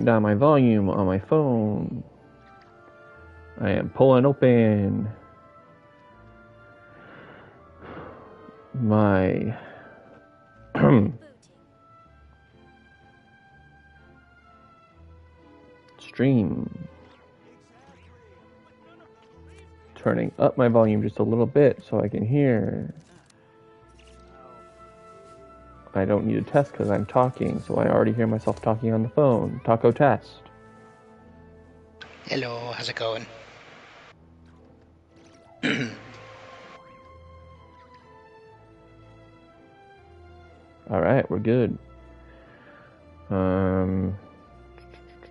turning down my volume on my phone. I am pulling open my stream. Turning up my volume just a little bit so I can hear. I don't need a test because I'm talking, so I already hear myself talking on the phone. Tako test. Hello, how's it going? Alright, we're good.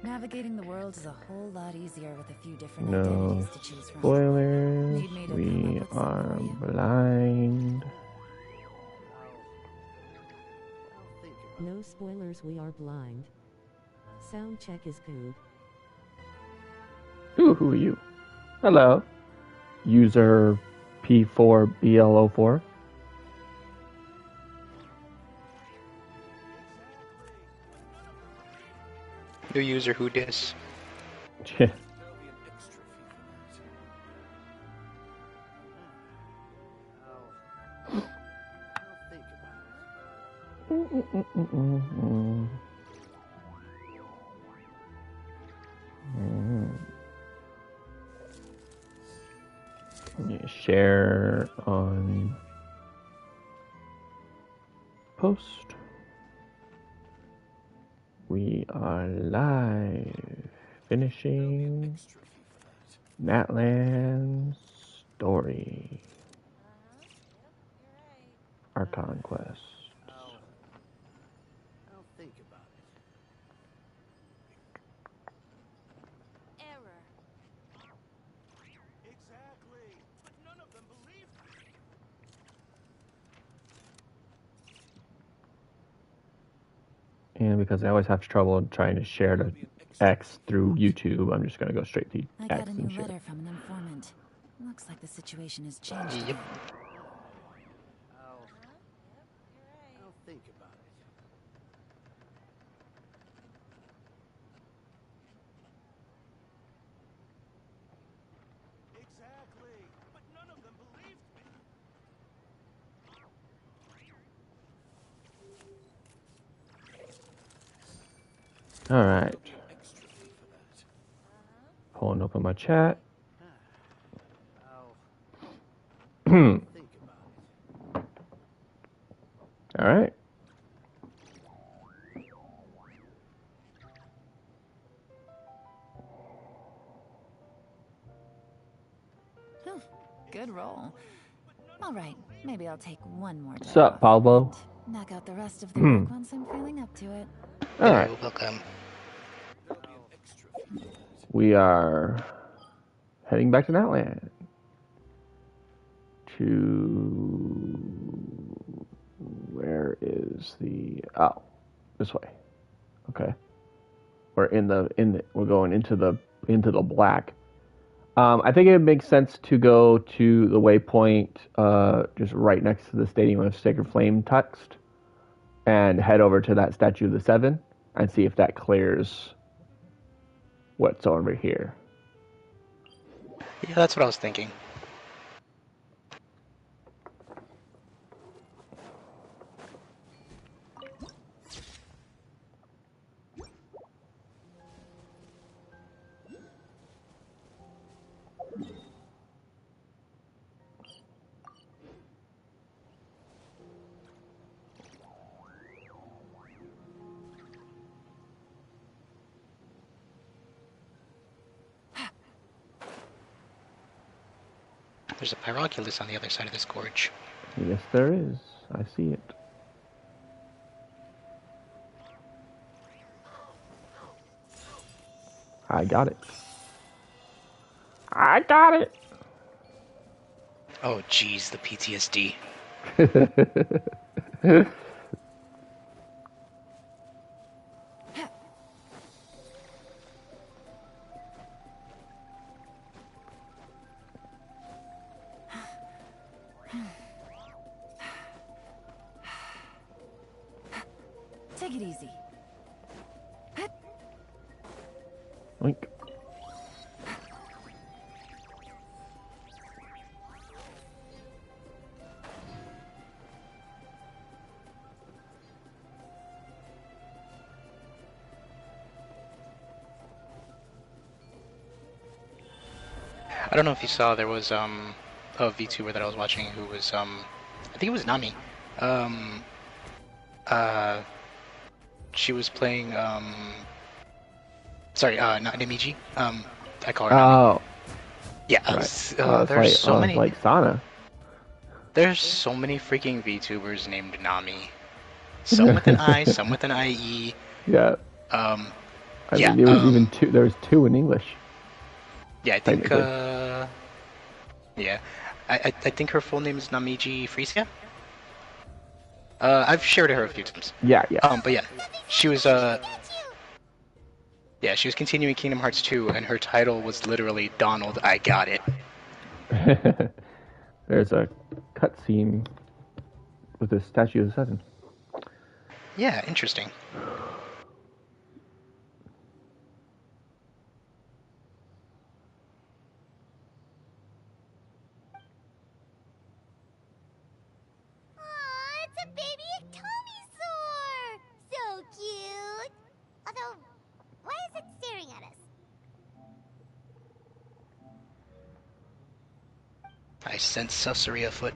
Navigating the world is a whole lot easier with a few different No identities to choose from. spoilers. Need me to We come up with some are for you? blind. No spoilers, we are blind. Sound check is good. Ooh, who are you? Hello. User P4BLO4. New user who dis? Share on post. We are live. Finishing Natlan story. Our conquest. I'll think about it. Error. Exactly. But none of them believe me. And because I always have trouble trying to share to X through YouTube, I'm just going to go straight to I X got a and new share. letter from an informant. Looks like the situation has changed. Yep. I'll think about it. Exactly. But none of them believed me. All right. Pulling open my chat. I'll think about it. All right. Good roll. All right, maybe I'll take one more day. What's up, off Pablo? and knock out the rest of the work once I'm feeling up to it. All right. Hello, welcome. We are heading back to Natlan. Where is the... Oh, this way. Okay. We're we're going into the black. I think it makes sense to go to the waypoint just right next to the Stadium of Sacred Flame text and head over to that Statue of the Seven and see if that clears what's over here. Yeah, that's what I was thinking. There's a Pyroculus on the other side of this gorge. Yes, there is. I see it. I got it. I got it. Oh, geez, the PTSD. Take it easy. Oink. I don't know if you saw, there was a VTuber that I was watching who was I think it was Nami. Um uh she was playing sorry, not Namiji. I call her Nami. Oh, Yeah, right. there's so many like Sana. there's so many freaking VTubers named Nami. Some with an I, some with an IE. Yeah. Um I yeah, mean, there was even two. There was two in English. yeah, I think Technically. yeah. I think her full name is Namiji Frisia. I've shared her a few times. Yeah, yeah. But yeah, she was yeah, she was continuing Kingdom Hearts 2, and her title was literally Donald, I got it. There's a cutscene with the statue of the Seven. Yeah, interesting. Aw, it's a baby Atomisaur! So cute! Although, why is it staring at us? I sense sussery afoot.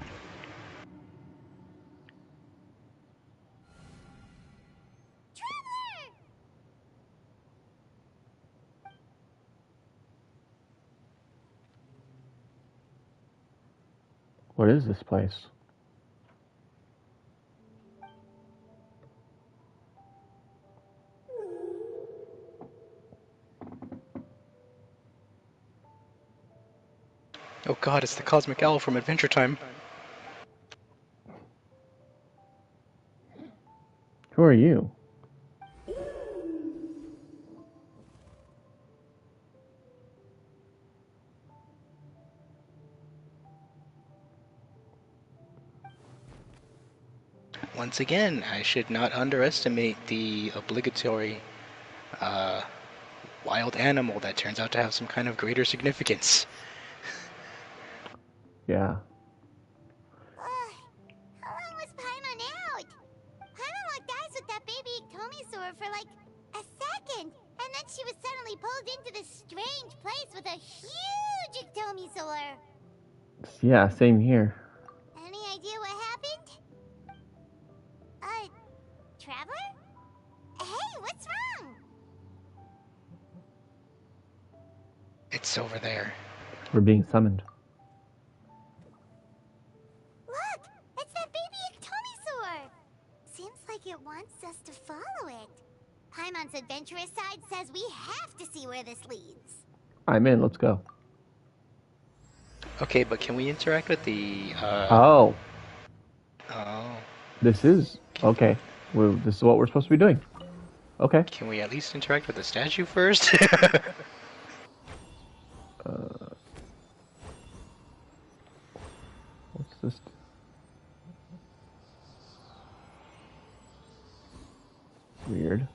Traveler! What is this place? Oh god, it's the Cosmic Owl from Adventure Time. Who are you? Once again, I should not underestimate the obligatory wild animal that turns out to have some kind of greater significance. Yeah. How long was Paimon out? Paimon locked eyes with that baby Atomisaur for like a second, and then she was suddenly pulled into this strange place with a huge Atomisaur. Yeah, same here. Any idea what happened? Traveler? Hey, what's wrong? It's over there. We're being summoned. Look, it's that baby Atomisaur. Seems like it wants us to follow it. Paimon's adventurous side says we have to see where this leads. I'm in. Let's go. Okay, but can we interact with the Oh, oh. this is okay. Well, this is what we're supposed to be doing. Okay. Can we at least interact with the statue first? What's this? Weird.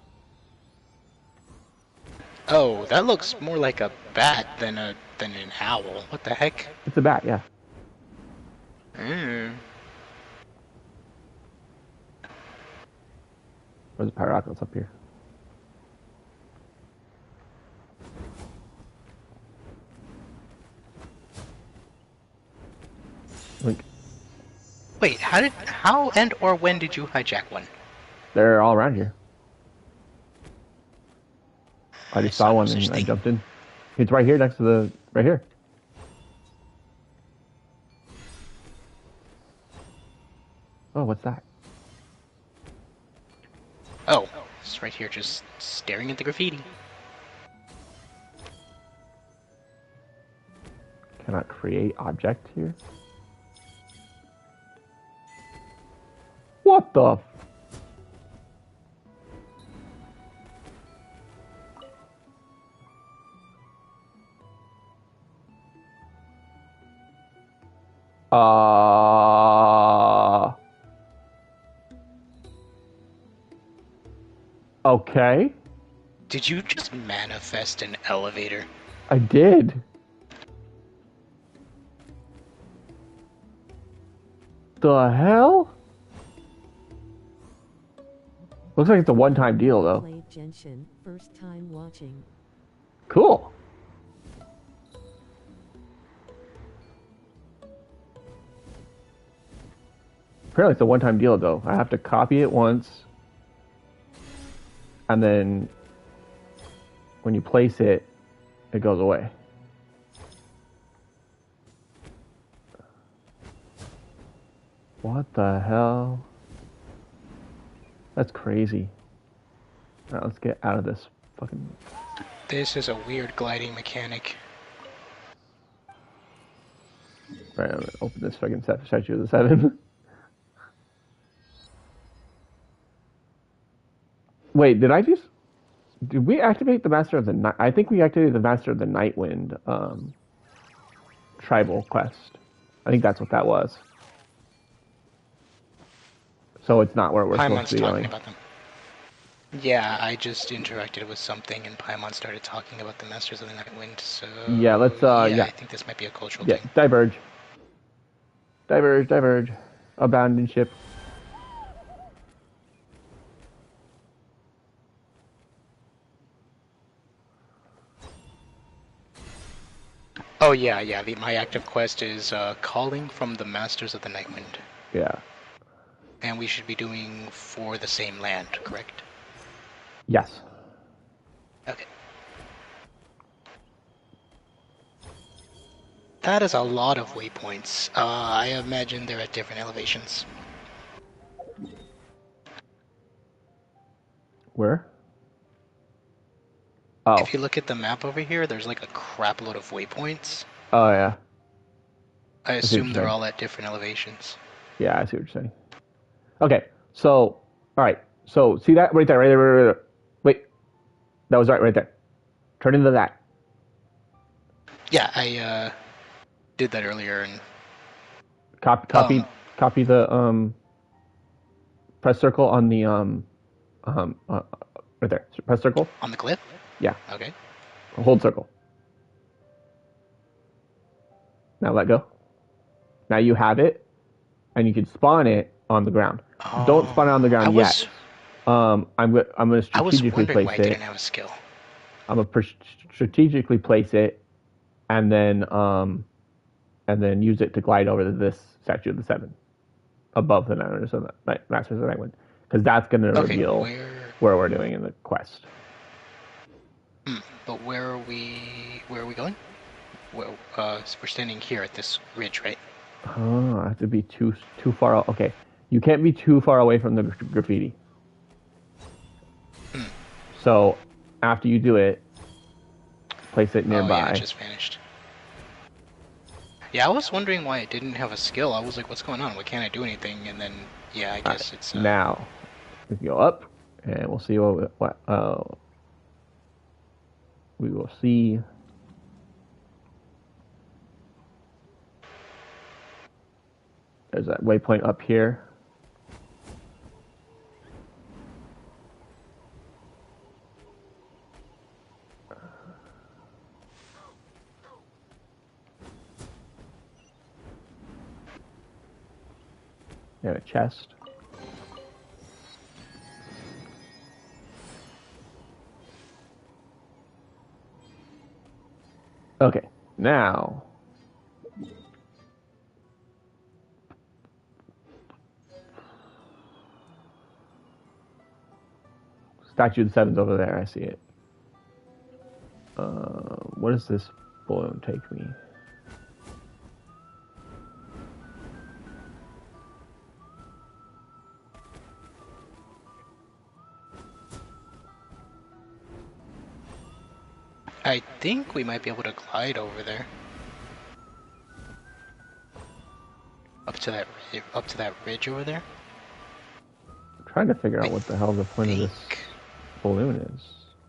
Oh, that looks more like a bat than an owl. What the heck? It's a bat. Yeah. Mm. Where's the Pyrockles up here? Link. Wait, how and or when did you hijack one? They're all around here. I just saw no one such and I thing. jumped in. It's right here next to the... right here. Oh, what's that? Oh, it's right here just staring at the graffiti. Cannot create object here? What the... Okay. Did you just manifest an elevator? I did. The hell? Looks like it's a one-time deal, though. Played Genshin, first time watching. Cool. Apparently it's a one-time deal, though. I have to copy it once, and then when you place it, it goes away. What the hell? That's crazy. Alright, let's get out of this fucking... This is a weird gliding mechanic. Right, I'm gonna open this fucking statue of the seven. Wait, did we activate the Master of the Night? I think we activated the Master of the Nightwind tribal quest. I think that's what that was. So it's not where we're supposed Paimon's to be talking going. about them. Yeah, I just interacted with something and Paimon started talking about the Masters of the Nightwind, so... Yeah, let's, yeah. I think this might be a cultural Yeah, thing. diverge. Diverge, diverge. Abandoned ship. Oh yeah, my active quest is calling from the Masters of the Nightwind. Yeah. And we should be doing for the same land, correct? Yes. Okay. That is a lot of waypoints. I imagine they're at different elevations. Where? Oh. If you look at the map over here, there's like a crap load of waypoints. Oh, yeah. I see what assume you're they're saying. all at different elevations. Yeah, I see what you're saying. Okay, so, alright. So, see that? Right there, right there, right there. Wait. That was right there. Turn into that. Yeah, I did that earlier and Copy the, press circle on the, right there. Press circle. on the cliff? Yeah. Okay. Hold circle. Now let go. Now you have it, and you can spawn it on the ground. Don't spawn it on the ground yet. I'm gonna I was strategically wondering why place I it. didn't have a skill. I'm gonna strategically place it, and then use it to glide over this statue of the seven, above the Masters of the Nightwind, because that's gonna reveal where we're doing in the quest. But where are we going? Well, so we're standing here at this ridge, right? Oh, I have to be too far out. Okay, you can't be too far away from the graffiti. So after you do it, place it nearby. Oh, yeah, it just vanished. Yeah, I was wondering why it didn't have a skill. I was like, what's going on? Why can't I do anything? And then, yeah, I guess it's... Now, we can go up, and we'll see what we will see. There's that waypoint up here. And a chest. Okay, now Statue of the Seven's over there. I see it. What does this balloon take me? I think we might be able to glide over there. Up to that ridge over there. I'm trying to figure out what the hell the point of this think- balloon is.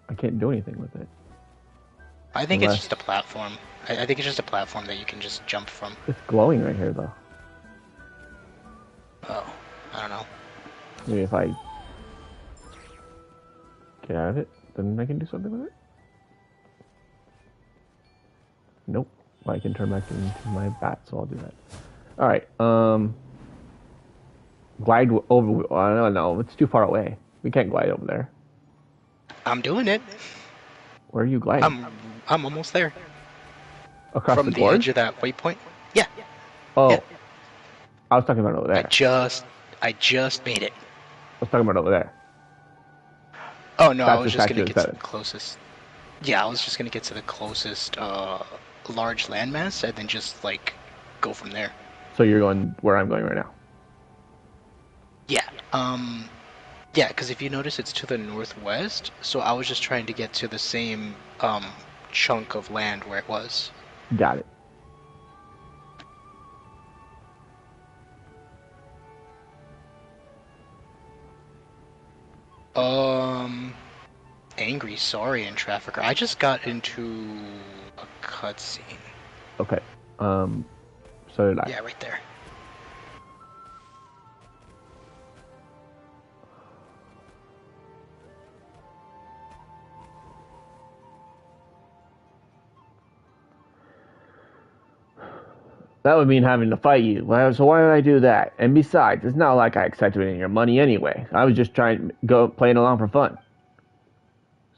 I can't do anything with it. I think Unless- it's just a platform. I think it's just a platform that you can just jump from. It's glowing right here, though. Oh, I don't know. Maybe if I get out of it. then I can do something with it. Nope. Well, I can turn back into my bat, so I'll do that. All right. Glide over. I don't know. It's too far away. We can't glide over there. I'm doing it. Where are you gliding? I'm almost there. Across From the the gorge? edge of that waypoint. Yeah. Oh. Yeah. I was talking about over there. I just made it. I was talking about over there. Oh no, I That's was just just gonna actually get to the seven. closest. Yeah, I was just gonna get to the closest large landmass and then just like go from there. So you're going where I'm going right now. Yeah. Yeah, because if you notice, it's to the northwest. So I was just trying to get to the same chunk of land where it was. Got it. Angry, sorry, and trafficker. I just got into a cutscene. Okay. So did I. Yeah, right there. That would mean having to fight you. Well, so why did I do that? And besides, it's not like I accepted any of your money anyway. I was just trying to go playing along for fun.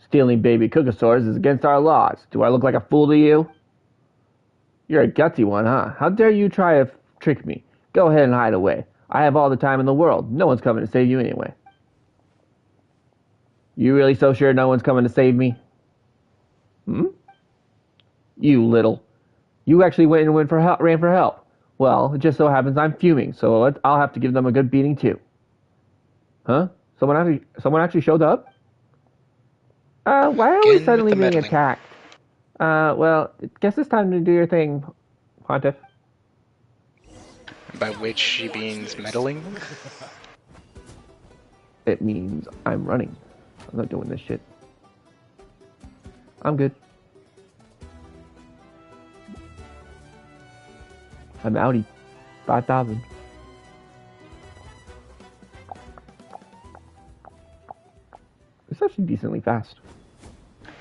Stealing baby Kukasaurs is against our laws. Do I look like a fool to you? You're a gutsy one, huh? How dare you try to trick me? Go ahead and hide away. I have all the time in the world. No one's coming to save you anyway. You really so sure no one's coming to save me? Hmm? You little. You actually went and ran for help. Well, it just so happens I'm fuming, so I'll have to give them a good beating too. Huh? Someone actually showed up? Why are we Again with suddenly the being meddling. attacked? Well, guess it's time to do your thing, Pontiff. By which she means meddling. It means I'm running. I'm not doing this shit. I'm good. I'm outie. 5,000. It's actually decently fast.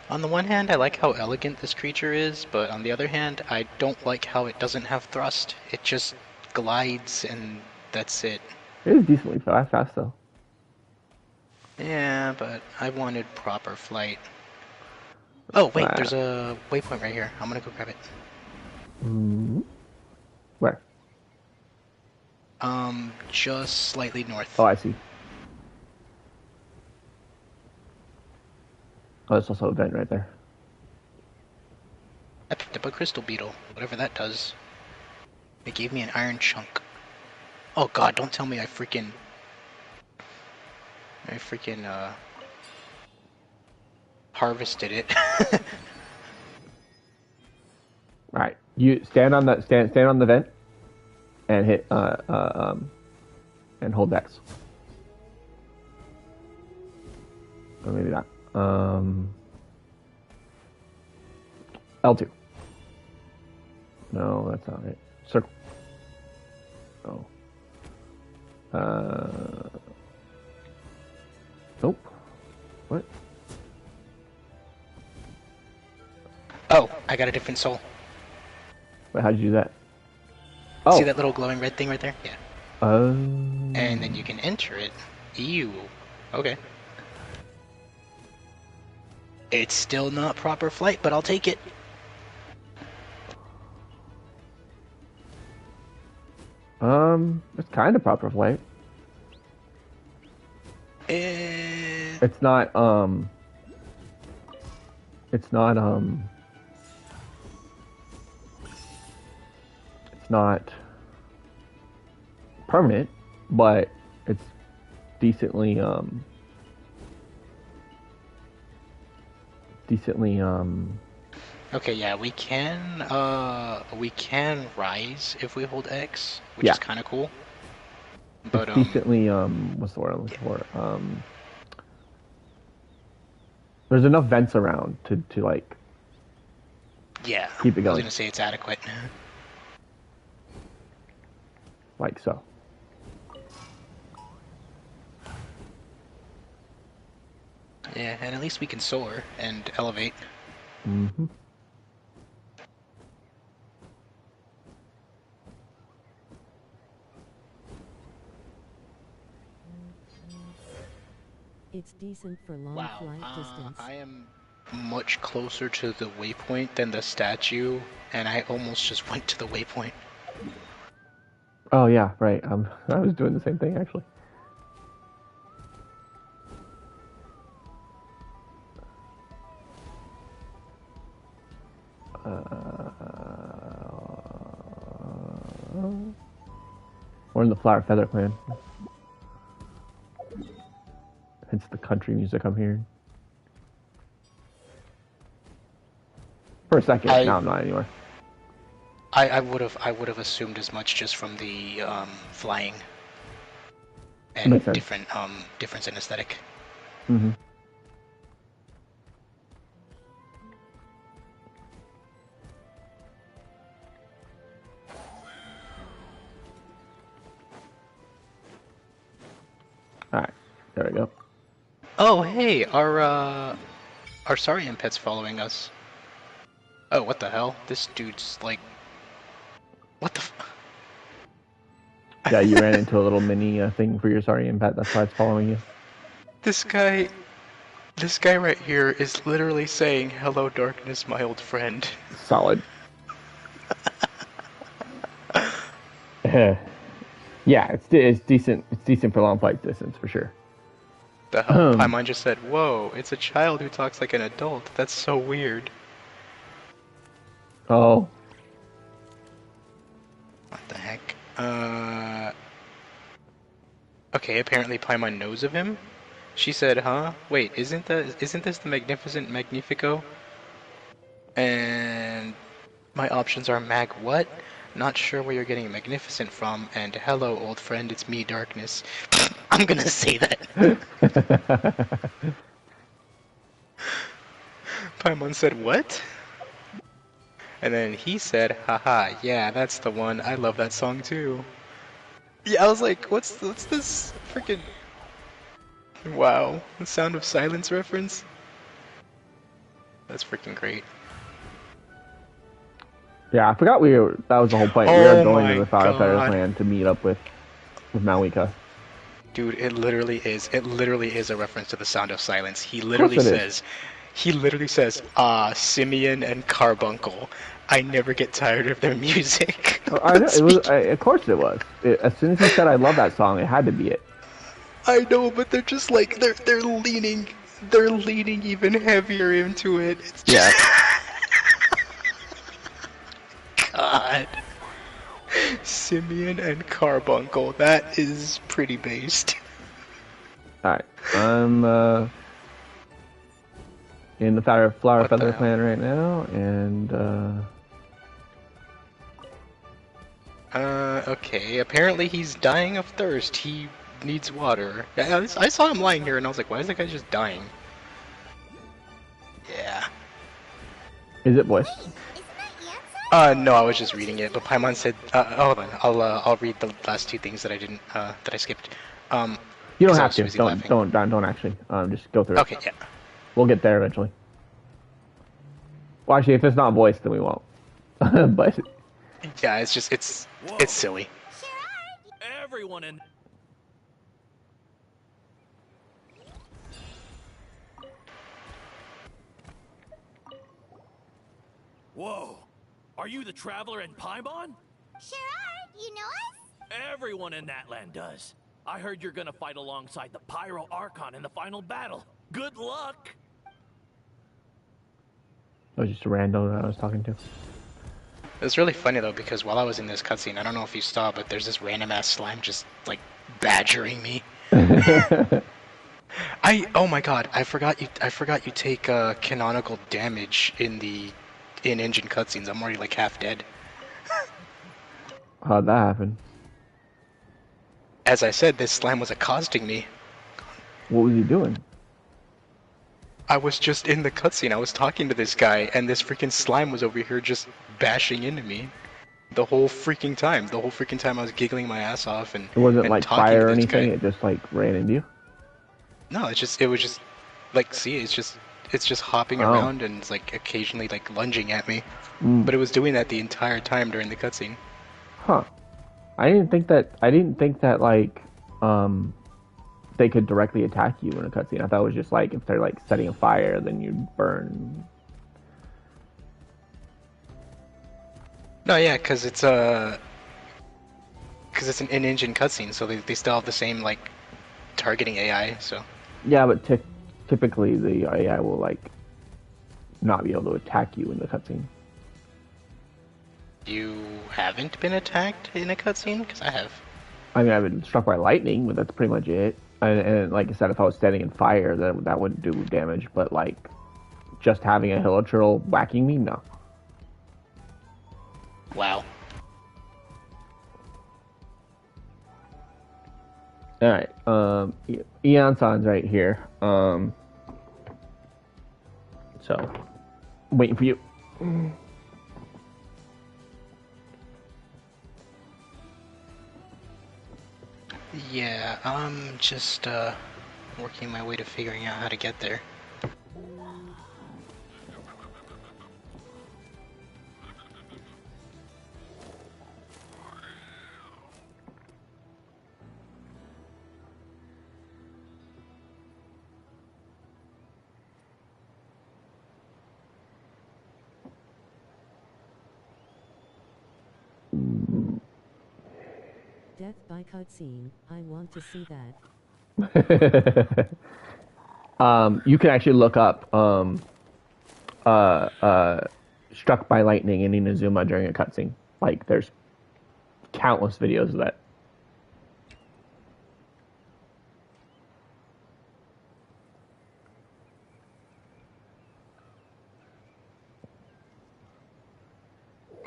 On the one hand, I like how elegant this creature is, but on the other hand, I don't like how it doesn't have thrust. It just glides and that's it. It is decently fast though. Yeah, but I wanted proper flight. Oh, wait, there's a waypoint right here. I'm gonna go grab it. Where? Just slightly north. Oh, I see. Oh, there's also a vent right there. I picked up a crystal beetle, whatever that does. It gave me an iron chunk. Oh god, don't tell me I freaking, harvested it. All right, you stand on the vent, and hit and hold X. Or maybe not. L2. No, that's not it. Circle. Oh. Nope. What? Oh, I got a different soul. Wait, how'd you do that? Oh. See that little glowing red thing right there? Yeah. And then you can enter it. Ew. Okay. It's still not proper flight, but I'll take it. It's kind of proper flight. It's not, it's not permanent, but it's decently, Okay, yeah, we can rise if we hold X, which Yeah. is kind of cool. But it's decently, what's the word I'm looking for? There's enough vents around to like yeah, keep it I was going. gonna say it's adequate. Like so. Yeah, and at least we can soar and elevate. Mm-hmm. It's decent for long Wow. flight distance. I am much closer to the waypoint than the statue, and I almost just went to the waypoint. Oh yeah, right. I was doing the same thing actually. We're in the Flower Feather Clan. Hence the country music I'm hearing. For a second, now I'm not anymore. I would have assumed as much just from the flying and Makes sense. difference in aesthetic. Mm-hmm. Alright, there we go. Oh hey, our Saurian pet's following us. Oh, what the hell? This dude's like, what the? Yeah, you ran into a little mini thing for your Saurian pet, that's why it's following you. This guy right here is literally saying, "Hello, darkness, my old friend." Solid. Yeah, it's decent. It's decent for long flight distance for sure. The hell? Paimon just said, "Whoa, it's a child who talks like an adult. That's so weird." Oh. What the heck? Okay, apparently Paimon knows of him. She said, "Huh? Wait, isn't this the Magnificent Magnifico?" And my options are Mag what? Not sure where you're getting Magnificent from, and hello, old friend, it's me, Darkness. I'm gonna say that. Paimon said, what? And then he said, haha, yeah, that's the one. I love that song too. Yeah, I was like, what's this freaking... Wow, the Sound of Silence reference? That's freaking great. Yeah, I forgot that was the whole point. We were going to the Flower Feather Clan to meet up with Malika. Dude, it literally is a reference to the Sound of Silence. He literally says, Simeon and Carbuncle. I never get tired of their music. I know, of course it was. As soon as he said I love that song, it had to be it. I know, but they're just like, they're leaning even heavier into it. It's just... Yeah. God. Simeon and Carbuncle. That is pretty based. Alright. I'm in the Flower Feather Clan right now, and okay. Apparently he's dying of thirst. He needs water. I saw him lying here and I was like, why is that guy just dying? Yeah. Is it voiced? No, I was just reading it, but Paimon said, hold on, I'll read the last two things that I didn't, that I skipped. You don't have to. Don't actually. Just go through it. Okay, yeah. We'll get there eventually. Well, actually, if it's not voiced, then we won't. But yeah, it's just it's silly. Everyone in. Whoa! Are you the traveler in Paimon? Sure are. You know us? Everyone in Natlan does. I heard you're gonna fight alongside the Pyro Archon in the final battle. Good luck! that was just a random that I was talking to. It was really funny though, because while I was in this cutscene, I don't know if you saw, but there's this random ass slime just like badgering me. Oh my god, I forgot you take canonical damage in engine cutscenes. I'm already like half dead. How'd that happen? As I said, this slime was accosting me. What was he doing? I was just in the cutscene. I was talking to this guy, and this freaking slime was over here just bashing into me. The whole freaking time. The whole freaking time I was giggling my ass off and It wasn't and like talking fire to or this anything. guy. It just like ran into you. No, it was just like see, it's just hopping Oh. around and it's like occasionally like lunging at me. Mm. But it was doing that the entire time during the cutscene. Huh. I didn't think that like they could directly attack you in a cutscene. I thought it was just like if they're like setting a fire, then you'd burn. No, yeah, because it's an in-engine cutscene, so they still have the same like targeting AI. So Yeah, but typically the AI will like not be able to attack you in the cutscene. you haven't been attacked in a cutscene? Because I have. I mean, I've been struck by lightning, but that's pretty much it. And like I said, if I was standing in fire, then that wouldn't do damage. But like, just having a hilichurl whacking me, no. Wow. All right, Eon-san's right here. So, waiting for you. Yeah, I'm just working my way to figuring out how to get there. Death by cutscene. I want to see that. You can actually look up struck by lightning in Inazuma during a cutscene. Like, there's countless videos of that.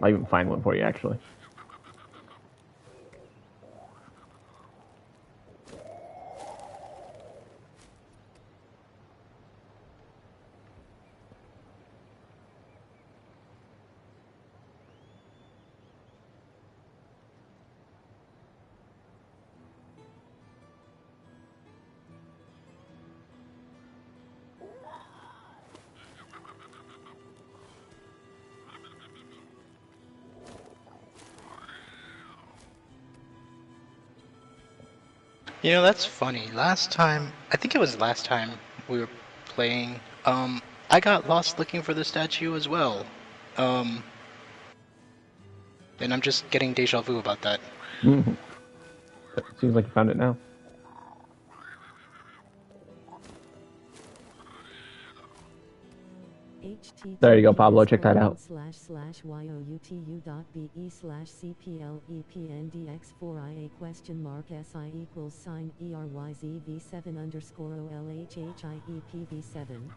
I'll even find one for you, actually. You know, that's funny. Last time, I think it was last time we were playing, I got lost looking for the statue as well. Um, and I'm just getting deja vu about that. Seems like you found it now. There you go, Pablo. Check that out. /youtube.be/YOUTU.BE/CPLEPNDX4IA?mark SI=SI_OLHHIEPV7.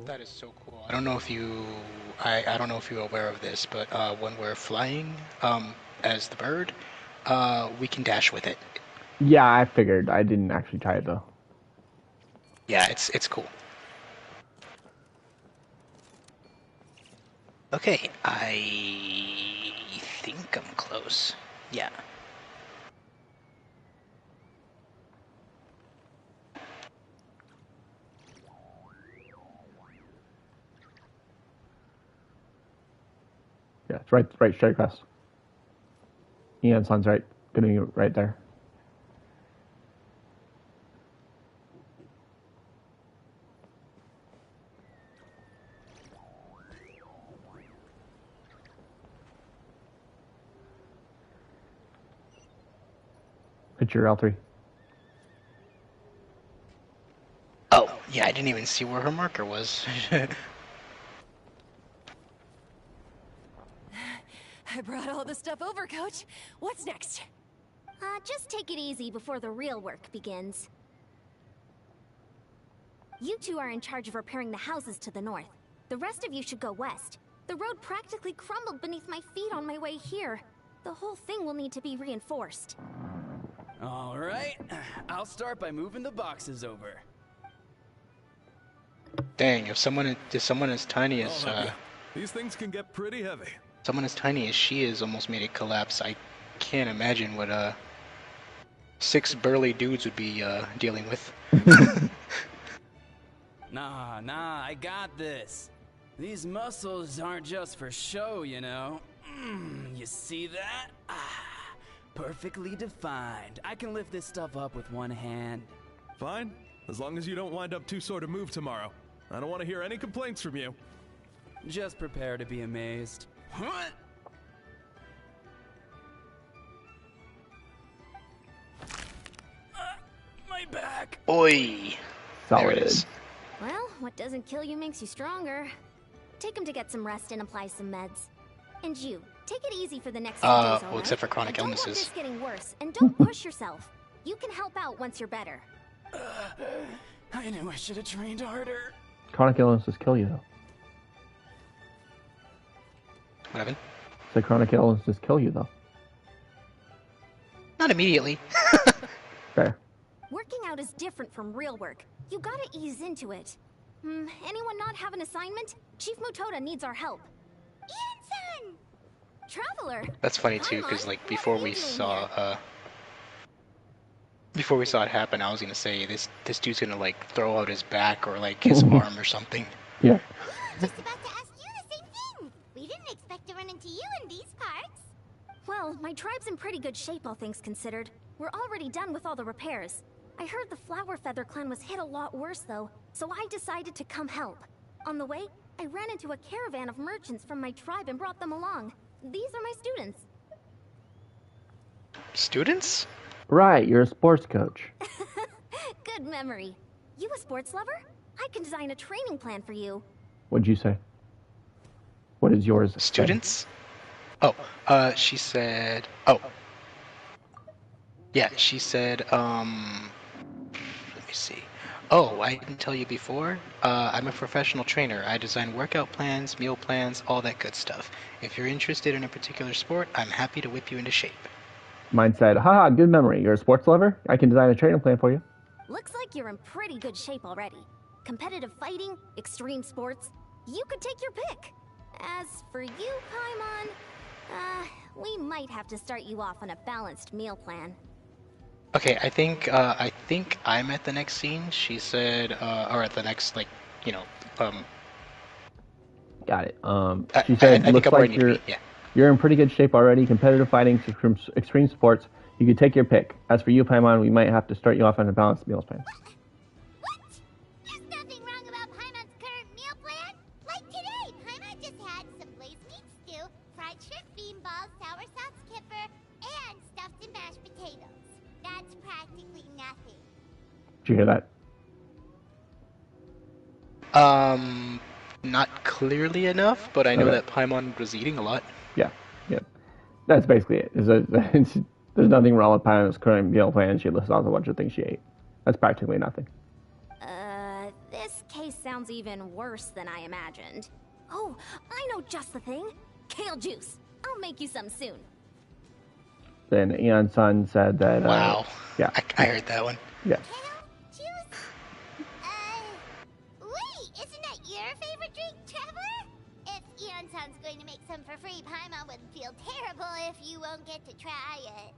That is so cool. I don't know if you, I don't know if you're aware of this, but when we're flying, as the bird, we can dash with it. Yeah, I figured. I didn't actually try it though. Yeah, it's cool. Okay, I think I'm close. Yeah. Yeah, it's right straight across. Eon-san's right, gonna be right there. Hit your L3. Oh, yeah, I didn't even see where her marker was. I brought all the stuff over, Coach. What's next? Just take it easy before the real work begins. You two are in charge of repairing the houses to the north. The rest of you should go west. The road practically crumbled beneath my feet on my way here. The whole thing will need to be reinforced. All right, I'll start by moving the boxes over. Dang, if someone as tiny as These things can get pretty heavy. someone as tiny as she is almost made it collapse, I can't imagine what 6 burly dudes would be dealing with. Nah, I got this. These muscles aren't just for show, you know. You see that? Perfectly defined. I can lift this stuff up with one hand. Fine, as long as you don't wind up too sore to move tomorrow. I don't want to hear any complaints from you. Just prepare to be amazed. My back. Oi! Solid. There it is. Well, what doesn't kill you makes you stronger. Take him to get some rest and apply some meds. And you, take it easy for the next few days, Well, alright? except for chronic Don't want illnesses. this getting worse, and don't push yourself. You can help out once you're better. I knew I should have trained harder. Chronic illnesses kill you, though. What happened? So chronic illnesses kill you, though. Not immediately. Fair. Working out is different from real work. You gotta ease into it. Anyone not have an assignment? Chief Mutoda needs our help. Ian-san! Traveler! That's funny too, because like before we saw it happen, I was gonna say this dude's gonna like throw out his back or like his arm or something. Yeah. Just about to ask you the same thing. We didn't expect to run into you in these parts. Well, my tribe's in pretty good shape, all things considered. We're already done with all the repairs. I heard the Flower Feather clan was hit a lot worse, though, so I decided to come help. On the way, I ran into a caravan of merchants from my tribe and brought them along. These are my students. Students? Right, you're a sports coach. Good memory. You a sports lover? I can design a training plan for you. What'd you say? What is yours? Students? Oh, she said. Oh. Yeah, she said. Let me see. Oh, I didn't tell you before. I'm a professional trainer. I design workout plans, meal plans, all that good stuff. If you're interested in a particular sport, I'm happy to whip you into shape. Mine said, haha, good memory. You're a sports lover? I can design a training plan for you. Looks like you're in pretty good shape already. Competitive fighting, extreme sports, you could take your pick. As for you, Paimon, we might have to start you off on a balanced meal plan. Okay, I think I'm at the next scene. She said, or at the next, like, you know, Got it. I She said, think looks I'm where I like need to be, yeah. you're in pretty good shape already. Competitive fighting, extreme sports. You could take your pick. As for you, Paimon, we might have to start you off on a balanced meals plan. What? There's nothing wrong about Paimon's current meal plan. Like today, Paimon just had some glazed meat stew, fried shrimp bean balls, sour sauce kipper, and stuffed and mashed potatoes. That's practically nothing. Did you hear that? Not clearly enough, but I know Okay. that Paimon was eating a lot. Yeah. That's basically it. There's nothing wrong with Paimon's current meal plan. She lists off a bunch of things she ate. That's practically nothing. This case sounds even worse than I imagined. Oh, I know just the thing. Kale juice. I'll make you some soon. Then Eon-san said that... Wow. Yeah. I heard that one. Yeah. Kale juice? Wait, isn't that your favorite drink, Traveler? If Eon-san's going to make some for free, Paimon would feel terrible if you won't get to try it.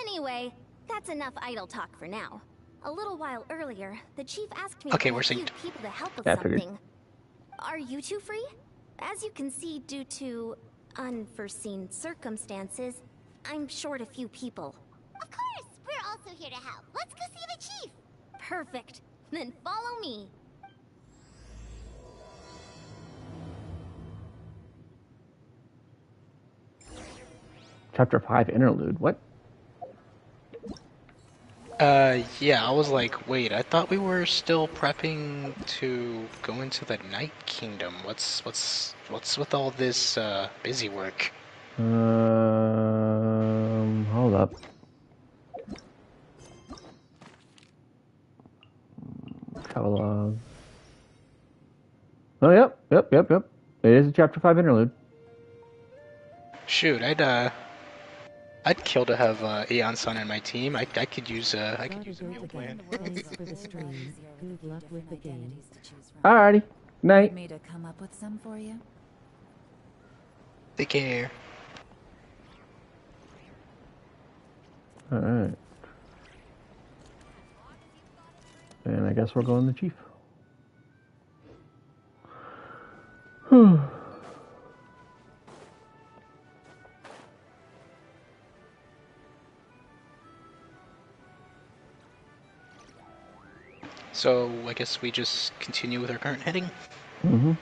Anyway, that's enough idle talk for now. A little while earlier, the chief asked me Okay, to we're get a few synced. people to help with Yeah, I figured. something. Are you two free? As you can see, due to unforeseen circumstances, I'm short a few people. Of course, we're also here to help. Let's go see the chief. Perfect. Then follow me. Chapter 5 Interlude. What? Yeah, I was like, wait, I thought we were still prepping to go into the Night Kingdom. What's with all this busy work? Hold up. Catalog. Oh, yep. It is a Chapter 5 interlude. Shoot, I'd kill to have Aeon-san in my team. I could use a meal plan. Thanks for the stream. Good luck with the game. Alrighty. Night. Me to come up with some for you? Take care. Alright. And I guess we're going to Chief. So I guess we just continue with our current heading. Mm-hmm.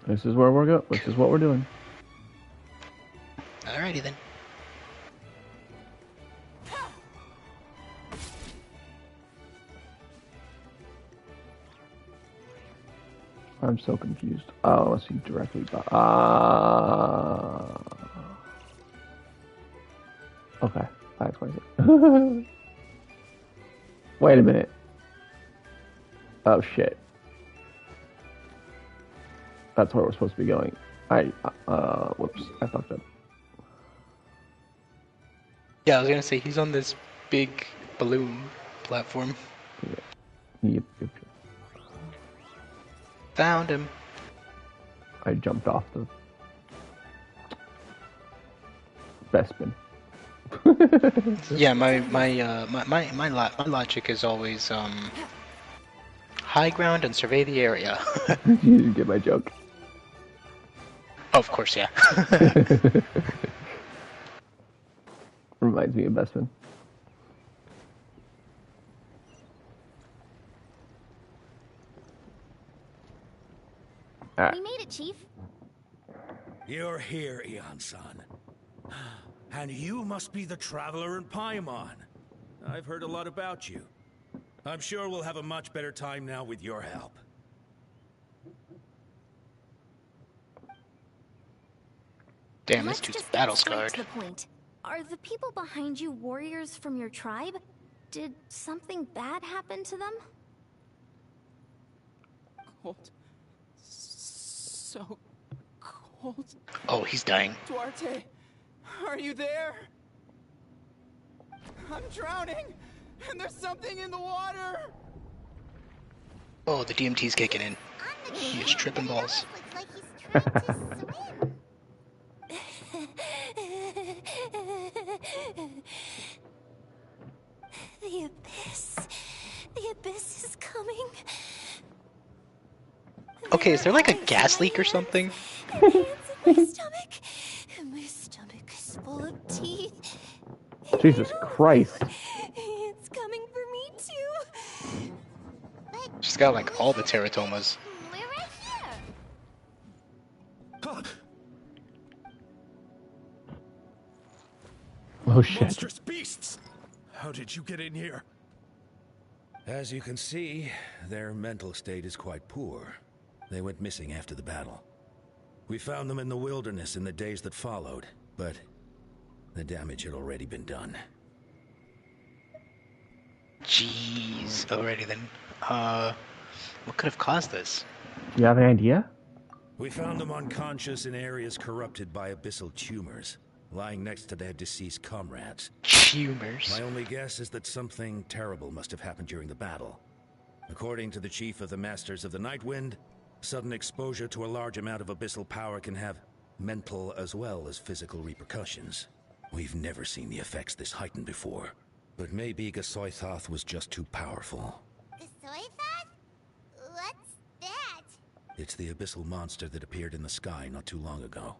This is where we're going. This is what we're doing. Alrighty then. I'm so confused. Oh, let's see directly. Okay, that explains it. Wait a minute. Oh shit. That's where we're supposed to be going. Whoops, I fucked up. Yeah, I was gonna say he's on this big balloon platform. Yep. Found him. I jumped off the Bespin. Yeah, my logic is always high ground and survey the area. You didn't get my joke. Oh, of course, yeah. Reminds me of Bespin. We made it, Chief. You're here, Aeon-san. And you must be the traveler in Paimon. I've heard a lot about you. I'm sure we'll have a much better time now with your help. Damn, this Let's dude's just battle get straight scarred. to the point. Are the people behind you warriors from your tribe? Did something bad happen to them? Cold. So cold. Oh, he's dying. Duarte, are you there? I'm drowning, and there's something in the water. Oh, the DMT's kicking in. He is tripping balls. Looks like he's trying to swim. The abyss. The abyss is coming. Okay, is there like a gas leak or something? Hands in my stomach. And my stomach is full of teeth. Jesus Christ. It's coming for me too. She's got like all the teratomas. We're right here. Oh shit. Monstrous beasts! How did you get in here? As you can see, their mental state is quite poor. They went missing after the battle. We found them in the wilderness in the days that followed, but the damage had already been done. Jeez, already then. What could have caused this? Do you have an idea? We found them unconscious in areas corrupted by abyssal tumors, lying next to their deceased comrades. Tumors. My only guess is that something terrible must have happened during the battle. According to the chief of the Masters of the Nightwind, sudden exposure to a large amount of abyssal power can have mental as well as physical repercussions. We've never seen the effects this heightened before, but maybe Gasoithoth was just too powerful. Gasoithoth? What's that? It's the abyssal monster that appeared in the sky not too long ago.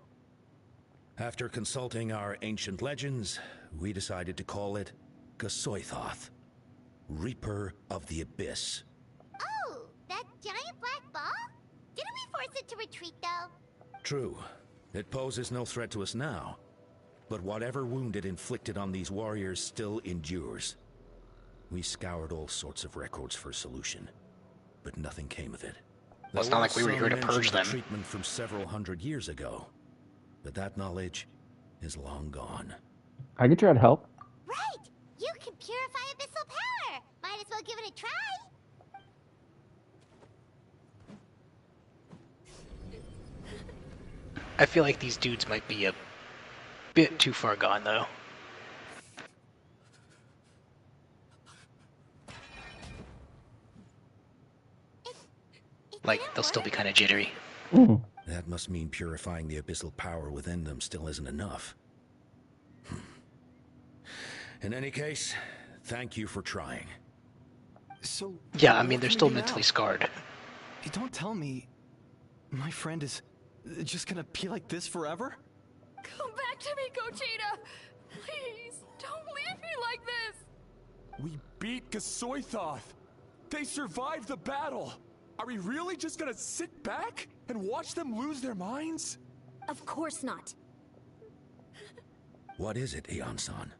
After consulting our ancient legends, we decided to call it Gasoithoth, Reaper of the Abyss. Oh, that giant black ball? Didn't we force it to retreat, though? True. It poses no threat to us now, but whatever wound it inflicted on these warriors still endures. We scoured all sorts of records for a solution, but nothing came of it. Well, it's not like we were here to purge them. Treatment from several hundred years ago, but that knowledge is long gone. I could try to help. Right! You can purify abyssal power! Might as well give it a try! I feel like these dudes might be a bit too far gone, though. Like, they'll still be kind of jittery. Mm. That must mean purifying the abyssal power within them still isn't enough. In any case, thank you for trying. So yeah, I mean, they're still mentally scarred. You don't tell me my friend is just gonna be like this forever? Come back to me, Gogeta! Please, don't leave me like this! We beat Gasoithoth! They survived the battle! Are we really just gonna sit back and watch them lose their minds? Of course not. What is it, Aeon-san?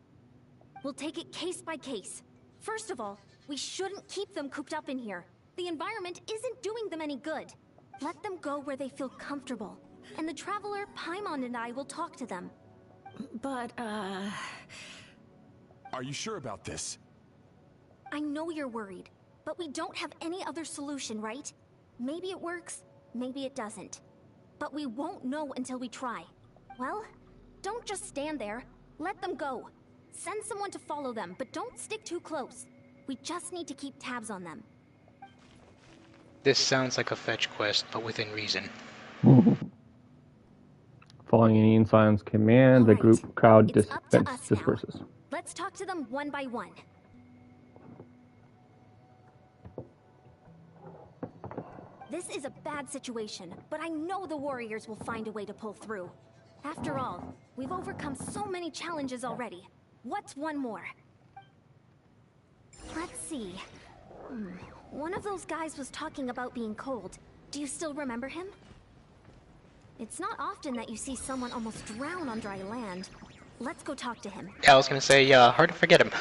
We'll take it case by case. First of all, we shouldn't keep them cooped up in here. The environment isn't doing them any good. Let them go where they feel comfortable. And the Traveler, Paimon, and I will talk to them. But, Are you sure about this? I know you're worried, but we don't have any other solution, right? Maybe it works, maybe it doesn't. But we won't know until we try. Well, don't just stand there. Let them go. Send someone to follow them, but don't stick too close. We just need to keep tabs on them. This sounds like a fetch quest, but within reason. Following Aeon-san's command, the group crowd disperses. Let's talk to them one by one. This is a bad situation, but I know the warriors will find a way to pull through. After all, we've overcome so many challenges already. What's one more? Let's see. One of those guys was talking about being cold. Do you still remember him? It's not often that you see someone almost drown on dry land. Let's go talk to him. Yeah, I was gonna say, hard to forget him.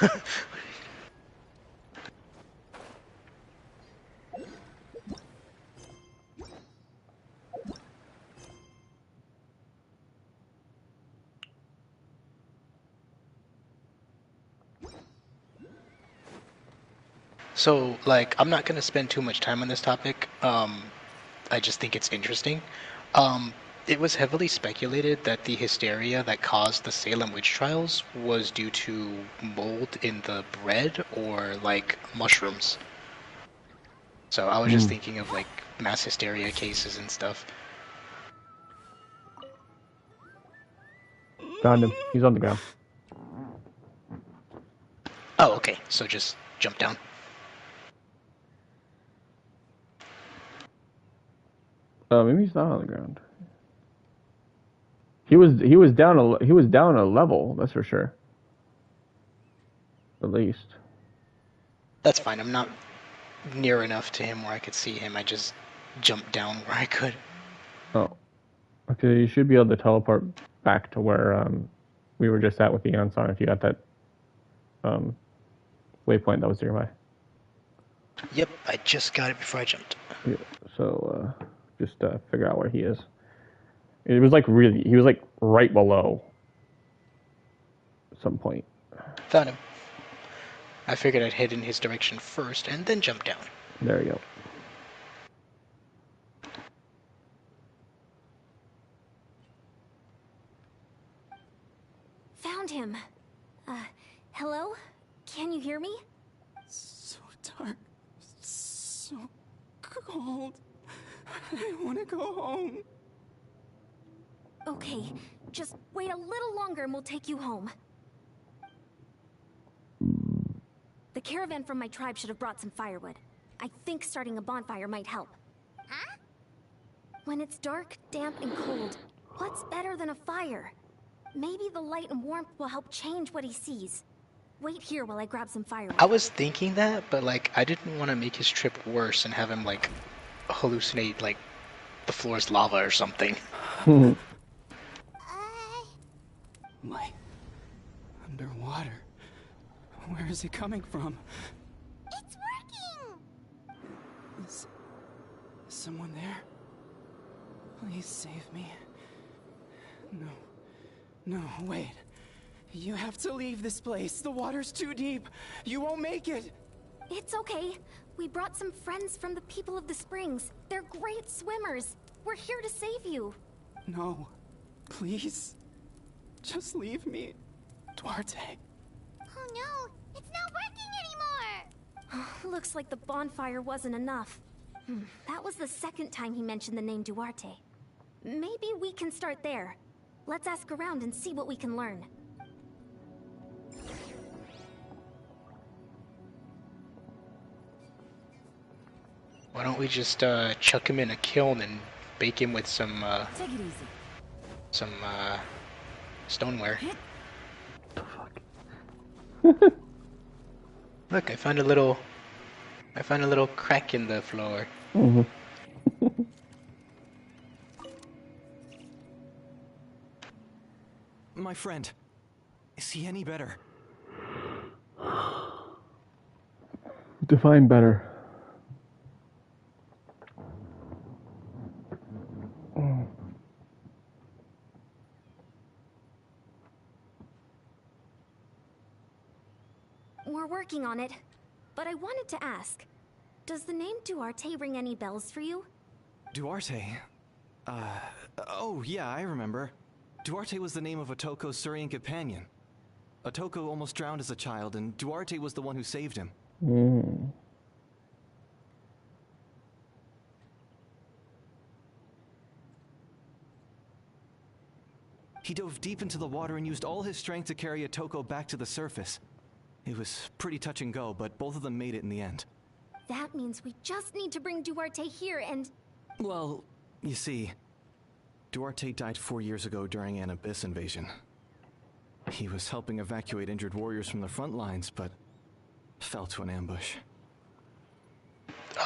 So, like, I'm not going to spend too much time on this topic. I just think it's interesting. It was heavily speculated that the hysteria that caused the Salem witch trials was due to mold in the bread or, like, mushrooms. So I was just thinking of, like, mass hysteria cases and stuff. Found him. He's on the ground. Oh, okay. So just jump down. Maybe he's not on the ground. He was down a level, that's for sure. At least. That's fine. I'm not near enough to him where I could see him. I just jumped down where I could. Oh. Okay, you should be able to teleport back to where we were just at with the Aeon-san if you got that waypoint that was nearby. Yep, I just got it before I jumped. Yeah, so just figure out where he is. It was like he was like right below at some point. Found him. I figured I'd head in his direction first and then jump down. There you go. Found him. Hello? Can you hear me? So dark. So cold. I want to go home. Okay, just wait a little longer and we'll take you home. The caravan from my tribe should have brought some firewood. I think starting a bonfire might help. Huh? When it's dark, damp, and cold, what's better than a fire? Maybe the light and warmth will help change what he sees. Wait here while I grab some firewood. I was thinking that, but like I didn't want to make his trip worse and have him like hallucinate like the floor's lava or something. My underwater. Where is it coming from? It's working! Is someone there? Please save me. No. No, wait. You have to leave this place. The water's too deep. You won't make it. It's okay. We brought some friends from the people of the springs. They're great swimmers. We're here to save you. No. Please. Just leave me. Duarte. Oh no, it's not working anymore! Looks like the bonfire wasn't enough. That was the second time he mentioned the name Duarte. Maybe we can start there. Let's ask around and see what we can learn. Why don't we just chuck him in a kiln and bake him with some Take it easy. some stoneware? Look, I found a little crack in the floor. Mm-hmm. My friend, is he any better? Define better. We're working on it. But I wanted to ask, does the name Duarte ring any bells for you? Duarte? Oh yeah, I remember. Duarte was the name of Otoko's Surian companion. Otoko almost drowned as a child, and Duarte was the one who saved him. Mm. He dove deep into the water and used all his strength to carry Otoko back to the surface. It was pretty touch and go, but both of them made it in the end. That means we just need to bring Duarte here and... Well, you see, Duarte died 4 years ago during an Abyss invasion. He was helping evacuate injured warriors from the front lines, but fell to an ambush.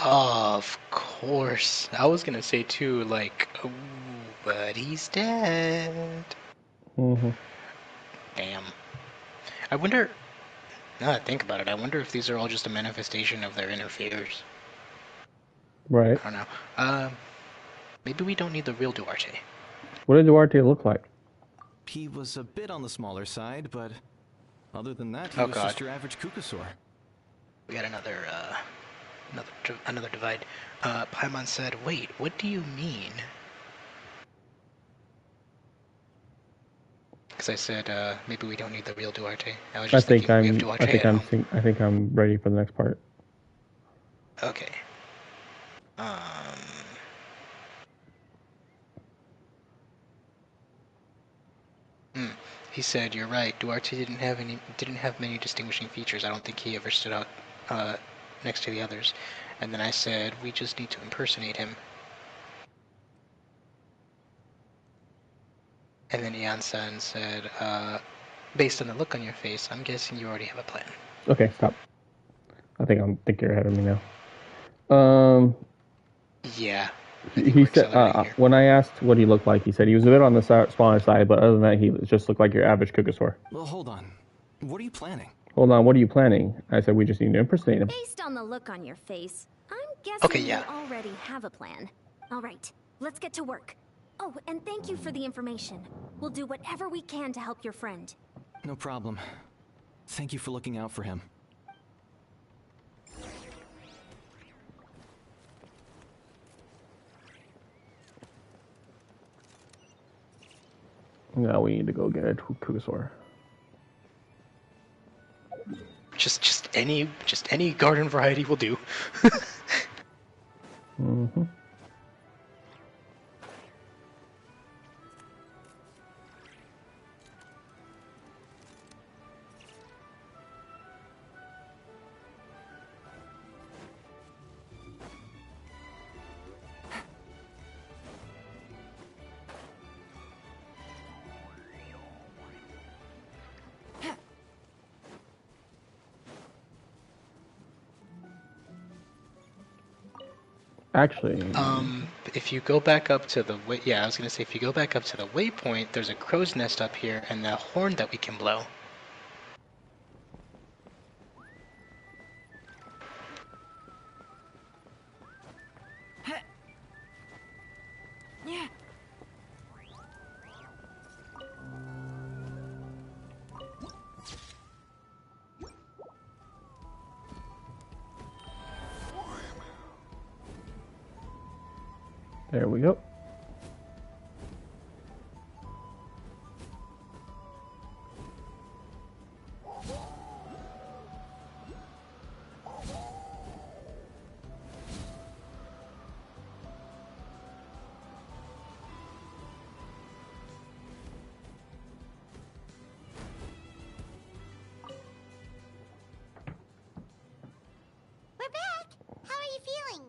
Of course. I was gonna say too, like, oh, but he's dead. Mm-hmm. Damn. I wonder, now that I think about it, I wonder if these are all just a manifestation of their inner fears. Right. I don't know. Maybe we don't need the real Duarte. What did Duarte look like? He was a bit on the smaller side, but other than that, he Oh, was God. just your average Kukasaur. We got another divide. Paimon said, wait, what do you mean? Because I said, maybe we don't need the real Duarte. I was just thinking we have Duarte at home. I think I'm ready for the next part. Okay. He said, "You're right. Duarte didn't have many distinguishing features. I don't think he ever stood out next to the others." And then I said, "We just need to impersonate him." And then Yan-san said, "Based on the look on your face, I'm guessing you already have a plan." Okay, stop. I think you're ahead of me now. Yeah. He said when I asked what he looked like, he said he was a bit on the smaller side, but other than that, he just looked like your average Kukasaur. Well, hold on. What are you planning? Hold on, what are you planning? I said we just need to impersonate him. Based on the look on your face, I'm guessing Okay, yeah. you already have a plan. All right, let's get to work. Oh, and thank you for the information. We'll do whatever we can to help your friend. No problem. Thank you for looking out for him. Now we need to go get a Kukasaur. Just any garden variety will do. Mm-hmm. Actually, if you go back up to the I was gonna say if you go back up to the waypoint, there's a crow's nest up here and a horn that we can blow. There we go. We're back! How are you feeling?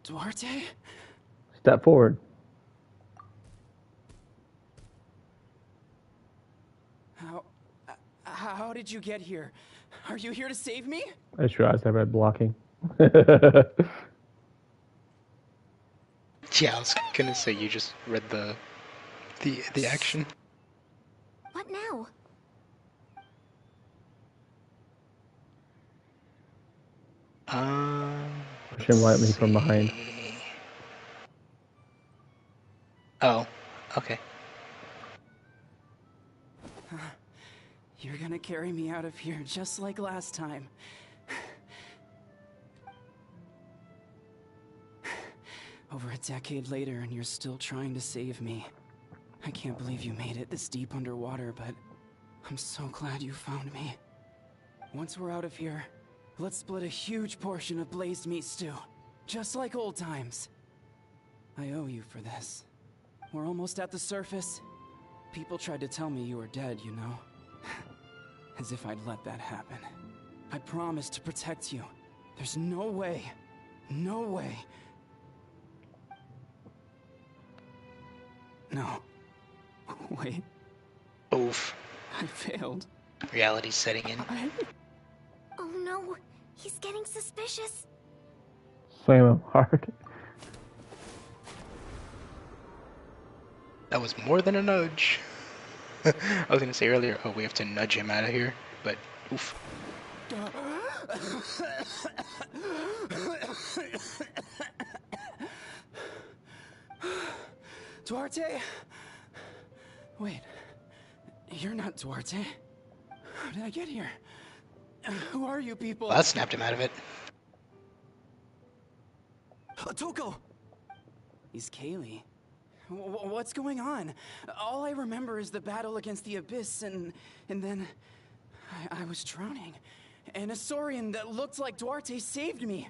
Duarte? Step forward. How did you get here? Are you here to save me? I just realized I read blocking. Yeah, I was gonna say you just read the action. What now? Push him lightly from behind. Oh, okay. You're gonna carry me out of here just like last time. Over a decade later, and you're still trying to save me. I can't believe you made it this deep underwater, but I'm so glad you found me. Once we're out of here, let's split a huge portion of blazed meat stew, just like old times. I owe you for this. We're almost at the surface. People tried to tell me you were dead, you know? As if I'd let that happen. I promised to protect you. There's no way. No way. No. Wait. Oof. I failed. Reality setting in. Oh no, he's getting suspicious. Slam him hard. That was more than a nudge. I was gonna say earlier, oh, we have to nudge him out of here, but oof. Duarte? Wait, you're not Duarte. How did I get here? Who are you people? Well, that snapped him out of it. Tako! He's Kaylee. What's going on? All I remember is the battle against the Abyss, and then I was drowning. And a Saurian that looked like Duarte saved me.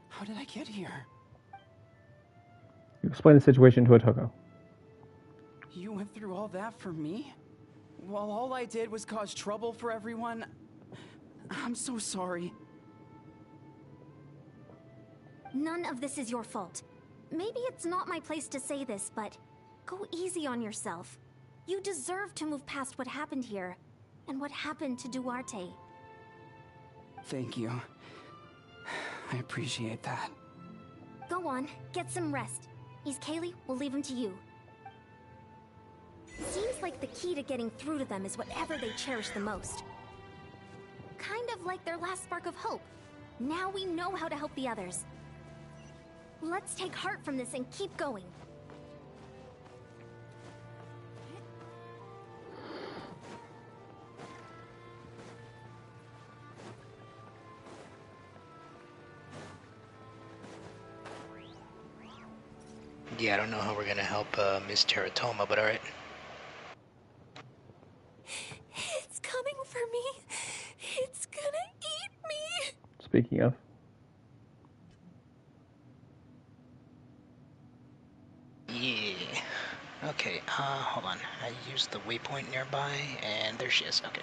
How did I get here? You explain the situation to Tako. You went through all that for me? While all I did was cause trouble for everyone? I'm so sorry. None of this is your fault. Maybe it's not my place to say this, but go easy on yourself. You deserve to move past what happened here, and what happened to Duarte. Thank you. I appreciate that. Go on, get some rest. He's Kaylee, we'll leave him to you. Seems like the key to getting through to them is whatever they cherish the most. Kind of like their last spark of hope. Now we know how to help the others. Let's take heart from this and keep going. Yeah, I don't know how we're gonna help Miss Teratoma, but alright. It's coming for me. It's gonna eat me. Speaking of. Yeah. Okay, hold on. I used the waypoint nearby, and there she is. Okay.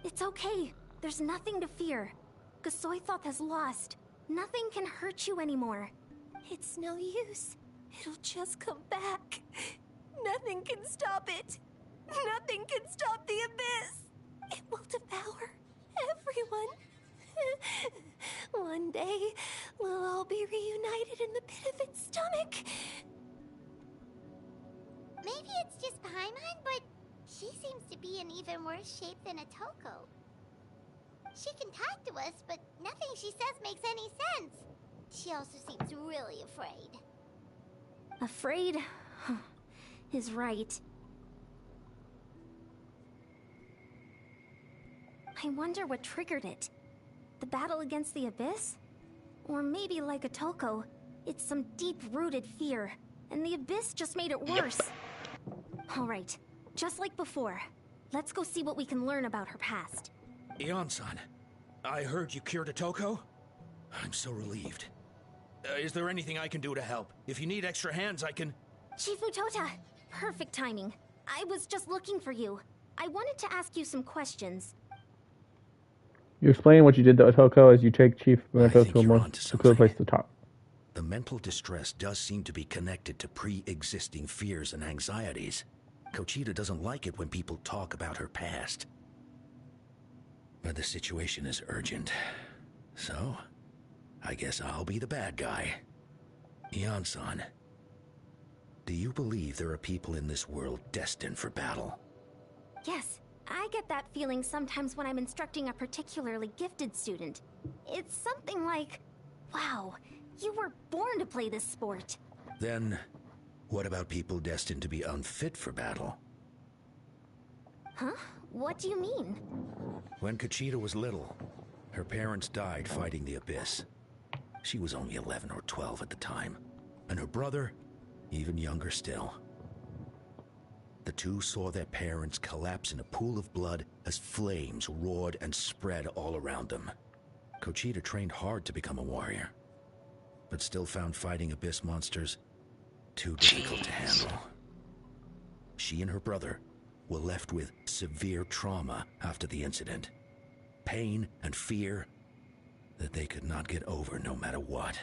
It's okay. There's nothing to fear. Gasoithoth has lost. Nothing can hurt you anymore. It's no use. It'll just come back. Nothing can stop it. Nothing can stop the abyss. It will devour everyone. One day, we'll all be reunited in the pit of its stomach. Maybe it's just Paimon, but she seems to be in even worse shape than a Tako. She can talk to us, but nothing she says makes any sense. She also seems really afraid. Afraid? Is right. I wonder what triggered it. The battle against the abyss? Or maybe like a Tako, it's some deep-rooted fear, and the abyss just made it worse. Alright, just like before. Let's go see what we can learn about her past. Ion-san, I heard you cured a Tako? I'm so relieved. Is there anything I can do to help? If you need extra hands, I can... Chief Mutota! Perfect timing. I was just looking for you. I wanted to ask you some questions. You explain what you did to Otoko as you take Chief Mutota to a more secluded place to talk. The mental distress does seem to be connected to pre-existing fears and anxieties. Kochita doesn't like it when people talk about her past. But the situation is urgent. So, I guess I'll be the bad guy. Ion-san, do you believe there are people in this world destined for battle? Yes, I get that feeling sometimes when I'm instructing a particularly gifted student. It's something like, wow, you were born to play this sport. Then, what about people destined to be unfit for battle? Huh? What do you mean? When Kochita was little, her parents died fighting the abyss. She was only 11 or 12 at the time, and her brother, even younger still. The two saw their parents collapse in a pool of blood as flames roared and spread all around them. Kochita trained hard to become a warrior, but still found fighting abyss monsters too difficult to handle. She and her brother were left with severe trauma after the incident. Pain and fear that they could not get over no matter what.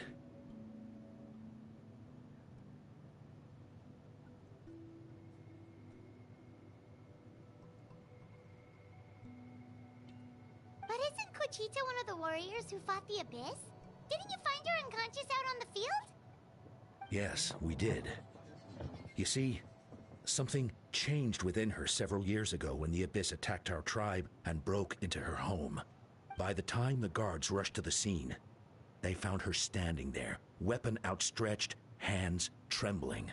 But isn't Kochita one of the warriors who fought the abyss? Didn't you find her unconscious out on the field? Yes, we did. You see, something changed within her several years ago when the abyss attacked our tribe and broke into her home. By the time the guards rushed to the scene, they found her standing there, weapon outstretched, hands trembling.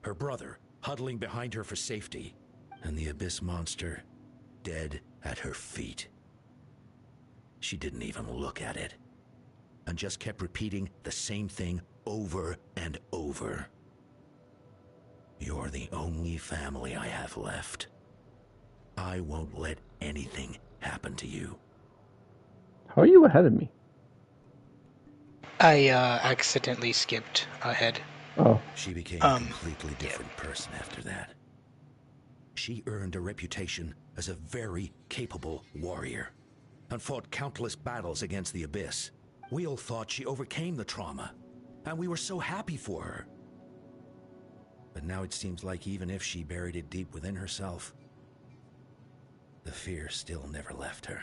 Her brother huddling behind her for safety, and the abyss monster dead at her feet. She didn't even look at it, and just kept repeating the same thing over and over. You're the only family I have left. I won't let anything happen to you. How are you ahead of me? I accidentally skipped ahead. Oh. She became a completely different person after that. She earned a reputation as a very capable warrior and fought countless battles against the abyss. We all thought she overcame the trauma, and we were so happy for her. But now it seems like even if she buried it deep within herself, the fear still never left her.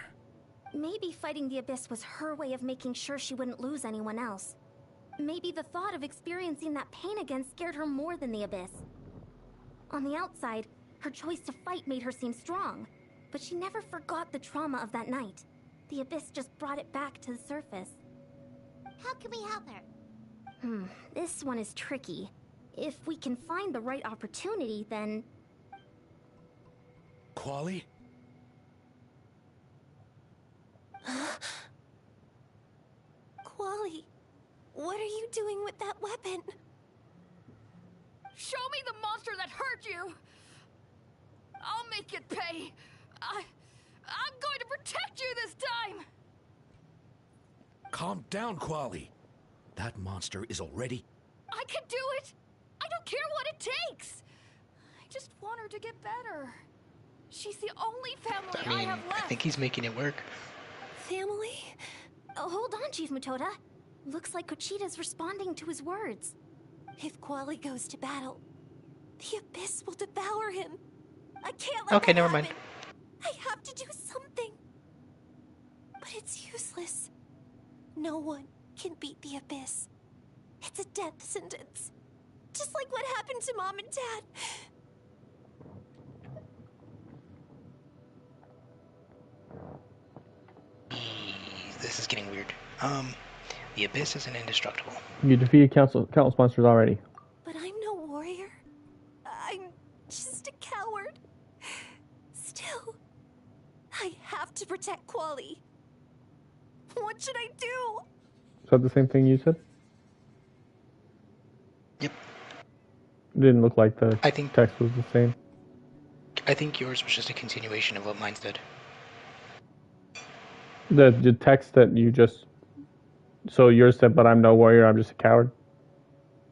Maybe fighting the abyss was her way of making sure she wouldn't lose anyone else. Maybe the thought of experiencing that pain again scared her more than the abyss. On the outside, her choice to fight made her seem strong, but she never forgot the trauma of that night. The abyss just brought it back to the surface. How can we help her? This one is tricky. If we can find the right opportunity, then... Quali? Quali, what are you doing with that weapon? Show me the monster that hurt you! I'll make it pay! I'm going to protect you this time! Calm down, Quali. That monster is already... I can do it! I don't care what it takes! I just want her to get better. She's the only family I have left. I think he's making it work. Family? Oh, hold on, Chief Mutota. Looks like Kochita's responding to his words. If Quali goes to battle, the abyss will devour him. I can't let Okay, that never happen. mind. I have to do something. But it's useless. No one can beat the Abyss. It's a death sentence. Just like what happened to Mom and Dad. This is getting weird. The Abyss isn't indestructible. You defeated countless monsters already. But I'm no warrior. I'm just a coward. Still, I have to protect Quali. What should I do? Is that the same thing you said? Yep. It didn't look like the I think text was the same. I think yours was just a continuation of what mine said. The text that you just... So yours said, but I'm no warrior, I'm just a coward?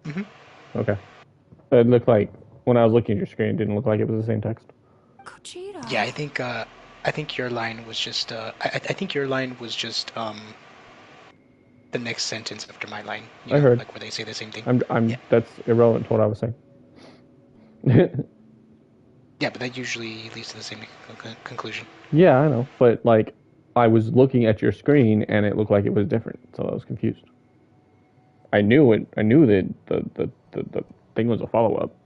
Mm-hmm. Okay. It looked like, when I was looking at your screen, it didn't look like it was the same text. Kuchita. Yeah, I think your line was just I think your line was just the next sentence after my line. I heard. Like where they say the same thing. Yeah. That's irrelevant to what I was saying. Yeah, but that usually leads to the same conclusion. Yeah, I know, but like, I was looking at your screen and it looked like it was different, so I was confused. I knew it. I knew that the thing was a follow up.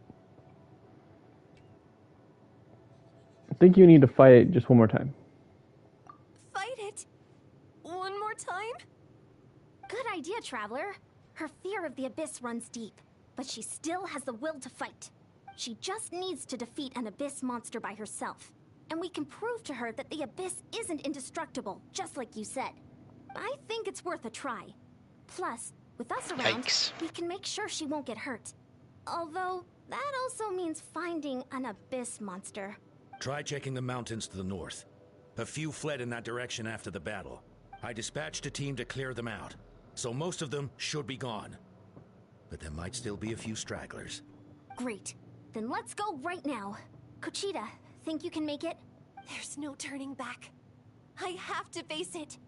I think you need to fight it just one more time. Fight it? One more time? Good idea, Traveler. Her fear of the Abyss runs deep, but she still has the will to fight. She just needs to defeat an Abyss monster by herself. And we can prove to her that the Abyss isn't indestructible, just like you said. I think it's worth a try. Plus, with us around, we can make sure she won't get hurt. Although, that also means finding an Abyss monster. Try checking the mountains to the north. A few fled in that direction after the battle. I dispatched a team to clear them out, so most of them should be gone. But there might still be a few stragglers. Great. Then let's go right now. Kuchita, think you can make it? There's no turning back. I have to face it.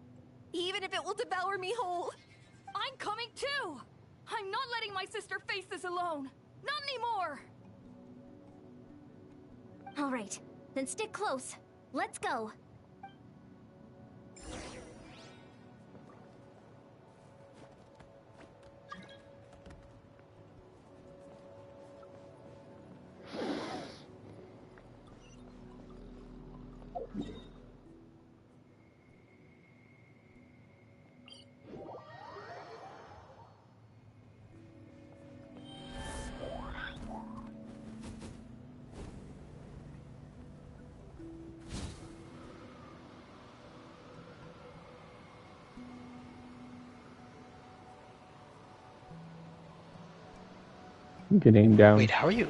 Even if it will devour me whole. I'm coming too! I'm not letting my sister face this alone! Not anymore! Alright, then stick close. Let's go. You can aim down. Wait, how are you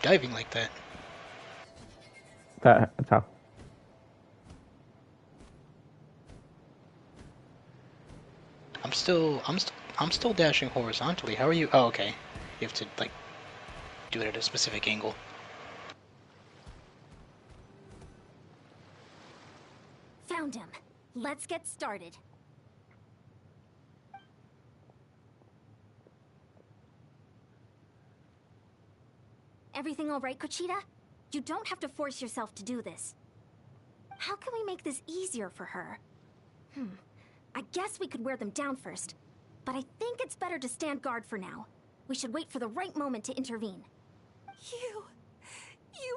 diving like that? That's how. I'm still dashing horizontally. How are you? Oh, okay. You have to like do it at a specific angle. Found him. Let's get started. Everything all right, Kuchita? You don't have to force yourself to do this. How can we make this easier for her? I guess we could wear them down first. But I think it's better to stand guard for now. We should wait for the right moment to intervene. You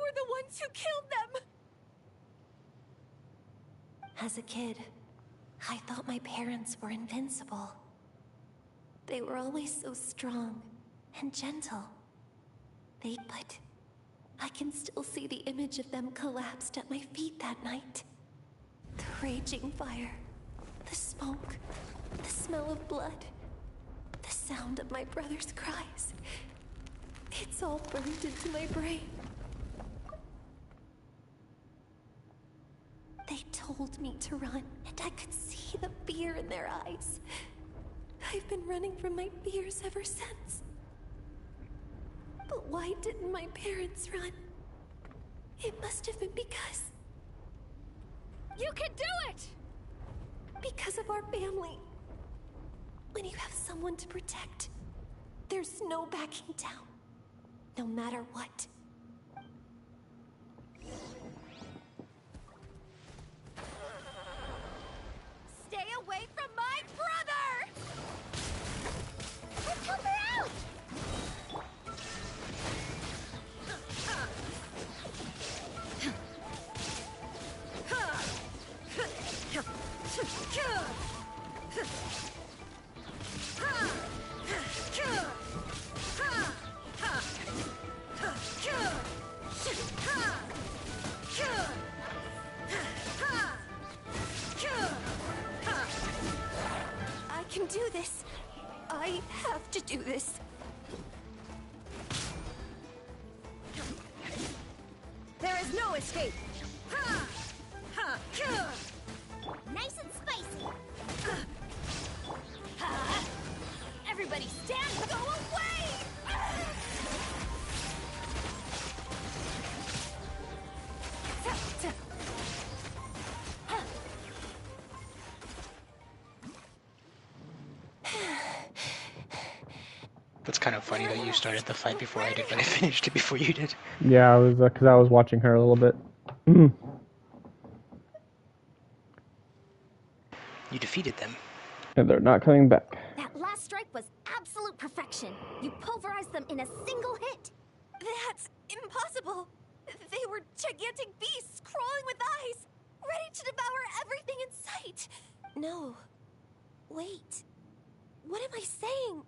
were the ones who killed them! As a kid, I thought my parents were invincible. They were always so strong and gentle. But I can still see the image of them collapsed at my feet that night. The raging fire, the smoke, the smell of blood, the sound of my brother's cries. It's all burned into my brain. They told me to run, and I could see the fear in their eyes. I've been running from my fears ever since. But why didn't my parents run? It must have been because... You can do it! Because of our family. When you have someone to protect, there's no backing down. No matter what. I can do this. I have to do this. There is no escape. Nice and spicy. Everybody stand, go away! That's kind of funny that you started the fight before I did, but I finished it before you did. Yeah, I was because I was watching her a little bit. You defeated them. And they're not coming back. That last strike was absolute perfection. You pulverized them in a single hit. That's impossible. They were gigantic beasts crawling with eyes, ready to devour everything in sight. No. Wait. What am I saying?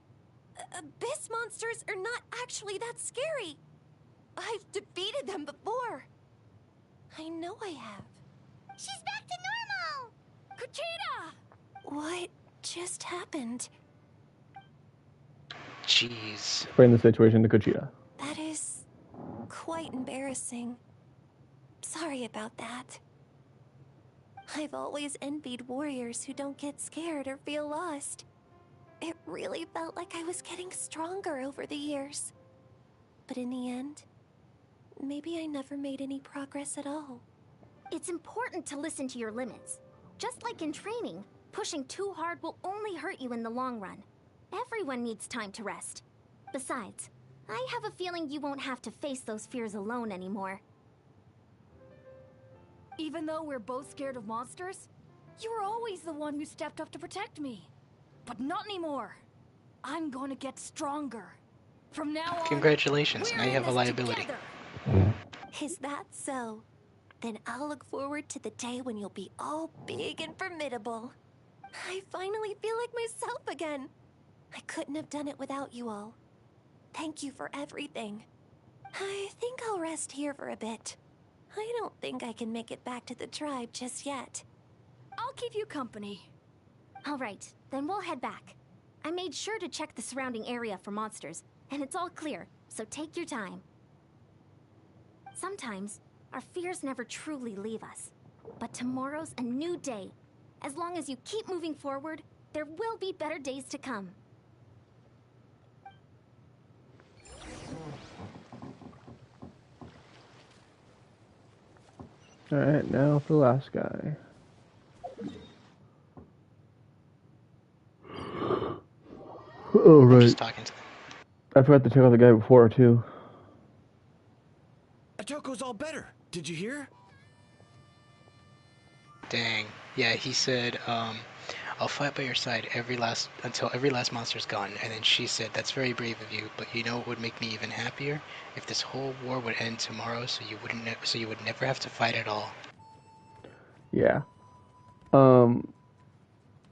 Abyss monsters are not actually that scary. I've defeated them before. I know I have. She's back to normal! Kuchita! What just happened? Jeez. Explain the situation to Kuchita. That is quite embarrassing. Sorry about that. I've always envied warriors who don't get scared or feel lost. It really felt like I was getting stronger over the years. But in the end, maybe I never made any progress at all. It's important to listen to your limits. Just like in training, pushing too hard will only hurt you in the long run. Everyone needs time to rest. Besides, I have a feeling you won't have to face those fears alone anymore. Even though we're both scared of monsters, you were always the one who stepped up to protect me. But not anymore. I'm going to get stronger. From now on, Congratulations, now you have a liability. Is that so? Then I'll look forward to the day when you'll be all big and formidable. I finally feel like myself again. I couldn't have done it without you all. Thank you for everything. I think I'll rest here for a bit. I don't think I can make it back to the tribe just yet. I'll keep you company. All right, then we'll head back. I made sure to check the surrounding area for monsters, and it's all clear, so take your time. Sometimes, our fears never truly leave us. But tomorrow's a new day. As long as you keep moving forward, there will be better days to come. Alright, now for the last guy. Oh, right. Just talking to them. I forgot to check out the guy before, too. Tako's all better. Did you hear? Dang. Yeah, he said, I'll fight by your side until every last monster's gone. And then she said, that's very brave of you, but you know what would make me even happier? If this whole war would end tomorrow, so you would never have to fight at all. Yeah.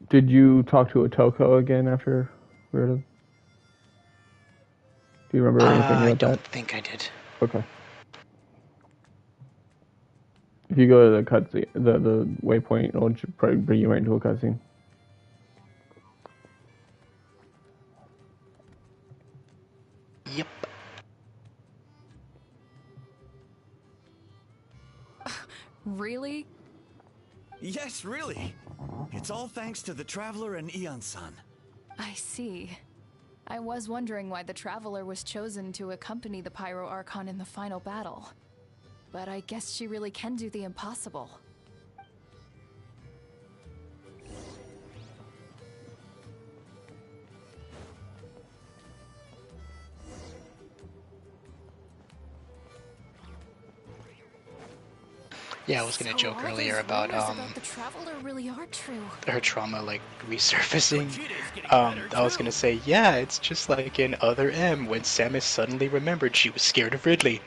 Did you talk to a Tako again after we were done? Do you remember anything about that? I don't think I did. Okay. If you go to the cutscene, the waypoint, it'll probably bring you right into a cutscene. Yep. Really? Yes, really. It's all thanks to the Traveler and Eon-san. I see. I was wondering why the Traveler was chosen to accompany the Pyro Archon in the final battle. But I guess she really can do the impossible. Yeah, I was gonna joke earlier about the Traveler really are true. her trauma like resurfacing. I was gonna say, yeah, it's just like in Other M when Samus suddenly remembered she was scared of Ridley.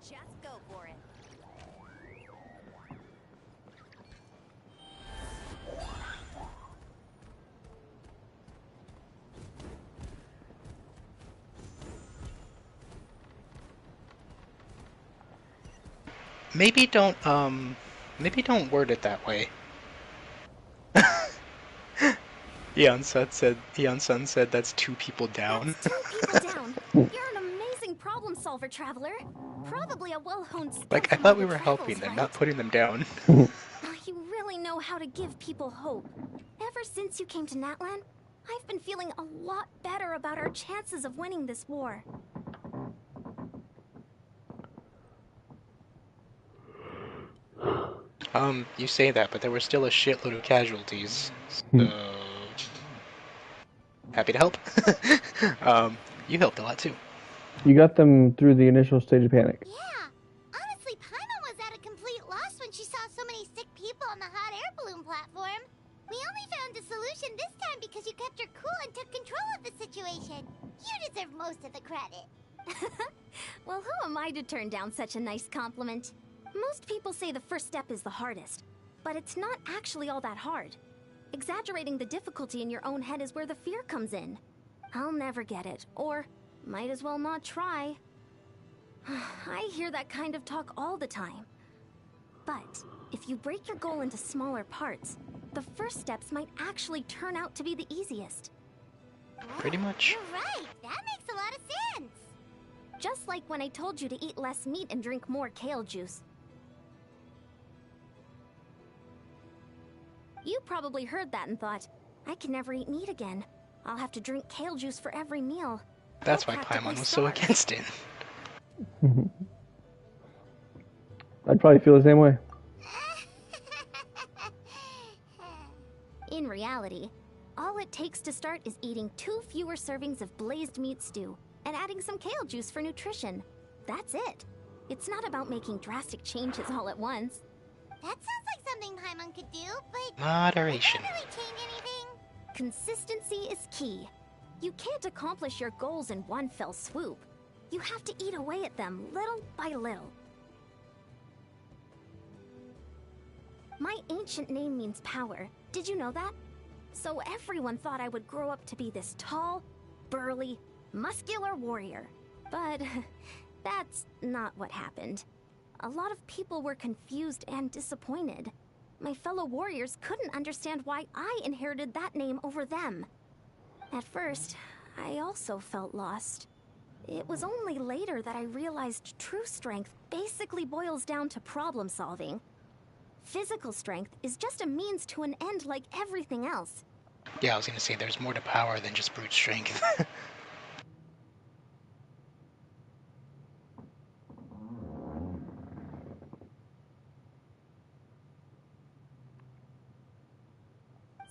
Just go for it. Maybe don't word it that way. Eon-sun said that's 2 people down. That's 2 people down. You're an amazing problem solver, Traveler. Probably a well-honed Like, I thought we were helping them, not putting them down. You really know how to give people hope. Ever since you came to Natlan, I've been feeling a lot better about our chances of winning this war. You say that, but there were still a shitload of casualties, so... Happy to help. You helped a lot too. You got them through the initial stage of panic. Yeah. Honestly, Paimon was at a complete loss when she saw so many sick people on the hot air balloon platform. We only found a solution this time because you kept your cool and took control of the situation. You deserve most of the credit. Well, who am I to turn down such a nice compliment? Most people say the first step is the hardest, but it's not actually all that hard. Exaggerating the difficulty in your own head is where the fear comes in. I'll never get it, or might as well not try. I hear that kind of talk all the time. But if you break your goal into smaller parts, the first steps might actually turn out to be the easiest. Pretty much. You're right. That makes a lot of sense. Just like when I told you to eat less meat and drink more kale juice. You probably heard that and thought, I can never eat meat again. I'll have to drink kale juice for every meal. That's why Paimon was so against it. I'd probably feel the same way. In reality, all it takes to start is eating 2 fewer servings of blazed meat stew and adding some kale juice for nutrition. That's it. It's not about making drastic changes all at once. That sounds like something Paimon could do, but... Moderation. Would that really change anything? Consistency is key. You can't accomplish your goals in one fell swoop. You have to eat away at them little by little. My ancient name means power. Did you know that? So everyone thought I would grow up to be this tall, burly, muscular warrior. But that's not what happened. A lot of people were confused and disappointed. My fellow warriors couldn't understand why I inherited that name over them. At first, I also felt lost. It was only later that I realized true strength basically boils down to problem solving. Physical strength is just a means to an end like everything else. Yeah, I was gonna say there's more to power than just brute strength.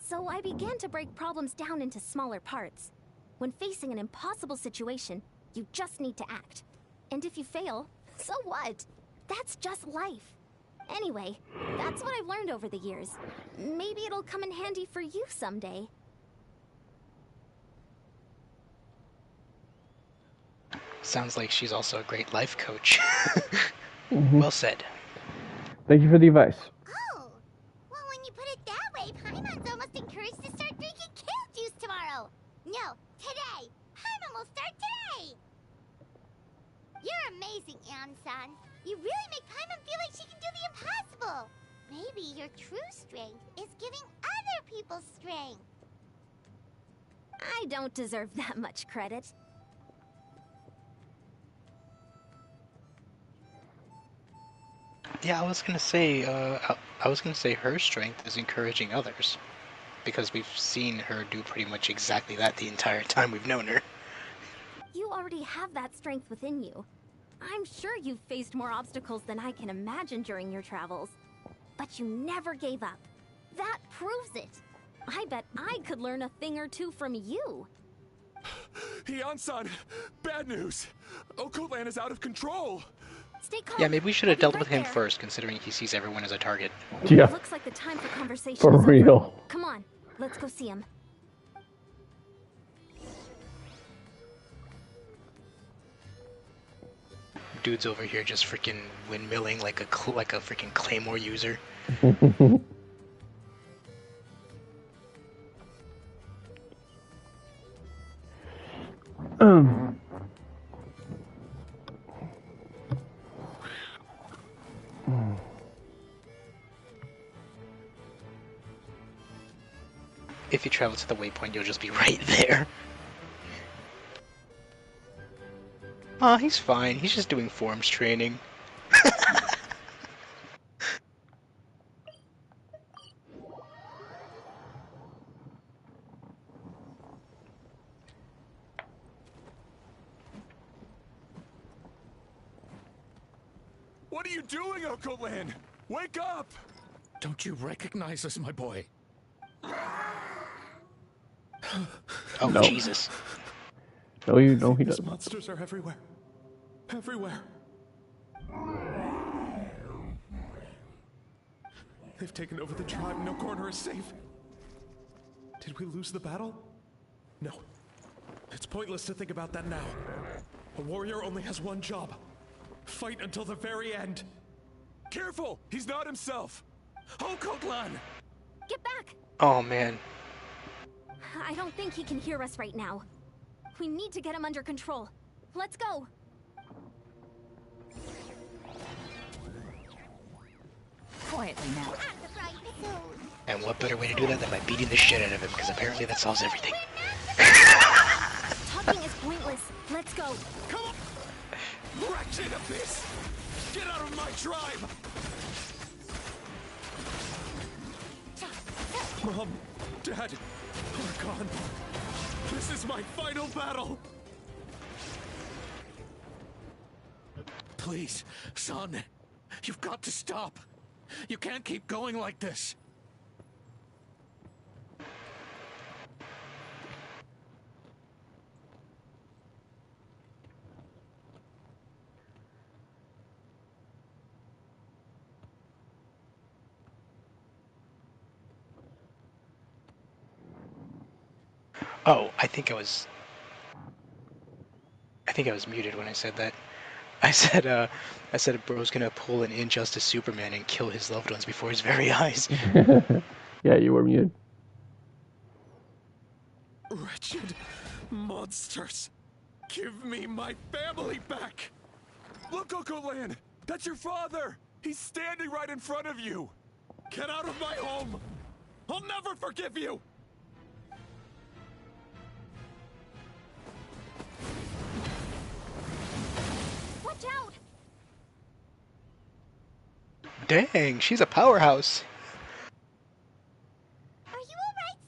So I began to break problems down into smaller parts. When facing an impossible situation, you just need to act. And if you fail, so what? That's just life. Anyway, that's what I've learned over the years. Maybe it'll come in handy for you someday. Sounds like she's also a great life coach. Well said. Thank you for the advice. Oh, well, when you put it that way, Paimon's almost encouraged to start drinking kale juice tomorrow. No, today. Paimon will start today. You're amazing, Ansan. You really make Paimon feel like she can do the impossible. Maybe your true strength is giving other people strength. I don't deserve that much credit. Yeah, I was gonna say her strength is encouraging others, because we've seen her do pretty much exactly that the entire time we've known her. You already have that strength within you. I'm sure you've faced more obstacles than I can imagine during your travels. But you never gave up. That proves it. I bet I could learn a thing or two from you. Eon-san, bad news. Okoland is out of control. Stay calm. Yeah, maybe we should have I'll dealt be with right him there. first, considering he sees everyone as a target. Yeah. Looks like the time for conversation For is over. real. Come on, let's go see him. dude's over here just freaking windmilling like a freaking claymore user. If you travel to the waypoint, you'll just be right there. Aw, he's fine. He's just doing forms training. What are you doing, Uncle Lan? Wake up! Don't you recognize us, my boy? Oh, No. Jesus. No, he These doesn't. monsters are everywhere. Everywhere. They've taken over the tribe. No corner is safe. Did we lose the battle? No. It's pointless to think about that now. A warrior only has one job. Fight until the very end. Careful! He's not himself! Oh, Natlan! Get back! Oh, man. I don't think he can hear us right now. We need to get him under control. Let's go! Quietly now. And what better way to do that than by beating the shit out of him, because apparently that solves everything. Talking is pointless. Let's go. Come on! Wretched abyss! Get out of my tribe! Mom, Dad, we're gone. This is my final battle! Please, son. You've got to stop. You can't keep going like this. Oh, I think I was muted when I said that. I said bro's gonna pull an Injustice Superman and kill his loved ones before his very eyes. Yeah, you were muted. Wretched monsters! Give me my family back! Look, Uncle Lan! That's your father! He's standing right in front of you! Get out of my home! I'll never forgive you! Watch out! Dang, she's a powerhouse. Are you alright,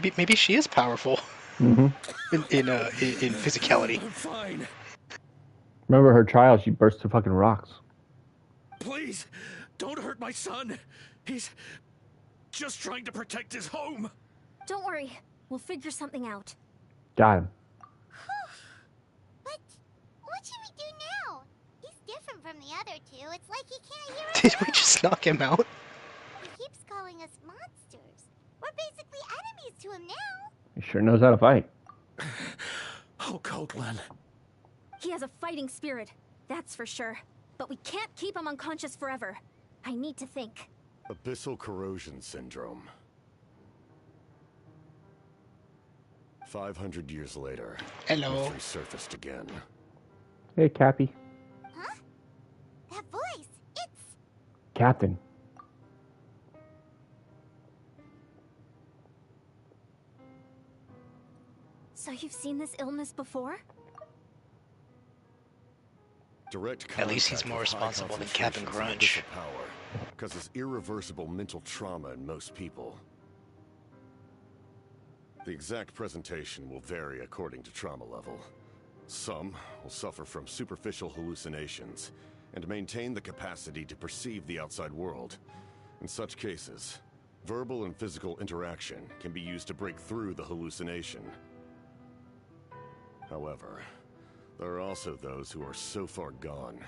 sir? Maybe she is powerful. Mm-hmm. in physicality. I'm fine. Remember her child? She burst to fucking rocks. Please, don't hurt my son. He's just trying to protect his home. Don't worry. We'll figure something out. Got him. But what should we do now? He's different from the other two. It's like he can't hear us. Did we just knock him out? He keeps calling us monsters. We're basically enemies to him now. He sure knows how to fight. Oh, Natlan. He has a fighting spirit, that's for sure. But we can't keep him unconscious forever. I need to think. Abyssal corrosion syndrome. 500 years later, Hello. it resurfaced again. Hey, Cappy. Huh? That voice. It's... Captain. So you've seen this illness before? Direct At least he's contact more with high responsible than Captain concentrations of Grunge. abyssal power causes irreversible mental trauma in most people. The exact presentation will vary according to trauma level. Some will suffer from superficial hallucinations and maintain the capacity to perceive the outside world. In such cases, verbal and physical interaction can be used to break through the hallucination. However, there are also those who are so far gone,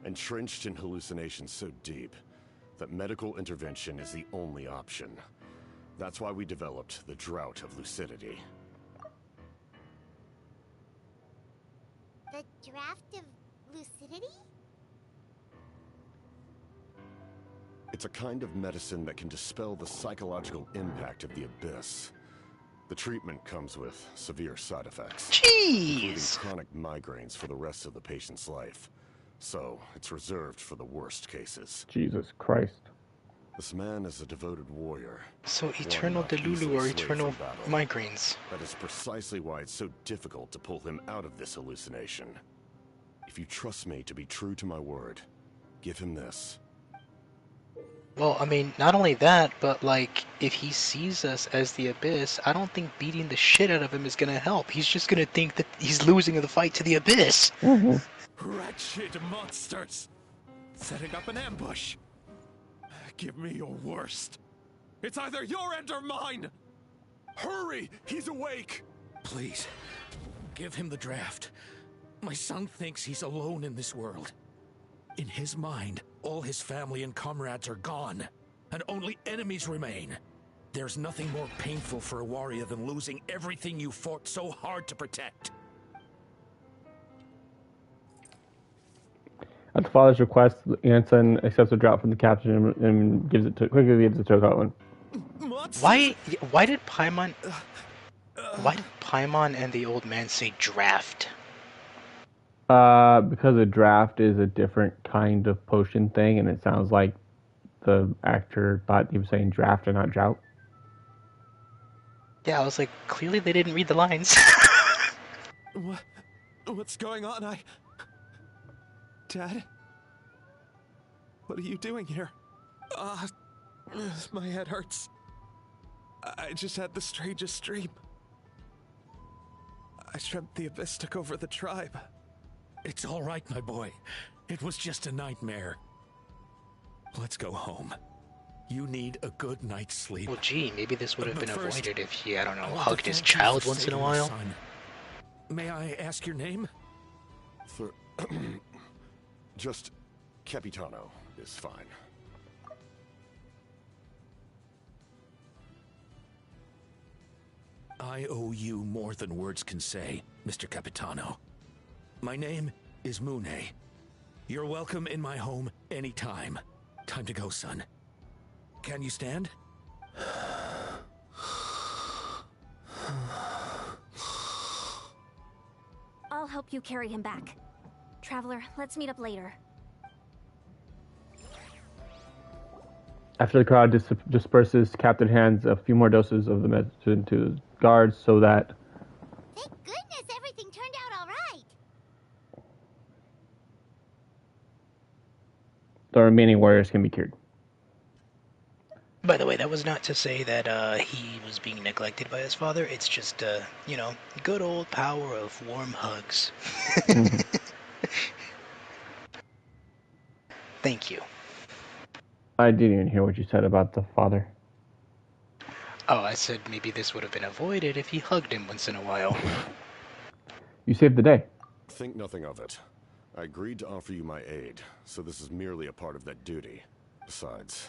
entrenched in hallucinations so deep, that medical intervention is the only option. That's why we developed the Drought of Lucidity. The draft of lucidity? It's a kind of medicine that can dispel the psychological impact of the abyss. The treatment comes with severe side effects. Including chronic migraines for the rest of the patient's life. So, it's reserved for the worst cases. Jesus Christ. This man is a devoted warrior. So eternal Delulu or eternal migraines. That is precisely why it's so difficult to pull him out of this hallucination. If you trust me to be true to my word, give him this. Well, I mean, not only that, but like, if he sees us as the Abyss, I don't think beating the shit out of him is gonna help. He's just gonna think that he's losing the fight to the Abyss. Wretched monsters! Setting up an ambush! Give me your worst. It's either your end or mine! Hurry! He's awake! Please, give him the draft. My son thinks he's alone in this world. In his mind, all his family and comrades are gone, and only enemies remain. There's nothing more painful for a warrior than losing everything you fought so hard to protect. At the father's request, Anson accepts a drop from the captain and quickly gives it to Cotton. Why did Paimon and the old man say draft? Because a draft is a different kind of potion thing, and it sounds like the actor thought he was saying draft and not drought. Yeah, I was like, clearly they didn't read the lines. What's going on? Dad? What are you doing here? My head hurts. I just had the strangest dream. I dreamt the Abyss took over the tribe. It's all right, my boy. It was just a nightmare. Let's go home. You need a good night's sleep. Well, gee, maybe this would have been avoided if he, I don't know, I want to hugged his thank you child for once in a saving my while. son. May I ask your name? Just Capitano is fine. I owe you more than words can say, Mr. Capitano. My name is Mune. You're welcome in my home anytime. Time to go, son. Can you stand? I'll help you carry him back. Traveler, let's meet up later. After the crowd disperses, Captain hands a few more doses of the medicine to the guards so that... Thank goodness everything turned out all right. the remaining warriors can be cured. By the way, that was not to say that he was being neglected by his father. It's just, you know, good old power of warm hugs. Thank you. I didn't even hear what you said about the father. Oh, I said maybe this would have been avoided if he hugged him once in a while. You saved the day. Think nothing of it. I agreed to offer you my aid, so this is merely a part of that duty. Besides,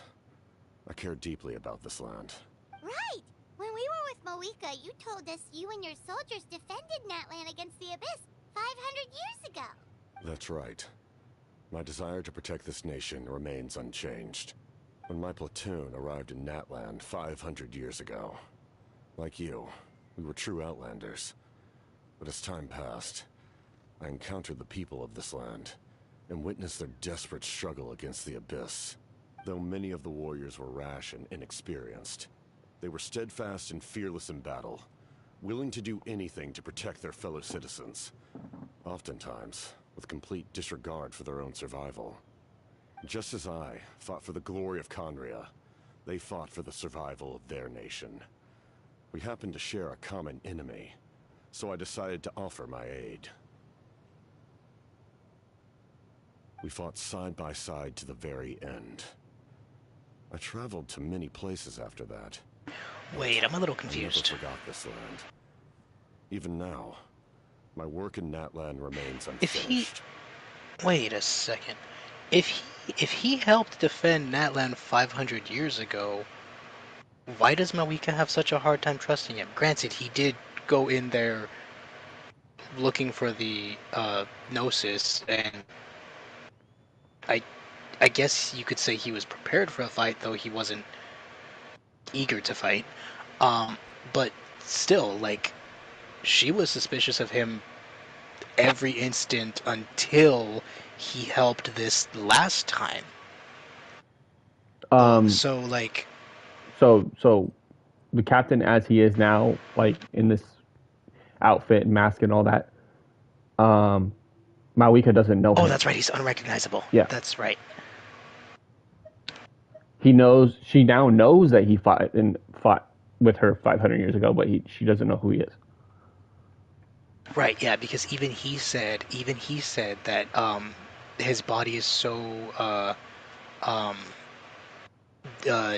I care deeply about this land. Right! When we were with Moika, you told us you and your soldiers defended Natlan against the Abyss 500 years ago. That's right. My desire to protect this nation remains unchanged. When my platoon arrived in Natlan 500 years ago, like you, we were true outlanders. But as time passed, I encountered the people of this land and witnessed their desperate struggle against the Abyss. Though many of the warriors were rash and inexperienced, they were steadfast and fearless in battle, willing to do anything to protect their fellow citizens, oftentimes with complete disregard for their own survival. Just as I fought for the glory of Conria, they fought for the survival of their nation. We happened to share a common enemy, so I decided to offer my aid. We fought side by side to the very end. I traveled to many places after that. Wait, I'm a little confused. I never forgot this land. Even now, my work in Natlan remains If he... unfinished. Wait a second. If he helped defend Natlan 500 years ago, why does Mawika have such a hard time trusting him? Granted, he did go in there looking for the Gnosis, and I guess you could say he was prepared for a fight, though he wasn't eager to fight. But still, like, she was suspicious of him every instant until he helped this last time. So, like... So the captain as he is now, like, in this outfit and mask and all that, Malika doesn't know him. Oh, that's right, he's unrecognizable. Yeah. That's right. She now knows that he fought with her 500 years ago, but she doesn't know who he is. Right, yeah, because even he said that his body is so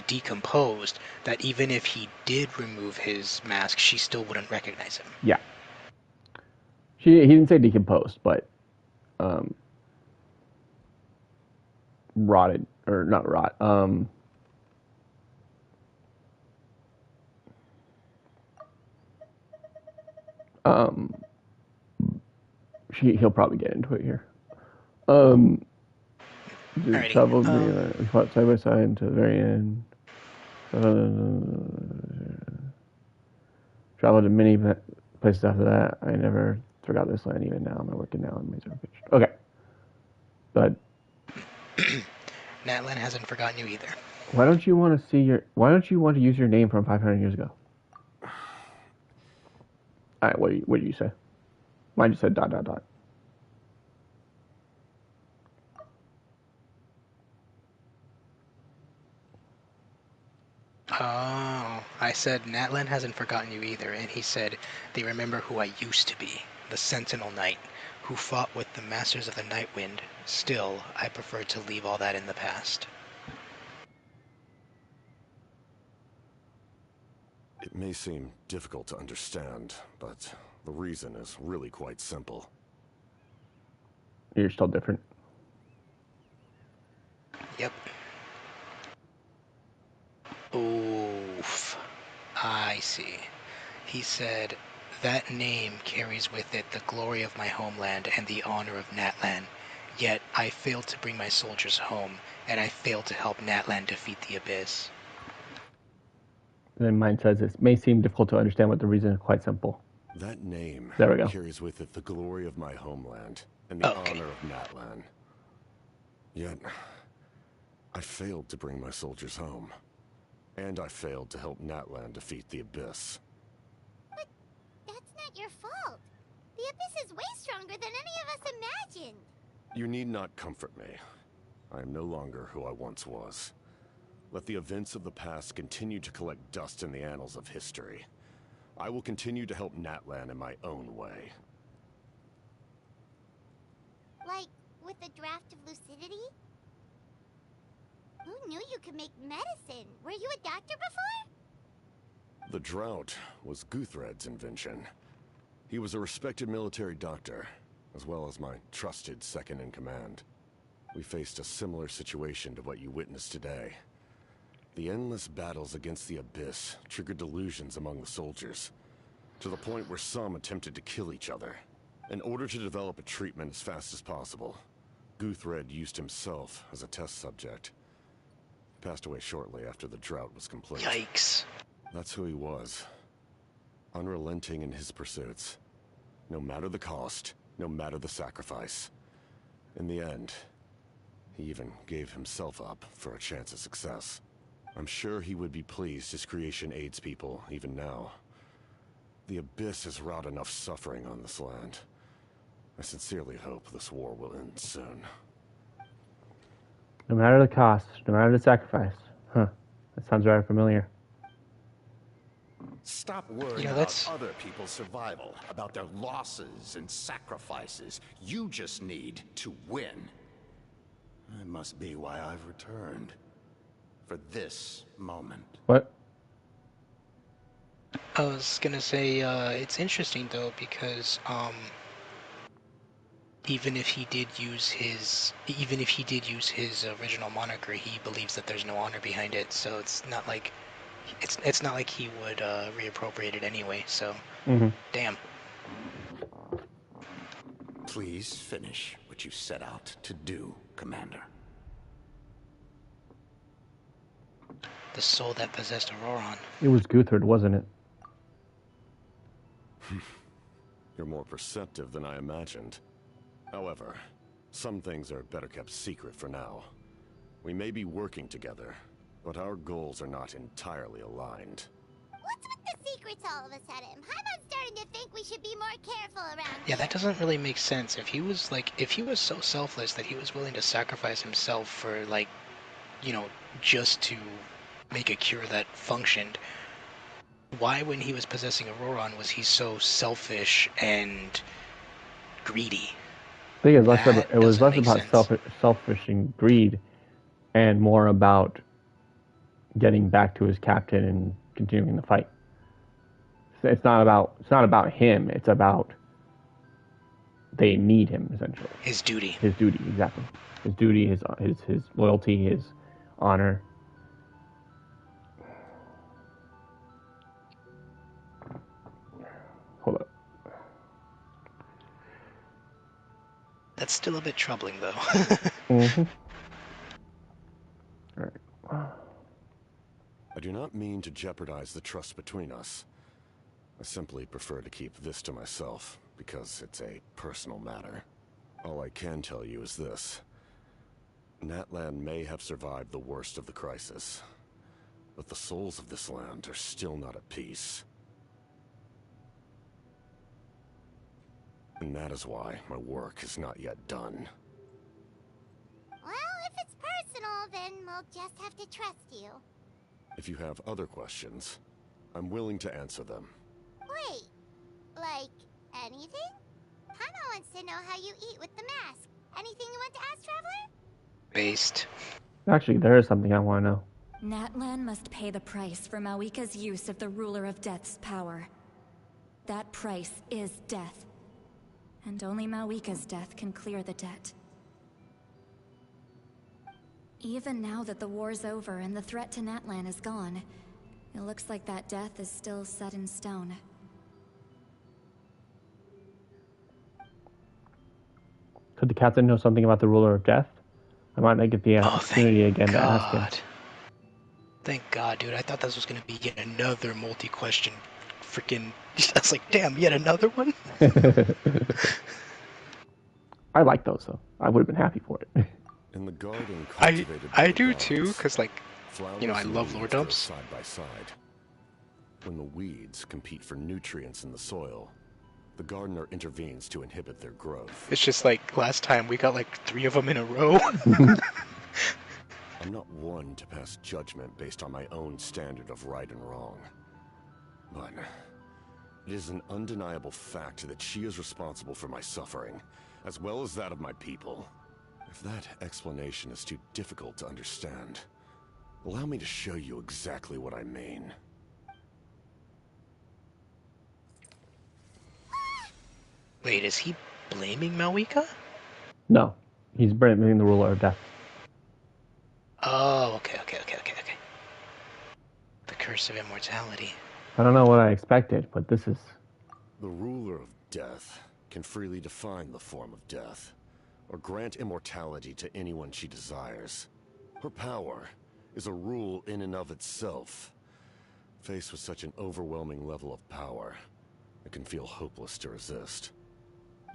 decomposed that even if he did remove his mask, she still wouldn't recognize him. Yeah. He didn't say decomposed, but rotted, or not rot. He'll probably get into it here. Traveled, we fought side by side until the very end. Traveled to many places after that. I never forgot this land. Even now, I'm working now in Mason Fish. Okay, but Natlan hasn't forgotten you either. Why don't you want to use your name from 500 years ago? All right, what do you say? Mine just said ... Oh, I said Natlan hasn't forgotten you either, and he said they remember who I used to be, the Sentinel Knight, who fought with the Masters of the Nightwind. Still, I prefer to leave all that in the past. It may seem difficult to understand, but the reason is really quite simple. You're still different. Yep. Oof. I see. He said, that name carries with it the glory of my homeland and the honor of Natlan. Yet I failed to bring my soldiers home, and I failed to help Natlan defeat the Abyss. Then mine says it may seem difficult to understand, but the reason is quite simple. That name carries with it the glory of my homeland and the honor of Natlan. Yet, I failed to bring my soldiers home. And I failed to help Natlan defeat the Abyss. But that's not your fault. The Abyss is way stronger than any of us imagined. You need not comfort me. I am no longer who I once was. Let the events of the past continue to collect dust in the annals of history. I will continue to help Natlan in my own way. Like, with the draft of lucidity? Who knew you could make medicine? Were you a doctor before? The drought was Guthred's invention. He was a respected military doctor, as well as my trusted second-in-command. We faced a similar situation to what you witnessed today. The endless battles against the Abyss triggered delusions among the soldiers, to the point where some attempted to kill each other. In order to develop a treatment as fast as possible, Guthred used himself as a test subject. He passed away shortly after the drought was complete. Yikes. That's who he was. Unrelenting in his pursuits. No matter the cost, no matter the sacrifice. In the end, he even gave himself up for a chance at success. I'm sure he would be pleased his creation aids people, even now. The Abyss has wrought enough suffering on this land. I sincerely hope this war will end soon. No matter the cost, no matter the sacrifice. Huh. That sounds very familiar. Stop worrying about other people's survival, about their losses and sacrifices. You just need to win. That must be why I've returned. For this moment. What? I was gonna say, it's interesting though, because, even if he did use his original moniker, he believes that there's no honor behind it, so it's not like he would reappropriate it anyway, so damn. Please finish what you set out to do, Commander. The soul that possessed Auroron. It was Guthard, wasn't it? You're more perceptive than I imagined. However, some things are better kept secret for now. We may be working together, but our goals are not entirely aligned. What's with the secrets all of a sudden? I'm starting to think we should be more careful around Yeah, that doesn't really make sense. If he was so selfless that he was willing to sacrifice himself for, like, you know, just to make a cure that functioned, why, when he was possessing Auroron, was he so selfish and greedy? I think it was less about selfish and greed, and more about getting back to his captain and continuing the fight. It's not about him. It's about they need him, essentially. His duty. His duty, exactly. His duty, his loyalty, his honor. Hold up. That's still a bit troubling, though. Mm-hmm. All right. I do not mean to jeopardize the trust between us. I simply prefer to keep this to myself, because it's a personal matter. All I can tell you is this. Natlan may have survived the worst of the crisis, but the souls of this land are still not at peace. And that is why my work is not yet done. Well, if it's personal, then we'll just have to trust you. If you have other questions, I'm willing to answer them. Wait, like anything? Paimon wants to know how you eat with the mask. Anything you want to ask, Traveler? Based. Actually, there is something I want to know. Natlan must pay the price for Mawika's use of the Ruler of Death's power. That price is death. And only Mawika's death can clear the debt. Even now that the war's over and the threat to Natlan is gone, it looks like that death is still set in stone. Could the captain know something about the Ruler of Death? I might not get the opportunity again to ask him. Thank God, dude. I thought this was going to be yet another multi-question freaking... I was like, damn, yet another one? I like those, though. I would have been happy for it. In the garden I do too, because, like, you know, I love lore dumps. Side by side. When the weeds compete for nutrients in the soil, the gardener intervenes to inhibit their growth. It's just like last time we got like 3 of them in a row. I'm not one to pass judgment based on my own standard of right and wrong. But it is an undeniable fact that she is responsible for my suffering, as well as that of my people. If that explanation is too difficult to understand, allow me to show you exactly what I mean. Wait, is he blaming Mawika? No, he's blaming the Ruler of Death. Oh, okay. The curse of immortality. I don't know what I expected, but this is... The Ruler of Death can freely define the form of death, or grant immortality to anyone she desires. Her power is a rule in and of itself. Faced with such an overwhelming level of power, it can feel hopeless to resist.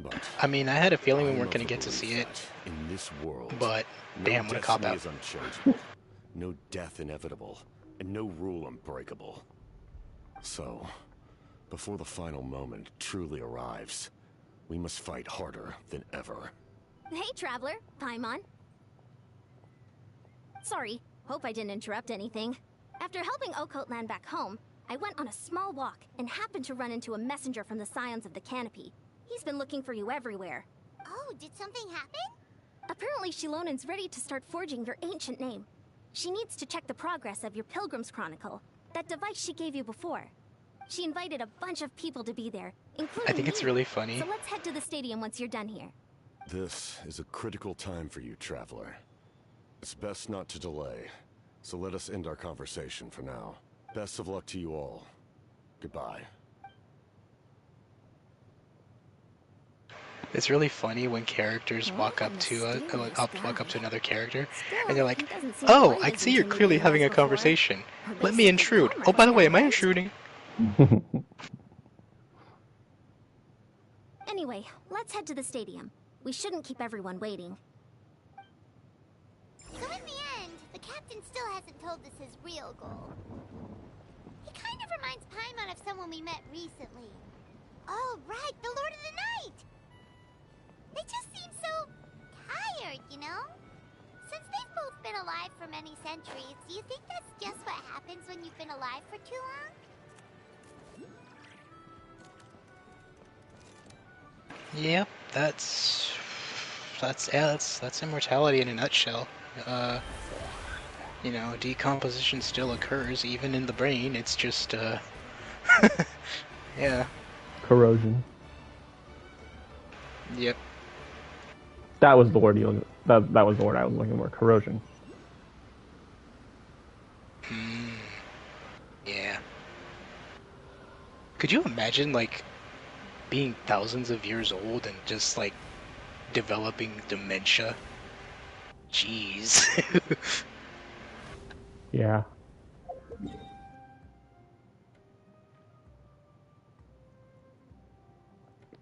But I mean, I had a feeling we weren't going to get to see it. In this world, but damn, what a cop out. is unchangeable, no death inevitable, and no rule unbreakable. So, before the final moment truly arrives, we must fight harder than ever. Hey, Traveler. Paimon. Sorry, hope I didn't interrupt anything. After helping Okote land back home, I went on a small walk and happened to run into a messenger from the Scions of the Canopy. He's been looking for you everywhere. Oh, did something happen? Apparently Shilonen's ready to start forging your ancient name. She needs to check the progress of your Pilgrim's Chronicle, that device she gave you before. She invited a bunch of people to be there, including I think it's me. really funny. So let's head to the stadium once you're done here. This is a critical time for you, Traveler. It's best not to delay, so let us end our conversation for now. Best of luck to you all. Goodbye. It's really funny when characters walk up to walk up to another character, and they're like, "Oh, I see you're clearly having a conversation. Let me intrude. Oh, by the way, am I intruding?" Anyway, let's head to the stadium. We shouldn't keep everyone waiting. So in the end, the captain still hasn't told us his real goal. He kind of reminds Paimon of someone we met recently. Oh, right, the Lord of the Night! They just seem so tired, you know? Since they've both been alive for many centuries, do you think that's just what happens when you've been alive for too long? Yep, that's immortality in a nutshell. You know, decomposition still occurs even in the brain. It's just yeah. Corrosion. Yep. That was the word that was the word I was looking for. Corrosion. Yeah. Could you imagine, like, being thousands of years old and just, like, developing dementia? Jeez. Yeah.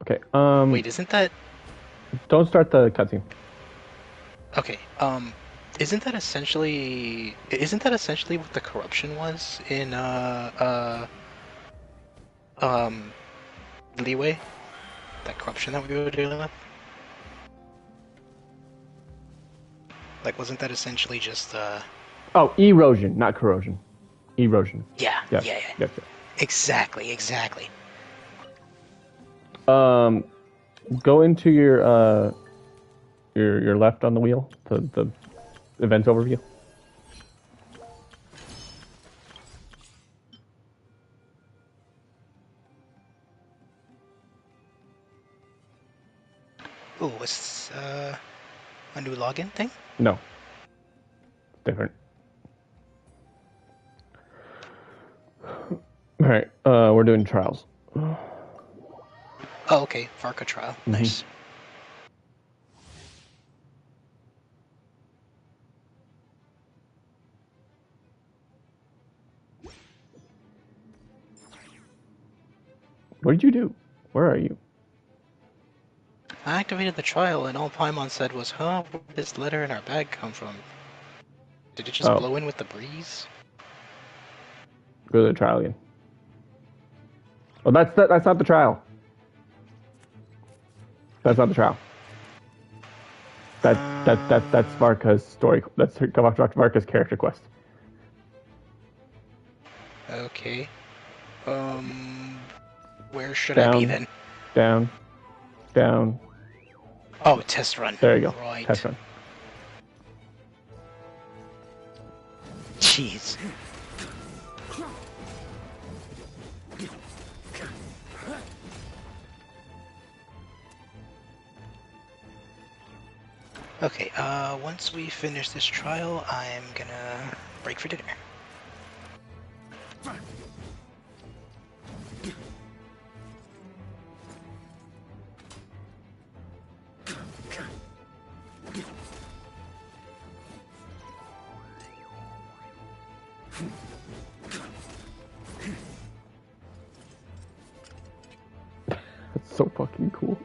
Okay. Wait, isn't that... Don't start the cutscene. Okay, isn't that essentially what the corruption was in Leeway? That corruption that we were dealing with? Like, wasn't that essentially just Oh, erosion, not corrosion. Erosion. Yeah, Yes. yeah. Yes. Exactly. Go into your left on the wheel, the events overview. Ooh, was a new login thing? No. Different. Alright, we're doing trials. Oh, okay. Varka trial. Nice. What did you do? Where are you? I activated the trial, and all Paimon said was, "Huh, where did this letter in our bag come from? Did it just blow in with the breeze?" Go to the trial again. Oh, that's not the trial. That's not the trial. That's Varka's story. That's Varka's character quest. Okay. Where should I be then? Down. Oh, test run. There you go. Right. Test run. Jeez. Okay, once we finish this trial, I'm gonna break for dinner. That's so fucking cool.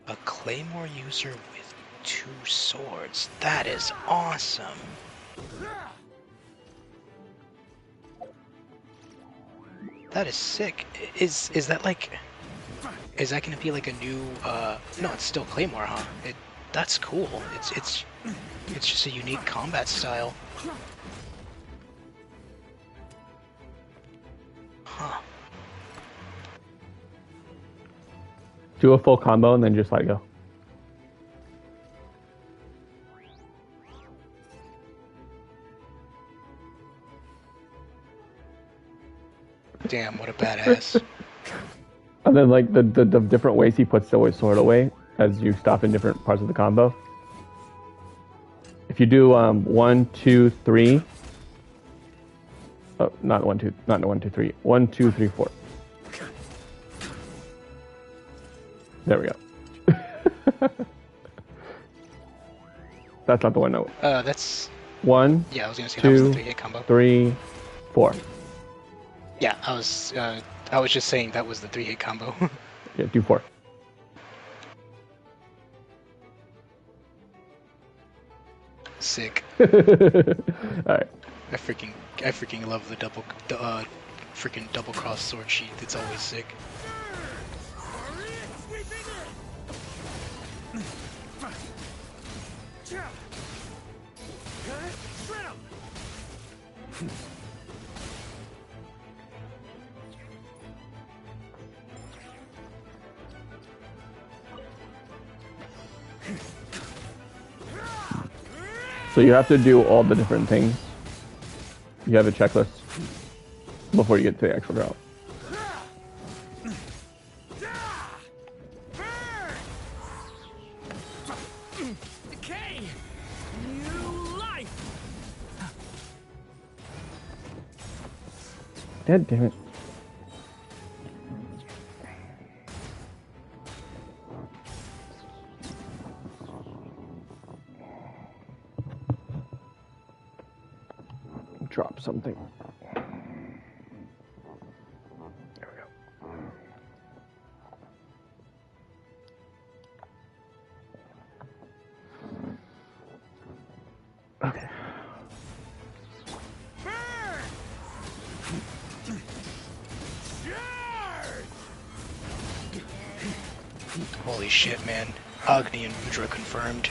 A claymore user with 2 swords. That is awesome. That is sick. Is that like... Is that gonna be like a new... No, it's still claymore, huh? That's cool. It's just a unique combat style. Huh. Do a full combo and then just let it go. Damn, what a badass. And then like the different ways he puts the sword away as you stop in different parts of the combo. If you do 1, 2, 3. Oh, not 1, 2, not 1, 2, 3. 1, 2, 3, 4. There we go. That's not the one. No. That's 1. Yeah, I was gonna say 2, that was the 3-hit combo. 3, 4. Yeah, I was just saying that was the 3-hit combo. Yeah, do 4. Sick. All right. I freaking love the freaking double cross sword sheath. It's always sick. So you have to do all the different things. You have a checklist before you get to the actual route. Decay! New life! God damn it. Drop something. There we go. Okay. Holy shit, man. Agni and Rudra confirmed.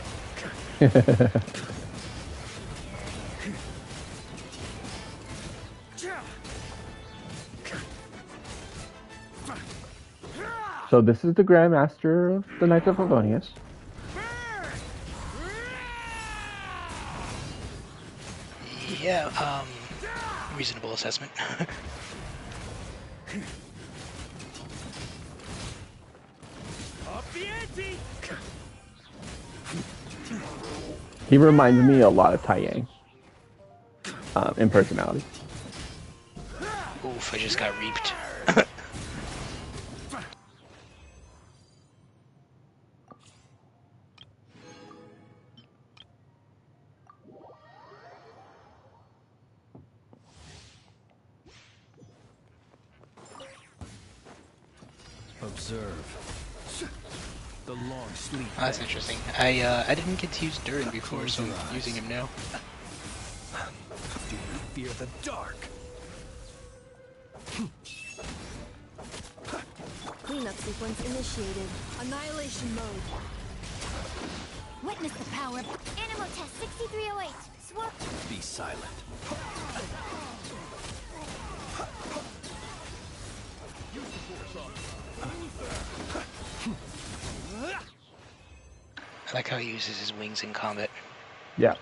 So this is the Grandmaster of the Knights of Favonius. Yeah, reasonable assessment. He reminds me a lot of Tai Yang in personality. Oof, I just got reaped. Observe. The long sleep. Oh, that's interesting. I didn't get to use Durin before, so I'm using him now. Do you fear the dark? Cleanup sequence initiated. Annihilation mode. Witness the power. Animal test 6308. Swap. Be silent. I like how he uses his wings in combat. Yeah.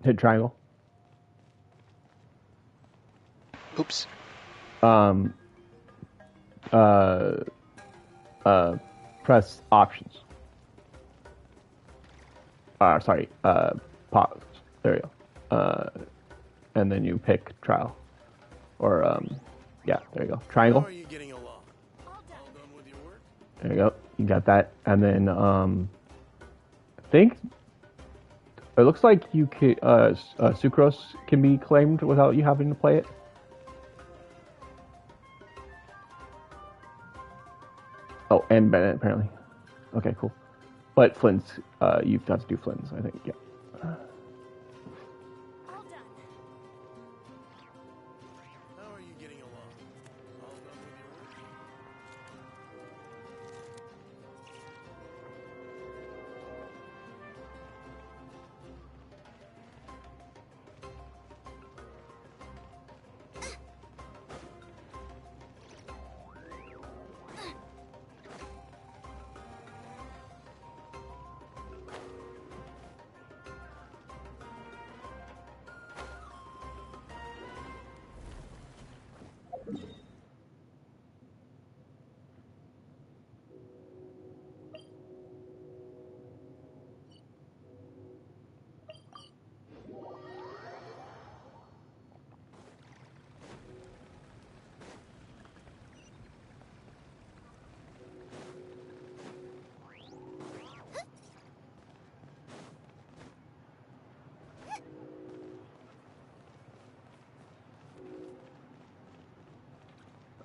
Hit triangle. Oops. Press options. Sorry, pause. There you go. And then you pick trial. Or, yeah, there you go. Triangle. How are you getting along? All done with your work? There you go. You got that. And then, I think it looks like you can, Sucrose can be claimed without you having to play it. Oh, and Bennett, apparently. Okay, cool. But Flynn's, you have to do Flynn's, I think, yeah. How are you getting along? All done with your work?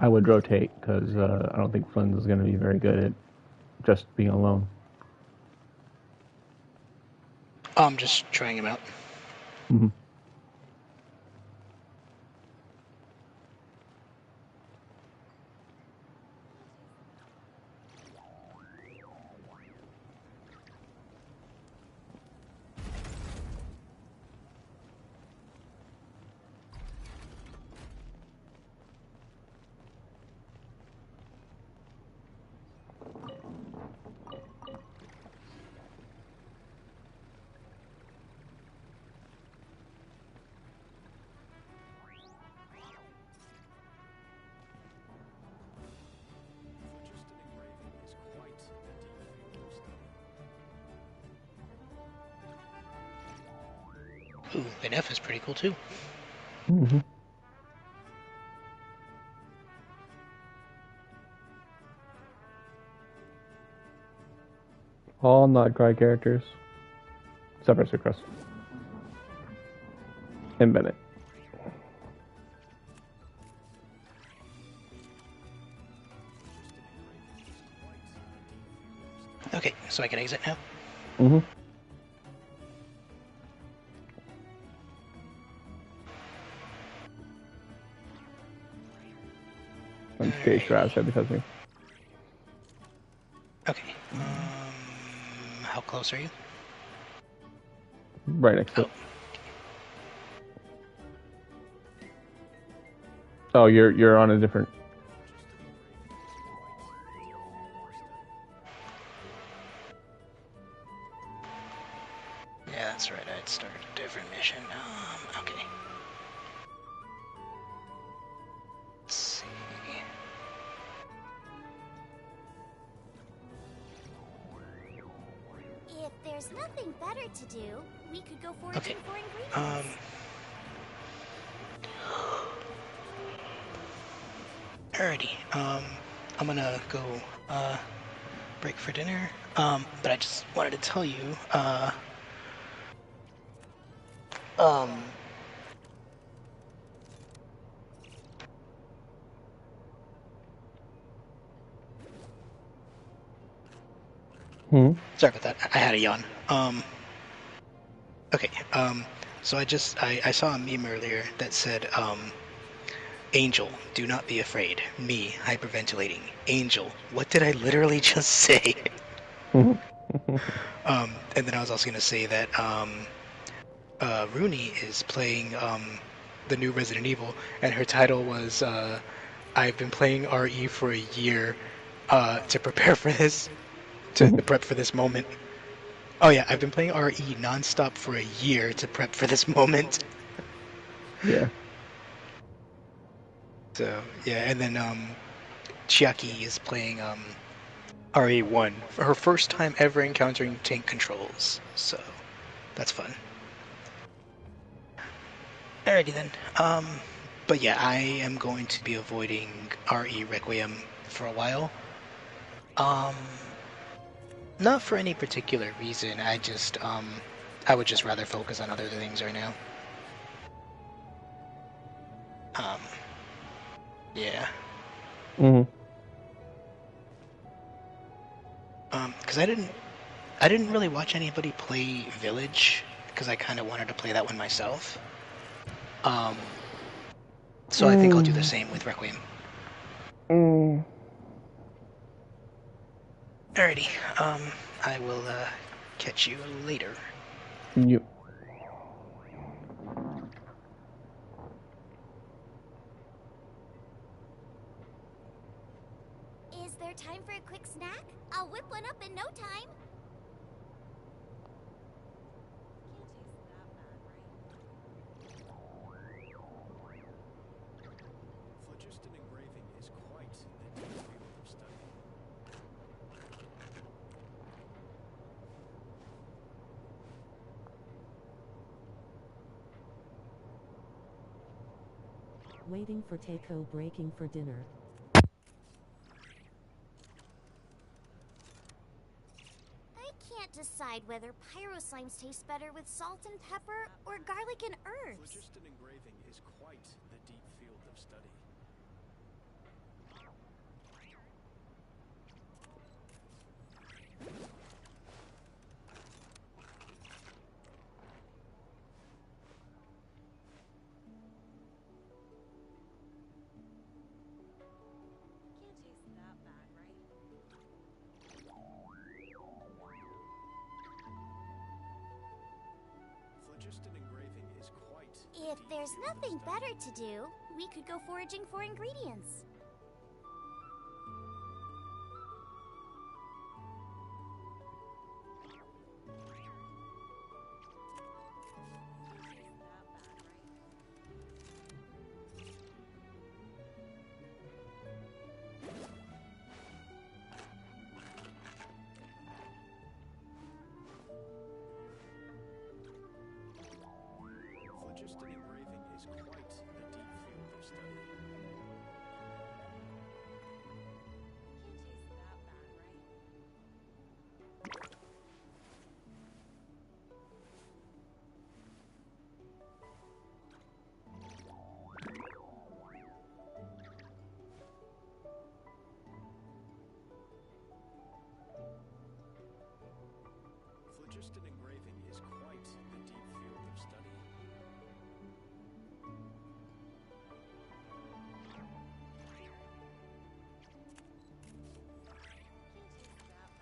I would rotate because I don't think Flynn's is going to be very good at just being alone. I'm just trying him out. Mm-hmm. Ooh, an F is pretty cool too. Mm-hmm. All not dry characters. Except for Sucrose. And Bennett. Okay, so I can exit now? Mm-hmm. And Jay Shraz said because of me. Okay. How close are you? Right next to it. Oh, you're on a different. Yeah, that's right. I'd started a different mission. Okay. Let's see. If there's nothing better to do, we could go Okay. foraging for ingredients. Alrighty. I'm gonna go break for dinner. But I just wanted to tell you, sorry about that. I had a yawn. Okay. So I saw a meme earlier that said, Angel, do not be afraid. Me, hyperventilating. Angel, what did I literally just say? And then I was also gonna say that, Rooney is playing, the new Resident Evil, and her title was, I've been playing RE for a year, to prepare for this, to prep for this moment. Oh yeah, I've been playing RE nonstop for a year to prep for this moment. Yeah. So yeah, and then Chiaki is playing RE1 for her first time ever encountering tank controls. So that's fun. Alrighty then. But yeah, I am going to be avoiding RE Requiem for a while. Not for any particular reason. I just I would just rather focus on other things right now. Yeah. Because I didn't really watch anybody play Village because I kind of wanted to play that one myself. So I think I'll do the same with Requiem. Alrighty. I will catch you later. Yep. Is there time for a quick snack? I'll whip one up in no time. Phlogiston engraving is quite the deep field of study. Waiting for Tako breaking for dinner. I can't decide whether pyro slimes taste better with salt and pepper or garlic and herbs. Phlogiston engraving is quite the deep field of study. If there's nothing better to do, we could go foraging for ingredients. Phlogiston engraving is quite the deep field of study. Phlogiston engraving is quite the deep field of study.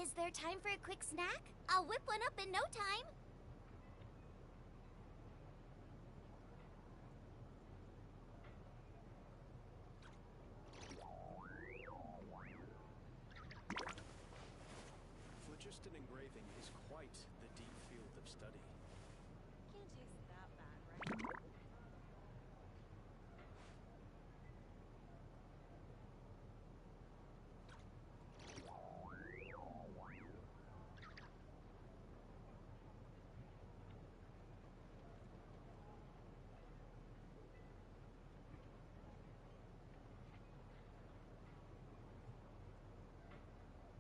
Is there time for a quick snack? I'll whip one up in no time. Phlogiston engraving is quite the deep field of study. Can't taste that bad, right?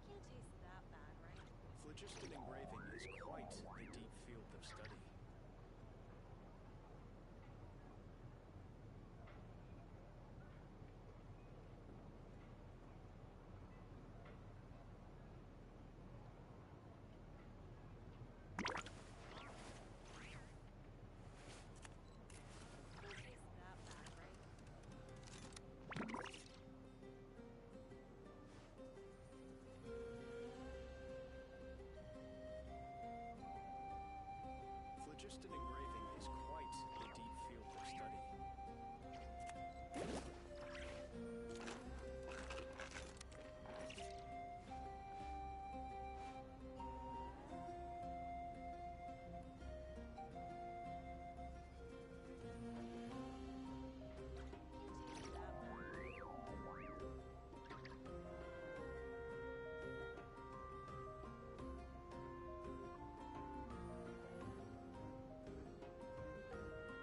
Can't taste that bad, right? Phlogiston engraving is quite the deep field of study. Can't taste that bad, right? Phlogiston engraving is quite the deep field of study.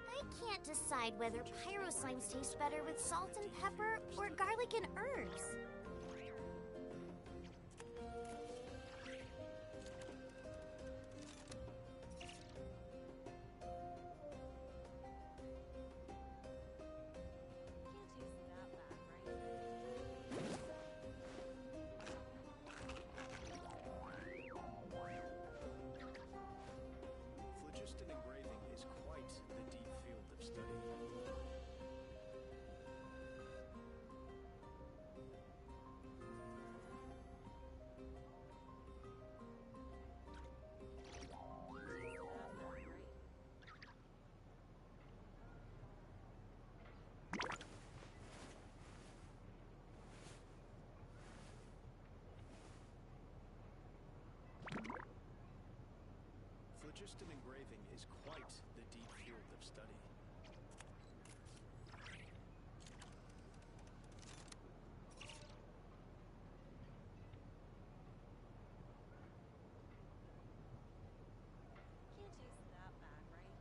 I can't decide whether pyro slimes taste better with salt and pepper or garlic and herbs. Can't taste that bad, right? Phlogiston engraving is quite the deep field of study. Phlogiston engraving is quite the deep field of study. Can't taste that bad, right?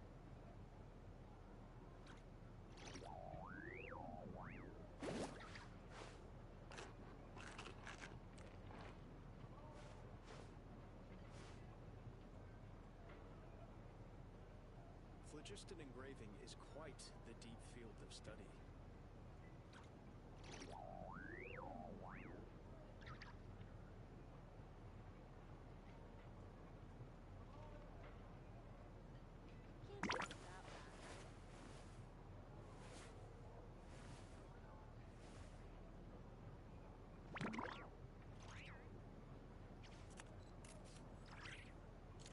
Phlogiston engraving is quite the deep field of study. Can't taste that bad, right?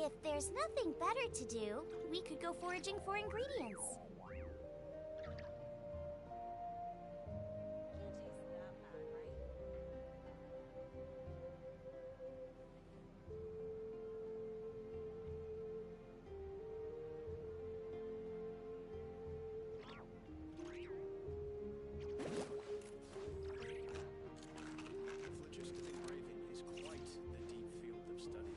If there's nothing better to do, we could go foraging for ingredients. Phlogiston engraving is quite the deep field of study.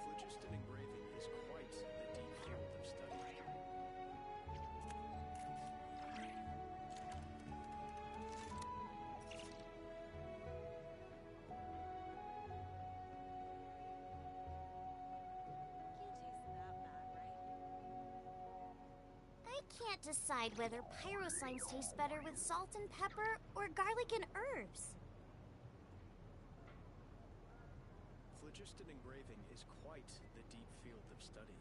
Phlogiston engraving is quite the deep field of study. I can't decide whether pyrosigns taste better with salt and pepper or garlic and herbs. Phlogiston engraving is quite the deep field of study.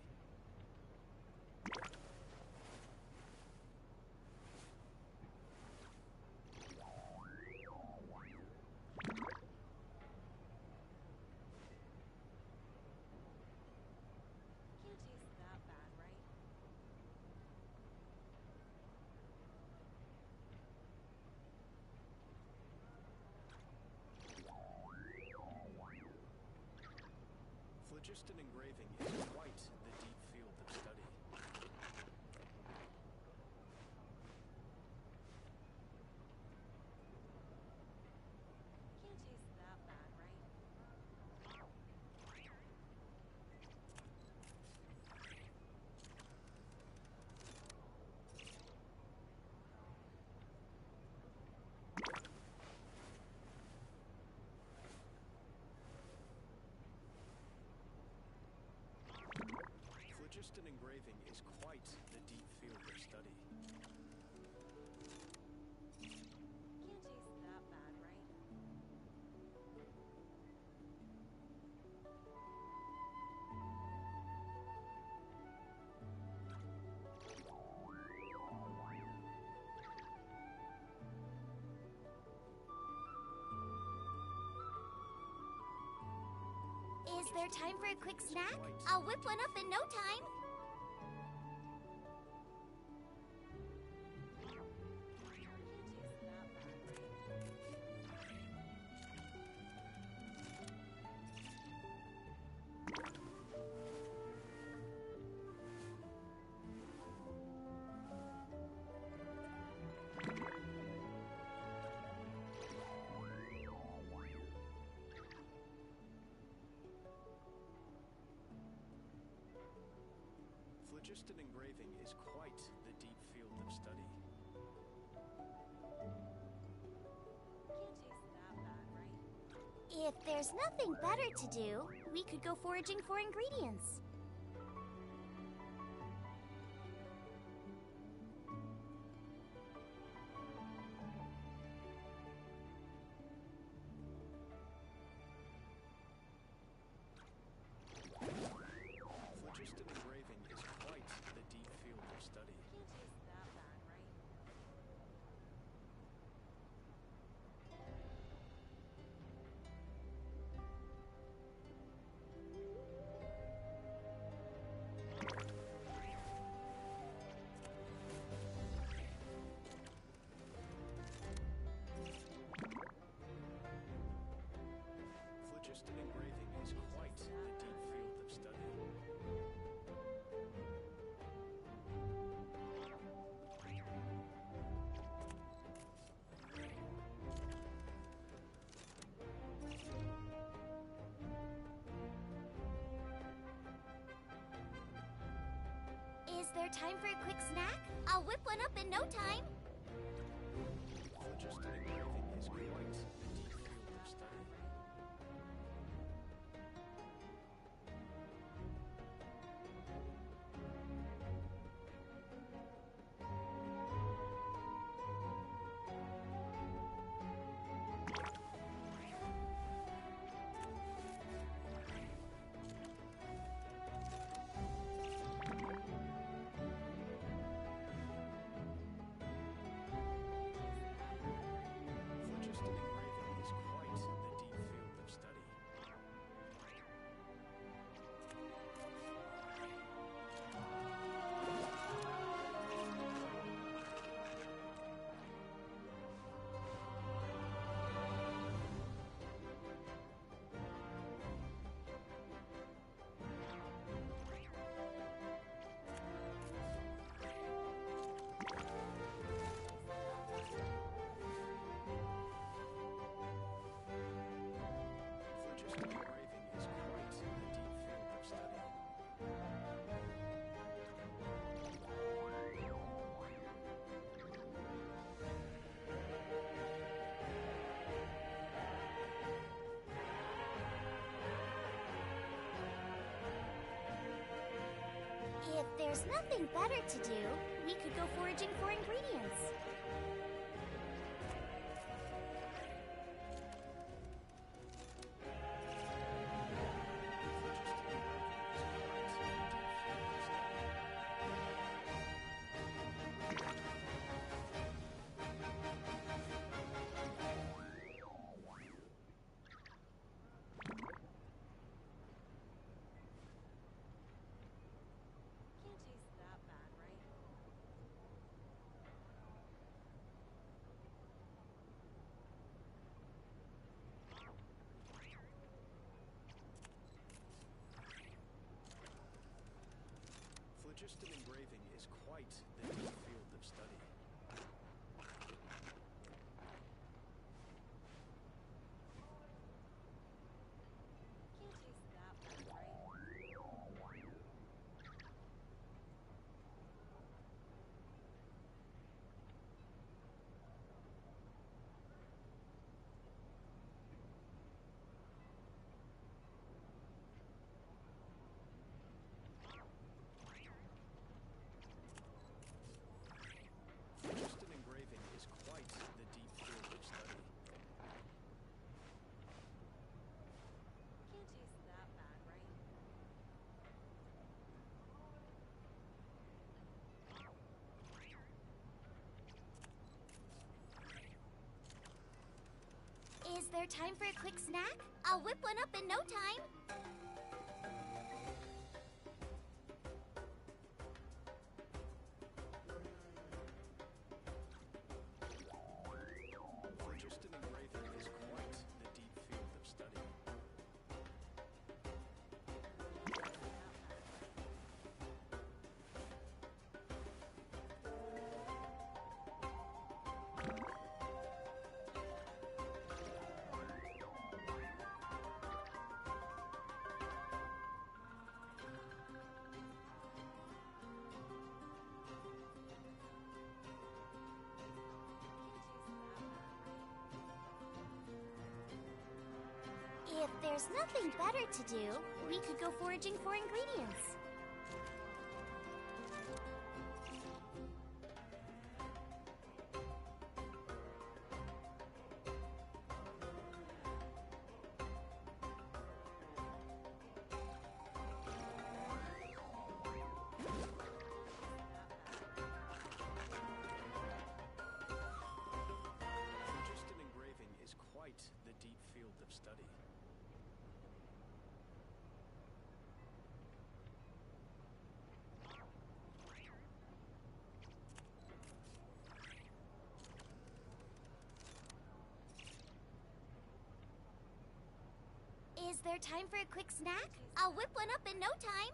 Can't taste that bad, right? Phlogiston engraving is quite the deep field of study. Can't taste that bad, right? Phlogiston engraving is quite the deep field of study. Can't taste that bad, right? Is there time for a quick snack? I'll whip one up in no time. Phlogiston engraving is quite the deep field of study. Can't taste that bad, right? If there's nothing better to do, we could go foraging for ingredients. Phlogiston engraving is quite the deep field of study. Can't taste that bad, right? Phlogiston engraving is quite the deep field of study. Is there time for a quick snack? I'll whip one up in no time. Phlogiston engraving is quite the deep field of study. engraving is quite the deep field of study. If there's nothing better to do, we could go foraging for ingredients. Can't taste that bad, right? Phlogiston engraving is quite the deep field of study. Can't taste that bad, right? Phlogiston engraving is quite the deep field of study. Can't taste that bad, right? Is there time for a quick snack? I'll whip one up in no time. Phlogiston engraving is quite the deep field of study. If there's nothing better to do, we could go foraging for ingredients. Phlogiston engraving is quite the deep field of study. Is there time for a quick snack? I'll whip one up in no time.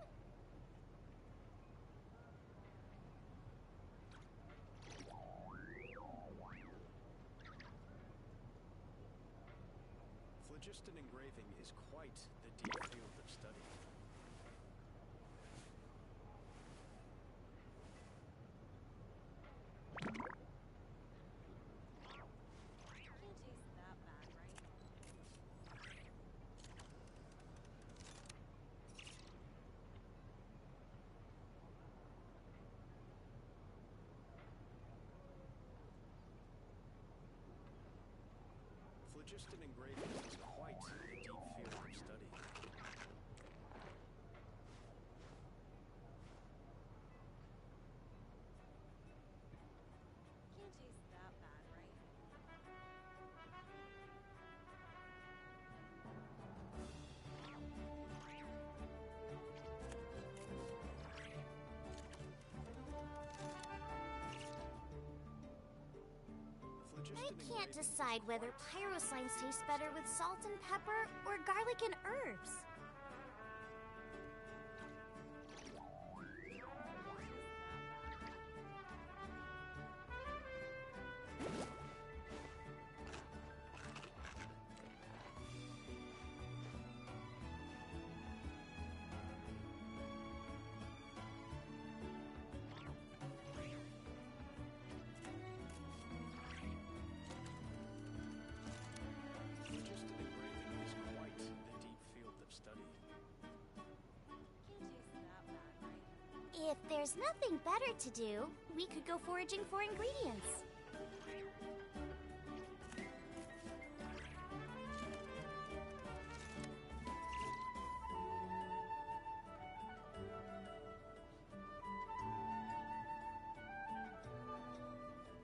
Phlogiston engraving is quite the deep field of study. Can't taste that bad, right? Phlogiston engraving is quite the deep field of study. Can't taste that bad, right? I can't decide whether pyro slimes taste better with salt and pepper or garlic and herbs. If there's nothing better to do, we could go foraging for ingredients.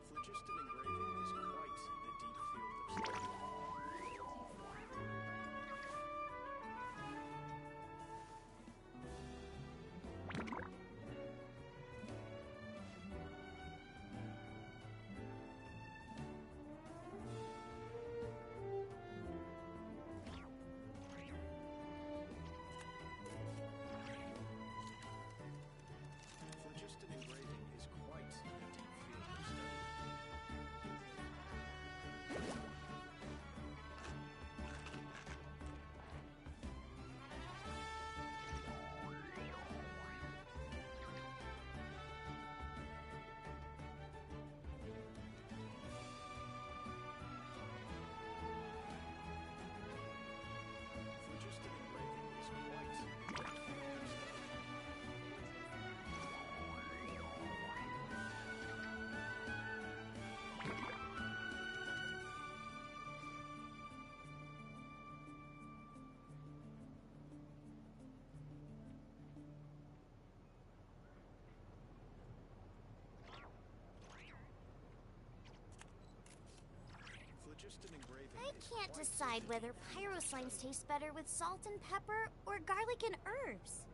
Phlogiston engraving is quite the deep field of study. Phlogiston engraving is quite the deep field of study. Phlogiston engraving is quite the deep field of study. Phlogiston engraving I is can't quite decide whether pyro slimes taste better with salt and pepper or garlic and herbs.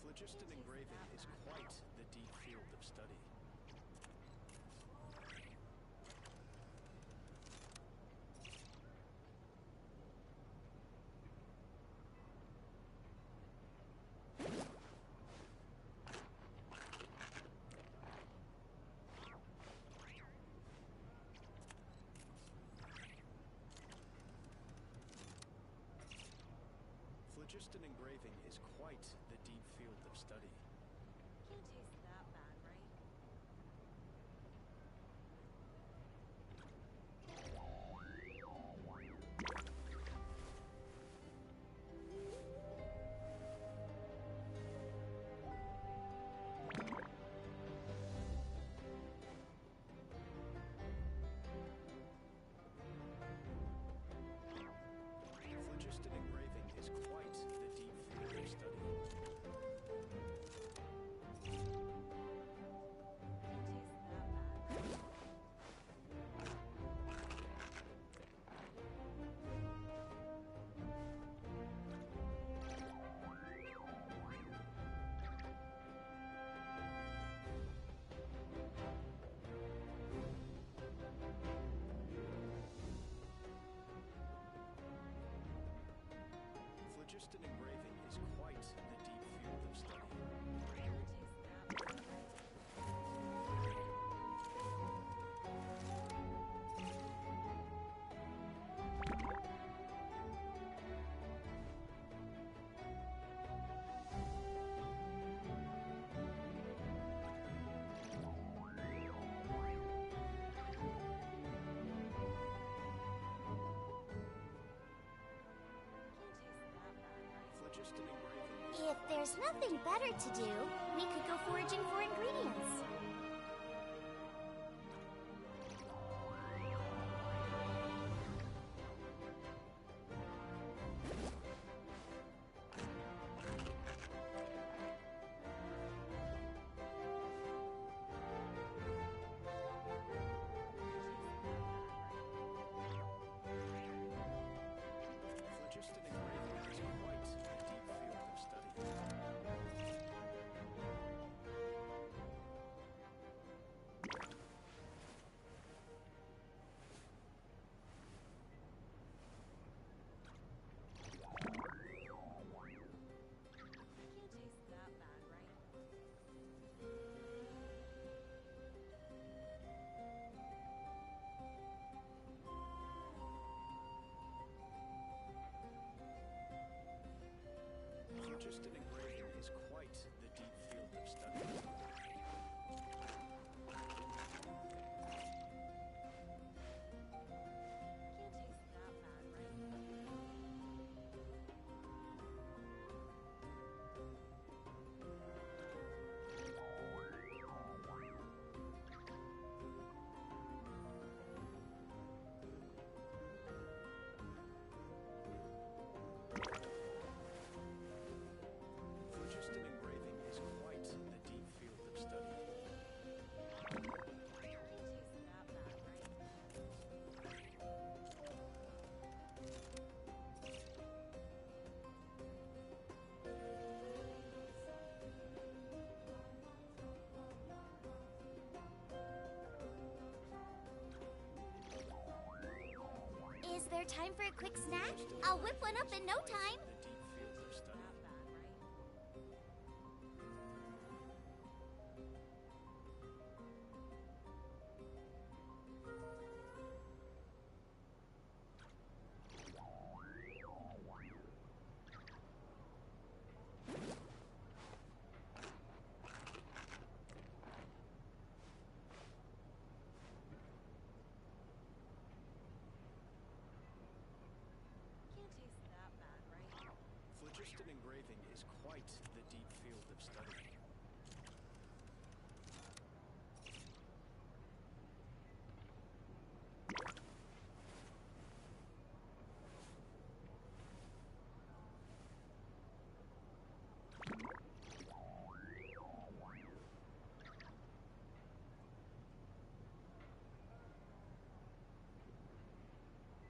Phlogiston engraving is quite the deep field of study. Phlogiston engraving is quite the deep field of study. Can't taste that bad, right? Phlogiston engraving is quite the deep field of study. Phlogiston engraving is quite the deep field of study. Phlogiston engraving. If there's nothing better to do, we could go foraging for ingredients. Phlogiston engraving is quite the deep field of study. Phlogiston engraving is quite the deep field of study. Can't taste that bad, right? Phlogiston engraving is quite the deep field of study. Can't taste that bad, right? Is there time for a quick snack? I'll whip one up in no time. The deep field of study. That bad, right? Can't taste that bad, right? Phlogiston engraving is quite the deep field of study.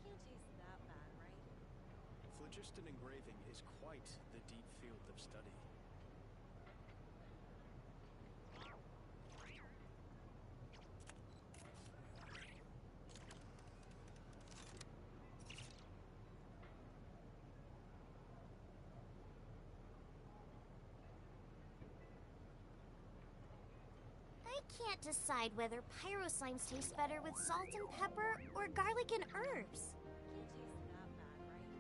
Can't taste that bad, right? Phlogiston engraving is quite the deep field of study. I can't decide whether pyro slimes taste better with salt and pepper or garlic and herbs. Can't taste that bad, right?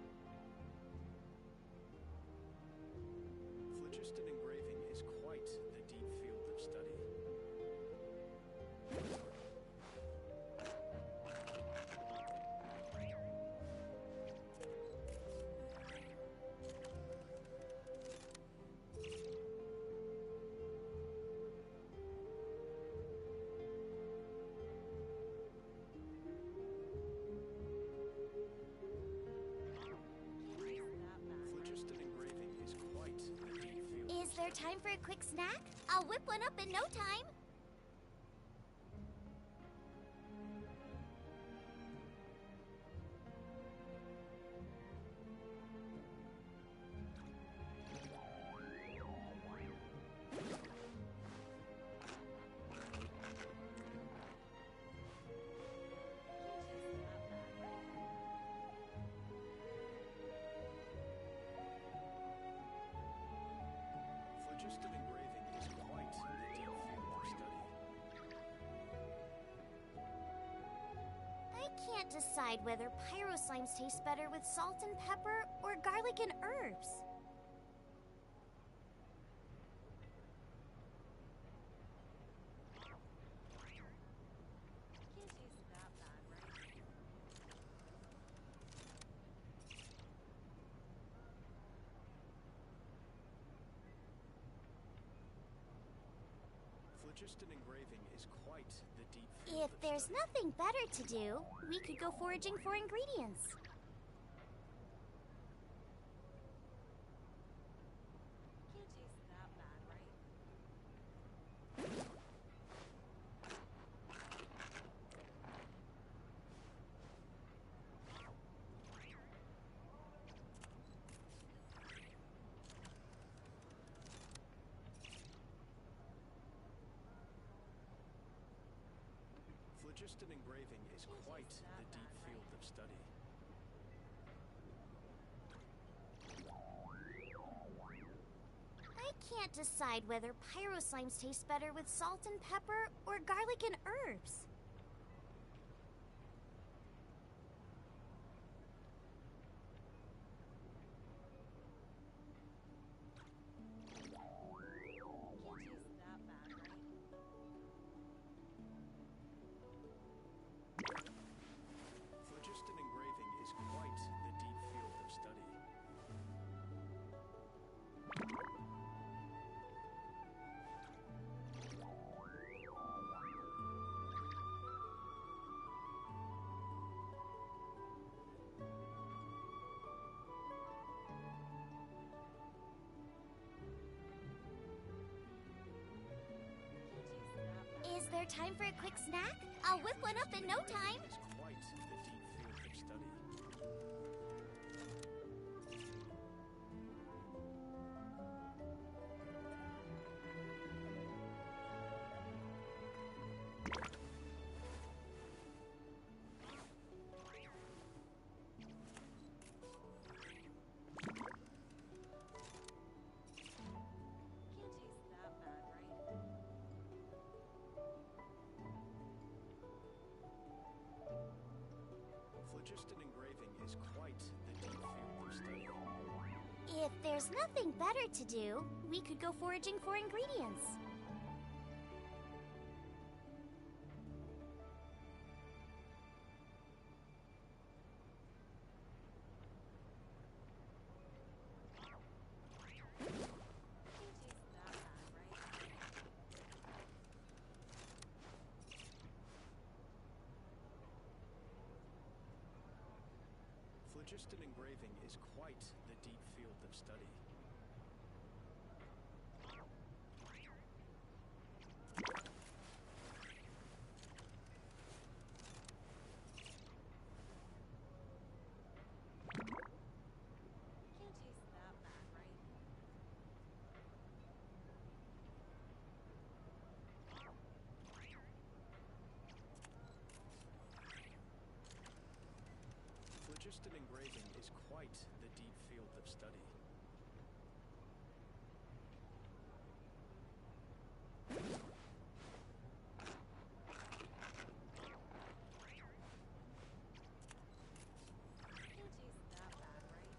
Phlogiston engraving is quite the deep field of study. Can't taste that bad. Phlogiston engraving is quite the deep field. Is there time for a quick snack? I'll whip one up in no time. Phlogiston engraving is quite the deep field of study. I can't decide whether pyro slimes taste better with salt and pepper or garlic and herbs. Can't taste that bad, right? Phlogiston engraving is quite the deep field If of there's study. nothing better to do, we could go foraging for ingredients. Can't taste that bad, right? Phlogiston engraving is quite the deep field of study. I can't decide whether pyro slimes taste better with salt and pepper or garlic and herbs. time for a quick snack? I'll whip one up in no time. It's quite the deep field of study. Can't taste that bad, right? Phlogiston engraving is quite the deep field of study. If there's nothing better to do, we could go foraging for ingredients. Can't taste that bad, right? Phlogiston engraving is quite the deep field of study. Can't taste that bad, right? Phlogiston engraving is quite the deep field of study. Can't taste that bad, right?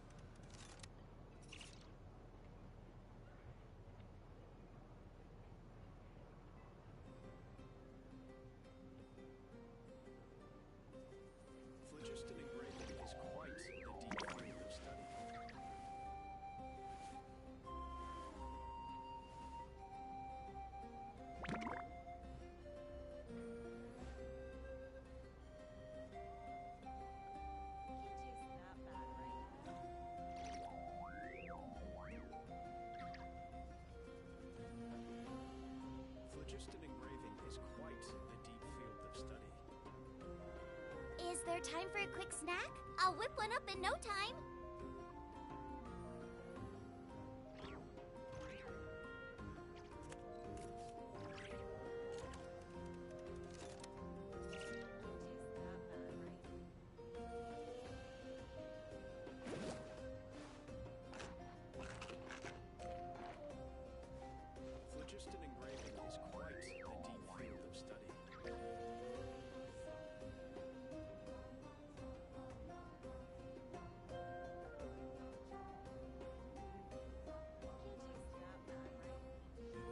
Phlogiston engraving is quite the deep field of study. Can't taste that bad, right? Phlogiston engraving is quite the deep field of study. Is there time for a quick snack? I'll whip one up in no time. Can't taste that bad, right? Phlogiston engraving is quite the deep field of study.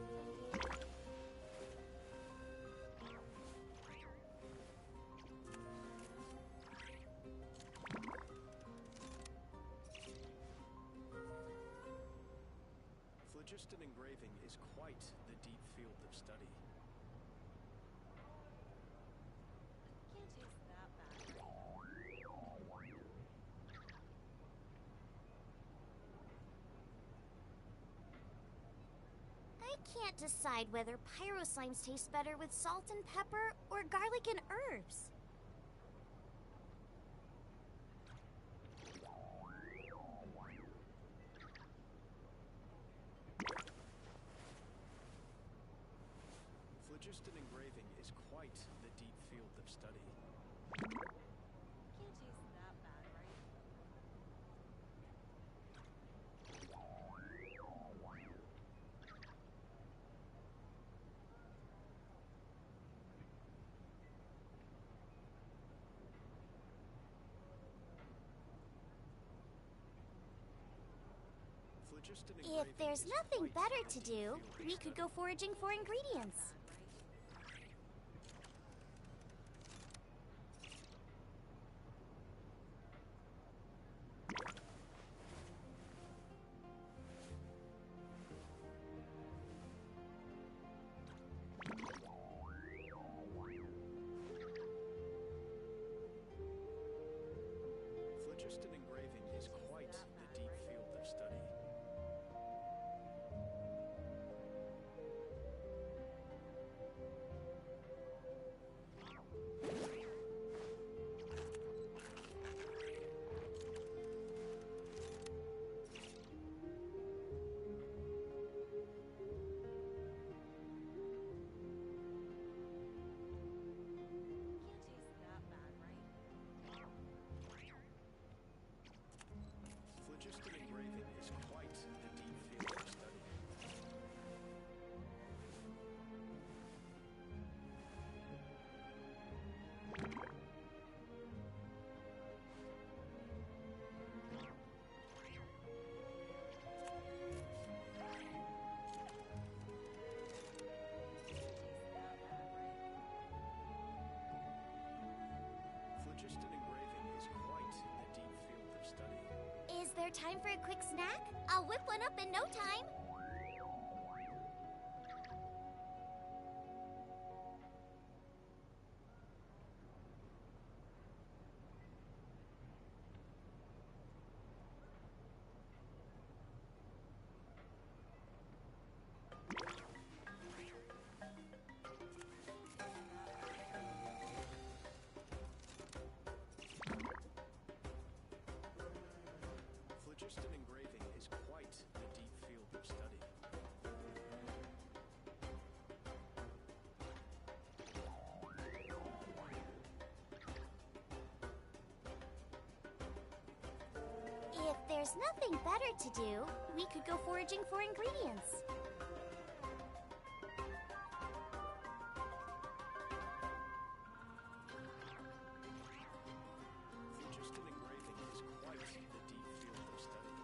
Can't taste that bad, right? Phlogiston engraving is quite the deep field of study. Can't taste that bad, right? I can't decide whether pyro slimes taste better with salt and pepper or garlic and herbs. Phlogiston engraving is quite the deep field of study. Can't taste that bad, right? Phlogiston engraving If there's is nothing quite better the to deep do, field of we could study. go foraging for ingredients. Phlogiston engraving is quite the deep field of study. there time for a quick snack? I'll whip one up in no time. Phlogiston engraving is quite a deep field of study. If there's nothing better to do, we could go foraging for ingredients. Phlogiston engraving is quite a deep field of study.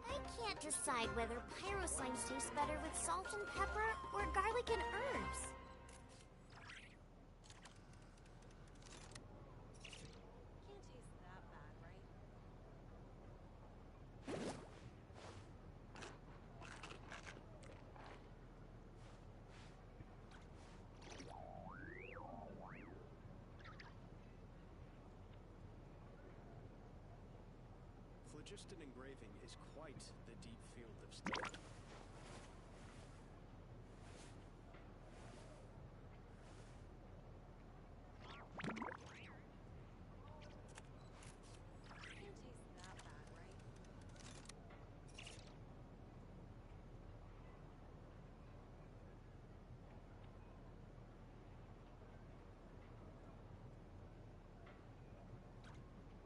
I can't decide whether pyro slimes taste better with salt and pepper or garlic and herbs. Can't taste that bad, right? Phlogiston engraving is quite the deep field of study. Can't taste that bad, right?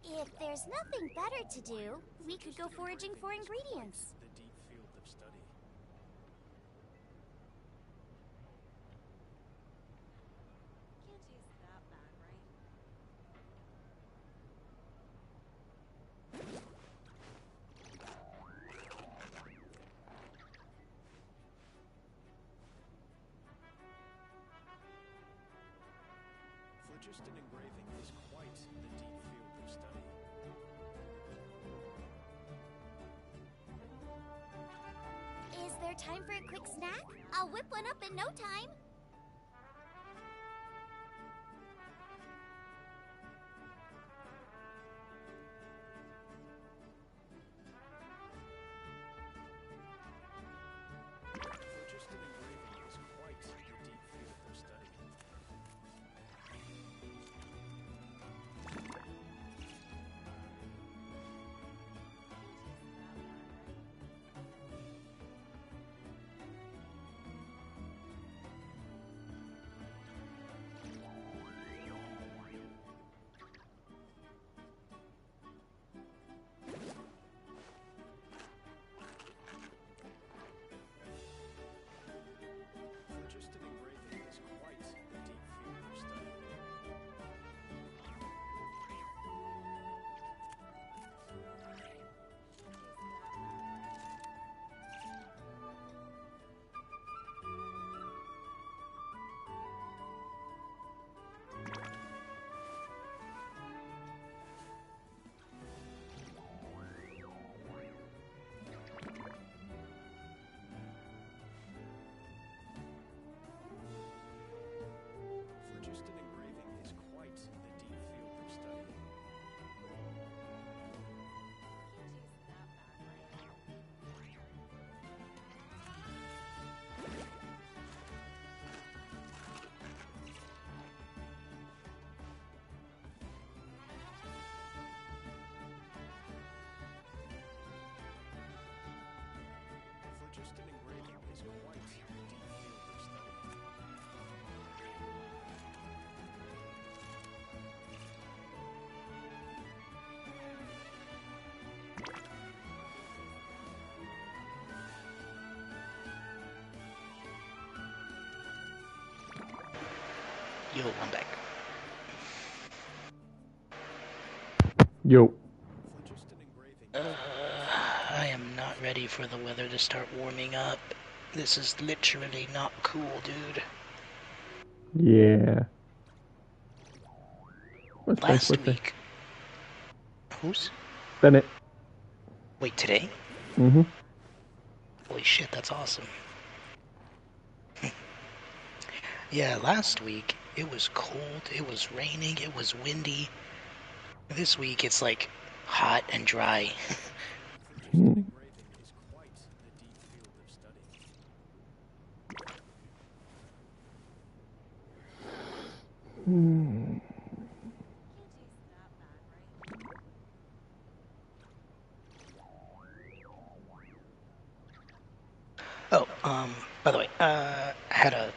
If there's nothing better to do, we could go foraging for ingredients. The deep field of study. Can't taste that bad, right? Phlogiston engraving is quite the deep field of study. Is there time for a quick snack? I'll whip one up in no time. Phlogiston engraving is quite the deep field of study. Yo, I'm back. Yo. I am not ready for the weather to start warming up. This is literally not cool, dude. Yeah. Last week. Who's? Bennett. Wait, today? Mm-hmm. Holy shit, that's awesome. Yeah, last week it was cold, it was raining, it was windy. This week it's like hot and dry. Oh, by the way, I had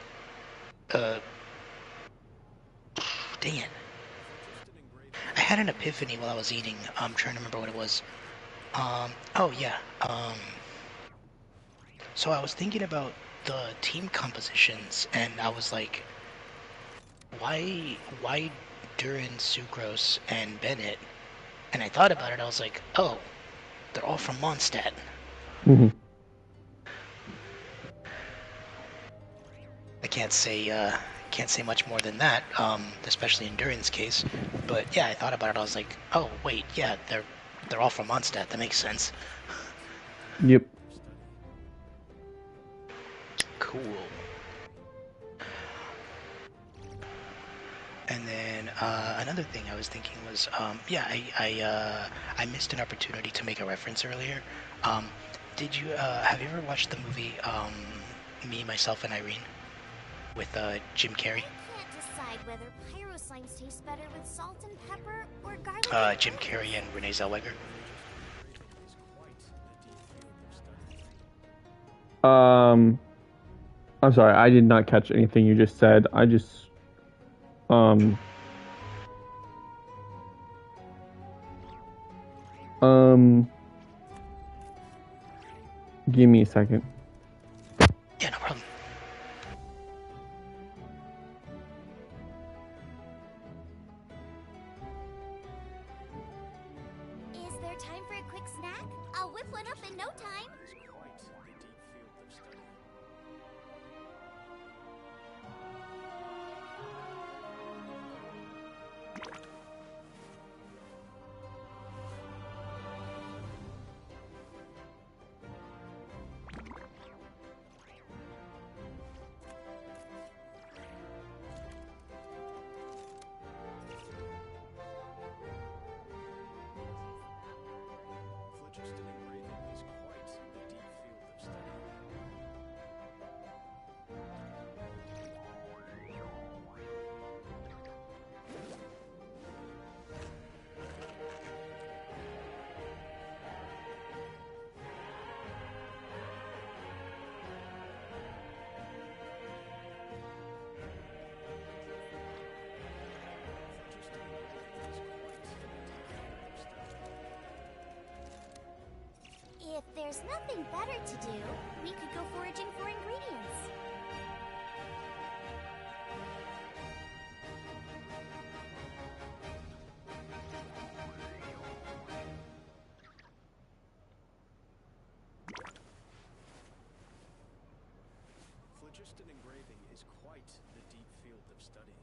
dang it. I had an epiphany while I was eating. I'm trying to remember what it was. Oh yeah. So I was thinking about the team compositions, and I was like, why Durin, Sucrose, and Bennett? And I thought about it, I was like, oh, they're all from Mondstadt. Mm-hmm. I can't say much more than that, especially in Durin's case. But yeah, I thought about it, I was like, oh wait, yeah, they're all from Mondstadt, that makes sense. Yep. Cool. And then another thing I was thinking was, yeah, I missed an opportunity to make a reference earlier. Did you have you ever watched the movie Me, Myself, and Irene with Jim Carrey? I can't decide whether pyro slimes taste better with salt and pepper or garlic. Jim Carrey and Renee Zellweger. I'm sorry, I did not catch anything you just said. I just give me a second. Yeah, no problem. Is there time for a quick snack? I'll whip one up in no time. If there's nothing better to do, we could go foraging for ingredients. Phlogiston engraving is quite the deep field of study.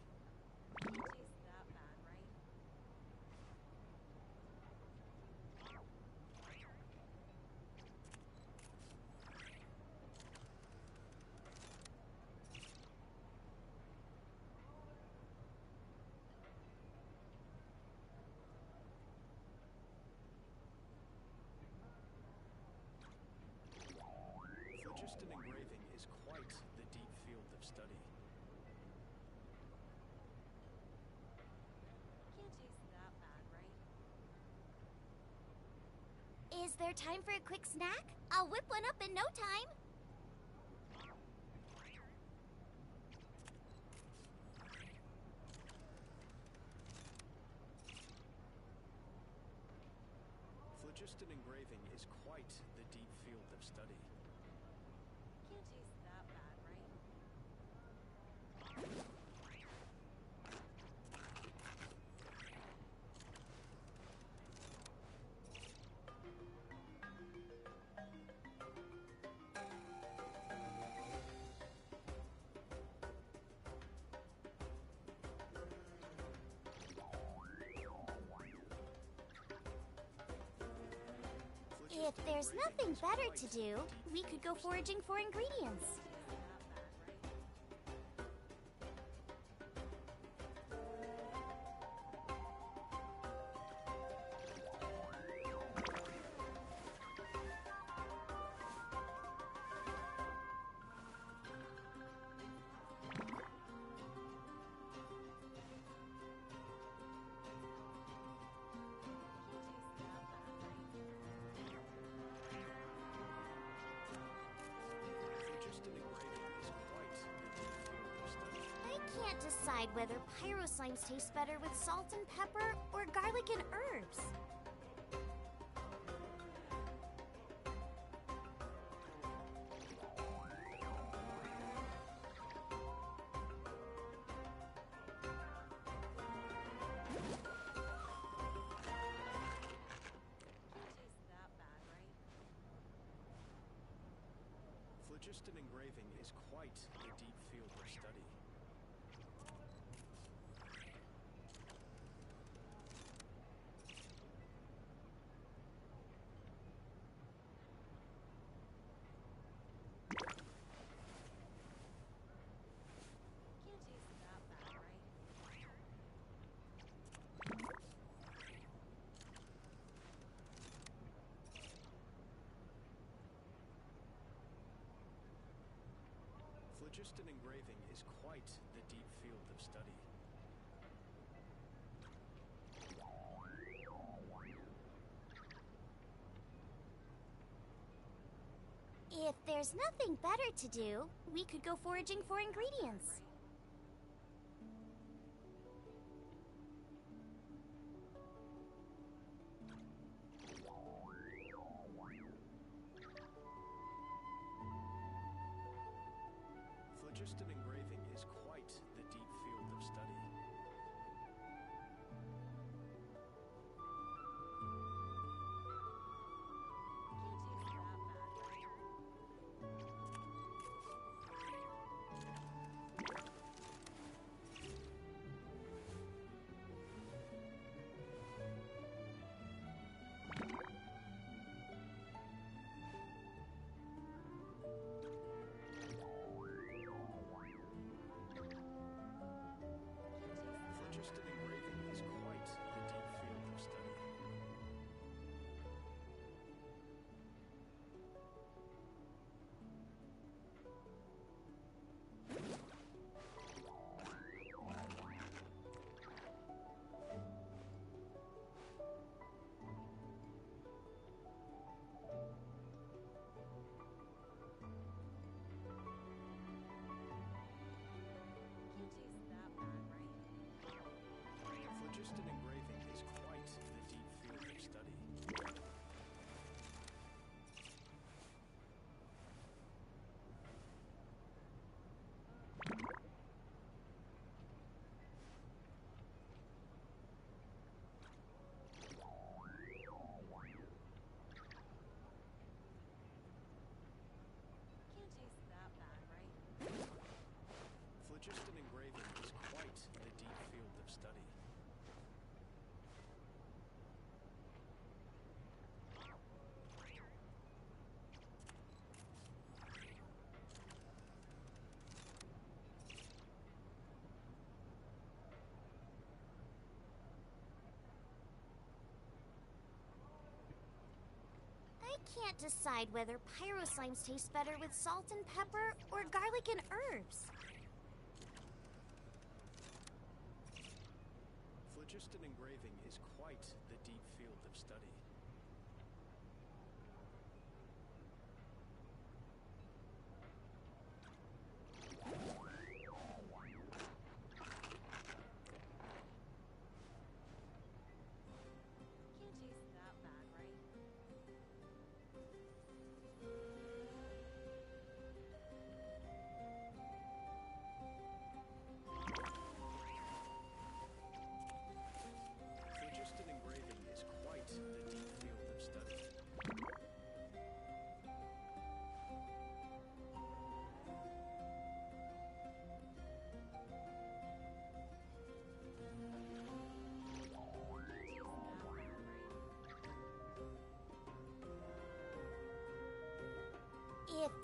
Phlogiston engraving is quite the deep field of study. Is there time for a quick snack? I'll whip one up in no time. Phlogiston engraving is quite the deep field of study. If there's nothing better to do, we could go foraging for ingredients. I can't decide whether pyro slimes taste better with salt and pepper or garlic and herbs. Phlogiston engraving is quite a deep field of study. Phlogiston engraving is quite the deep field of study. If there's nothing better to do, we could go foraging for ingredients. Phlogiston engraving is quite the deep field of study. Phlogiston engraving is quite the deep field of study. Phlogiston engraving is quite the deep field of study. Phlogiston engraving is quite the deep field of study. I can't decide whether pyro slimes taste better with salt and pepper or garlic and herbs. Phlogiston engraving is quite the deep field of study. Phlogiston engraving is quite the deep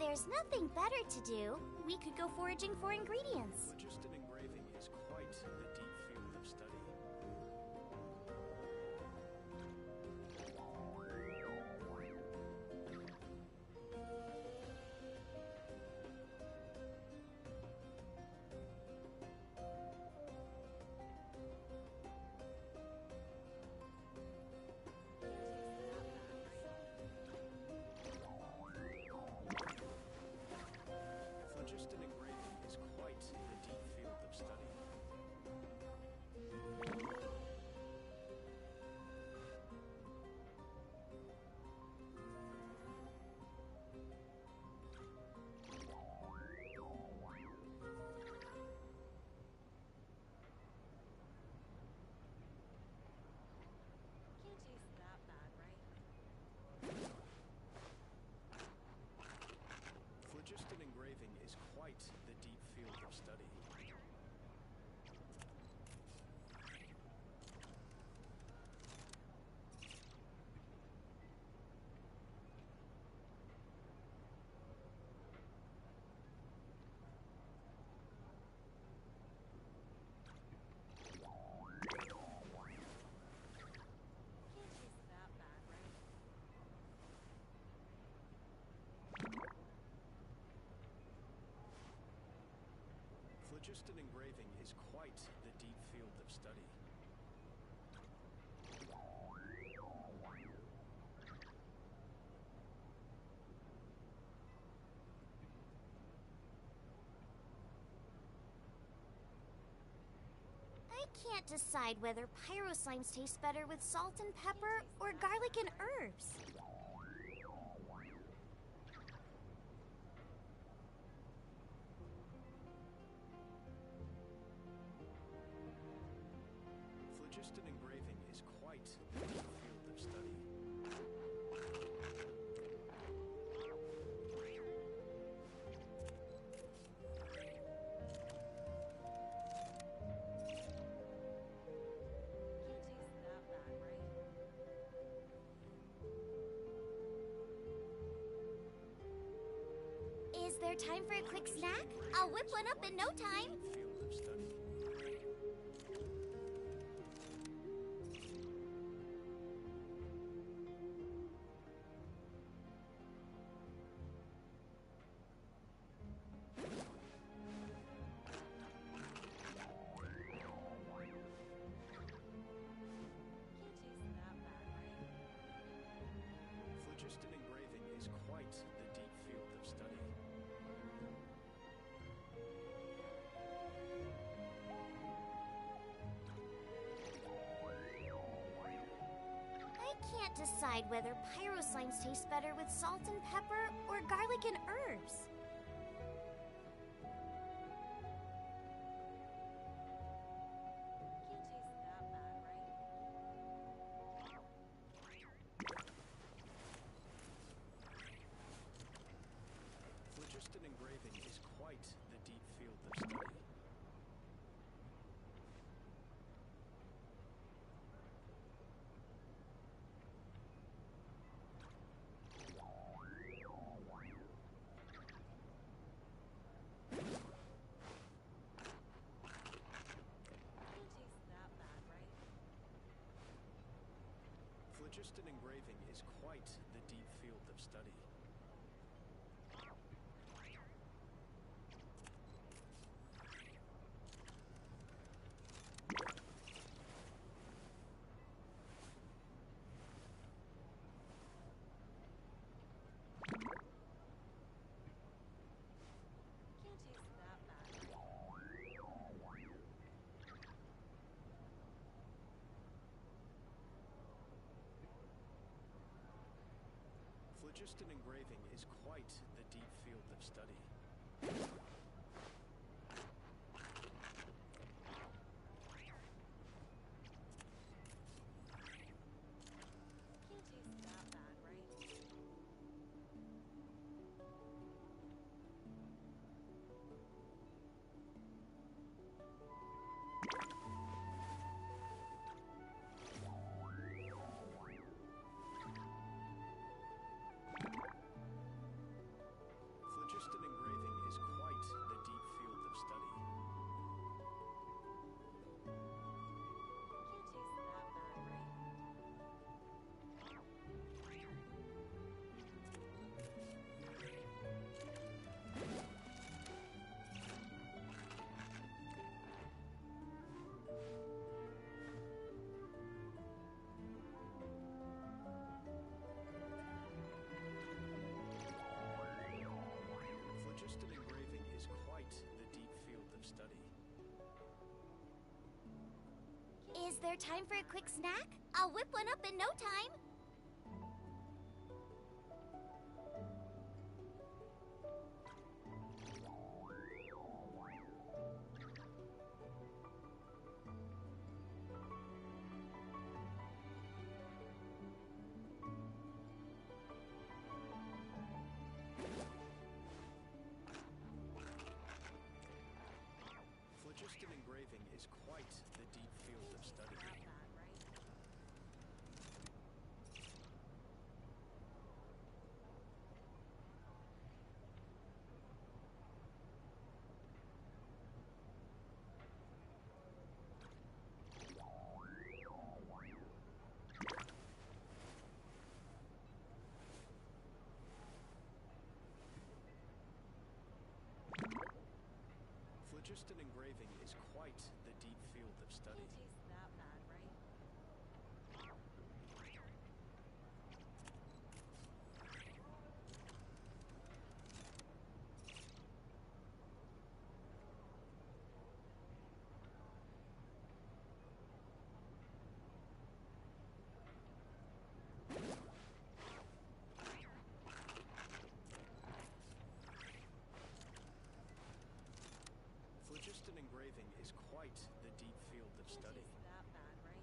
there's nothing better to do, we could go foraging for ingredients. Phlogiston engraving is quite the deep field of study. Phlogiston engraving is quite the deep field of study. Can't taste that bad, right? Phlogiston engraving is quite the deep field of study. Can't taste that bad, right? Phlogiston engraving is quite the deep field of study. I can't decide whether pyro slimes taste better with salt and pepper or garlic and herbs. Phlogiston engraving is quite the deep field of study. Can't taste that bad, right? Is there time for a quick snack? I'll whip one up in no time. Deep field of study. Can't taste that bad, right? Phlogiston engraving is quite the deep field of study. I can't decide whether pyro slimes taste better with salt and pepper or garlic and herbs. Can't taste that bad, right? Phlogiston engraving is quite the deep field of study. Can't taste that bad, right? Phlogiston engraving is quite the deep field of study. Can't taste that bad, right? Phlogiston engraving is quite the deep field of study. Can't taste that bad, right? there time for a quick snack? I'll whip one up in no time. Phlogiston engraving is quite the deep field of study. Phlogiston engraving is quite the deep field of study. That bad, right? Phlogiston engraving is quite the deep field of study. That bad, right?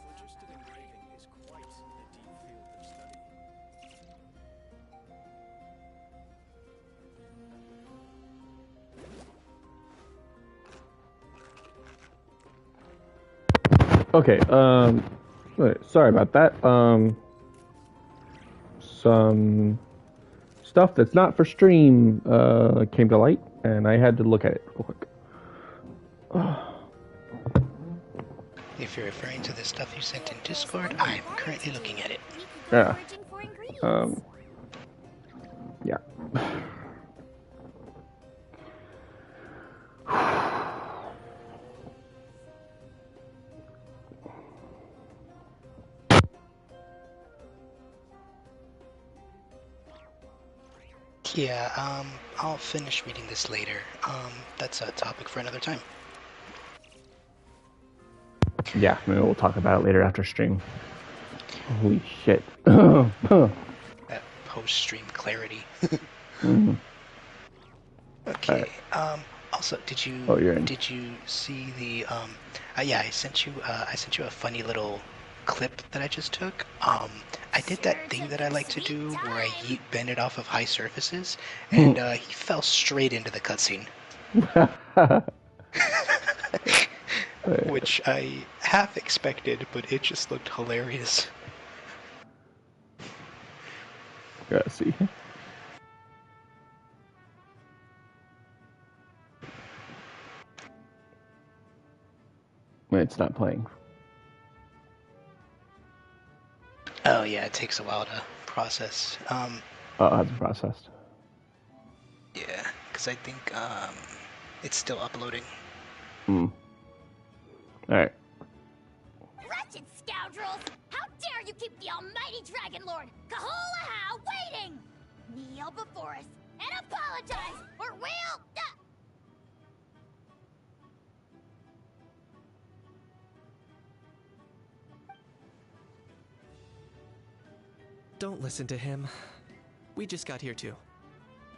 Phlogiston engraving is quite the deep field of study. Okay, wait, sorry about that. Some stuff that's not for stream came to light, and I had to look at it real quick. If you're referring to the stuff you sent in Discord, I'm currently looking at it. Yeah. Yeah. Yeah, I'll finish reading this later. That's a topic for another time. Yeah, maybe we'll talk about it later after stream. Holy shit. That post-stream clarity. Okay. Also, did you see the yeah, I sent you a funny little clip that I just took. I did that thing that I like to do where I yeet Bennett off of high surfaces, and he fell straight into the cutscene. Which I half expected, but it just looked hilarious. Gotta see. It's not playing. Oh yeah, it takes a while to process. Oh, it hasn't processed. Yeah, because I think it's still uploading. Alright. Wretched scoundrels! How dare you keep the almighty Dragon Lord, Kahulaha, waiting! Kneel before us and apologize, or we'll... Don't listen to him. We just got here too.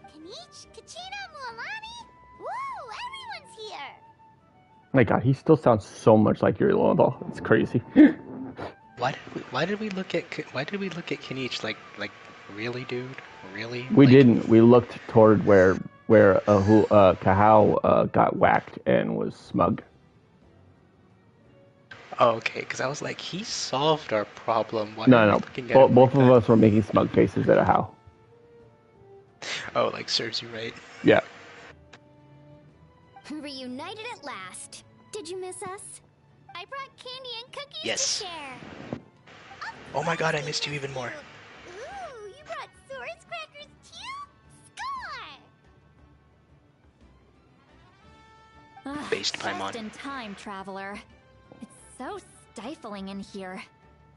Kanich, Kachina, Mualani? Woo, everyone's here! My god, he still sounds so much like Yuri Lowenthal. It's crazy. Why did we look at Kanich like really, dude? Really? We didn't. We looked toward where Kahau got whacked and was smug. Oh, okay, because I was like, he solved our problem. Why No, are we no. looking at him Both like of that? us were making smug faces at Ahau. Oh, like serves you right. Yeah. Reunited at last. Did you miss us? I brought candy and cookies Yes. to share. Oh my god, I missed you even more. Ooh, you brought source crackers too? Score! Based Paimon. Just in time, traveler. It's so stifling in here.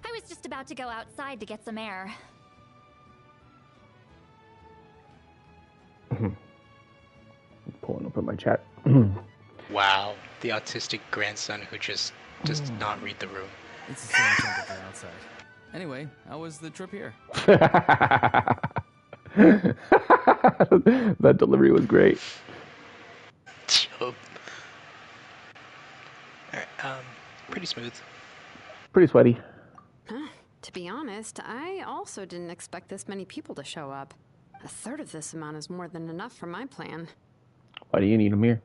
I was just about to go outside to get some air. Pulling up in my chat. Wow, the autistic grandson who just does not read the room. It's the same temperature outside. Anyway, how was the trip here? That delivery was great. Alright, pretty smooth. Pretty sweaty. Huh. To be honest, I also didn't expect this many people to show up. A third of this amount is more than enough for my plan. Why do you need them here?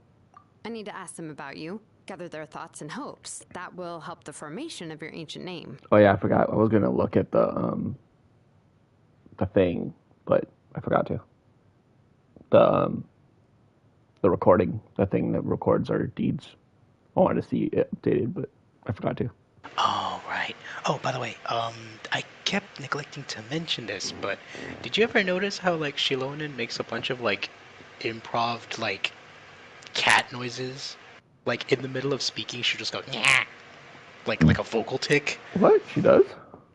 I need to ask them about you, gather their thoughts and hopes. That will help the formation of your ancient name. Oh yeah, I forgot. I was gonna look at the thing, but I forgot to. The recording, the thing that records our deeds. I wanted to see it updated, but I forgot to. Oh, right. Oh, by the way, I kept neglecting to mention this, but did you ever notice how, like, Shilonen makes a bunch of, like, improv, like, cat noises? Like, in the middle of speaking, she'll just go, yeah, like a vocal tick. What? She does?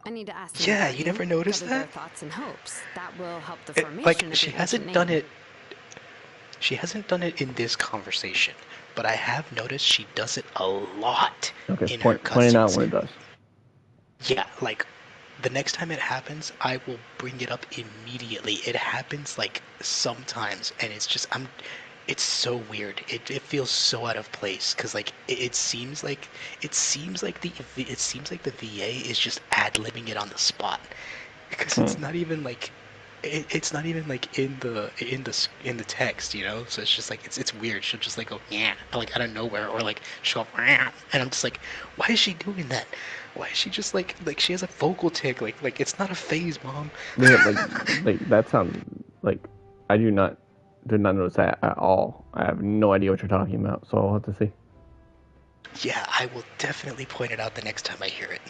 I need to ask them Yeah, about you never noticed gather their that? thoughts and hopes. That will help the formation Like, of she your hasn't ancient done name. it. She hasn't done it in this conversation, but I have noticed she does it a lot Okay, in her pointing out cutscenes. when it does. Yeah, like, the next time it happens, I will bring it up immediately. It happens, like, sometimes, and it's just, it's so weird. It feels so out of place, because, like, it seems like the VA is just ad-libbing it on the spot. Because it's not even, like, it's not even like in the text, you know. So it's just like it's weird. She'll just like go yeah, like out of nowhere, or like she'll go "Meow," and I'm just like, why is she doing that? Why is she just like she has a vocal tick? Like it's not a phase, mom. Yeah, like that sounds like I did not notice that at all. I have no idea what you're talking about, so I'll have to see. Yeah, I will definitely point it out the next time I hear it.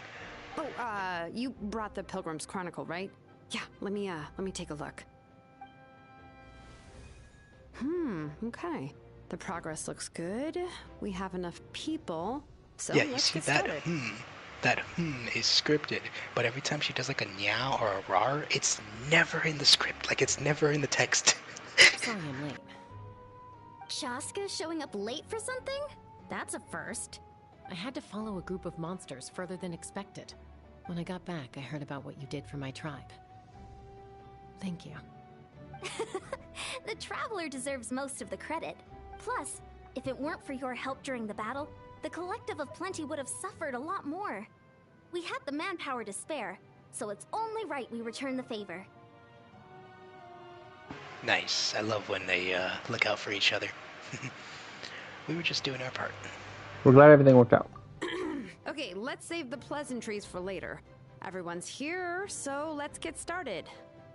Oh, you brought the Pilgrim's Chronicle, right? Yeah, let me take a look. Okay. The progress looks good. We have enough people. So Yeah, you let's see get that started. that is scripted, but every time she does like a meow or a rar, it's never in the script. Like it's never in the text. Sorry I'm late. Shaska showing up late for something? That's a first. I had to follow a group of monsters further than expected. When I got back, I heard about what you did for my tribe. Thank you. The Traveler deserves most of the credit. Plus, if it weren't for your help during the battle, the Collective of Plenty would have suffered a lot more. We had the manpower to spare, so it's only right we return the favor. Nice. I love when they look out for each other. We were just doing our part. We're glad everything worked out. Okay, let's save the pleasantries for later. Everyone's here, so let's get started.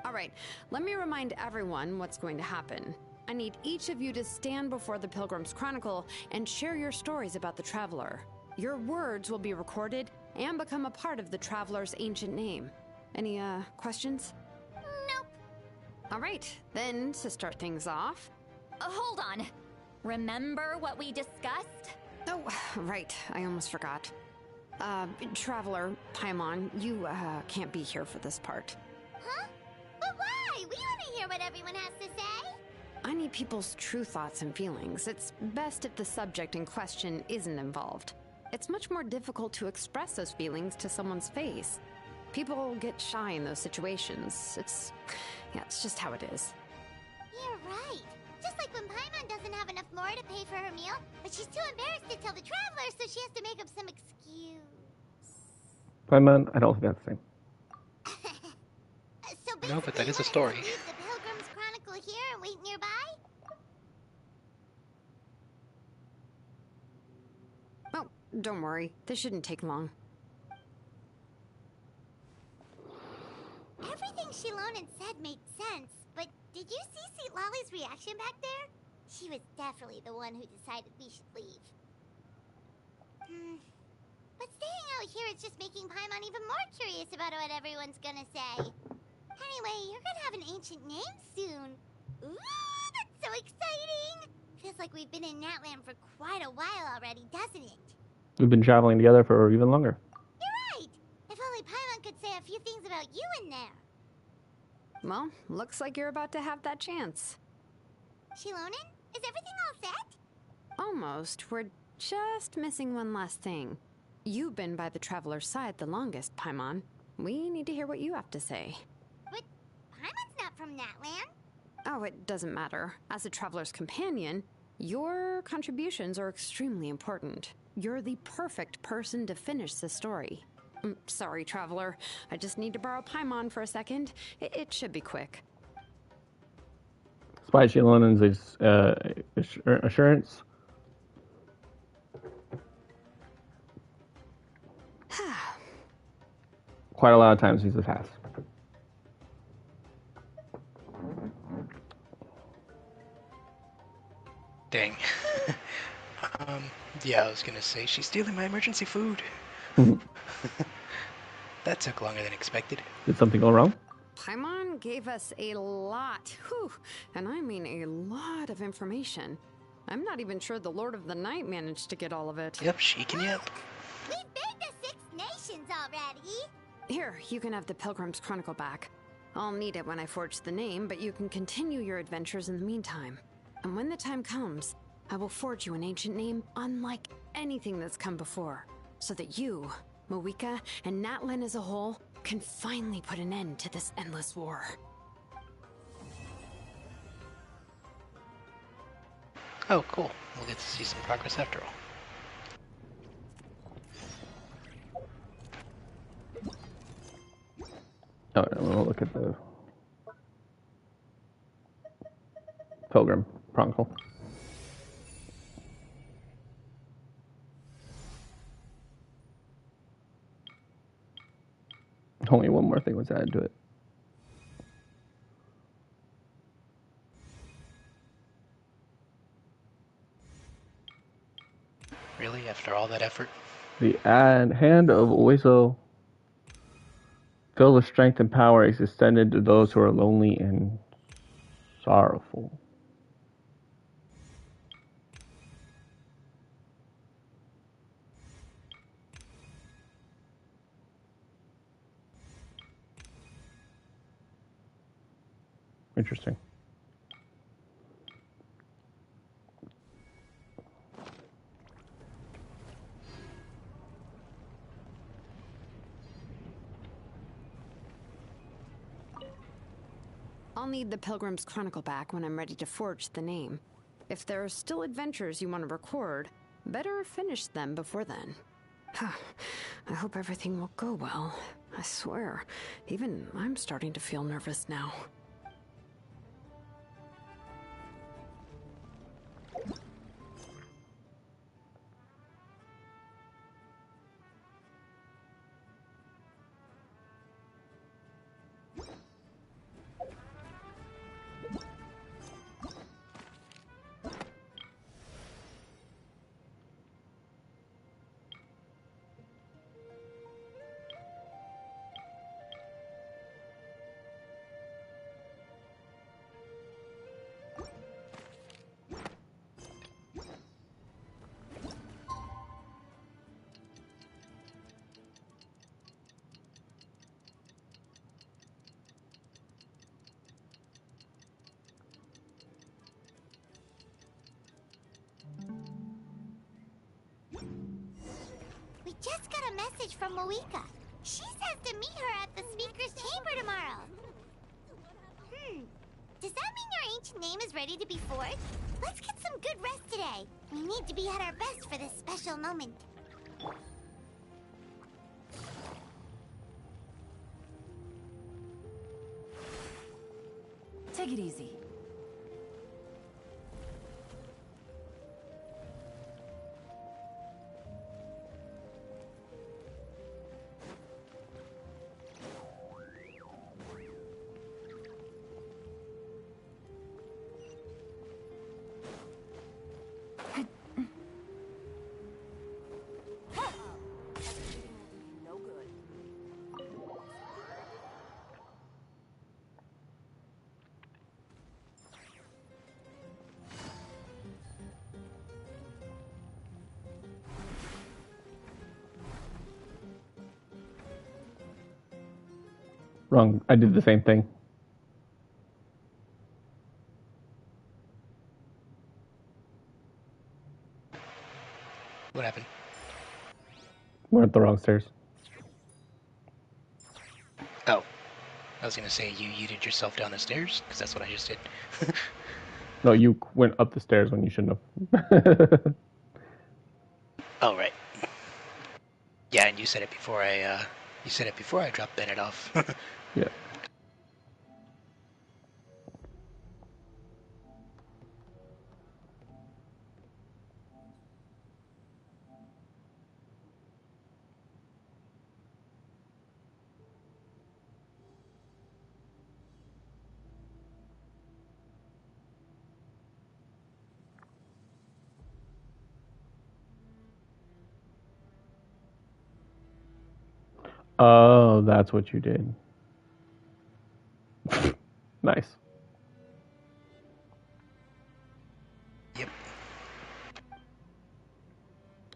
All right, let me remind everyone what's going to happen. I need each of you to stand before the Pilgrim's Chronicle and share your stories about the Traveler. Your words will be recorded and become a part of the Traveler's ancient name. Any, questions? Nope. All right, then, to start things off... Hold on. Remember what we discussed? Oh, right, I almost forgot. Traveler, Paimon, you, can't be here for this part. Huh? But why? We want to hear what everyone has to say. I need people's true thoughts and feelings. It's best if the subject in question isn't involved. It's much more difficult to express those feelings to someone's face. People get shy in those situations. It's just how it is. You're right. Just like when Paimon doesn't have enough more to pay for her meal, but she's too embarrassed to tell the Traveler, so she has to make up some excuse. Paimon, I don't think that's the same. So No, but that is a story. leave the Pilgrim's Chronicle here and wait nearby? Oh, don't worry. This shouldn't take long. Everything Shilonen said made sense, but did you see Lolly's reaction back there? She was definitely the one who decided we should leave. But staying out here is just making Paimon even more curious about what everyone's gonna say. Anyway, you're gonna have an ancient name soon. Ooh, that's so exciting! Feels like we've been in Natlan for quite a while already, doesn't it? We've been traveling together for even longer. You're right! If only Paimon could say a few things about you in there. Well, looks like you're about to have that chance. Shilonen, is everything all set? Almost. We're just missing one last thing. You've been by the Traveler's side the longest, Paimon. We need to hear what you have to say. But Paimon's not from Natlan. Oh, it doesn't matter. As a Traveler's companion, your contributions are extremely important. You're the perfect person to finish the story. Sorry, Traveler. I just need to borrow Paimon for a second. It should be quick. Spy Shilonen's assurance. Quite a lot of times he's a pass. Dang. Yeah, I was gonna say, she's stealing my emergency food. That took longer than expected. Did something go wrong? Paimon gave us a lot, and I mean a lot of information. I'm not even sure the Lord of the Night managed to get all of it. Yep, she can yep. We've been to 6 nations already. Here, you can have the Pilgrim's Chronicle back. I'll need it when I forge the name, but you can continue your adventures in the meantime. And when the time comes, I will forge you an ancient name unlike anything that's come before, so that you, Mawika, and Natlan as a whole can finally put an end to this endless war. Oh, cool. We'll get to see some progress after all. Oh, we'll look at the Pilgrim Chronicle. Only one more thing was added to it. Really? After all that effort? The hand of Oizo, filled with strength and power, is extended to those who are lonely and sorrowful. Interesting. I'll need the Pilgrim's Chronicle back when I'm ready to forge the name. If there are still adventures you want to record, better finish them before then. I hope everything will go well. I swear, even I'm starting to feel nervous now. We just got a message from Mawika. She says to meet her at the Speaker's Chamber tomorrow. Does that mean your ancient name is ready to be forged? Let's get some good rest today. We need to be at our best for this special moment. Take it easy. Wrong. I did the same thing. What happened? We're at the wrong stairs. Oh. I was gonna say you yeeted yourself down the stairs, because that's what I just did. No, you went up the stairs when you shouldn't have. Oh, right. Yeah, and you said it before I dropped Bennett off. Yeah. Oh, that's what you did. Nice. Yep.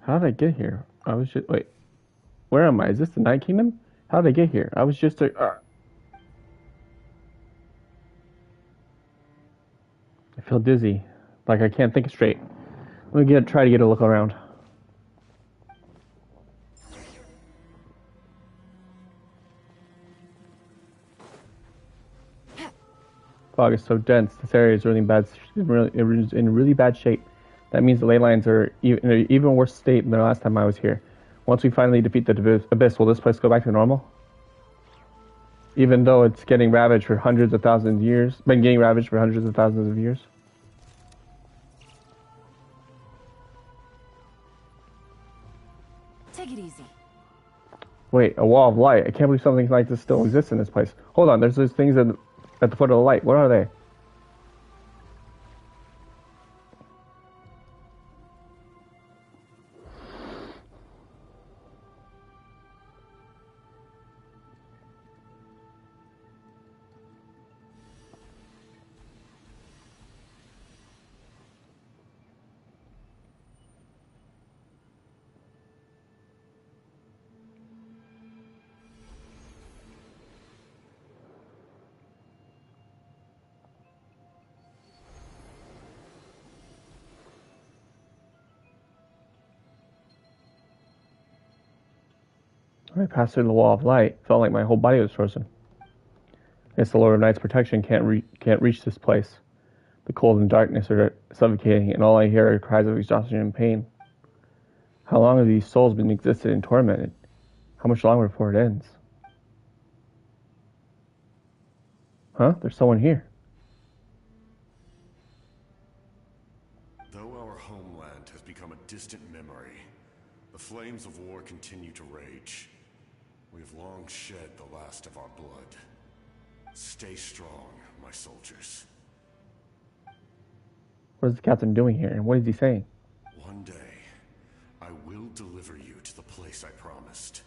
How did I get here? I was just wait. Where am I? Is this the Night Kingdom? How did I get here? I was just a. I feel dizzy, like I can't think straight. Let me try to get a look around. Fog is so dense. This area is really bad. In really bad shape. That means the ley lines are in an even worse state than the last time I was here. Once we finally defeat the abyss, will this place go back to normal? Even though it's getting ravaged for hundreds of thousands of years, been getting ravaged for hundreds of thousands of years. Take it easy. Wait, a wall of light. I can't believe something like this still exists in this place. Hold on, there's those things at the foot of the light. What are they? When I passed through the wall of light, it felt like my whole body was frozen. I guess the Lord of Night's protection can't reach this place. The cold and darkness are suffocating, and all I hear are cries of exhaustion and pain. How long have these souls been existed and tormented? How much longer before it ends? Huh? There's someone here. Though our homeland has become a distant memory, the flames of war continue to rage. We have long shed the last of our blood. Stay strong, my soldiers. What is the captain doing here, and what is he saying? One day, I will deliver you to the place I promised.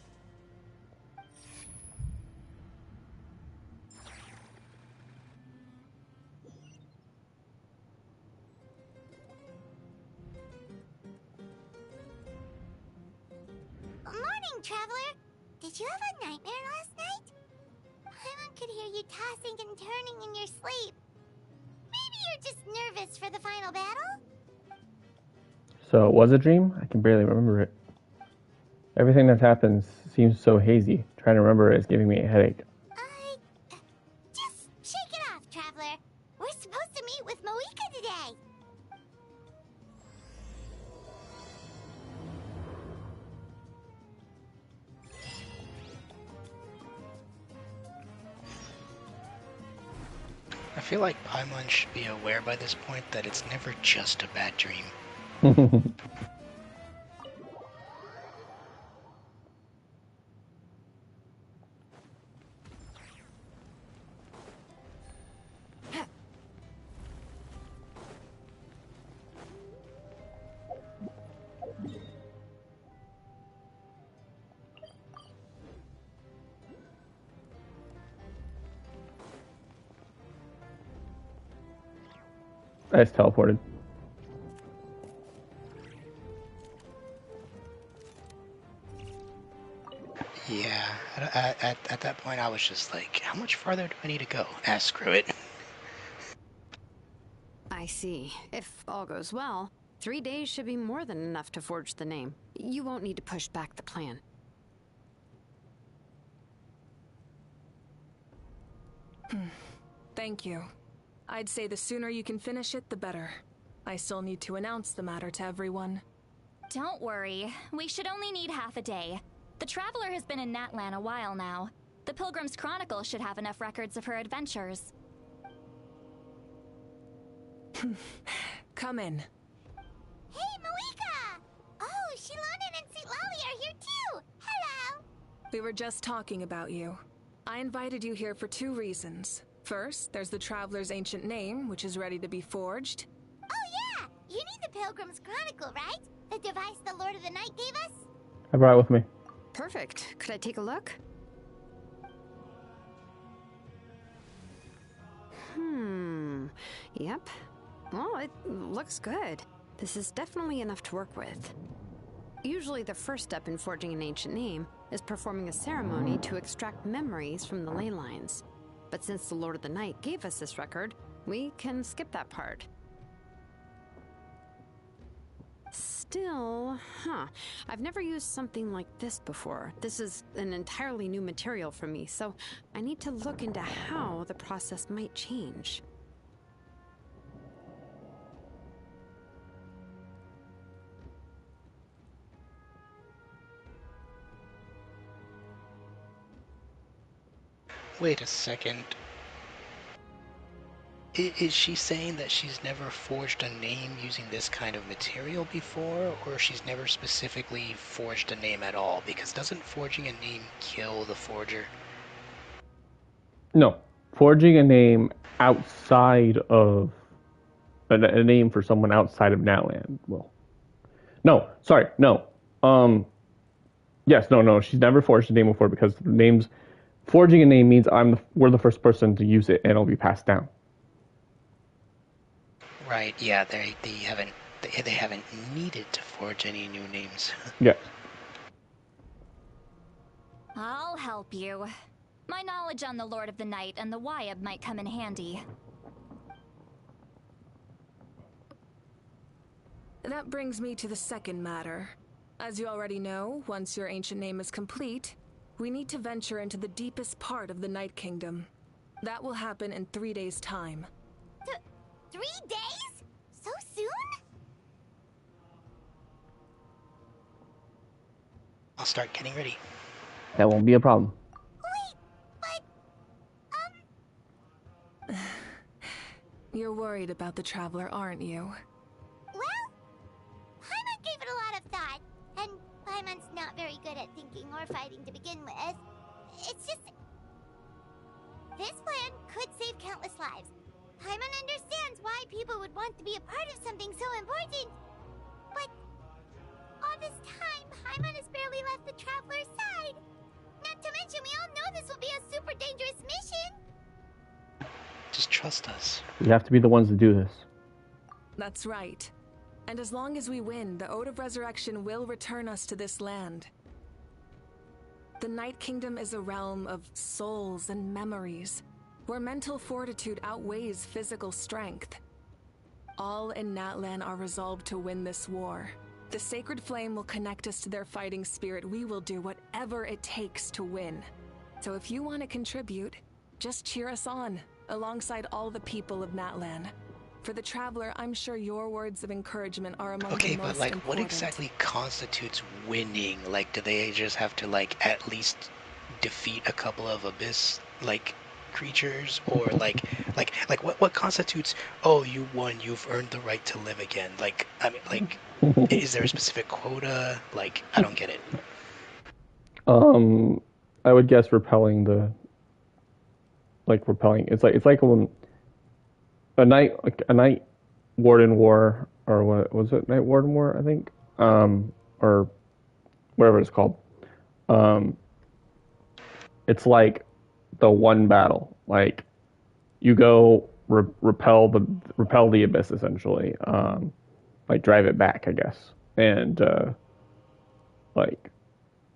Morning, traveler. Did you have a nightmare last night? Paimon could hear you tossing and turning in your sleep. Maybe you're just nervous for the final battle? So it was a dream? I can barely remember it. Everything that happens seems so hazy. Trying to remember it is giving me a headache. Just shake it off, traveler. We're supposed to meet with Moika today. I feel like Paimon should be aware by this point that it's never just a bad dream. I just teleported. Yeah, At that point, I was just like, how much farther do I need to go? Ah, screw it. I see. If all goes well, 3 days should be more than enough to forge the name. You won't need to push back the plan. Thank you. I'd say the sooner you can finish it, the better. I still need to announce the matter to everyone. Don't worry. We should only need half a day. The Traveler has been in Natlan a while now. The Pilgrim's Chronicle should have enough records of her adventures. Come in. Hey, Malika! Oh, Shilonen and St. Lolly are here too! Hello! We were just talking about you. I invited you here for 2 reasons. First, there's the Traveler's ancient name, which is ready to be forged. Oh yeah! You need the Pilgrim's Chronicle, right? The device the Lord of the Night gave us? I brought it with me. Perfect. Could I take a look? Yep. Well, it looks good. This is definitely enough to work with. Usually the first step in forging an ancient name is performing a ceremony to extract memories from the ley lines. But since the Lord of the Night gave us this record, we can skip that part. Still, I've never used something like this before. This is an entirely new material for me, so I need to look into how the process might change. Wait a second. Is she saying that she's never forged a name using this kind of material before, or she's never specifically forged a name at all? Because doesn't forging a name kill the forger? No. Forging a name outside of... A name for someone outside of Natlan will. No, sorry, no. Yes, no, she's never forged a name before because the names... Forging a name means we're the first person to use it and it'll be passed down. Right, yeah, they haven't needed to forge any new names. Yeah. I'll help you. My knowledge on the Lord of the Night and the Wyab might come in handy. That brings me to the second matter. As you already know, once your ancient name is complete, we need to venture into the deepest part of the Night Kingdom. That will happen in 3 days' time. 3 days? So soon? I'll start getting ready. That won't be a problem. Wait, but, You're worried about the Traveler, aren't you? Well, Paimon gave it a lot of thought, and Paimon's not very good at thinking or fighting to begin with. It's just... This plan could save countless lives. Paimon understands why people would want to be a part of something so important. But all this time, Paimon has barely left the Traveler's side. Not to mention, we all know this will be a super dangerous mission. Just trust us. We have to be the ones to do this. That's right. And as long as we win, the Ode of Resurrection will return us to this land. The Night Kingdom is a realm of souls and memories, where mental fortitude outweighs physical strength. All in Natlan are resolved to win this war. The Sacred Flame will connect us to their fighting spirit. We will do whatever it takes to win. So if you want to contribute, just cheer us on, alongside all the people of Natlan. For the Traveler, I'm sure your words of encouragement are among the most important. Okay, but what exactly constitutes winning? Do they just have to at least defeat a couple of abyss creatures, or what constitutes, oh, you won, you've earned the right to live again? Is there a specific quota? I don't get it. I would guess repelling the... repelling. It's like when a night warden war, or what was it? Night warden war, I think, or whatever it's called. It's like the one battle. You go repel the abyss, essentially. Drive it back, I guess, and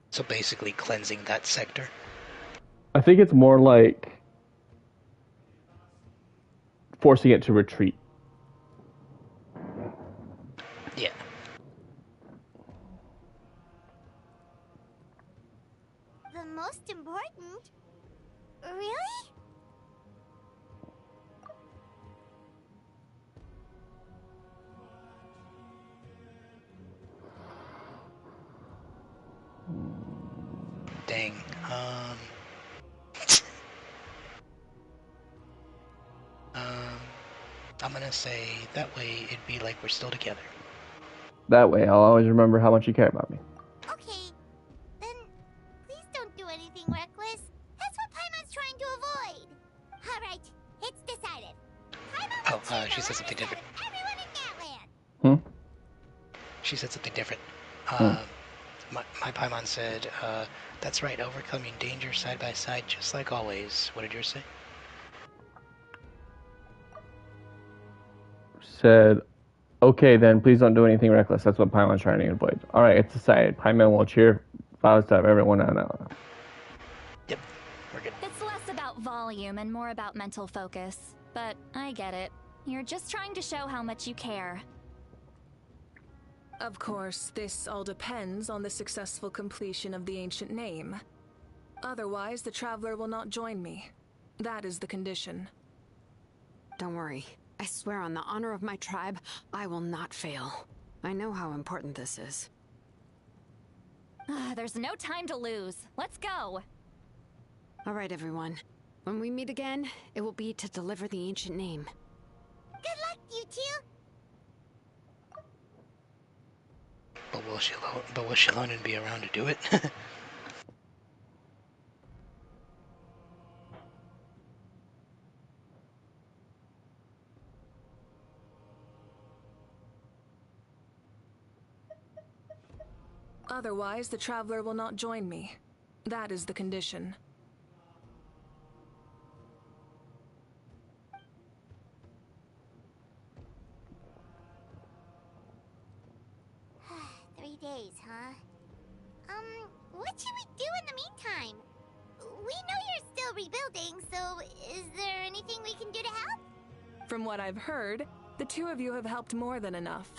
So basically cleansing that sector. I think it's more like forcing it to retreat. Yeah. The most important? Really? Dang. I'm gonna say that way it'd be like we're still together. That way, I'll always remember how much you care about me. Okay, then please don't do anything reckless. That's what Paimon's trying to avoid. Alright, it's decided. Oh, she said something different. Everyone in Natlan! She said something different. Hmm. My Paimon said, that's right, overcoming danger side by side, just like always. What did yours say? Said, okay, then please don't do anything reckless. That's what Paimon's trying to avoid. All right, it's decided. Paimon will cheer vows to have everyone on that. Yep, we're good. It's less about volume and more about mental focus. But I get it. You're just trying to show how much you care. Of course, this all depends on the successful completion of the ancient name. Otherwise, the Traveler will not join me. That is the condition. Don't worry. I swear on the honor of my tribe, I will not fail. I know how important this is. There's no time to lose. Let's go. All right, everyone. When we meet again, it will be to deliver the ancient name. Good luck, you two! But will Shilonen be around to do it? Otherwise, the Traveler will not join me. That is the condition. Days, huh? What should we do in the meantime? We know you're still rebuilding, so is there anything we can do to help? From what I've heard, the two of you have helped more than enough.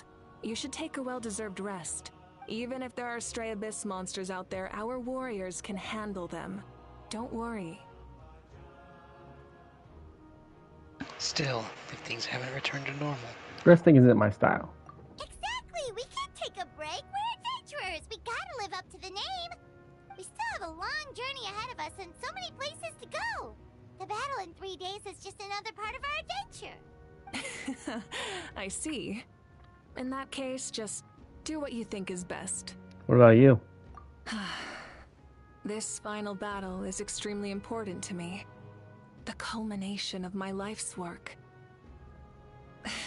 You should take a well-deserved rest. Even if there are stray abyss monsters out there, our warriors can handle them. Don't worry. Still, if things haven't returned to normal. Resting isn't my style. Exactly! We can't take a break! We're adventurers! We gotta live up to the name! We still have a long journey ahead of us and so many places to go! The battle in 3 days is just another part of our adventure! I see. In that case, just do what you think is best. What about you? This final battle is extremely important to me. The culmination of my life's work.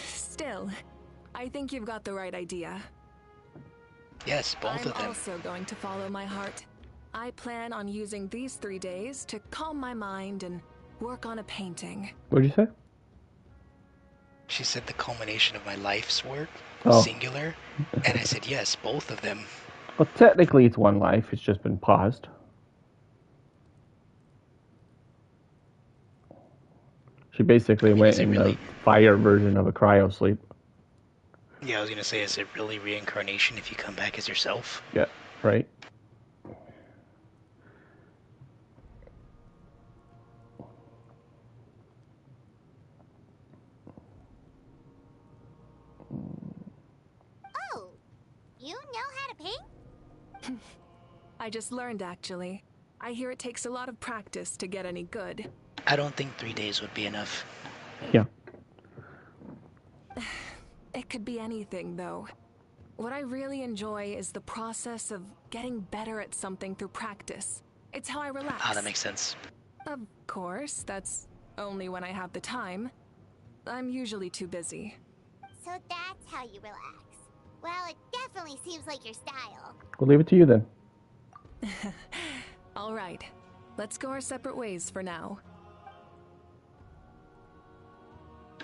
Still, I think you've got the right idea. Yes, both of them. I'm also going to follow my heart. I plan on using these 3 days to calm my mind and work on a painting. What'd you say? She said the culmination of my life's work, Oh. singular, and I said yes, both of them. Well, technically it's one life. It's just been paused. She basically went in the fire version of a cryo sleep. Yeah, I was gonna say, is it really reincarnation if you come back as yourself? Yeah, right? Oh, you know how to paint? I just learned, actually. I hear it takes a lot of practice to get any good. I don't think 3 days would be enough. Yeah. It could be anything, though. What I really enjoy is the process of getting better at something through practice. It's how I relax. Ah, that makes sense. Of course, that's only when I have the time. I'm usually too busy. So that's how you relax. Well, it definitely seems like your style. We'll leave it to you then. All right. Let's go our separate ways for now.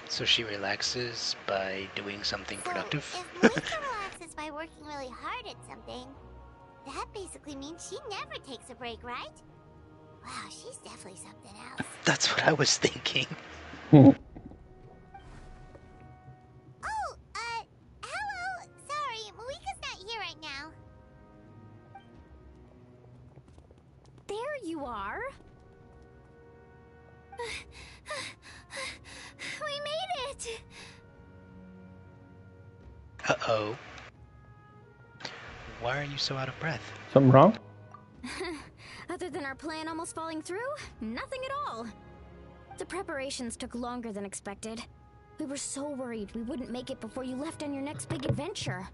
So she relaxes by doing something productive? If Moika relaxes by working really hard at something, that basically means she never takes a break, right? Wow, she's definitely something else. That's what I was thinking. Oh, hello. Sorry, Malika's not here right now. There you are. We made it. Uh-oh. Why are you so out of breath? Something wrong? Other than our plan almost falling through, nothing at all. The preparations took longer than expected. We were so worried we wouldn't make it before you left on your next big adventure.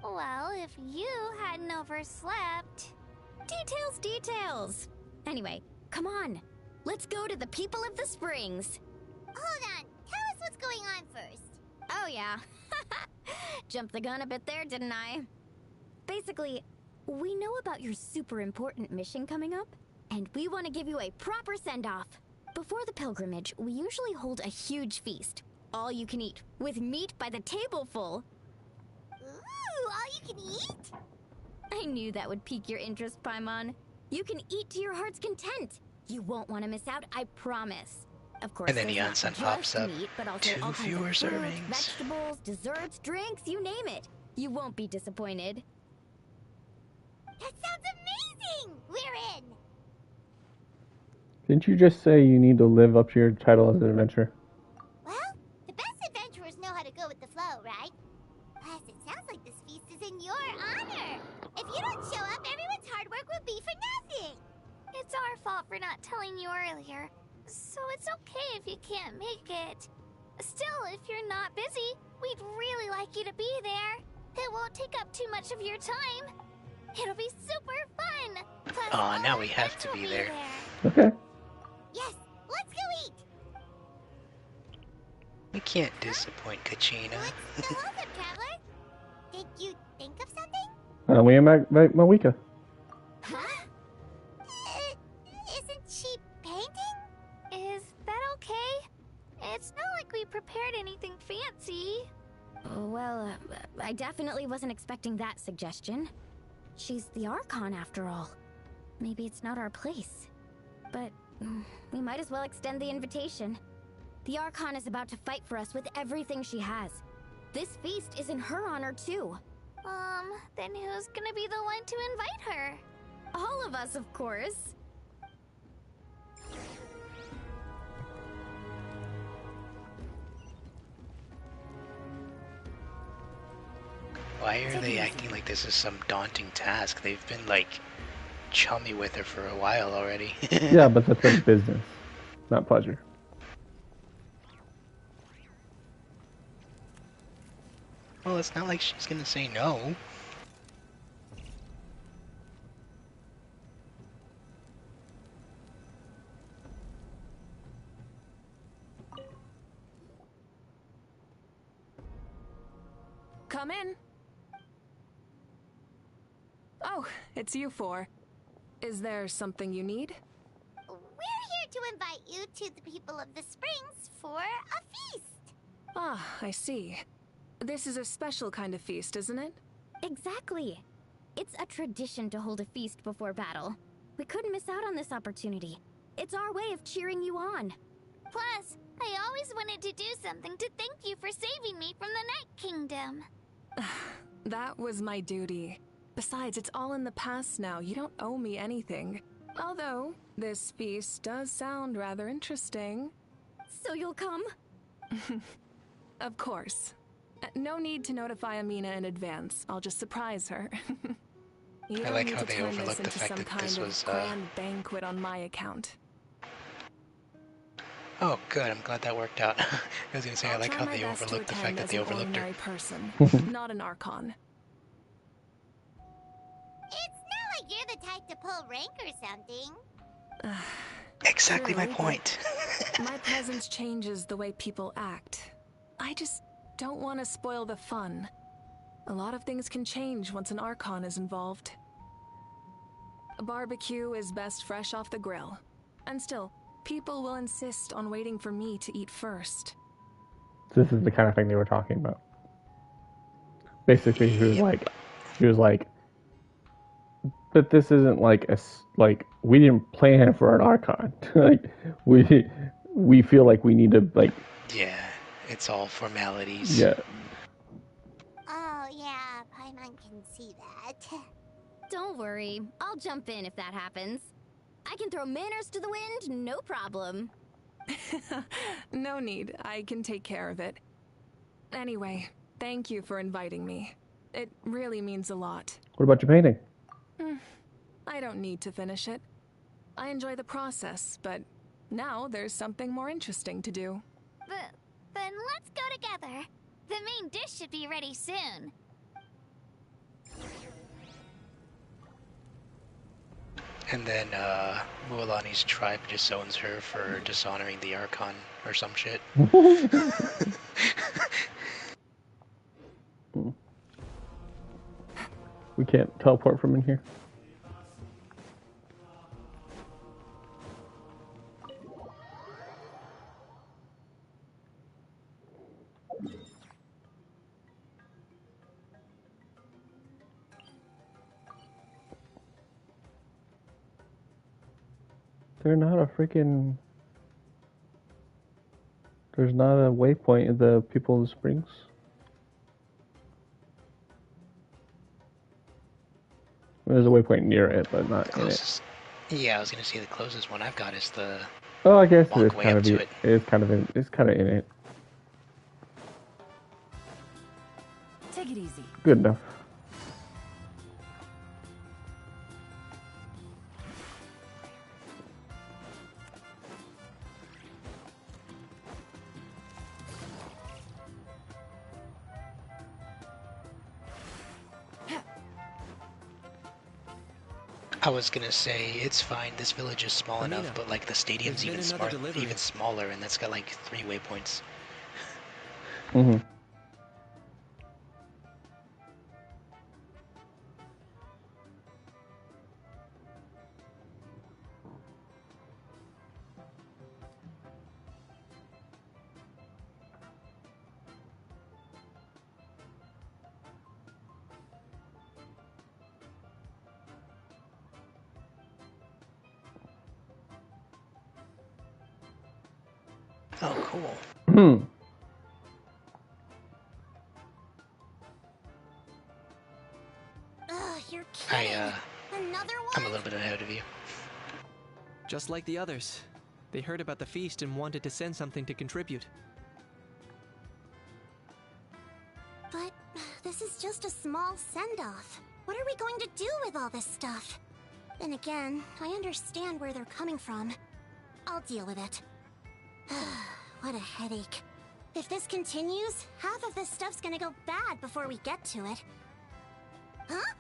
Well, if you hadn't overslept. Details. Anyway, come on. Let's go to the people of the springs. Hold on. Tell us what's going on first. Oh yeah. Jumped the gun a bit there, didn't I? Basically, we know about your super important mission coming up, and we want to give you a proper send-off. Before the pilgrimage, we usually hold a huge feast. All you can eat, with meat by the tableful. Ooh, all you can eat? I knew that would pique your interest, Paimon. You can eat to your heart's content. You won't want to miss out, I promise. Of course, And then there's not Jansen just pops up. meat, but also 2 all kinds fewer of fruits, servings. vegetables, desserts, drinks, you name it. You won't be disappointed. That sounds amazing! We're in! Didn't you just say you need to live up to your title as an adventurer? Well, the best adventurers know how to go with the flow, right? Plus, it sounds like this feast is in your honor. If you don't show up, everyone's hard work will be for nothing. It's our fault for not telling you earlier, so it's okay if you can't make it. Still, if you're not busy, we'd really like you to be there. It won't take up too much of your time. It'll be super fun. Plus, Aw, now all we our have friends to will be there. Okay. Yes, let's go eat. We can't disappoint Kachina. Hold up, traveler. Did you think of something? We am at Malika. Huh? Isn't she painting? Is that okay? It's not like we prepared anything fancy. Well, I definitely wasn't expecting that suggestion. She's the Archon after all. Maybe it's not our place. But we might as well extend the invitation. The Archon is about to fight for us with everything she has. This feast is in her honor too. Then who's gonna be the one to invite her? All of us, of course. Why are they acting like this is some daunting task? They've been, like, chummy with her for a while already. Yeah, but that's like business, not pleasure. Well, it's not like she's gonna say no. Come in. Oh, it's you four. Is there something you need? We're here to invite you to the people of the springs for a feast. Ah, I see. This is a special kind of feast, isn't it? Exactly. It's a tradition to hold a feast before battle. We couldn't miss out on this opportunity. It's our way of cheering you on. Plus, I always wanted to do something to thank you for saving me from the Night Kingdom. That was my duty. Besides, it's all in the past now. You don't owe me anything. Although, this feast does sound rather interesting. So you'll come? Of course. No need to notify Amina in advance. I'll just surprise her. You I don't like need how to they turn this overlooked the into fact some that kind this of was, grand banquet on my account. Oh, good. I'm glad that worked out. I was gonna say, I like Try how my they best to overlooked the attend fact that as they an overlooked her. ordinary person, not an Archon. It's not like you're the type to pull rank or something. Exactly my True, point. but my presence changes the way people act. I just don't want to spoil the fun. A lot of things can change once an Archon is involved. A barbecue is best fresh off the grill. And still, people will insist on waiting for me to eat first. This is the kind of thing they were talking about. Basically, she was like, but this isn't like we didn't plan for an Archon. Like we feel like we need to like. Yeah, it's all formalities. Yeah. Oh, yeah, Paimon can see that. Don't worry, I'll jump in if that happens. I can throw manners to the wind, no problem. No need, I can take care of it. Anyway, thank you for inviting me. It really means a lot. What about your painting? I don't need to finish it. I enjoy the process, but now there's something more interesting to do. Then let's go together. The main dish should be ready soon. And then Mualani's tribe disowns her for dishonoring the Archon or some shit. We can't teleport from in here. They're not a freaking. There's not a waypoint in the People's Springs. There's a waypoint near it, but not in it. Yeah, I was gonna say the closest one I've got is the. Oh, I guess it is walkway kind up of to it. it. It's kind of in. It's kind of in it. Take it easy. Good enough. I was gonna say it's fine. This village is small enough, but like the stadium's even even smaller, and that's got like 3 waypoints. Mm-hmm. Oh, cool. You're kidding. Another one? I'm a little bit ahead of you. Just like the others. They heard about the feast and wanted to send something to contribute. But this is just a small send-off. What are we going to do with all this stuff? Then again, I understand where they're coming from. I'll deal with it. What a headache. If this continues, half of this stuff's gonna go bad before we get to it. Huh?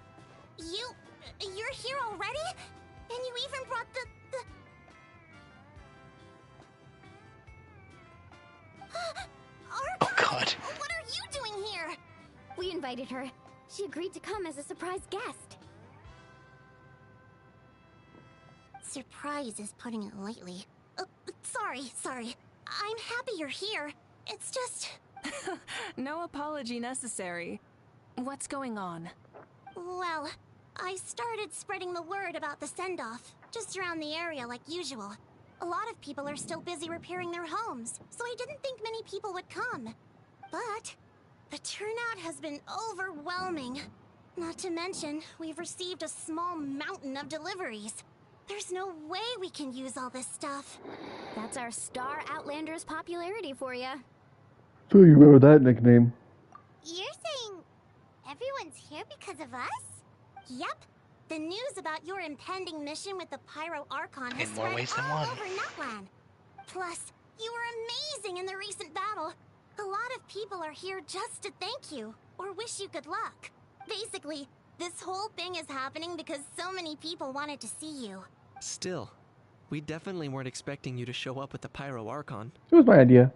You're here already? And you even brought the... Oh god. What are you doing here? We invited her. She agreed to come as a surprise guest. Surprise is putting it lightly. Sorry. I'm happy you're here. It's just... No apology necessary. What's going on? Well, I started spreading the word about the send-off, just around the area like usual. A lot of people are still busy repairing their homes, so I didn't think many people would come. But the turnout has been overwhelming. Not to mention, we've received a small mountain of deliveries. There's no way we can use all this stuff. That's our Star Outlander's popularity for you. So you remember that nickname? You're saying everyone's here because of us? Yep. The news about your impending mission with the Pyro Archon has In more spread ways than all one. over Natlan. Plus, you were amazing in the recent battle. A lot of people are here just to thank you, or wish you good luck. Basically, this whole thing is happening because so many people wanted to see you. Still, we definitely weren't expecting you to show up with the Pyro Archon. It was my idea.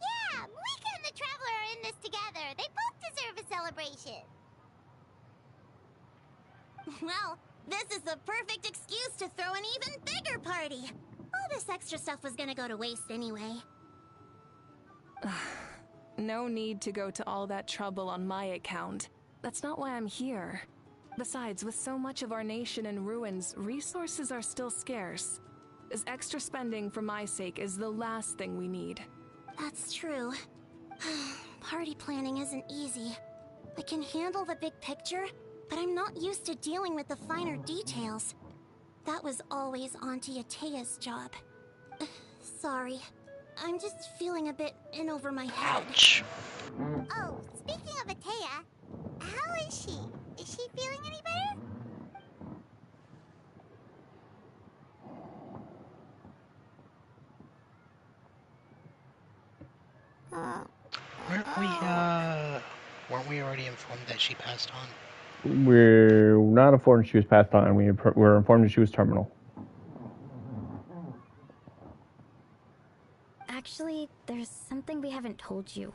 Yeah, Mika and the Traveler are in this together. They both deserve a celebration. Well, this is the perfect excuse to throw an even bigger party. All this extra stuff was gonna go to waste anyway. No need to go to all that trouble on my account. That's not why I'm here. Besides, with so much of our nation in ruins, resources are still scarce. This extra spending for my sake is the last thing we need. That's true. Party planning isn't easy. I can handle the big picture, but I'm not used to dealing with the finer details. That was always Auntie Atea's job. Sorry. I'm just feeling a bit in over my head. Ouch. Oh, speaking of Atea, how is she? Is she feeling any better? Weren't we already informed that she passed on? We're not informed she was passed on. We're informed that she was terminal. Actually, there's something we haven't told you.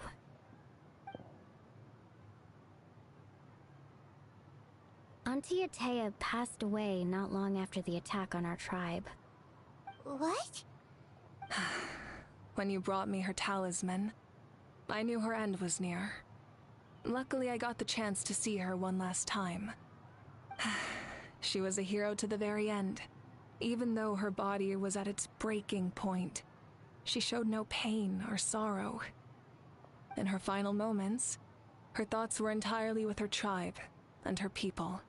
Auntie Atea passed away not long after the attack on our tribe. What? When you brought me her talisman, I knew her end was near. Luckily, I got the chance to see her one last time. She was a hero to the very end. Even though her body was at its breaking point, she showed no pain or sorrow. In her final moments, her thoughts were entirely with her tribe and her people.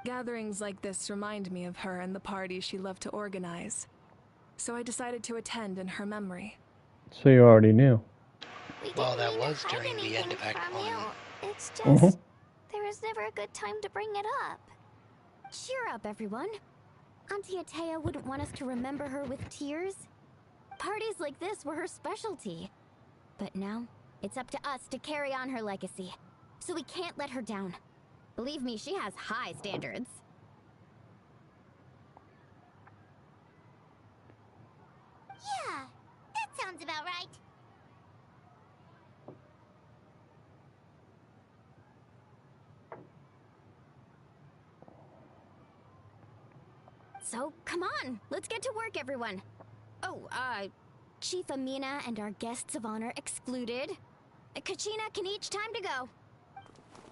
Gatherings like this remind me of her and the parties she loved to organize, so I decided to attend in her memory. So you already knew. Well, that was during the end of Act 1. It's just, there was never a good time to bring it up. Cheer up, everyone. Auntie Atea wouldn't want us to remember her with tears. Parties like this were her specialty. But now, it's up to us to carry on her legacy. So we can't let her down. Believe me, she has high standards. Yeah, that sounds about right. So, come on, let's get to work, everyone. Oh, Chief Amina and our guests of honor excluded. Kachina can each time to go.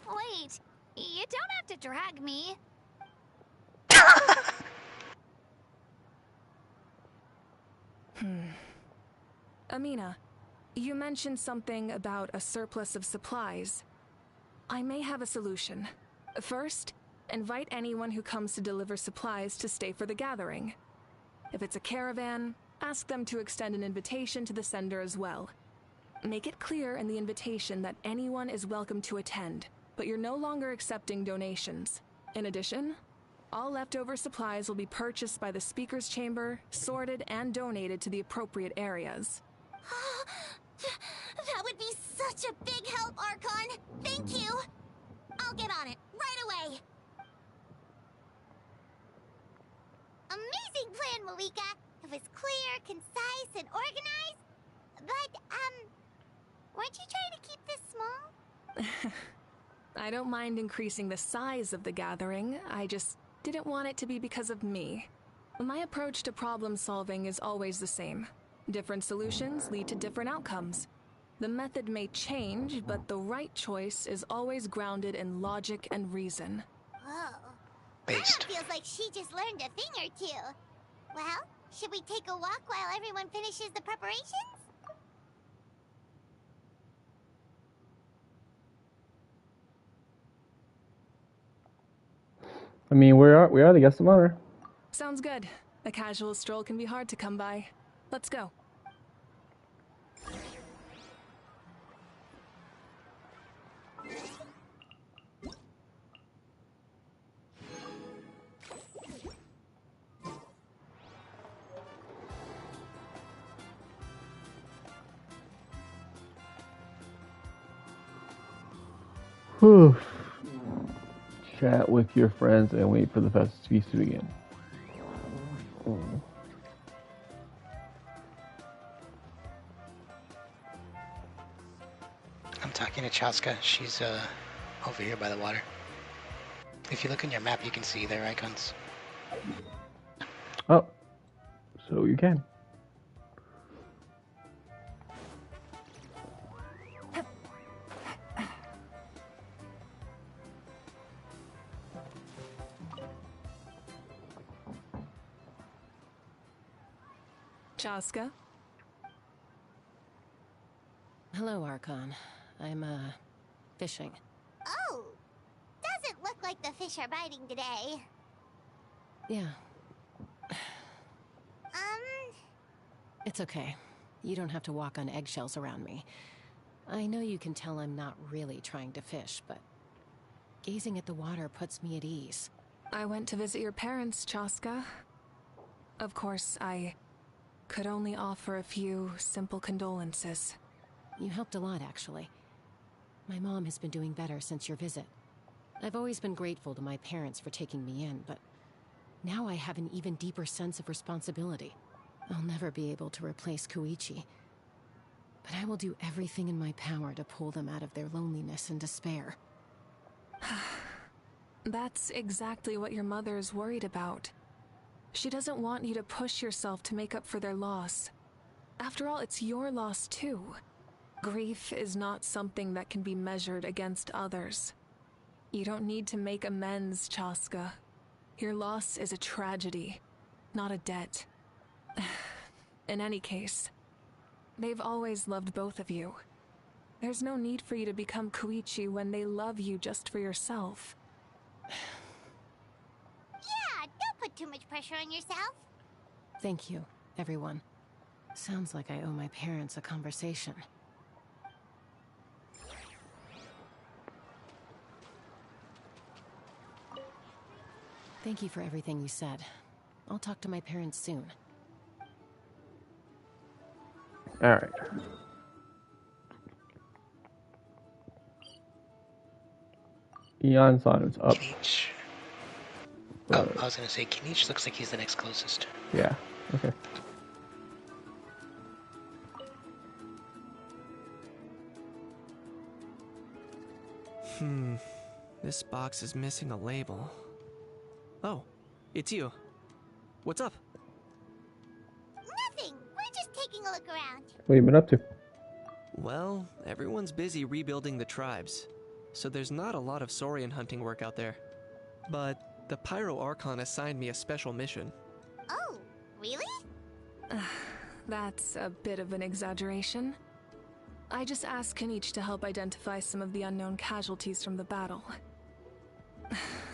Wait, you don't have to drag me. Amina, you mentioned something about a surplus of supplies. I may have a solution. First, invite anyone who comes to deliver supplies to stay for the gathering. If it's a caravan, ask them to extend an invitation to the sender as well. Make it clear in the invitation that anyone is welcome to attend, but you're no longer accepting donations. In addition, all leftover supplies will be purchased by the speaker's chamber, sorted, and donated to the appropriate areas. That would be such a big help, Archon. Thank you. I'll get on it right away. Amazing plan, Malika. It was clear, concise, and organized. But, weren't you trying to keep this small? I don't mind increasing the size of the gathering. I just didn't want it to be because of me. My approach to problem solving is always the same. Different solutions lead to different outcomes. The method may change, but the right choice is always grounded in logic and reason. Whoa. Based. That feels like she just learned a thing or two. Well, should we take a walk while everyone finishes the preparations? I mean, we are the guests of honor. Sounds good. A casual stroll can be hard to come by. Let's go. Whew. Chat with your friends and wait for the feast to begin. I'm talking to Chaska. She's over here by the water. If you look on your map, you can see their icons. Oh, so you can. Chaska. Hello, Archon. I'm, fishing. Oh, doesn't look like the fish are biting today. Yeah. It's okay. You don't have to walk on eggshells around me. I know you can tell I'm not really trying to fish, but gazing at the water puts me at ease. I went to visit your parents, Chaska. Of course, I could only offer a few simple condolences. You helped a lot, actually. My mom has been doing better since your visit. I've always been grateful to my parents for taking me in, but now I have an even deeper sense of responsibility. I'll never be able to replace Koichi, but I will do everything in my power to pull them out of their loneliness and despair. That's exactly what your mother is worried about. She doesn't want you to push yourself to make up for their loss. After all, it's your loss too. Grief is not something that can be measured against others. You don't need to make amends, Chaska. Your loss is a tragedy, not a debt. In any case, they've always loved both of you. There's no need for you to become Koichi when they love you just for yourself. Yeah, don't put too much pressure on yourself. Thank you, everyone. Sounds like I owe my parents a conversation. Thank you for everything you said. I'll talk to my parents soon. Alright. Eon-san is up. Kinich. Oh, I was gonna say, Kinich looks like he's the next closest. Yeah, okay. This box is missing a label. Oh, it's you. What's up? Nothing. We're just taking a look around. What have you been up to? Well, everyone's busy rebuilding the tribes, so there's not a lot of Saurian hunting work out there. But the Pyro Archon assigned me a special mission. Oh, really? That's a bit of an exaggeration. I just asked Kinich to help identify some of the unknown casualties from the battle.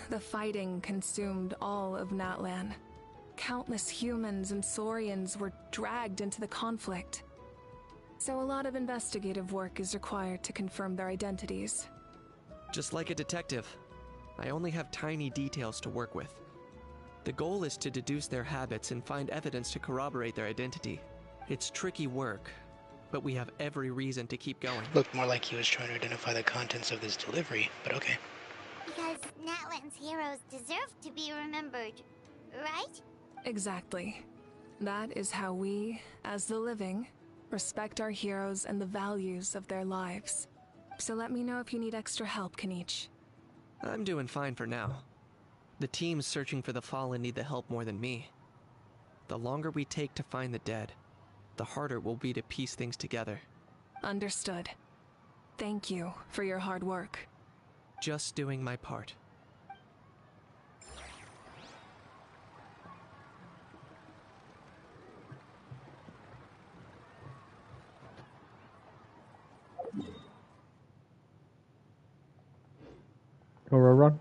The fighting consumed all of Natlan. Countless humans and Saurians were dragged into the conflict. So a lot of investigative work is required to confirm their identities. Just like a detective, I only have tiny details to work with. The goal is to deduce their habits and find evidence to corroborate their identity. It's tricky work, but we have every reason to keep going. Looked more like he was trying to identify the contents of this delivery, but okay. Because Natlan's heroes deserve to be remembered, right? Exactly. That is how we, as the living, respect our heroes and the values of their lives. So let me know if you need extra help, Kinich. I'm doing fine for now. The teams searching for the fallen need the help more than me. The longer we take to find the dead, the harder it will be to piece things together. Understood. Thank you for your hard work. Just doing my part. Run.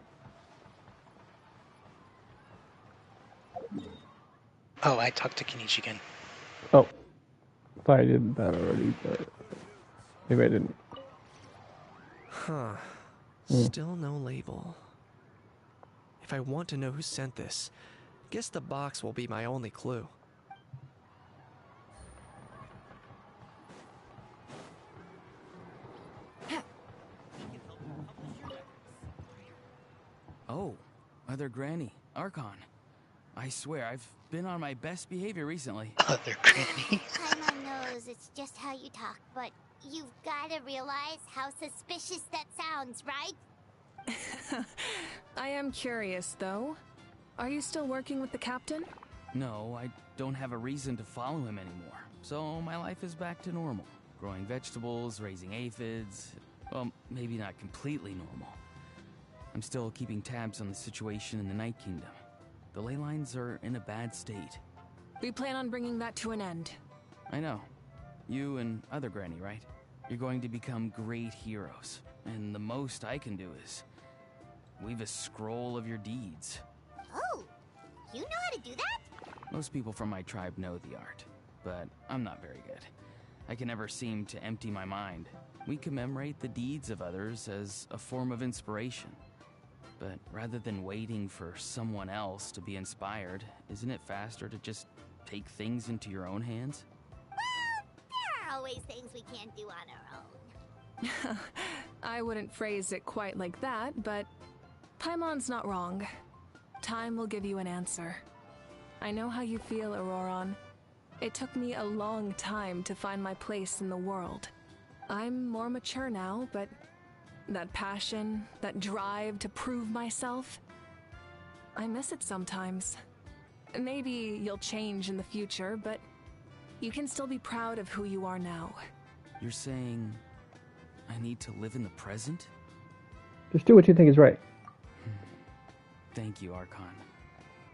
Oh, I talked to Kinich again. Oh. Thought I did that already, but maybe I didn't. Huh. Still no label. If I want to know who sent this, guess the box will be my only clue. Oh, Mother Granny, Archon. I swear, I've been on my best behavior recently. Mother Granny. Paimon knows it's just how you talk, but you've gotta realize how suspicious that sounds, right? I am curious, though. Are you still working with the captain? No, I don't have a reason to follow him anymore. So my life is back to normal. Growing vegetables, raising aphids. Well, maybe not completely normal. I'm still keeping tabs on the situation in the Night Kingdom. The ley lines are in a bad state. We plan on bringing that to an end. I know. You and other Granny, right? You're going to become great heroes. And the most I can do is weave a scroll of your deeds. Oh, you know how to do that? Most people from my tribe know the art, but I'm not very good. I can never seem to empty my mind. We commemorate the deeds of others as a form of inspiration. But rather than waiting for someone else to be inspired, isn't it faster to just take things into your own hands? Well, there are always things we can't do on our own. I wouldn't phrase it quite like that, but Paimon's not wrong. Time will give you an answer. I know how you feel, Auroron. It took me a long time to find my place in the world. I'm more mature now, but that passion, that drive to prove myself, I miss it sometimes. Maybe you'll change in the future, but you can still be proud of who you are now. You're saying I need to live in the present? Just do what you think is right. Thank you, Archon.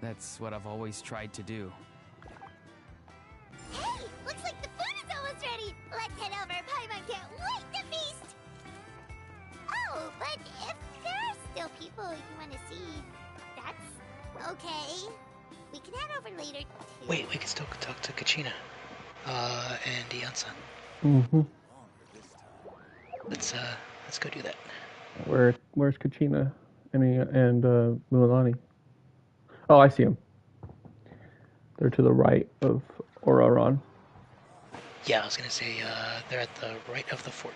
That's what I've always tried to do. Hey, looks like the food is almost ready. Let's head over. Paimon can't wait to feast. Oh, but if there are still people you want to see, that's okay. We can head over later too. Wait, we can still talk to Kachina. And Iansa. Mm-hmm. Let's go do that. Where's Kachina and Mualani? Oh, I see them. They're to the right of Auroron. Yeah, I was gonna say, they're at the right of the fork.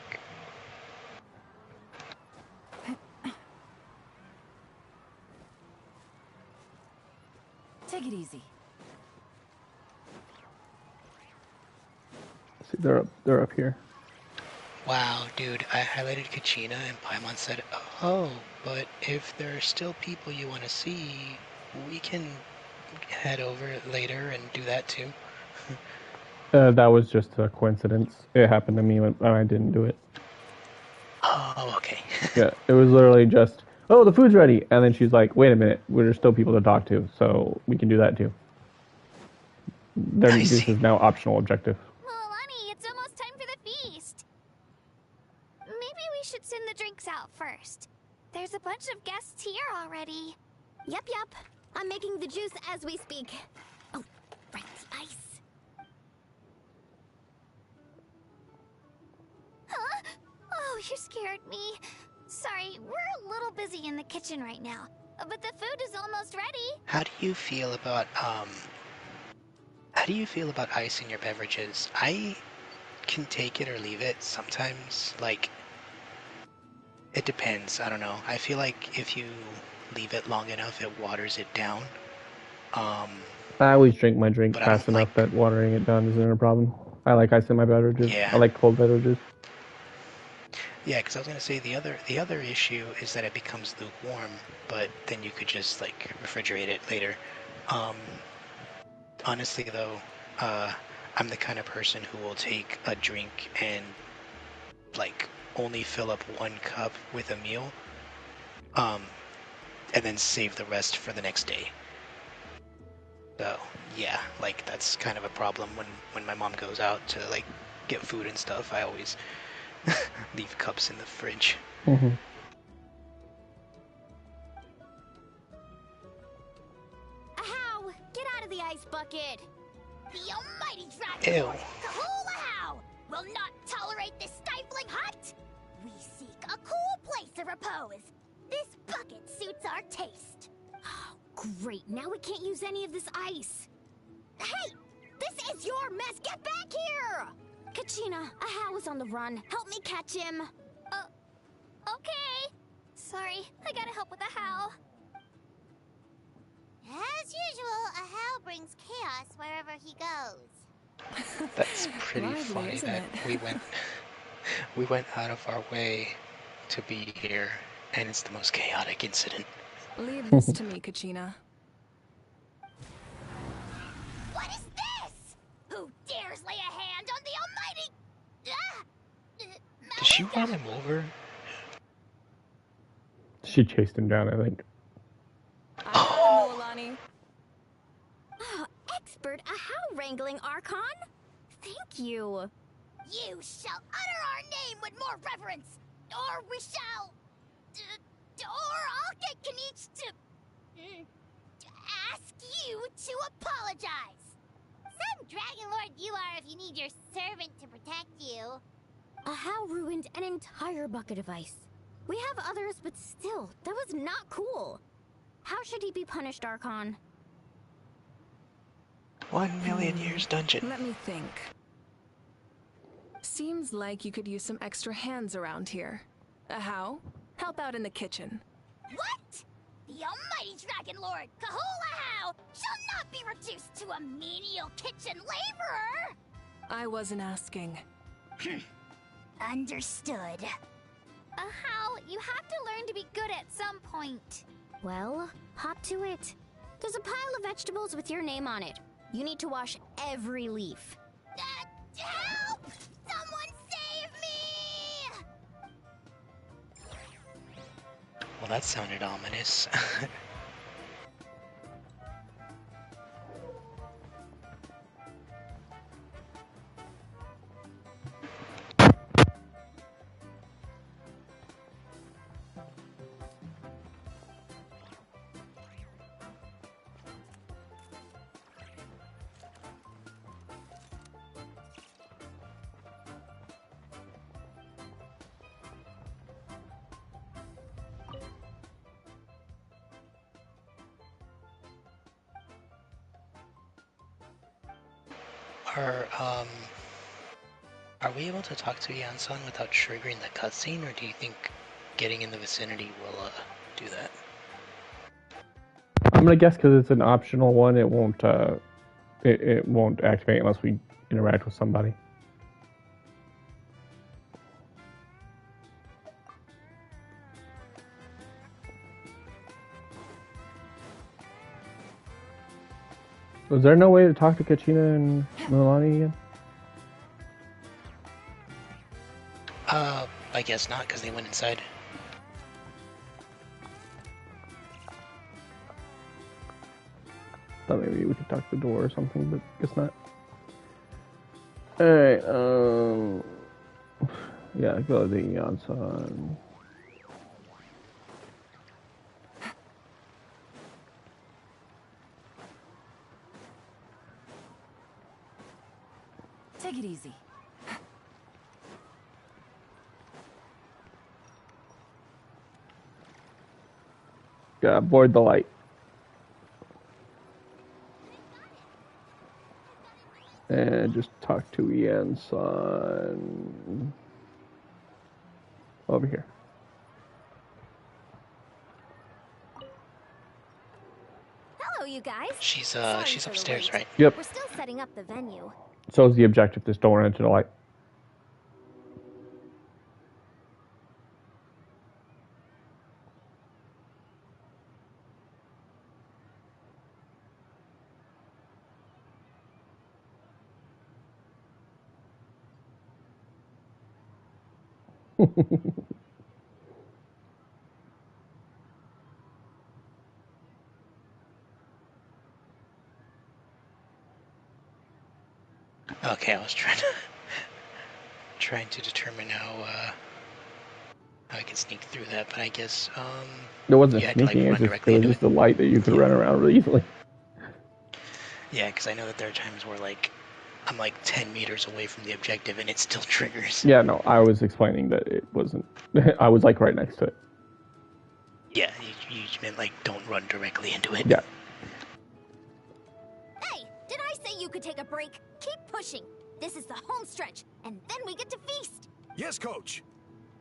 Take it easy. See, they're up here. Wow, dude, I highlighted Kachina and Paimon said, oh, but if there are still people you want to see, we can head over later and do that too. That was just a coincidence. It happened to me when I didn't do it. Oh, okay. Yeah, it was literally just, oh, the food's ready. And then she's like, wait a minute, there's still people to talk to, so we can do that too. This is now optional objective. Mualani, it's almost time for the feast. Maybe we should send the drinks out first. There's a bunch of guests here already. Yep. I'm making the juice as we speak. Oh, right, the ice. Huh? Oh, you scared me. Sorry, we're a little busy in the kitchen right now. But the food is almost ready. How do you feel about ice in your beverages? I can take it or leave it. Sometimes, like, it depends. I don't know. I feel like if you leave it long enough, it waters it down. I always drink my drink fast enough that watering it down isn't a problem. I like ice in my beverages. Yeah. I like cold beverages. Yeah, because I was gonna say the other issue is that it becomes lukewarm, but then you could just like refrigerate it later. Honestly though, I'm the kind of person who will take a drink and like only fill up 1 cup with a meal, and then save the rest for the next day. So yeah, like that's kind of a problem when my mom goes out to like get food and stuff. I always leave cups in the fridge. Mm-hmm. Ahow! Get out of the ice bucket! The almighty dragon Ew. force, Kahul Ahow, will not tolerate this stifling hut! We seek a cool place to repose. This bucket suits our taste. Oh, great. Now we can't use any of this ice. Hey! This is your mess! Get back here! Kachina, Ahau is on the run. Help me catch him. Okay. Sorry, I gotta help with the how. As usual, Ahow brings chaos wherever he goes. That's pretty Lively, funny isn't that it? we went out of our way to be here, and it's the most chaotic incident. Leave this to me, Kachina. What is this? Who dares lay a hand on the almighty... Did she run him over? She chased him down, I think. Mualani. Expert Ahau calling Archon? Thank you. You shall utter our name with more reverence, or we shall... or I'll get Kanich to ask you to apologize. Some Dragon Lord you are if you need your servant to protect you. How ruined an entire bucket of ice. We have others, but still, that was not cool. How should he be punished, Archon? 1,000,000 years dungeon. Let me think. Seems like you could use some extra hands around here. How? Help out in the kitchen. What? The almighty Dragon Lord, Kahula How, shall not be reduced to a menial kitchen laborer! I wasn't asking. Understood. How? You have to learn to be good at some point. Well, hop to it. There's a pile of vegetables with your name on it. You need to wash every leaf. Help! Someone save me! Well, that sounded ominous. Are we able to talk to Yan-san without triggering the cutscene, or do you think getting in the vicinity will do that? I'm gonna guess because it's an optional one. It won't. It won't activate unless we interact with somebody. Was there no way to talk to Kachina and Milani again? I guess not, because they went inside. Thought maybe we could talk to the door or something, but guess not. Alright, yeah, go to the Yansan. Take it easy. Board the light. And just talk to Yansan. Over here. Hello, you guys. She's Sorry she's for the upstairs, wait. right? Yep. We're still setting up the venue. So is the objective, just don't run into the light. Okay, I was trying to determine how I can sneak through that, but I guess There wasn't you had to, like, sneaking, run it directly was into just a light that you could run around really easily. Yeah, because I know that there are times where, like, I'm like 10 meters away from the objective and it still triggers. Yeah, no, I was explaining that it wasn't. I was like right next to it. Yeah, you meant like don't run directly into it. Yeah. Hey, did I say you could take a break? Keep pushing. This is the home stretch, and then we get to feast. Yes, Coach.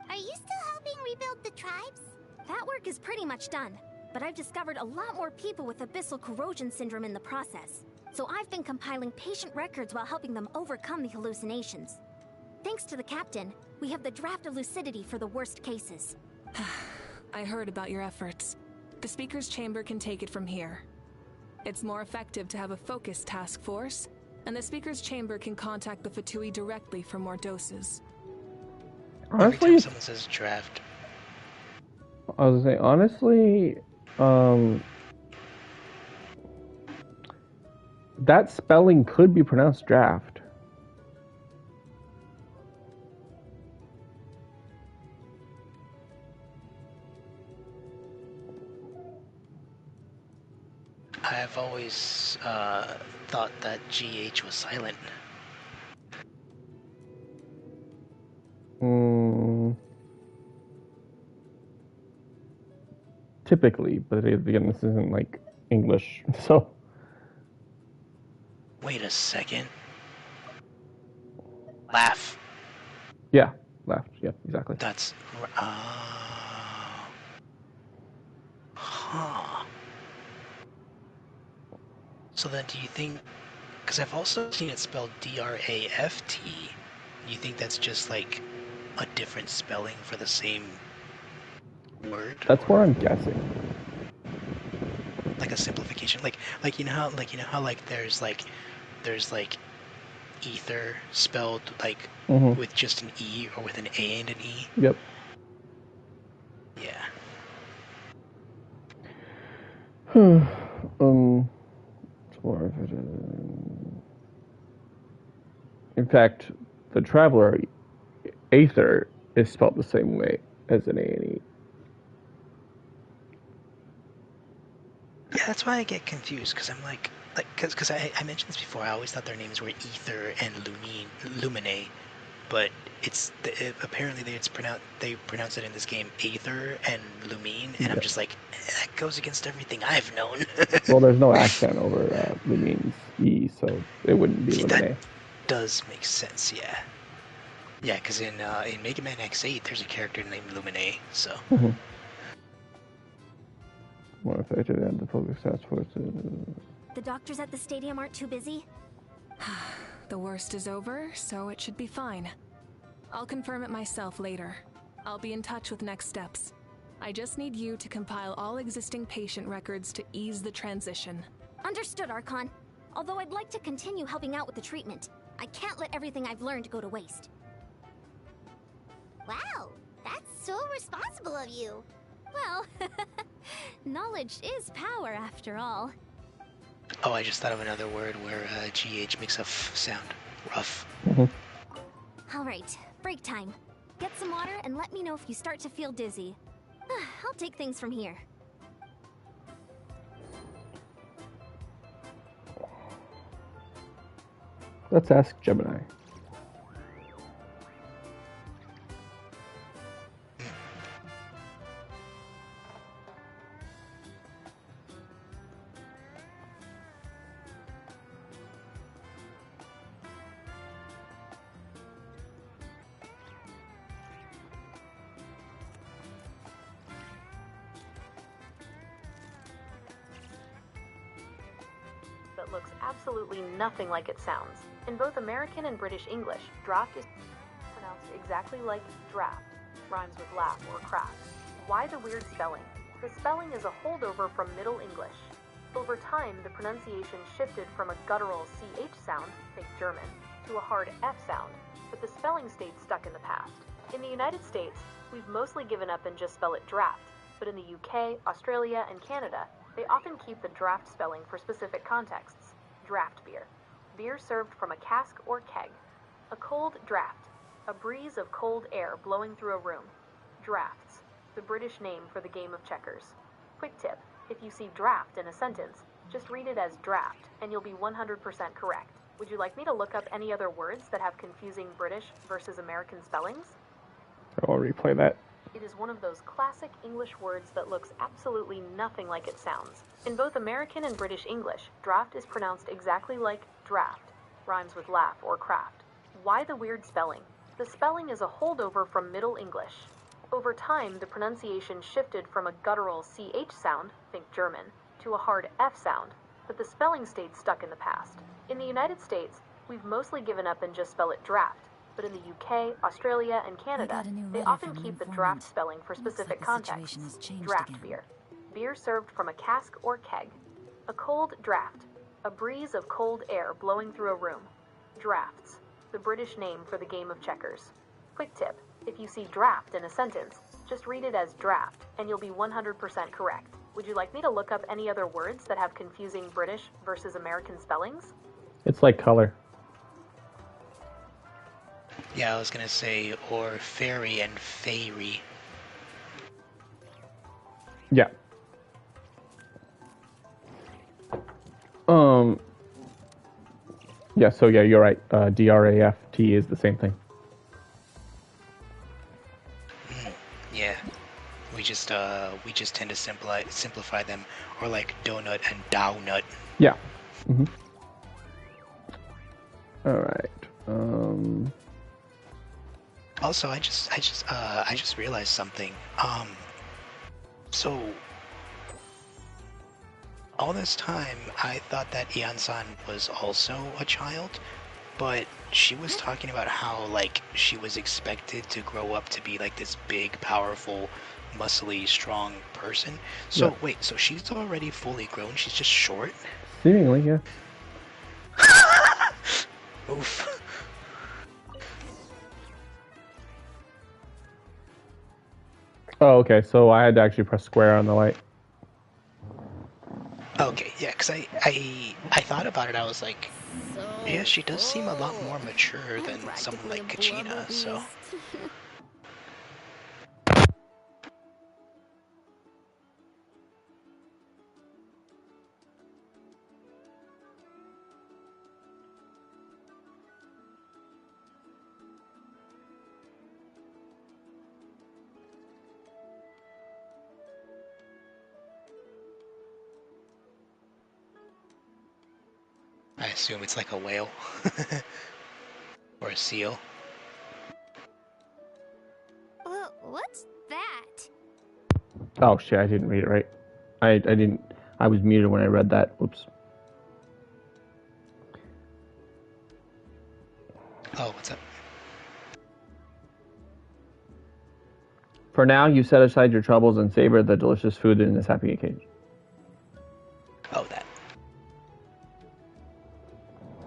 Are you still helping rebuild the tribes? That work is pretty much done, but I've discovered a lot more people with abyssal corrosion syndrome in the process. So I've been compiling patient records while helping them overcome the hallucinations. Thanks to the captain, we have the draft of lucidity for the worst cases. I heard about your efforts. The Speaker's Chamber can take it from here. It's more effective to have a focused task force, and the Speaker's Chamber can contact the Fatui directly for more doses. Every time someone says draft. I was gonna say, honestly, That spelling could be pronounced draft. I've always thought that GH was silent. Typically, but again, this isn't like English, so. Wait a second. Laugh. Yeah, laughed. Yeah, exactly. That's. Huh. So then, do you think? Because I've also seen it spelled D-R-A-F-T. Do you think that's just like a different spelling for the same word? That's where I'm guessing. Like a simplification, like you know how like there's like ether spelled like with just an E or with an A and an E. Yep. Yeah. In fact, the Traveler Aether is spelled the same way as an A and E. Yeah, that's why I get confused, because I'm like because I mentioned this before. I always thought their names were Ether and Lumine, but apparently they pronounce it in this game Aether and Lumine, and I'm just like, that goes against everything I've known. Well, there's no accent over Lumine's E, so it wouldn't be Lumine. That does make sense, yeah. Yeah, because in Mega Man X8, there's a character named Lumine, so. What if I did add the focus task force? The doctors at the stadium aren't too busy? The worst is over, so it should be fine. I'll confirm it myself later. I'll be in touch with next steps. I just need you to compile all existing patient records to ease the transition. Understood, Archon. Although I'd like to continue helping out with the treatment. I can't let everything I've learned go to waste. Wow, that's so responsible of you. Well, knowledge is power after all. Oh, I just thought of another word where GH makes a F sound. Rough. Alright, break time. Get some water and let me know if you start to feel dizzy. I'll take things from here. Let's ask Gemini. That looks absolutely nothing like it sounds. In both American and British English, draft is pronounced exactly like draft, rhymes with laugh or craft. Why the weird spelling? The spelling is a holdover from Middle English. Over time, the pronunciation shifted from a guttural CH sound, think German, to a hard F sound, but the spelling stayed stuck in the past. In the United States, we've mostly given up and just spell it draft, but in the UK, Australia, and Canada, they often keep the draft spelling for specific contexts. Draft beer. Beer served from a cask or keg. A cold draft. A breeze of cold air blowing through a room. Drafts. The British name for the game of checkers. Quick tip. If you see draft in a sentence, just read it as draft, and you'll be 100% correct. Would you like me to look up any other words that have confusing British versus American spellings? I'll replay that. It is one of those classic English words that looks absolutely nothing like it sounds. In both American and British English, draft is pronounced exactly like draft, rhymes with laugh or craft. Why the weird spelling? The spelling is a holdover from Middle English. Over time, the pronunciation shifted from a guttural CH sound, think German, to a hard F sound, but the spelling stayed stuck in the past. In the United States, we've mostly given up and just spell it draft. But in the UK, Australia, and Canada, they often keep the draft spelling for specific contexts. Draft beer. Beer served from a cask or keg. A cold draft. A breeze of cold air blowing through a room. Drafts. The British name for the game of checkers. Quick tip. If you see draft in a sentence, just read it as draft, and you'll be 100% correct. Would you like me to look up any other words that have confusing British versus American spellings? It's like color. Yeah, I was gonna say, or fairy and fairy. Yeah. Yeah, so yeah, you're right. DRAFT is the same thing. Yeah. We just tend to simplify them, or like donut and downut. Yeah. All right. Also, I just realized something. So all this time, I thought that Ian-san was also a child, but she was talking about how, like, she was expected to grow up to be, like, this big, powerful, muscly, strong person. So, Yeah. wait, so she's already fully grown? She's just short? Seemingly, yeah. Oof. Oh, okay. So I had to actually press square on the light. Okay, yeah, because I thought about it, I was like, yeah, she does seem a lot more mature than someone like Kachina, so... I assume it's like a whale. Or a seal. What's that? Oh shit! I didn't read it right. I didn't. I was muted when I read that. Oops. Oh, what's up? For now, you set aside your troubles and savor the delicious food in this happy occasion. Oh, that.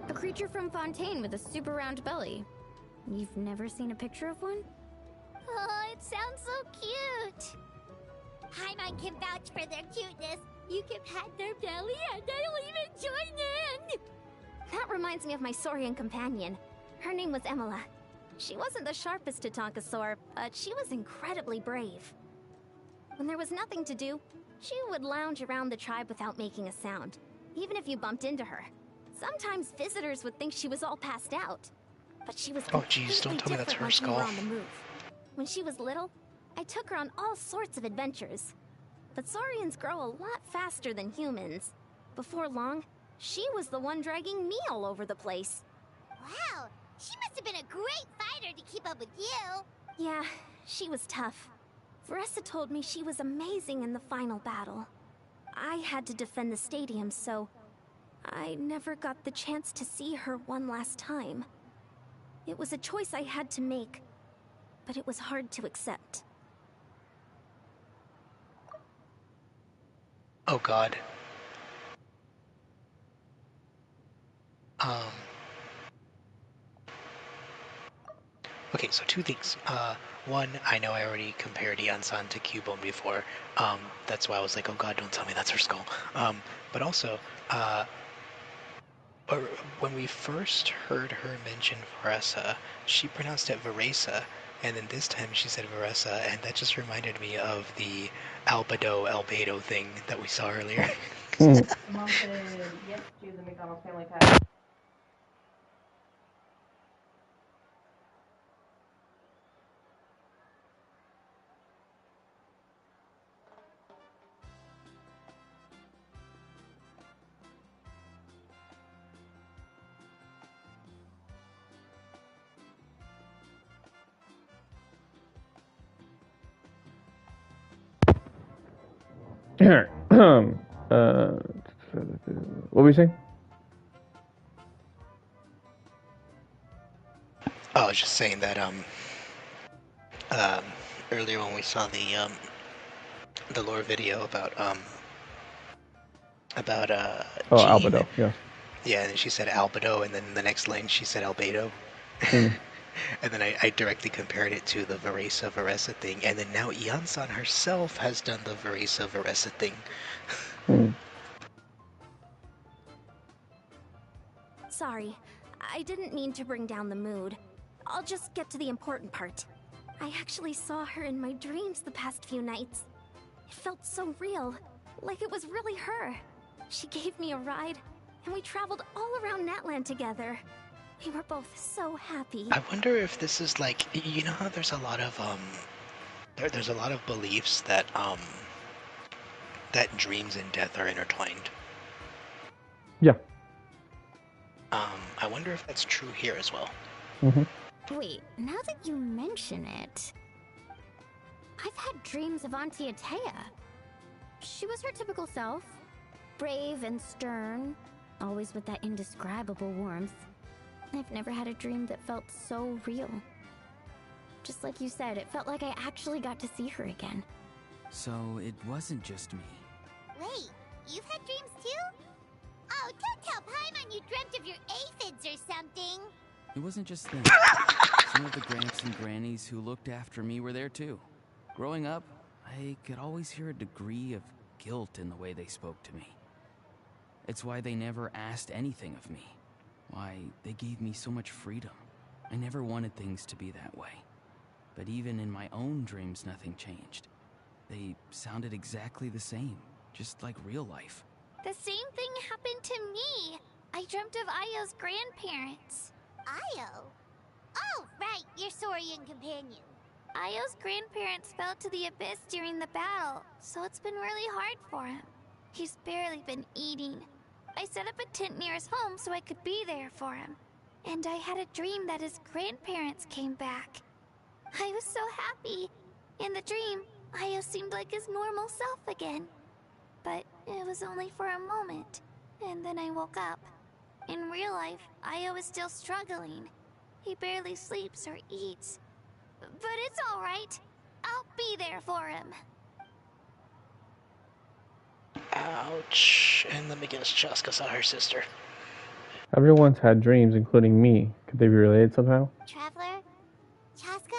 A creature from Fontaine with a super round belly. You've never seen a picture of one? Oh, it sounds so cute. Paimon can vouch for their cuteness. You can pat their belly and I'll even join in. That reminds me of my Saurian companion. Her name was Emila. She wasn't the sharpest Tatankasaur, but she was incredibly brave. When there was nothing to do, she would lounge around the tribe without making a sound, even if you bumped into her. Sometimes visitors would think she was all passed out, but she was Oh jeez, don't tell me that's her skull. on the move. When she was little, I took her on all sorts of adventures. But Saurians grow a lot faster than humans. Before long, she was the one dragging me all over the place. Wow, she must have been a great fighter to keep up with you. Yeah, she was tough. Veressa told me she was amazing in the final battle. I had to defend the stadium, so I never got the chance to see her one last time. It was a choice I had to make, but it was hard to accept. Oh god. Okay, so two things. One, I know I already compared Ian-san to Cubone before. That's why I was like, oh god, don't tell me that's her skull. But also, when we first heard her mention Veressa, she pronounced it Veresa, and then this time she said Veressa, and that just reminded me of the albedo thing that we saw earlier. Mom said yes to the McDonald's family pack. What were you saying? I was just saying that earlier when we saw the lore video about Jean, Albedo, yeah. Yeah, and then she said albedo, and then the next line she said albedo. And then I directly compared it to the Veresa Veresa thing, and then now Ian-san herself has done the Veresa Veresa thing. Sorry, I didn't mean to bring down the mood. I'll just get to the important part. I actually saw her in my dreams the past few nights. It felt so real, like it was really her. She gave me a ride, and we traveled all around Natlan together. We were both so happy. I wonder if this is like, you know how there's a lot of there's a lot of beliefs that that dreams and death are intertwined. Yeah. I wonder if that's true here as well. Wait, now that you mention it, I've had dreams of Auntie Atea. She was her typical self, brave and stern, always with that indescribable warmth. I've never had a dream that felt so real. Just like you said, it felt like I actually got to see her again. So it wasn't just me. Wait, you've had dreams too? Oh, don't tell Paimon you dreamt of your aphids or something. It wasn't just them. Some of the gramps and grannies who looked after me were there too. Growing up, I could always hear a degree of guilt in the way they spoke to me. It's why they never asked anything of me. Why they gave me so much freedom. I never wanted things to be that way. But even in my own dreams, nothing changed. They sounded exactly the same, just like real life. The same thing happened to me. I dreamt of Ayo's grandparents. Ayo? Oh, right, your Saurian companion. Ayo's grandparents fell to the abyss during the battle, so it's been really hard for him. He's barely been eating. I set up a tent near his home so I could be there for him. And I had a dream that his grandparents came back. I was so happy. In the dream, Ayo seemed like his normal self again. But it was only for a moment, and then I woke up. In real life, Ayo is still struggling. He barely sleeps or eats. But it's alright. I'll be there for him. Ouch. And let me guess, Chaska saw her sister. Everyone's had dreams, including me. Could they be related somehow? Traveler? Chaska?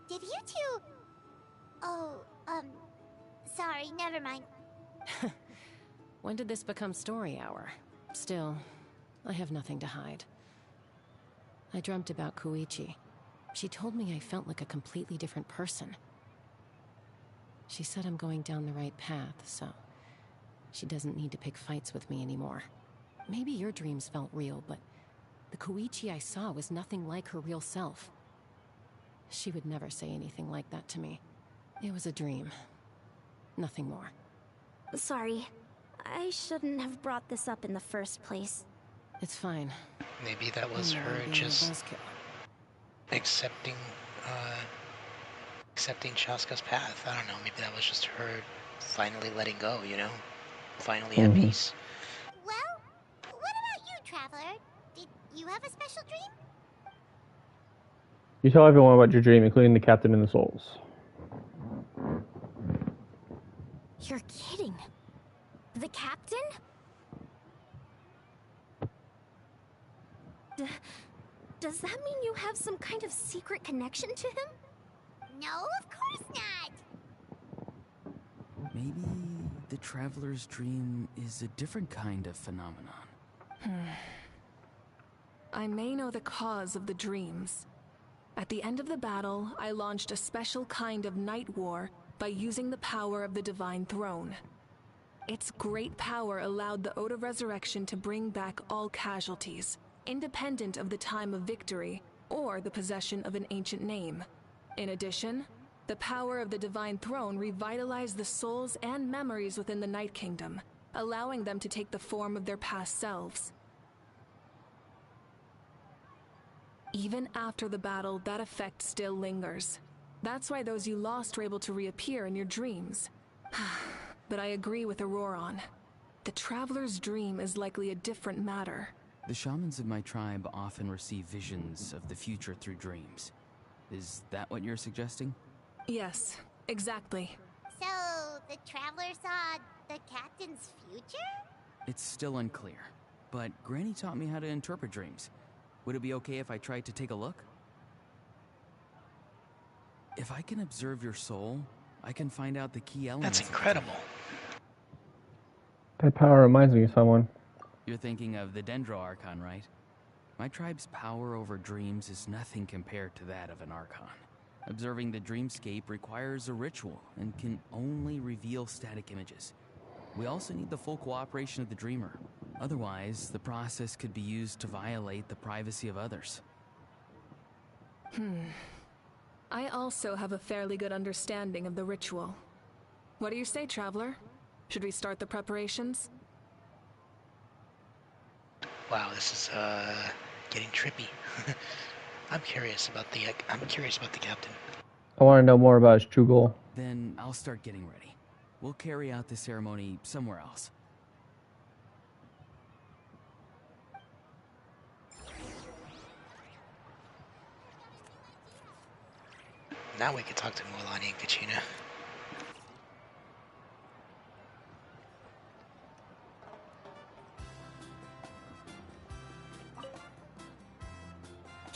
Did you two... Oh, sorry, never mind. When did this become story hour? Still, I have nothing to hide. I dreamt about Koichi. She told me I felt like a completely different person. She said I'm going down the right path, so she doesn't need to pick fights with me anymore. Maybe your dreams felt real, but the Koichi I saw was nothing like her real self. She would never say anything like that to me. It was a dream. Nothing more. Sorry. I shouldn't have brought this up in the first place. It's fine. Maybe that was her just accepting Chaska's path. I don't know, maybe that was just her finally letting go, you know? Finally at peace. Well, what about you, Traveler? Did you have a special dream? You tell everyone about your dream, including the captain and the souls. You're kidding. The captain? Does that mean you have some kind of secret connection to him? No, of course not. Maybe the traveler's dream is a different kind of phenomenon. I may know the cause of the dreams. At the end of the battle, I launched a special kind of night war by using the power of the Divine Throne. Its great power allowed the Ode of Resurrection to bring back all casualties, independent of the time of victory or the possession of an ancient name. In addition, the power of the Divine Throne revitalized the souls and memories within the Night Kingdom, allowing them to take the form of their past selves. Even after the battle, that effect still lingers. That's why those you lost were able to reappear in your dreams. But I agree with Auroron. The Traveler's dream is likely a different matter. The shamans of my tribe often receive visions of the future through dreams. Is that what you're suggesting? Yes, exactly. So, the Traveler saw the captain's future? It's still unclear, but Granny taught me how to interpret dreams. Would it be okay if I tried to take a look? If I can observe your soul, I can find out the key elements. That's incredible. That power reminds me of someone. You're thinking of the Dendro Archon, right? My tribe's power over dreams is nothing compared to that of an Archon. Observing the dreamscape requires a ritual and can only reveal static images. We also need the full cooperation of the dreamer. Otherwise, the process could be used to violate the privacy of others. I also have a fairly good understanding of the ritual. What do you say, Traveler? Should we start the preparations? Wow, this is getting trippy. I'm curious about the captain. I want to know more about his true goal. Then I'll start getting ready. We'll carry out the ceremony somewhere else. Now we can talk to Morlani and Kachina.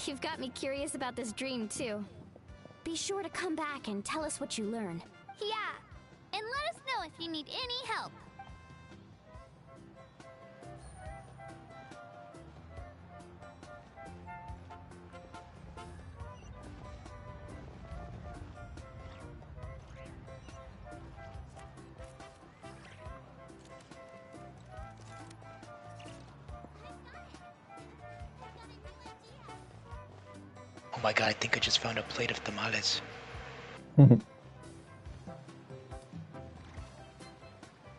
You've got me curious about this dream, too. Be sure to come back and tell us what you learn. Yeah, and let us know if you need any help. Oh my god, I think I just found a plate of tamales.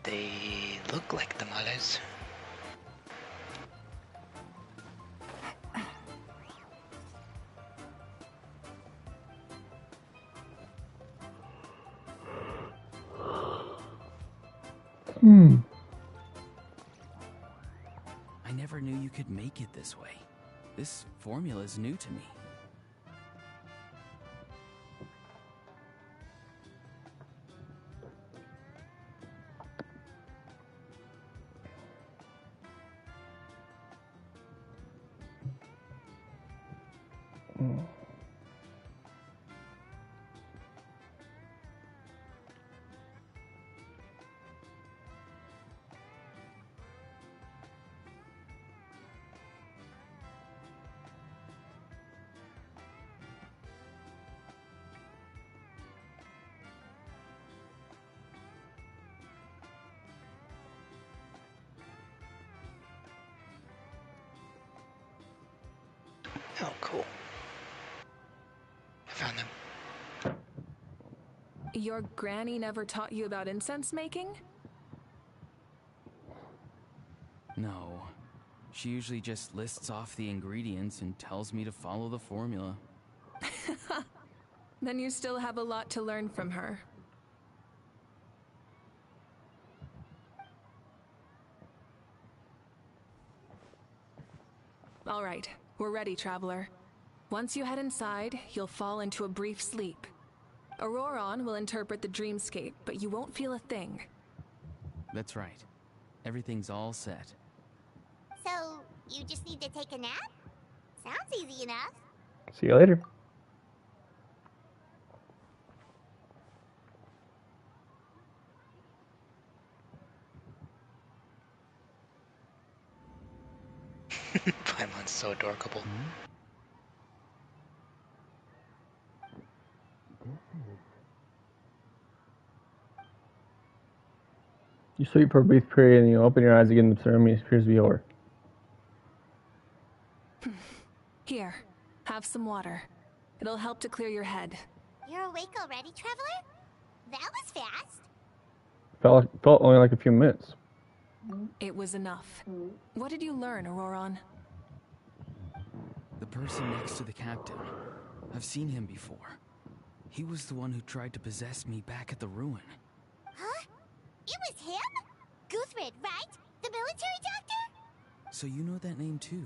They look like tamales. I never knew you could make it this way. This formula is new to me. Oh, cool. I found them. Your granny never taught you about incense making? No. She usually just lists off the ingredients and tells me to follow the formula. Then you still have a lot to learn from her. All right, we're ready, Traveler. Once you head inside, you'll fall into a brief sleep. Auroron will interpret the dreamscape, but you won't feel a thing. That's right. Everything's all set. So, you just need to take a nap? Sounds easy enough. See you later. Paimon's so adorable. You sleep for a brief period and you open your eyes again. The ceremony appears to be over. Here, have some water. It'll help to clear your head. You're awake already, Traveler? That was fast. Felt only like a few minutes. It was enough. What did you learn, Auroron? The person next to the captain. I've seen him before. He was the one who tried to possess me back at the ruin. Huh? It was him? Guthrid, right? The military doctor? So you know that name too?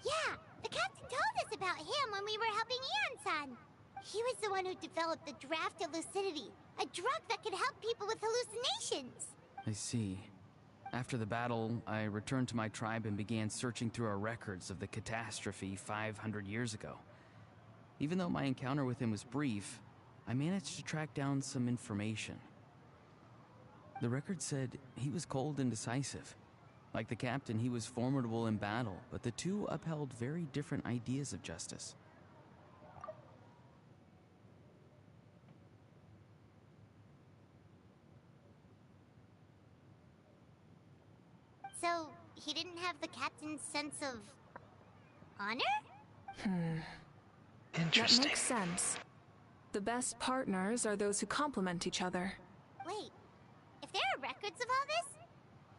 Yeah, the captain told us about him when we were helping Eon-san. He was the one who developed the draft of lucidity, a drug that could help people with hallucinations. I see. After the battle, I returned to my tribe and began searching through our records of the catastrophe 500 years ago. Even though my encounter with him was brief, I managed to track down some information. The record said he was cold and decisive. Like the captain, he was formidable in battle, but the two upheld very different ideas of justice. So, he didn't have the captain's sense of honor? That makes sense. The best partners are those who complement each other. Wait, if there are records of all this,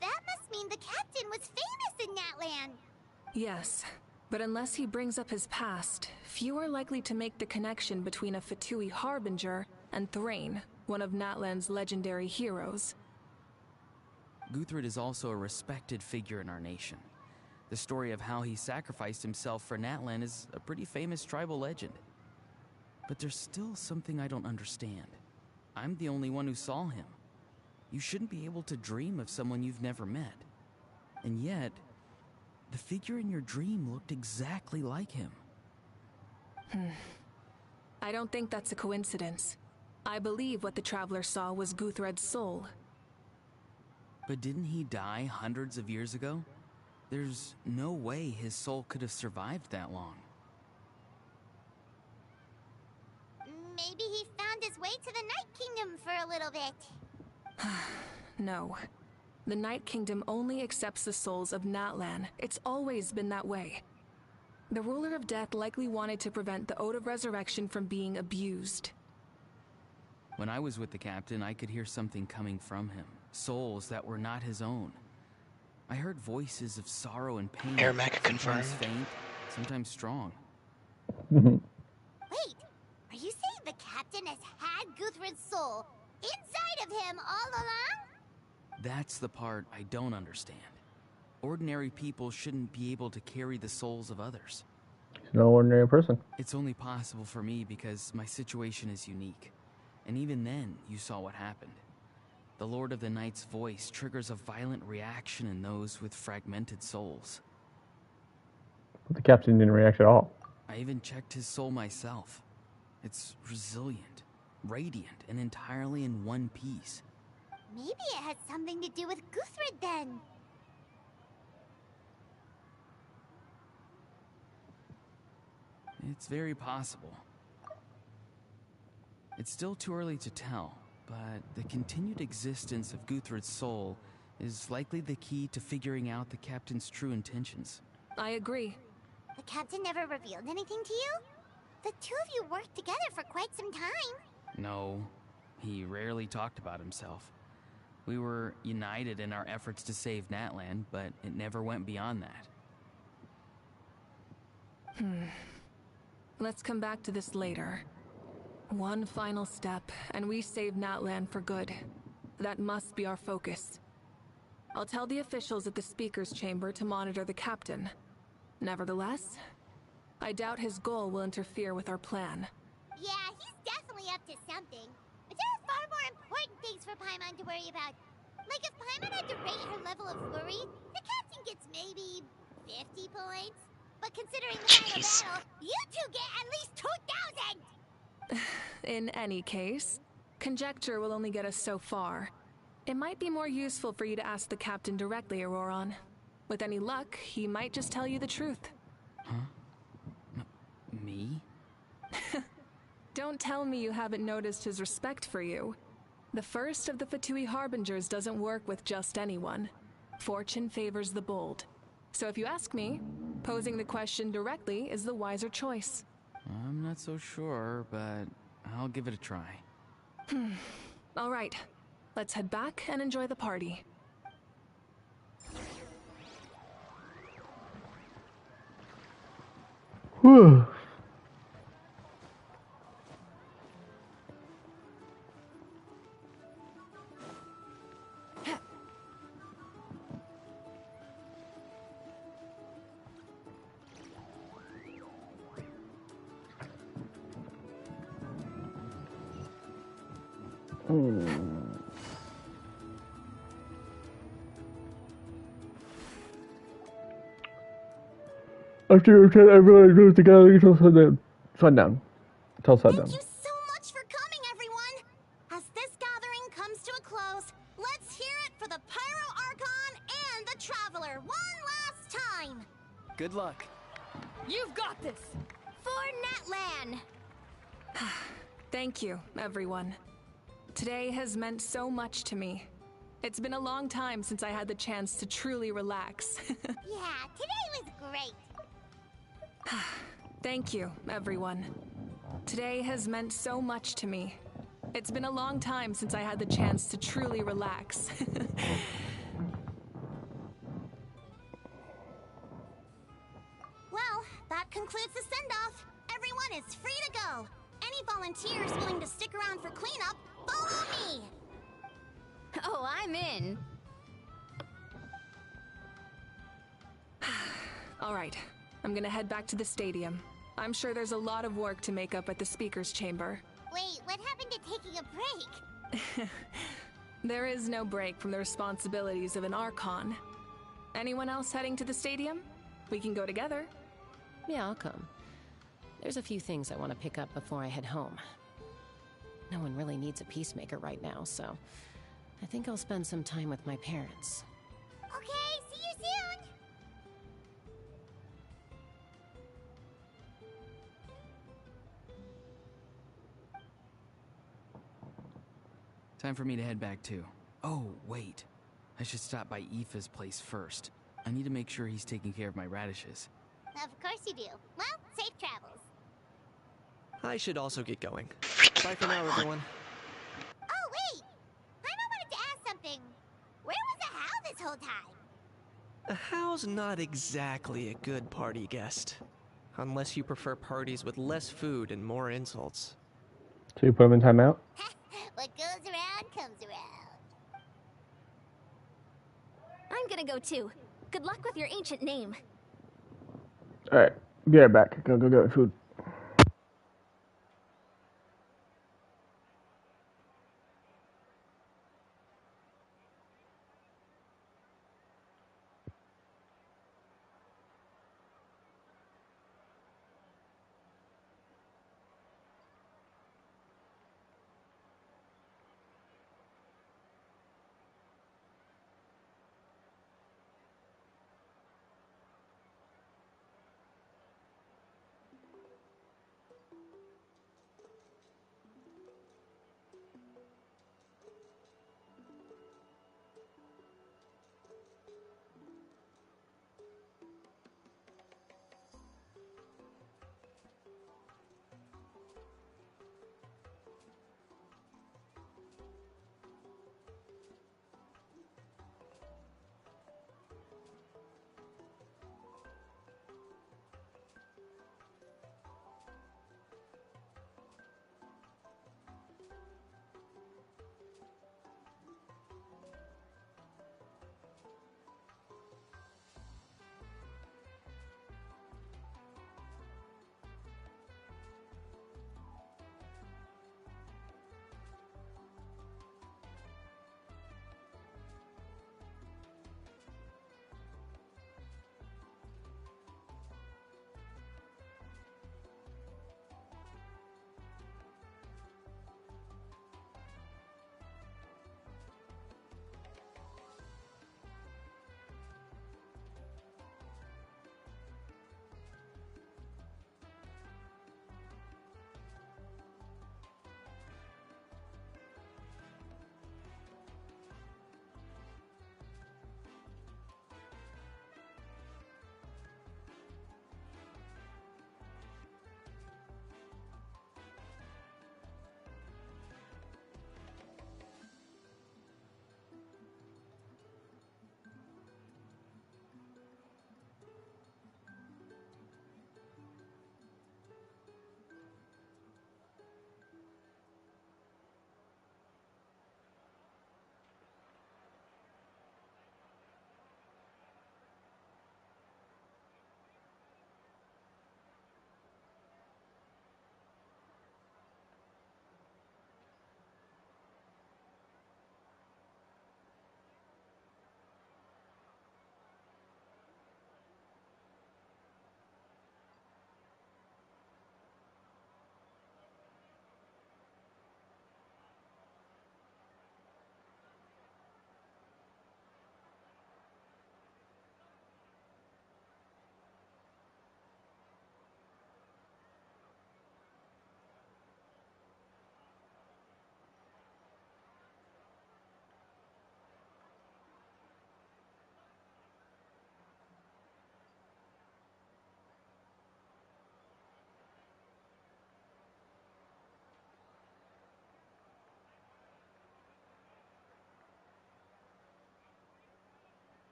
that must mean the captain was famous in Natlan. Yes, but unless he brings up his past, few are likely to make the connection between a Fatui harbinger and Thrain, one of Natlan's legendary heroes. Guthred is also a respected figure in our nation. The story of how he sacrificed himself for Natlan is a pretty famous tribal legend. But there's still something I don't understand. I'm the only one who saw him. You shouldn't be able to dream of someone you've never met. And yet, the figure in your dream looked exactly like him. I don't think that's a coincidence. I believe what the traveler saw was Guthred's soul. But didn't he die hundreds of years ago? There's no way his soul could have survived that long. Maybe he found his way to the Night Kingdom for a little bit. No. The Night Kingdom only accepts the souls of Natlan. It's always been that way. The Ruler of Death likely wanted to prevent the Ode of Resurrection from being abused. When I was with the captain, I could hear something coming from him. Souls that were not his own. I heard voices of sorrow and pain. Ermac confirmed. Sometimes faint, sometimes strong. Wait, are you saying the captain has had Guthred's soul inside of him all along? That's the part I don't understand. Ordinary people shouldn't be able to carry the souls of others. He's no ordinary person. It's only possible for me because my situation is unique. And even then, you saw what happened. The Lord of the Night's voice triggers a violent reaction in those with fragmented souls. But the captain didn't react at all. I even checked his soul myself. It's resilient, radiant, and entirely in one piece. Maybe it has something to do with Guthred then. It's very possible. It's still too early to tell, but the continued existence of Guthred's soul is likely the key to figuring out the captain's true intentions. I agree. The captain never revealed anything to you? The two of you worked together for quite some time. No, he rarely talked about himself. We were united in our efforts to save Natlan, but it never went beyond that. Let's come back to this later. One final step, and we save Natlan for good. That must be our focus. I'll tell the officials at the Speaker's Chamber to monitor the captain. Nevertheless, I doubt his goal will interfere with our plan. Yeah, he's definitely up to something. But there are far more important things for Paimon to worry about. Like if Paimon had to rate her level of worry, the captain gets maybe 50 points. But considering the final battle, you two get at least 2,000! In any case, conjecture will only get us so far. It might be more useful for you to ask the captain directly, Auroron. With any luck, he might just tell you the truth. Huh? Me? Don't tell me you haven't noticed his respect for you. The first of the Fatui Harbingers doesn't work with just anyone. Fortune favors the bold. So if you ask me, posing the question directly is the wiser choice. I'm not so sure, but I'll give it a try. All right, let's head back and enjoy the party. Whew. After your turn, everyone goes together until sundown. Tell Saddam. Thank you so much for coming, everyone! As this gathering comes to a close, let's hear it for the Pyro Archon and the Traveler one last time! Good luck. You've got this! For Natlan! Thank you, everyone. Today has meant so much to me. It's been a long time since I had the chance to truly relax. Yeah, today was great. Thank you, everyone. Today has meant so much to me. It's been a long time since I had the chance to truly relax. Well, that concludes the send-off. Everyone is free to go. Any volunteers willing to stick around for cleanup, follow me! Oh, I'm in. All right, I'm gonna head back to the stadium. I'm sure there's a lot of work to make up at the speaker's chamber. Wait, what happened to taking a break? There is no break from the responsibilities of an Archon. Anyone else heading to the stadium? We can go together. Yeah, I'll come. There's a few things I want to pick up before I head home. No one really needs a peacemaker right now, so I think I'll spend some time with my parents. Okay, see you soon! Time for me to head back too. Oh, wait. I should stop by Aoife's place first. I need to make sure he's taking care of my radishes. Of course you do. Well, safe travels. I should also get going. Bye for now, everyone. Oh, wait! Paimon wanted to ask something. Where was the How this whole time? A How's not exactly a good party guest. Unless you prefer parties with less food and more insults. So you put him in timeout? What goes around comes around. I'm gonna go too. Good luck with your ancient name. Alright, be right back. Go get food.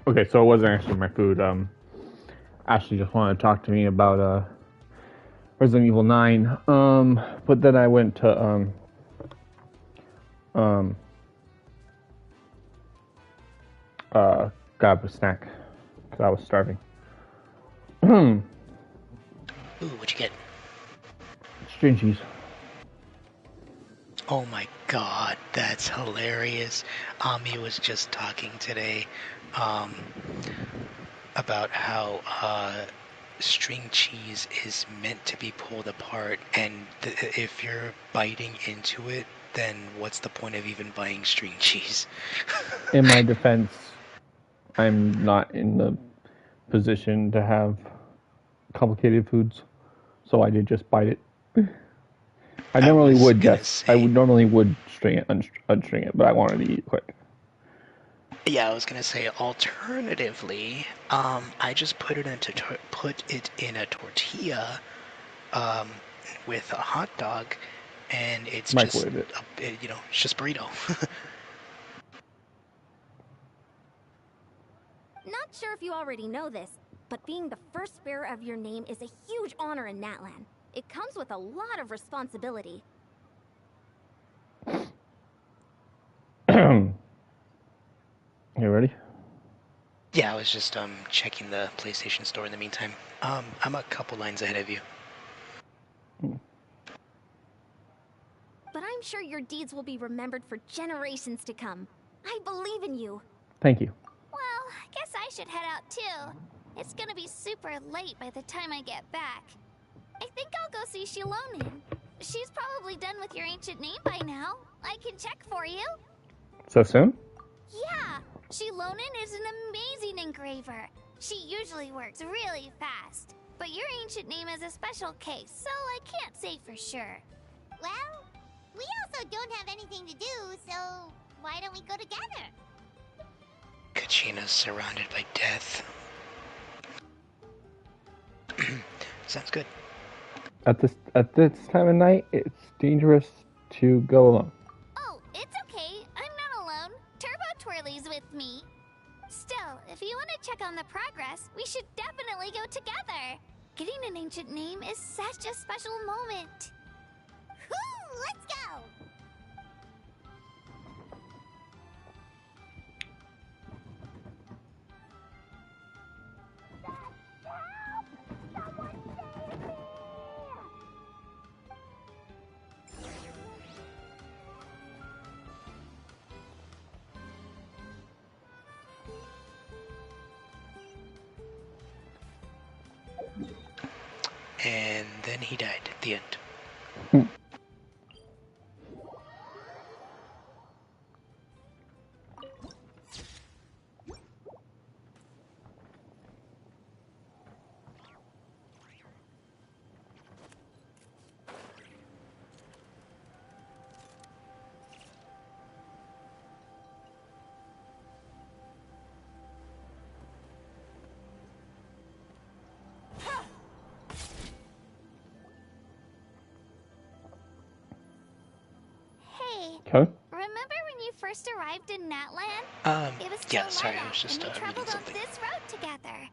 Okay, so it wasn't actually my food. Ashley just wanted to talk to me about Resident Evil 9. But then I went to grab a snack because I was starving. Ooh, what'd you get? String cheese. Oh my god, that's hilarious. Ami was just talking today about how string cheese is meant to be pulled apart, and if you're biting into it, then what's the point of even buying string cheese? In my defense, I'm not in the position to have complicated foods, so I did just bite it. I normally would, yes. I would normally string it, unstring it, but I wanted to eat it quick. Yeah, I was gonna say alternatively, I just put it in a tortilla, with a hot dog, and it's just, Microwave it. It's just burrito. Not sure if you already know this, but being the first bearer of your name is a huge honor in Natlan. It comes with a lot of responsibility. You ready? Yeah, I was just checking the PlayStation Store in the meantime. I'm a couple lines ahead of you. But I'm sure your deeds will be remembered for generations to come. I believe in you. Thank you. Well, I guess I should head out too. It's gonna be super late by the time I get back. I think I'll go see Shilonin. She's probably done with your ancient name by now. I can check for you. So soon? Yeah, Shilonin is an amazing engraver. She usually works really fast. But your ancient name is a special case, so I can't say for sure. Well, we also don't have anything to do, so why don't we go together? Kachina's surrounded by death. Sounds good. At this time of night, it's dangerous to go alone. Oh, it's okay. I'm not alone. Turbo Twirly's with me. Still, if you want to check on the progress, we should definitely go together. Getting an ancient name is such a special moment. Whoo! Let's go! And then he died at the end. Hey, Okay. remember when you first arrived in Natlan? It was Yeah, still sorry, light I was out, just and we reading traveled on something. this road together.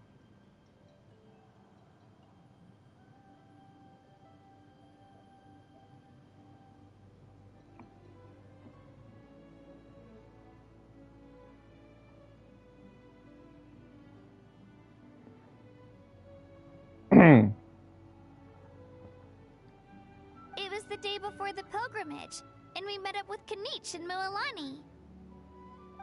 It was the day before the pilgrimage, and we met up with Kanich and Moalani.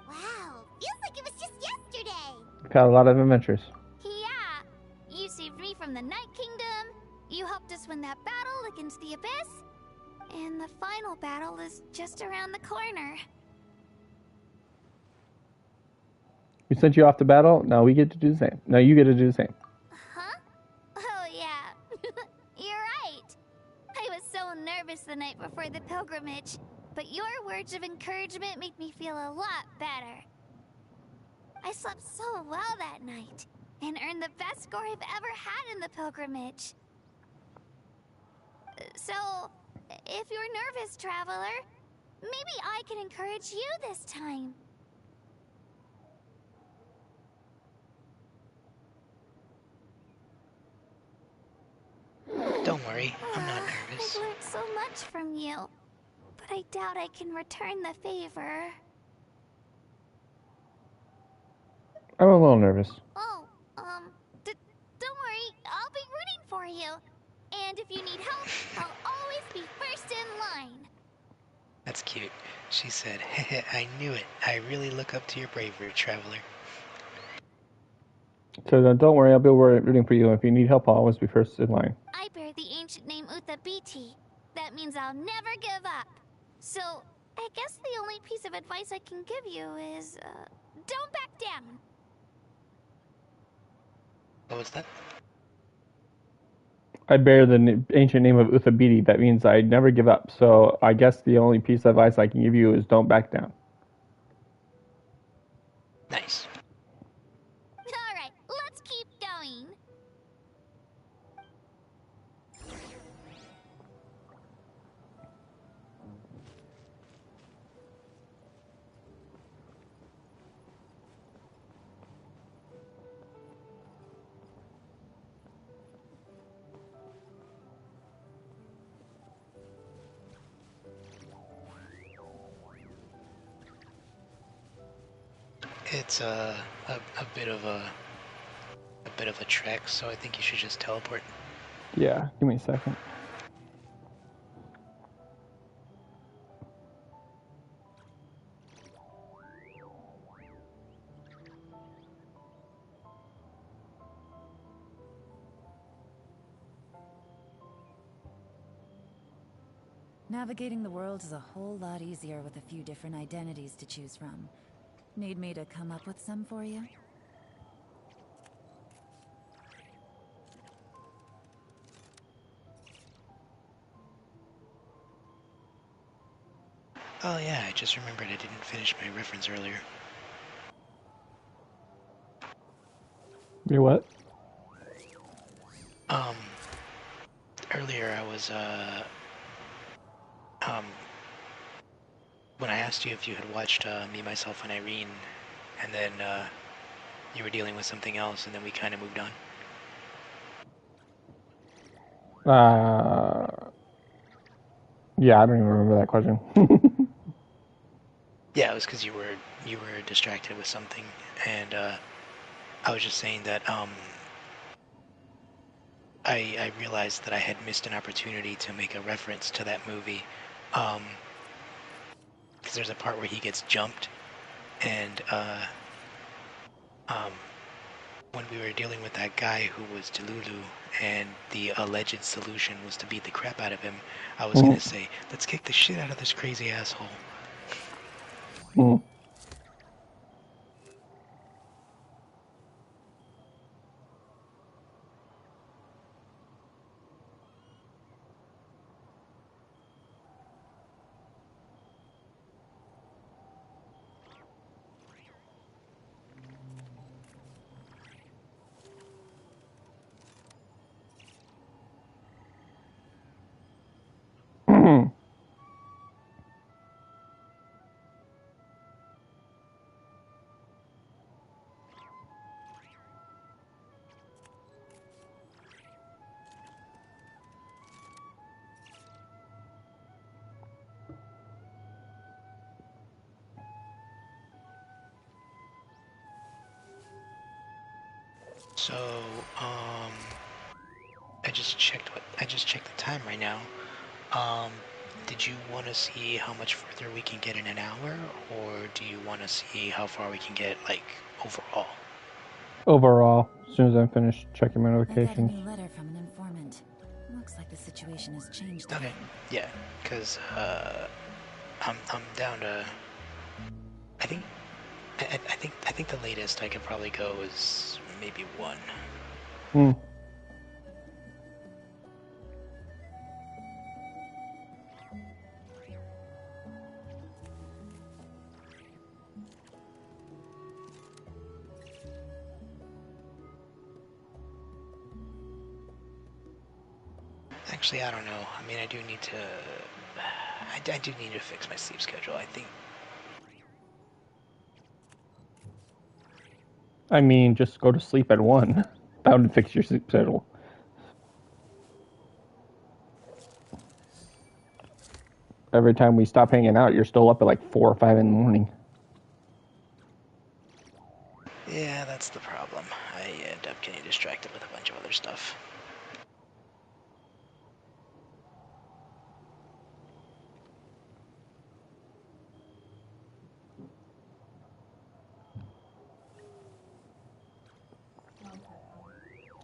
Wow, feels like it was just yesterday. We've had a lot of adventures. Yeah, you saved me from the Night Kingdom, you helped us win that battle against the Abyss, and the final battle is just around the corner. We sent you off to battle. Now we get to do the same. Now you get to do the same. Huh? Oh yeah, you're right. I was so nervous the night before the pilgrimage, but your words of encouragement made me feel a lot better. I slept so well that night, and earned the best score I've ever had in the pilgrimage. So, if you're nervous, traveler, maybe I can encourage you this time. sorry. I'm not nervous. I've learned so much from you, but I doubt I can return the favor. I'm a little nervous. Oh, don't worry, I'll be rooting for you. And if you need help, I'll always be first in line. That's cute. She said, "Heh, I knew it. I really look up to your bravery, traveler." So don't worry, I'll be rooting for you. If you need help, I'll always be first in line. I bear the ancient name Utabiti. That means I'll never give up. So, I guess the only piece of advice I can give you is, don't back down. What was that? I bear the ancient name of Uthabiti. That means I never give up. So I guess the only piece of advice I can give you is don't back down. Nice. Alright, let's keep going. It's a bit of a trek, so I think you should just teleport. Yeah, give me a second. Navigating the world is a whole lot easier with a few different identities to choose from. Need me to come up with some for you? Oh yeah, I just remembered I didn't finish my reference earlier. You what? Earlier I was, when I asked you if you had watched, Me, Myself, and Irene, and then, you were dealing with something else, and then we kind of moved on. Yeah, I don't even remember that question. Yeah, it was because you were distracted with something, and, I was just saying that, I realized that I had missed an opportunity to make a reference to that movie, because there's a part where he gets jumped, and when we were dealing with that guy who was Delulu, and the alleged solution was to beat the crap out of him, I was gonna say, let's kick the shit out of this crazy asshole. So, I just checked the time right now. Did you want to see how much further we can get in an hour, or do you want to see how far we can get, like, overall? Overall, as soon as I'm finished checking my I got a notifications. new letter from an informant. Looks like the situation has changed. Okay, yeah, because, I'm down to, I think the latest I could probably go is maybe 1. Actually, I don't know. I mean, I do need to fix my sleep schedule, I think. I mean, just go to sleep at 1. Bound to fix your sleep schedule. every time we stop hanging out, you're still up at like 4 or 5 in the morning. Yeah, that's the problem. I end up getting distracted with a bunch of other stuff.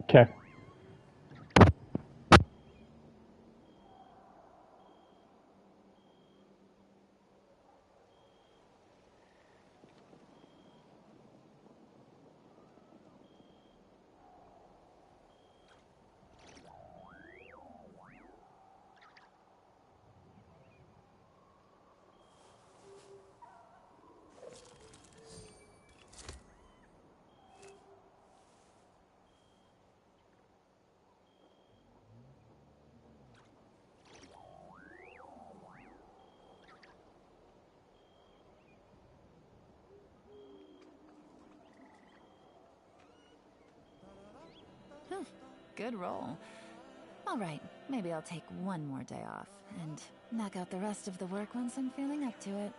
Okay. Good roll. All right, maybe I'll take one more day off and knock out the rest of the work once I'm feeling up to it.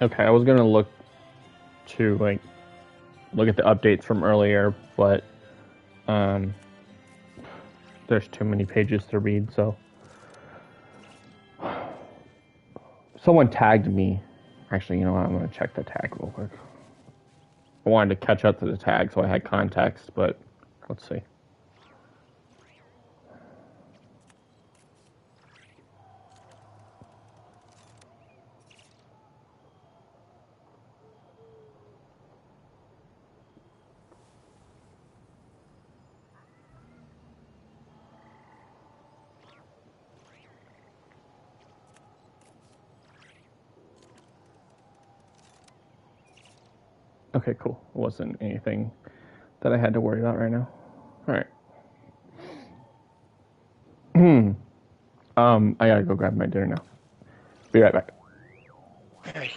Okay, I was gonna look at the updates from earlier, but there's too many pages to read, so someone tagged me. Actually, you know what? I'm gonna check the tag real quick. I wanted to catch up to the tag so I had context, but let's see. Okay, cool. It wasn't anything that I had to worry about right now. All right. I gotta go grab my dinner now. Be right back. Alrighty.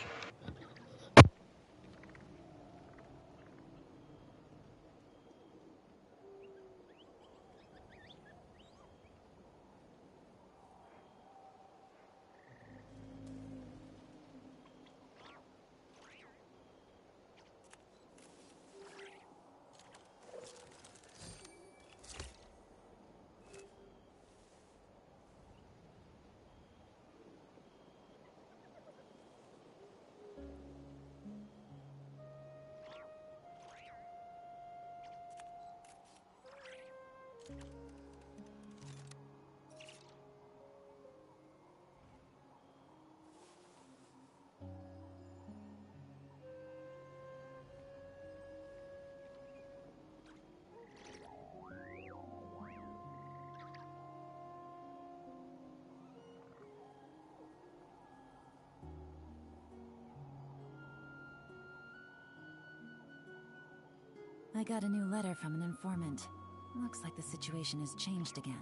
I got a new letter from an informant. Looks like the situation has changed again.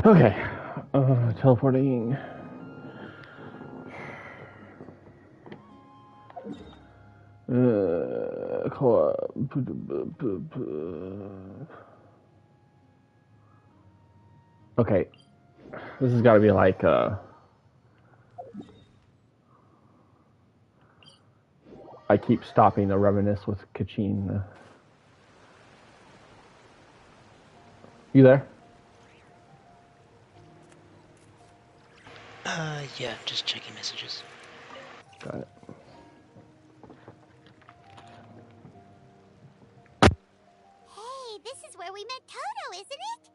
Okay. Teleporting. Okay. This has got to be like I keep stopping to reminisce with Kachin. You there? Yeah, just checking messages. Got it. Hey, this is where we met Toto, isn't it?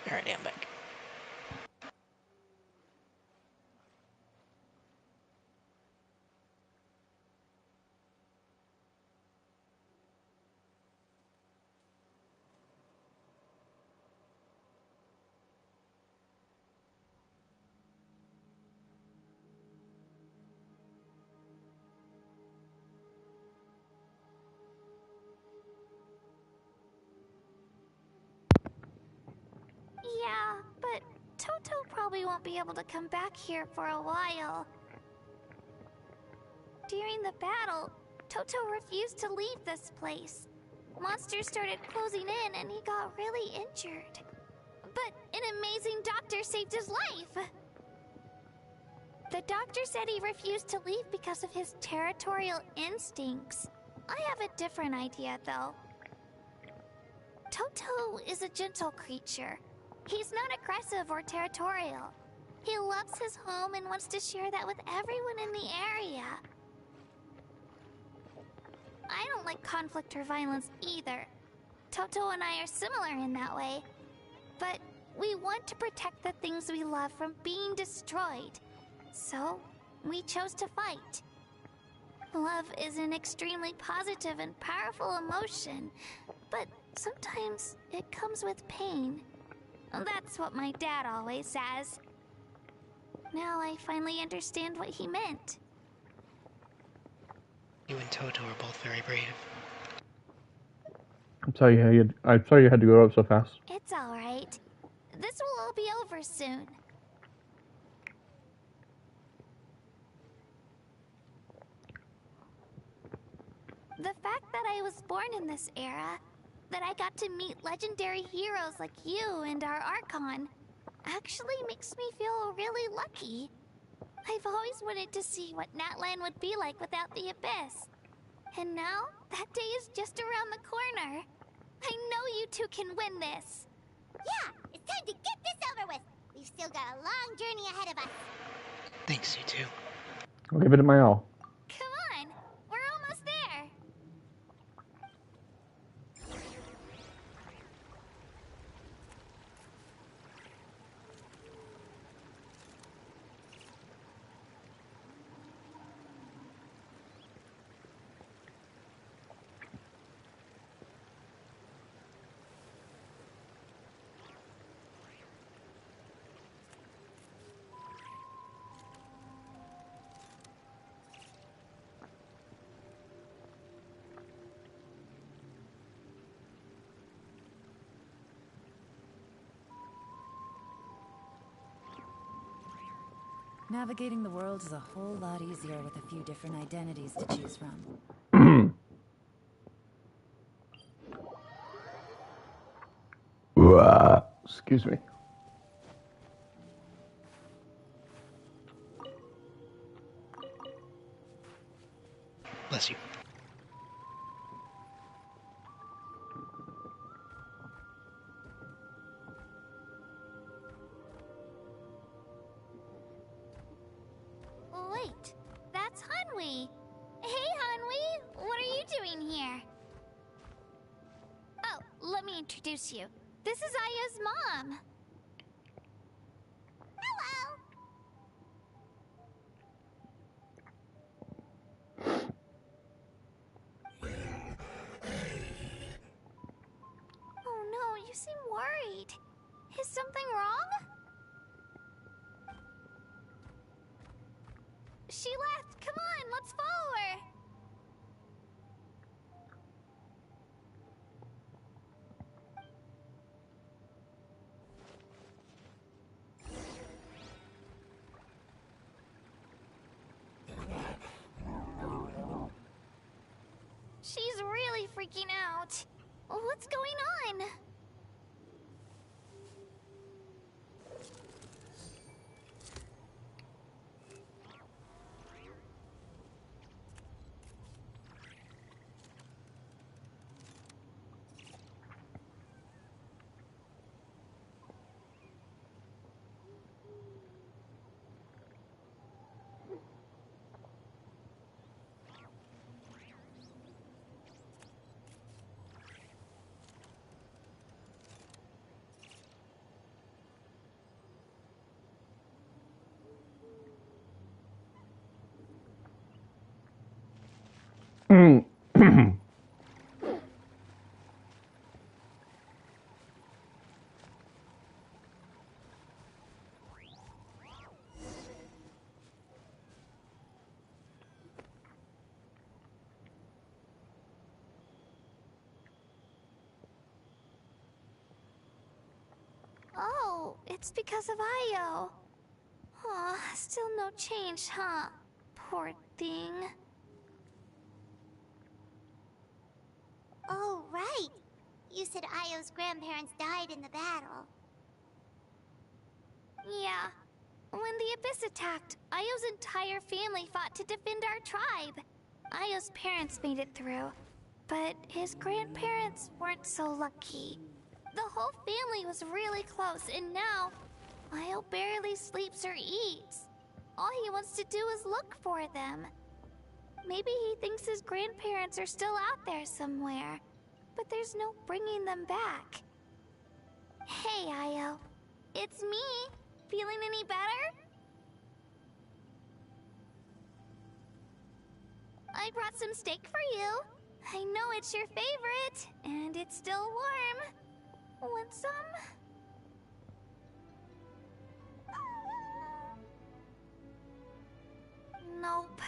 Alrighty, I'm back. Yeah, but Toto probably won't be able to come back here for a while. During the battle, Toto refused to leave this place. Monsters started closing in and he got really injured. But an amazing doctor saved his life! The doctor said he refused to leave because of his territorial instincts. I have a different idea, though. Toto is a gentle creature. He's not aggressive or territorial. He loves his home and wants to share that with everyone in the area. I don't like conflict or violence either. Toto and I are similar in that way. But we want to protect the things we love from being destroyed. So, we chose to fight. Love is an extremely positive and powerful emotion, but sometimes it comes with pain. That's what my dad always says. Now I finally understand what he meant. You and Toto are both very brave. I'm sorry you had to go up so fast. It's alright. This will all be over soon. The fact that I was born in this era, that I got to meet legendary heroes like you and our Archon, actually makes me feel really lucky. I've always wanted to see what Natlan would be like without the Abyss. And now, that day is just around the corner. I know you two can win this. Yeah, it's time to get this over with. We've still got a long journey ahead of us. Thanks, you two. I'll give it my all. Come on, we're almost there. Navigating the world is a whole lot easier with a few different identities to choose from. Excuse me. Bless you. Wait, that's Hanwi. Hey, Hanwi, what are you doing here? Oh, let me introduce you. This is Aya's mom. Hello. Oh no, you seem worried. Is something wrong? She left. Come on, let's follow her. She's really freaking out. What's going on? Oh, it's because of Io. Aw, still no change, huh? Poor thing. Oh, right. You said Io's grandparents died in the battle. Yeah. When the Abyss attacked, Io's entire family fought to defend our tribe. Io's parents made it through, but his grandparents weren't so lucky. The whole family was really close, and now Io barely sleeps or eats. All he wants to do is look for them. Maybe he thinks his grandparents are still out there somewhere, but there's no bringing them back. Hey, Io. It's me. Feeling any better? I brought some steak for you. I know it's your favorite, and it's still warm. Want some? Nope.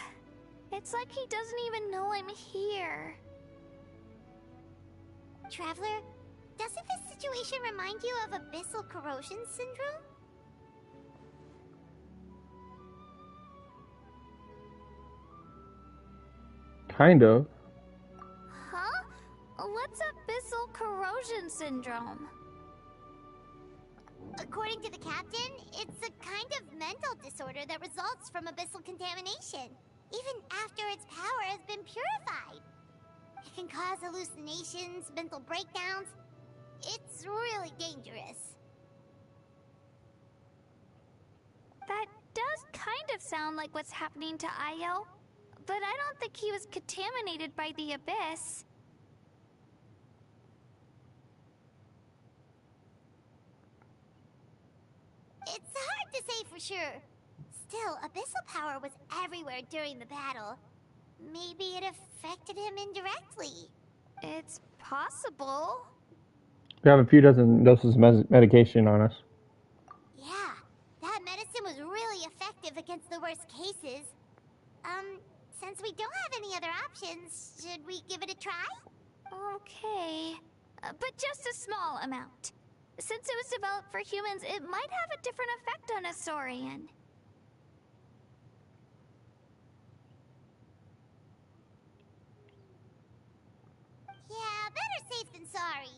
It's like he doesn't even know I'm here. Traveler, doesn't this situation remind you of abyssal corrosion syndrome? Kind of. Huh? What's abyssal corrosion syndrome? According to the captain, it's a kind of mental disorder that results from abyssal contamination, even after its power has been purified. It can cause hallucinations, mental breakdowns. It's really dangerous. That does kind of sound like what's happening to Io, but I don't think he was contaminated by the Abyss. It's hard to say for sure. Still, abyssal power was everywhere during the battle. Maybe it affected him indirectly. It's possible. We have a few dozen doses of medication on us. Yeah, that medicine was really effective against the worst cases. Since we don't have any other options, should we give it a try? Okay, but just a small amount. Since it was developed for humans, it might have a different effect on a Saurian. sorry.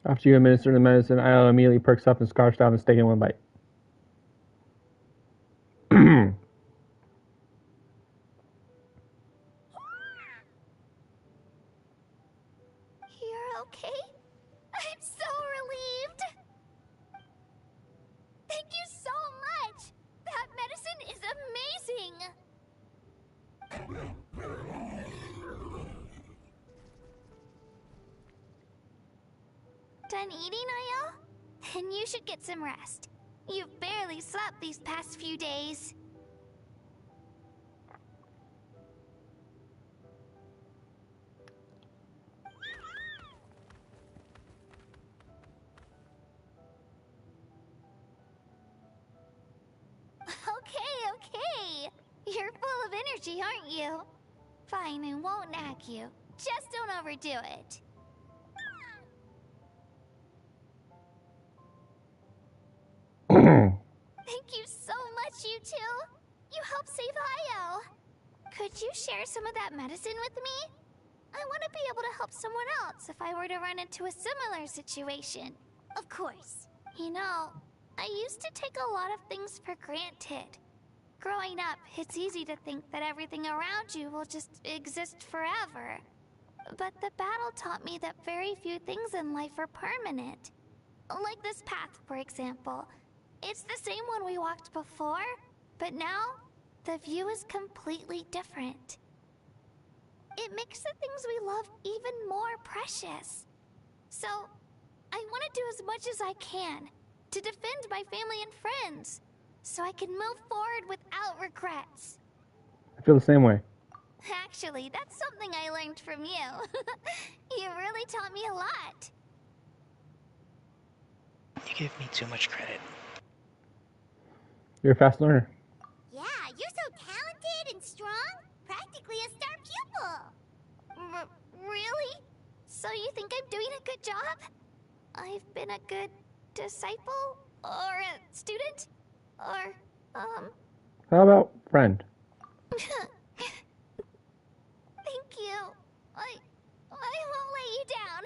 After you administer the medicine, Io immediately perks up and scarfs down the steak in one bite. You're okay? I'm so relieved! Thank you so much! That medicine is amazing! Done eating, Io? Then you should get some rest. You've barely slept these past few days. Okay. You're full of energy, aren't you? Fine, I won't nag you. Just don't overdo it. Thank you so much, you two. You helped save Io. Could you share some of that medicine with me? I want to be able to help someone else if I were to run into a similar situation. Of course. You know, I used to take a lot of things for granted. Growing up, it's easy to think that everything around you will just exist forever. But the battle taught me that very few things in life are permanent. Like this path, for example. It's the same one we walked before, but now, the view is completely different. It makes the things we love even more precious. So, I want to do as much as I can to defend my family and friends, so I can move forward without regrets. I feel the same way. Actually, that's something I learned from you. You really taught me a lot. You give me too much credit. You're a fast learner. Yeah, you're so talented and strong. Practically a star pupil. Really? So you think I'm doing a good job? I've been a good disciple? Or a student? Or, How about friend? Thank you. I won't let you down.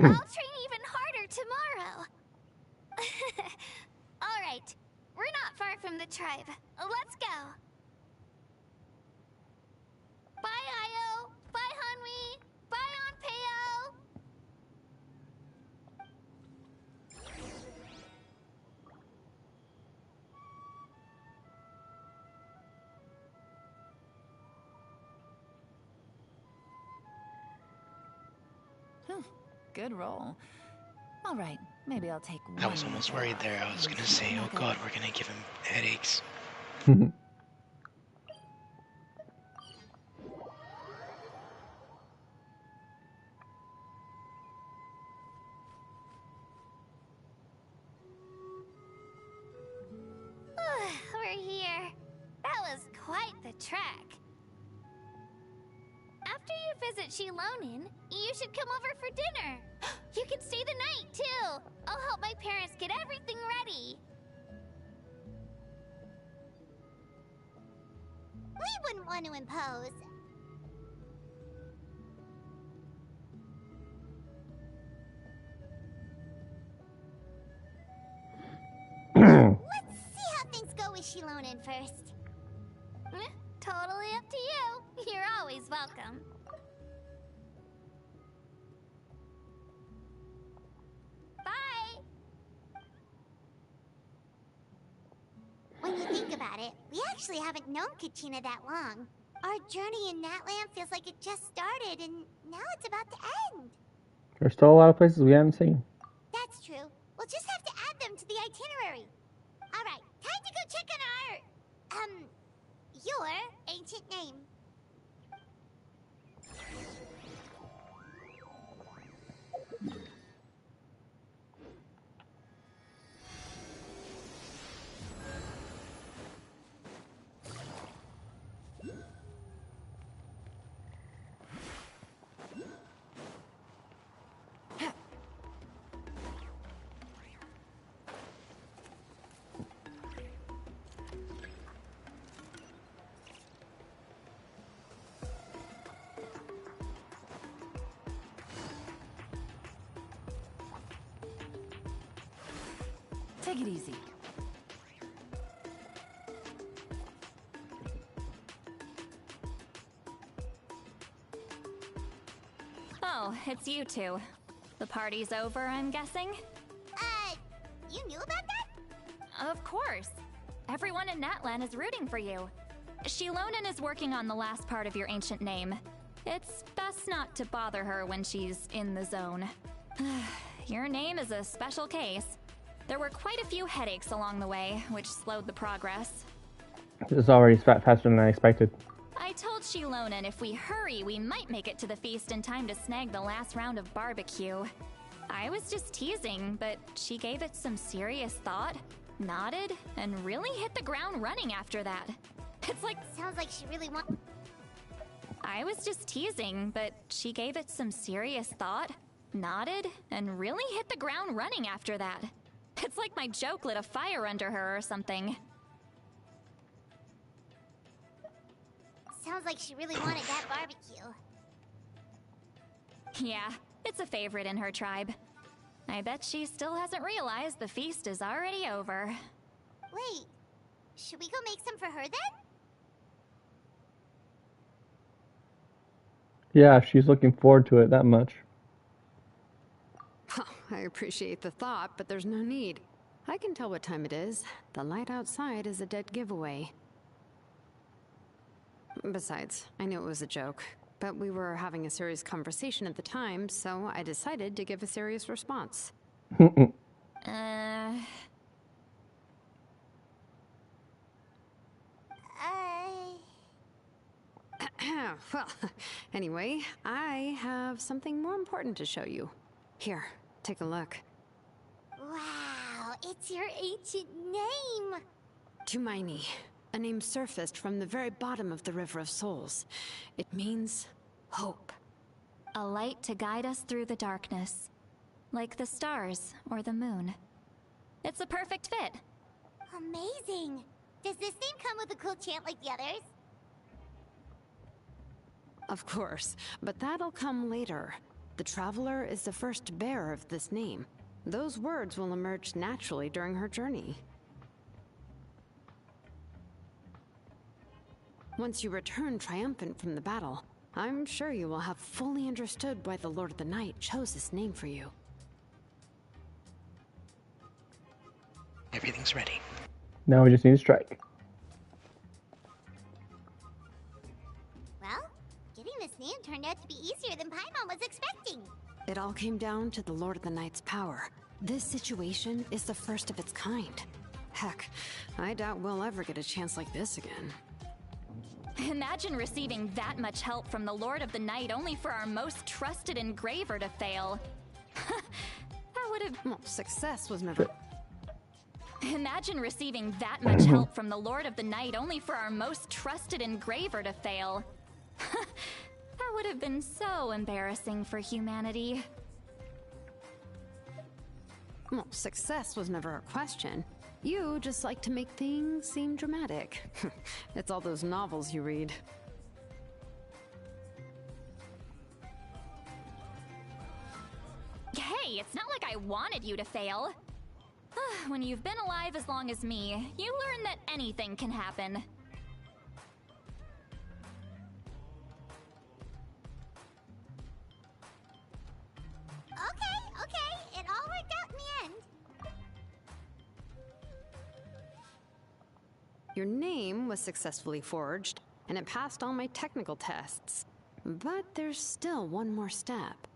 I'll train even harder tomorrow. Alright, we're not far from the tribe. Let's go. Bye, Io. Bye, Hanwi. Bye, Onpeo. Good roll. All right, maybe I'll take one. I was almost worried there. I was gonna say, oh god, we're gonna give him headaches. We're here. That was quite the trek. After you visit Shilonin, you should come over for dinner. You can stay the night, too. I'll help my parents get everything ready. We wouldn't want to impose. Let's see how things go with Shilonin first. Totally up to you. You're always welcome. Bye. When you think about it, we actually haven't known Kachina that long. Our journey in Natlan feels like it just started, and now it's about to end. There's still a lot of places we haven't seen. That's true. We'll just have to add them to the itinerary. All right, time to go check on our, your ancient name. Take it easy. Oh, it's you two. The party's over, I'm guessing? You knew about that? Of course. Everyone in Natlan is rooting for you. Shilonen is working on the last part of your ancient name. It's best not to bother her when she's in the zone. Your name is a special case. There were quite a few headaches along the way, which slowed the progress. This is already faster than I expected. I told Shilonen if we hurry, we might make it to the feast in time to snag the last round of barbecue. I was just teasing, but she gave it some serious thought, nodded, and really hit the ground running after that. It's like... Sounds like she really wants... I was just teasing, but she gave it some serious thought, nodded, and really hit the ground running after that. It's like my joke lit a fire under her or something. Sounds like she really wanted that barbecue. Yeah, it's a favorite in her tribe. I bet she still hasn't realized the feast is already over. Wait, should we go make some for her then? Yeah, if she's looking forward to it that much. Oh, I appreciate the thought, but there's no need. I can tell what time it is. The light outside is a dead giveaway. Besides, I knew it was a joke, but we were having a serious conversation at the time, so I decided to give a serious response. Well, anyway, I have something more important to show you. Here, take a look. Wow, it's your ancient name! Tumaini, a name surfaced from the very bottom of the River of Souls. It means hope. A light to guide us through the darkness. Like the stars or the moon. It's a perfect fit. Amazing! Does this name come with a cool chant like the others? Of course, but that'll come later. The Traveler is the first bearer of this name. Those words will emerge naturally during her journey. Once you return triumphant from the battle, I'm sure you will have fully understood why the Lord of the Night chose this name for you. Everything's ready. Now we just need to strike. Well, getting this name turned out to be easier than Paimon was expecting. It all came down to the Lord of the Night's power. This situation is the first of its kind. Heck, I doubt we'll ever get a chance like this again. Imagine receiving that much help from the Lord of the Night only for our most trusted engraver to fail. That would have... Well, success was never... Imagine receiving that much help from the Lord of the Night only for our most trusted engraver to fail. That would have been so embarrassing for humanity. Well, success was never a question. You just like to make things seem dramatic. It's all those novels you read. Hey, it's not like I wanted you to fail. When you've been alive as long as me, you learn that anything can happen. Okay, it all worked out in the end. Your name was successfully forged, and it passed all my technical tests. But there's still one more step.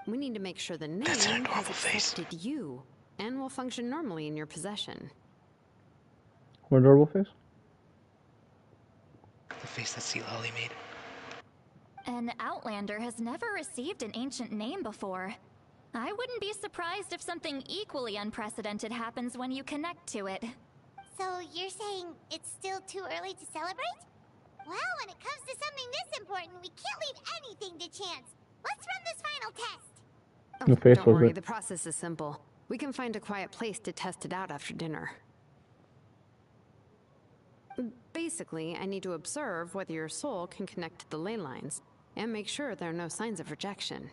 We need to make sure the name has accepted you, and will function normally in your possession. What adorable face? The face that Sea Lolly made. An Outlander has never received an ancient name before. I wouldn't be surprised if something equally unprecedented happens when you connect to it. So you're saying it's still too early to celebrate? Well, when it comes to something this important, we can't leave anything to chance. Let's run this final test. The face Don't was worry, it. the process is simple. We can find a quiet place to test it out after dinner. Basically, I need to observe whether your soul can connect to the ley lines, and make sure there are no signs of rejection.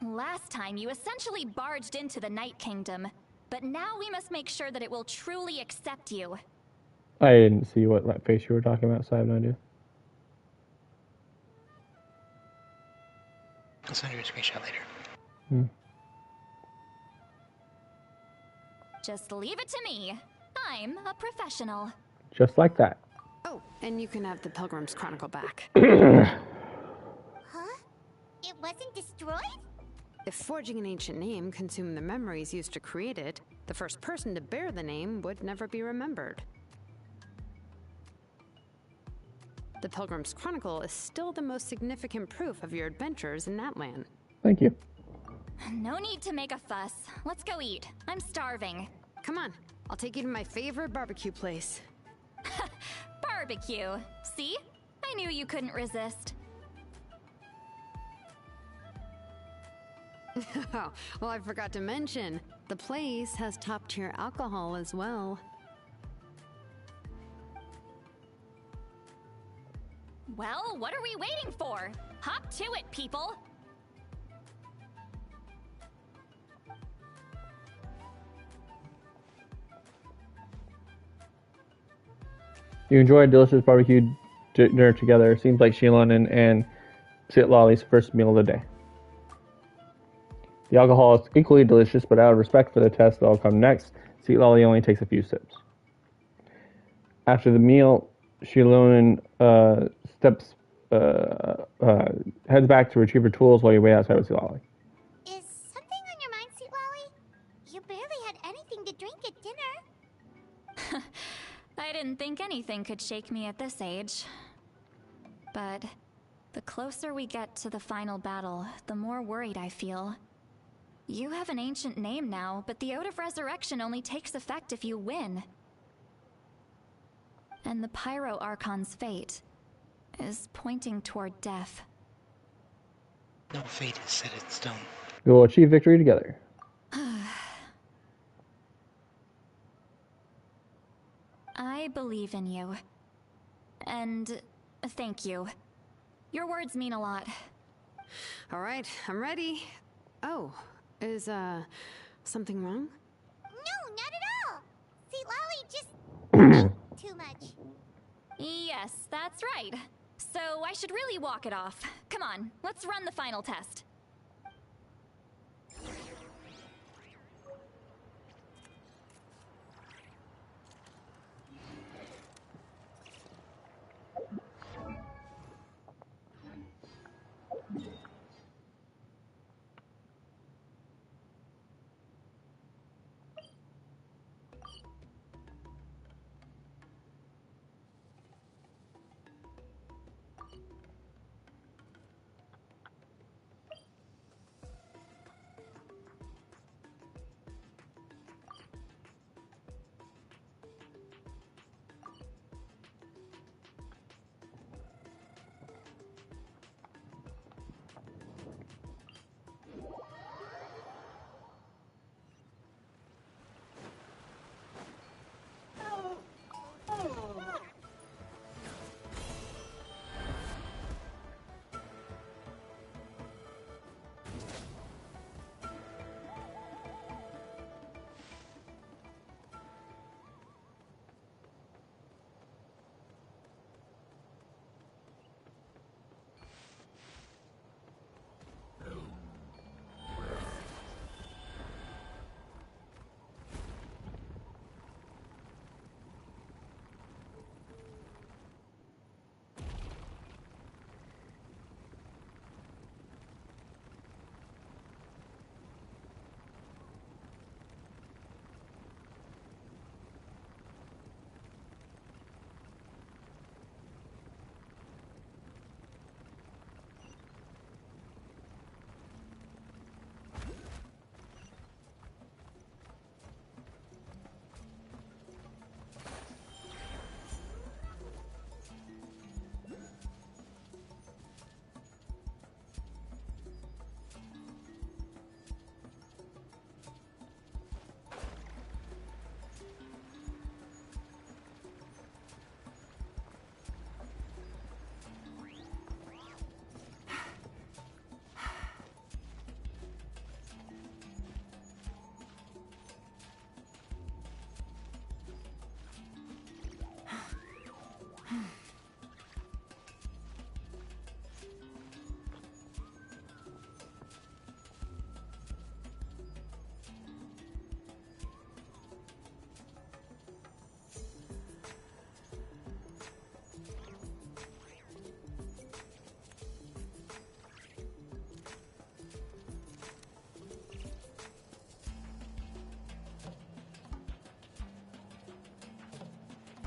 Last time, you essentially barged into the Night Kingdom, but now we must make sure that it will truly accept you. I didn't see what face you were talking about, so I have no idea. I'll send you a screenshot later. Hmm. Just leave it to me. I'm a professional. Just like that. Oh, and you can have the Pilgrim's Chronicle back. Huh? It wasn't destroyed? If forging an ancient name consumed the memories used to create it, the first person to bear the name would never be remembered. The Pilgrim's Chronicle is still the most significant proof of your adventures in Natlan. Thank you. No need to make a fuss. Let's go eat. I'm starving. Come on, I'll take you to my favorite barbecue place. Barbecue. See? I knew you couldn't resist. Oh, well, I forgot to mention, the place has top-tier alcohol as well. Well, what are we waiting for? Hop to it, people! You enjoy a delicious barbecue dinner together. Seems like Shilon and Sitlali's first meal of the day. The alcohol is equally delicious, but out of respect for the test that will come next, Sitlali only takes a few sips. After the meal, Shilon heads back to retrieve her tools while you wait outside with Sitlali. Is something on your mind, Sweet Lolly? You barely had anything to drink at dinner. I didn't think anything could shake me at this age. But the closer we get to the final battle, the more worried I feel. You have an ancient name now, but the Ode of Resurrection only takes effect if you win. And the Pyro Archon's fate is pointing toward death. No fate is set in stone. We will achieve victory together. I believe in you. And thank you. Your words mean a lot. All right, I'm ready. Oh, is, something wrong? No, not at all. Sweet Lolly just too much. Yes, that's right. So I should really walk it off. Come on, let's run the final test.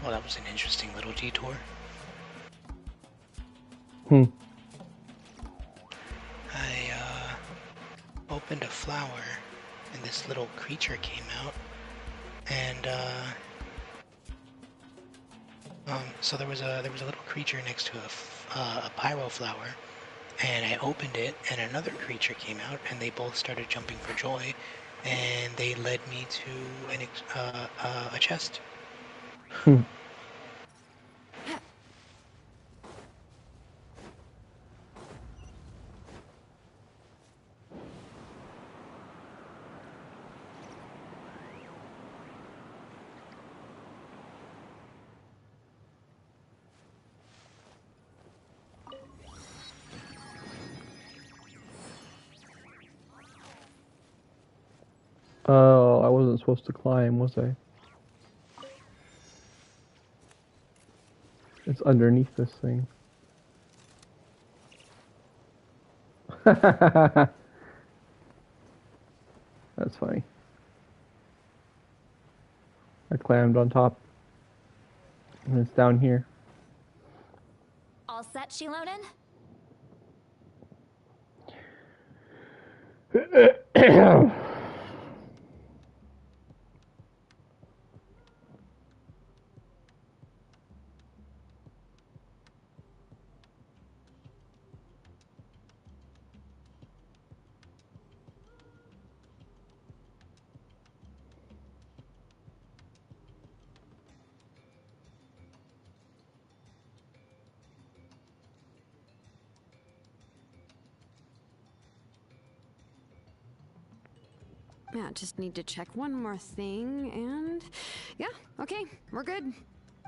Well, that was an interesting little detour. I opened a flower, and this little creature came out, and so there was a little creature next to a pyro flower, and I opened it, and another creature came out, and they both started jumping for joy, and they led me to a chest. Oh, I wasn't supposed to climb, was I? It's underneath this thing. That's funny. I climbed on top. And it's down here. All set, Shilonen? Yeah, just need to check one more thing, and yeah, okay, we're good.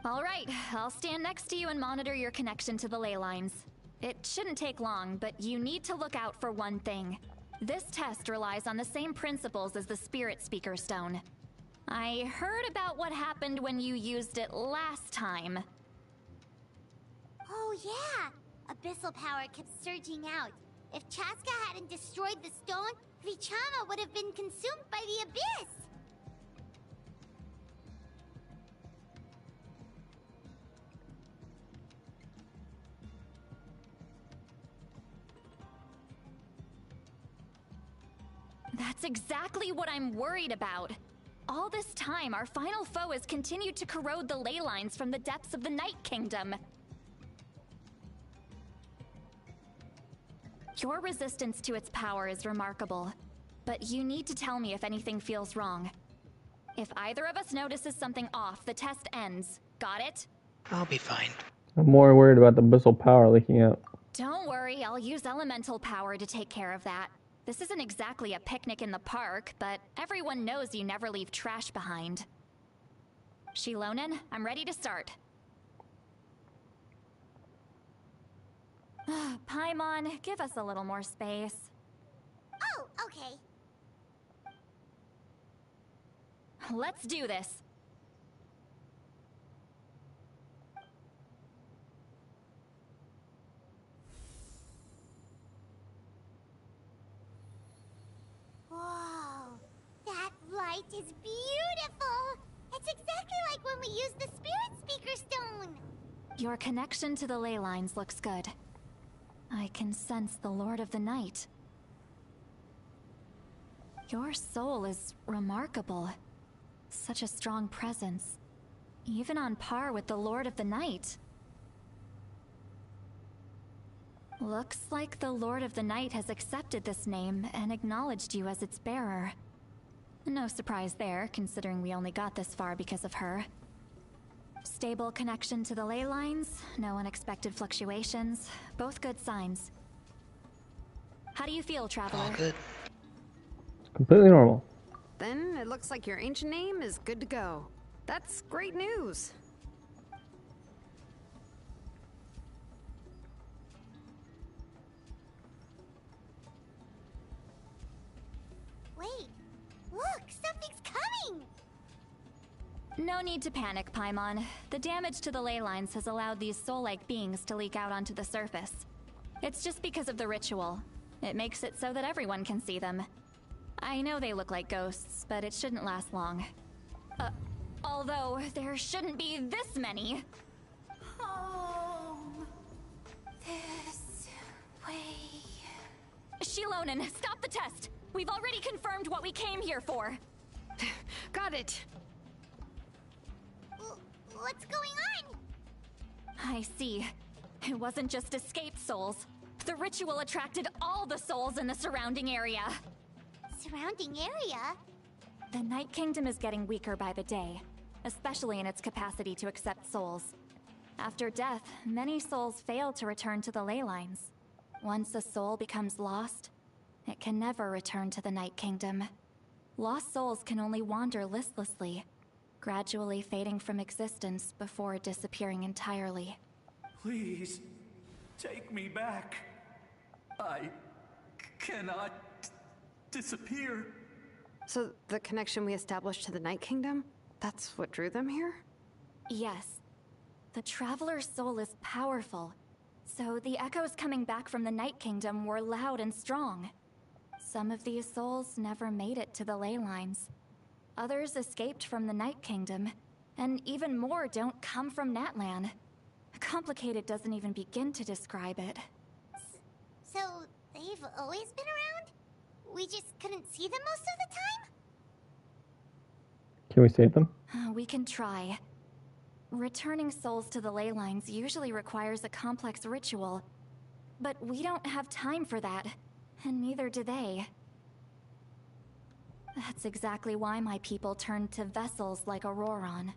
All right, I'll stand next to you and monitor your connection to the ley lines. It shouldn't take long, but you need to look out for one thing. This test relies on the same principles as the Spirit Speaker Stone. I heard about what happened when you used it last time. Oh yeah! Abyssal power kept surging out. If Chaska hadn't destroyed the stone, Vichama would have been consumed by the abyss! That's exactly what I'm worried about. All this time, our final foe has continued to corrode the ley lines from the depths of the Night Kingdom. Your resistance to its power is remarkable, but you need to tell me if anything feels wrong. If either of us notices something off, the test ends. Got it? I'll be fine. I'm more worried about the abyssal power leaking out. Don't worry, I'll use elemental power to take care of that. This isn't exactly a picnic in the park, but everyone knows you never leave trash behind. Shilonen, I'm ready to start. Paimon, give us a little more space. Oh, okay. Let's do this. Whoa, that light is beautiful! It's exactly like when we used the Spirit Speaker Stone! Your connection to the ley lines looks good. I can sense the Lord of the Night. Your soul is remarkable. Such a strong presence. Even on par with the Lord of the Night. Looks like the Lord of the Night has accepted this name and acknowledged you as its bearer. No surprise there, considering we only got this far because of her. Stable connection to the ley lines, no unexpected fluctuations, both good signs. How do you feel, Traveler? All good. Completely normal. Then it looks like your ancient name is good to go. That's great news. Wait, look, something's coming! No need to panic, Paimon. The damage to the ley lines has allowed these soul-like beings to leak out onto the surface. It's just because of the ritual. It makes it so that everyone can see them. I know they look like ghosts, but it shouldn't last long. Although, there shouldn't be this many. Home. This way. Shilonen, stop the test! We've already confirmed what we came here for. Got it. What's going on? I see. It wasn't just escaped souls. The ritual attracted all the souls in the surrounding area. Surrounding area? The Night Kingdom is getting weaker by the day, especially in its capacity to accept souls. After death, many souls fail to return to the ley lines. Once a soul becomes lost, it can never return to the Night Kingdom. Lost souls can only wander listlessly, gradually fading from existence before disappearing entirely. Please, take me back. I cannot disappear. So the connection we established to the Night Kingdom, that's what drew them here? Yes. The Traveler's soul is powerful, so the echoes coming back from the Night Kingdom were loud and strong. Some of these souls never made it to the ley lines. Others escaped from the Night Kingdom, and even more don't come from Natlan. Complicated doesn't even begin to describe it. So, they've always been around? We just couldn't see them most of the time? Can we save them? We can try. Returning souls to the ley lines usually requires a complex ritual, but we don't have time for that, and neither do they. That's exactly why my people turned to vessels like Auroron.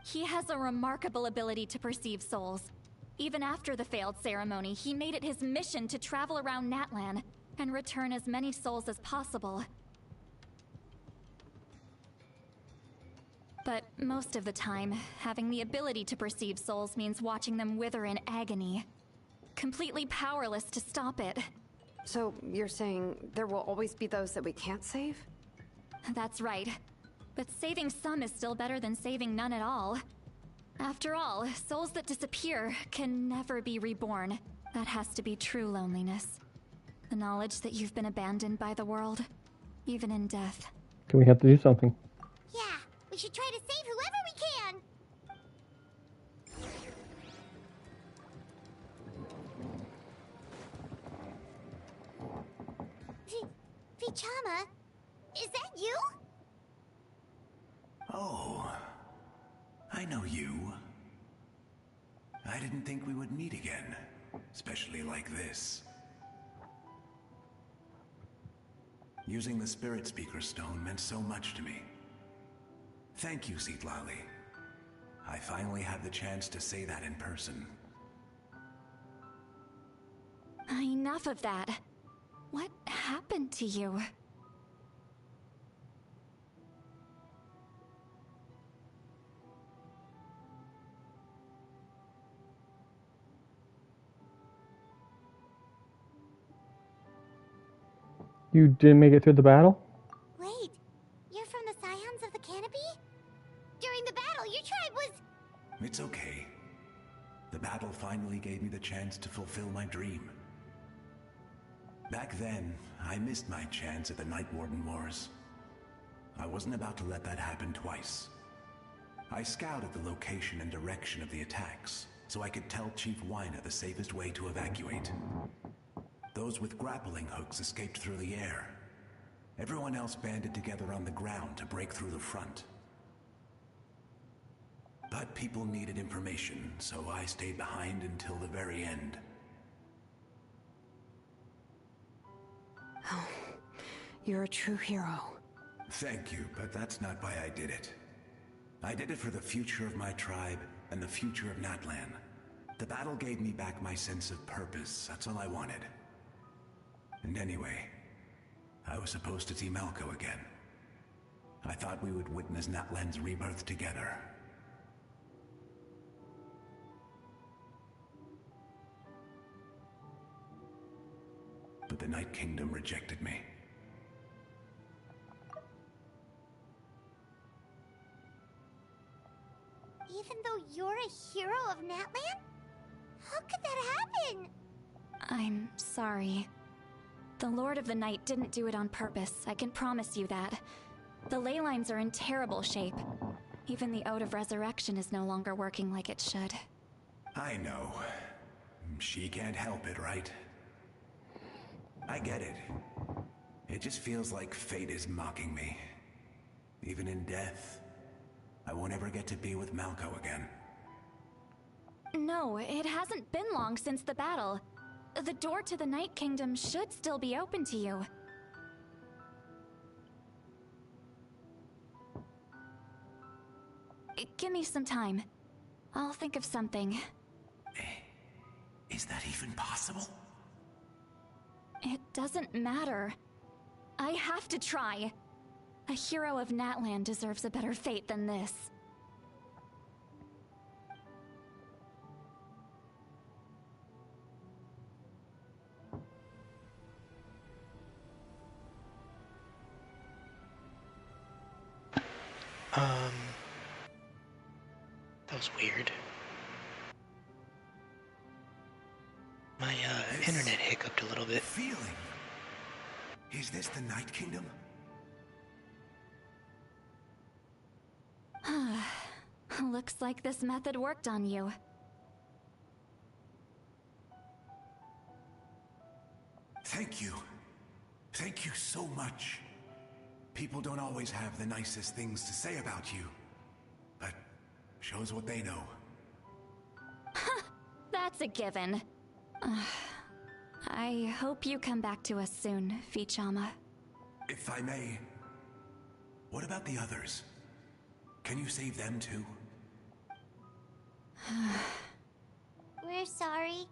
He has a remarkable ability to perceive souls. Even after the failed ceremony, he made it his mission to travel around Natlan and return as many souls as possible. But most of the time, having the ability to perceive souls means watching them wither in agony. Completely powerless to stop it. So you're saying there will always be those that we can't save? That's right. But saving some is still better than saving none at all. After all, souls that disappear can never be reborn. That has to be true loneliness. The knowledge that you've been abandoned by the world, even in death. Can we have to do something? Yeah, we should try to save whoever we can! Vichama, is that you? Oh, I know you. I didn't think we would meet again, especially like this. Using the Spirit Speaker Stone meant so much to me. Thank you, Zitlali. I finally had the chance to say that in person. Enough of that. What happened to you? You didn't make it through the battle? Wait, you're from the Scions of the Canopy? During the battle, your tribe was... It's okay. The battle finally gave me the chance to fulfill my dream. Back then, I missed my chance at the Night Warden Wars. I wasn't about to let that happen twice. I scouted the location and direction of the attacks, so I could tell Chief Wyna the safest way to evacuate. Those with grappling hooks escaped through the air. Everyone else banded together on the ground to break through the front. But people needed information, so I stayed behind until the very end. Oh, you're a true hero. Thank you, but that's not why I did it. I did it for the future of my tribe and the future of Natlan. The battle gave me back my sense of purpose, that's all I wanted. And anyway, I was supposed to see Malco again. I thought we would witness Natlan's rebirth together. But the Night Kingdom rejected me. Even though you're a hero of Natlan? How could that happen? I'm sorry. The Lord of the Night didn't do it on purpose, I can promise you that. The ley lines are in terrible shape. Even the Ode of Resurrection is no longer working like it should. I know. She can't help it, right? I get it. It just feels like fate is mocking me. Even in death, I won't ever get to be with Malco again. No, it hasn't been long since the battle. The door to the Night Kingdom should still be open to you. Give me some time. I'll think of something. Is that even possible? It doesn't matter. I have to try. A hero of Natlan deserves a better fate than this. That was weird. My internet hiccuped a little bit. Feeling. Is this the Night Kingdom? Looks like this method worked on you. Thank you. Thank you so much. People don't always have the nicest things to say about you, but shows what they know. That's a given. I hope you come back to us soon, Vichama. If I may, what about the others? Can you save them too? We're sorry.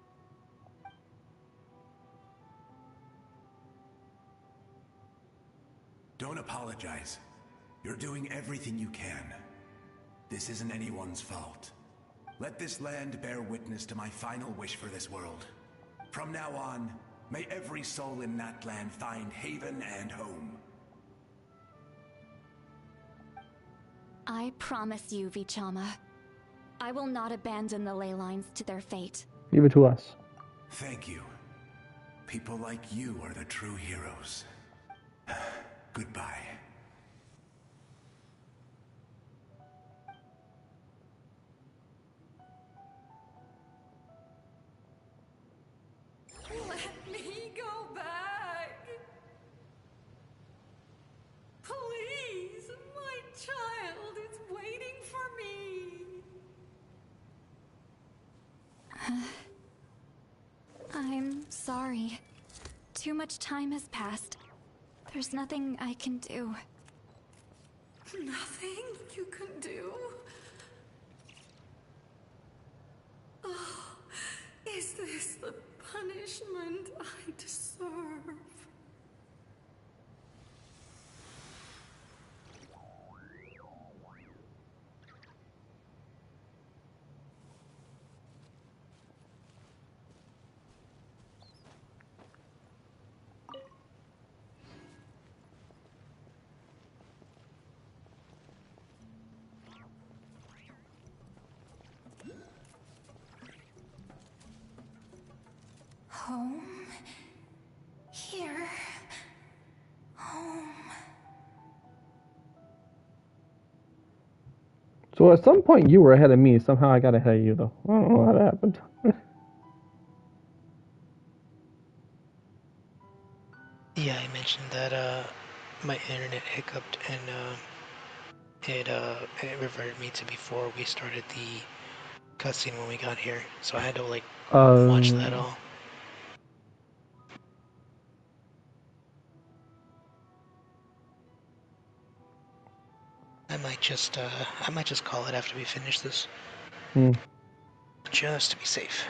Don't apologize. You're doing everything you can. This isn't anyone's fault. Let this land bear witness to my final wish for this world. From now on, may every soul in Natlan find haven and home. I promise you, Vichama. I will not abandon the ley lines to their fate. Leave it to us. Thank you. People like you are the true heroes. Goodbye. Let me go back. Please, my child is waiting for me. I'm sorry. Too much time has passed. There's nothing I can do. Nothing you can do? Oh, is this the punishment I deserve? Home. Here. Home. So at some point you were ahead of me. Somehow I got ahead of you, though. I don't know how that happened. Yeah, I mentioned that my internet hiccuped and it reverted me to before we started the cutscene when we got here. So I had to like watch that all. I might just call it after we finish this. Just to be safe.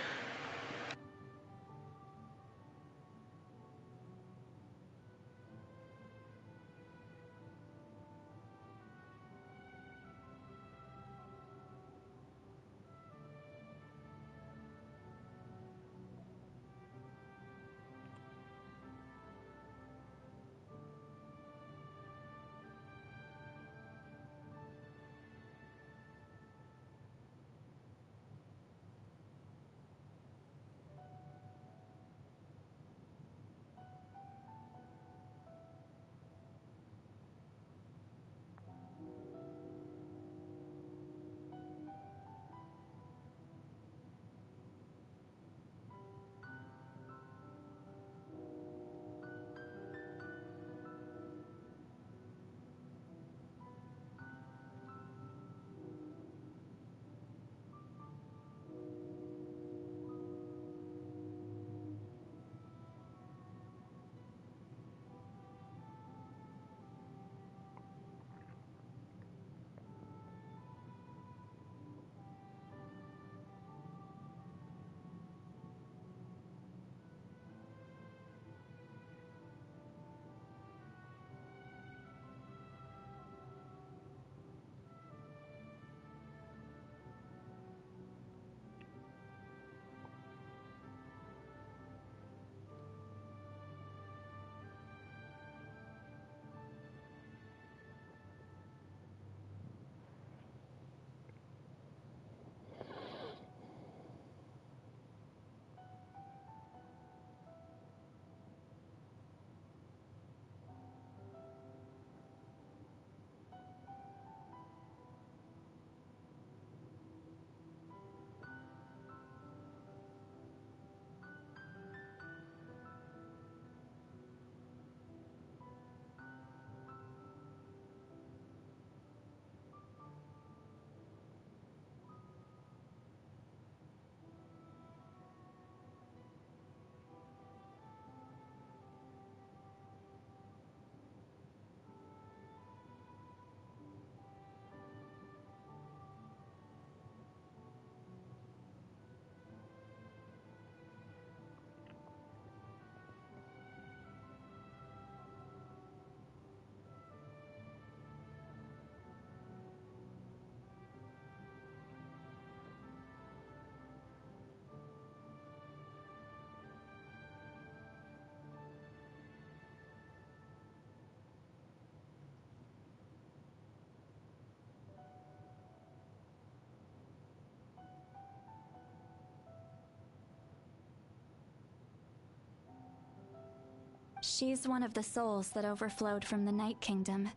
She's one of the souls that overflowed from the Night Kingdom.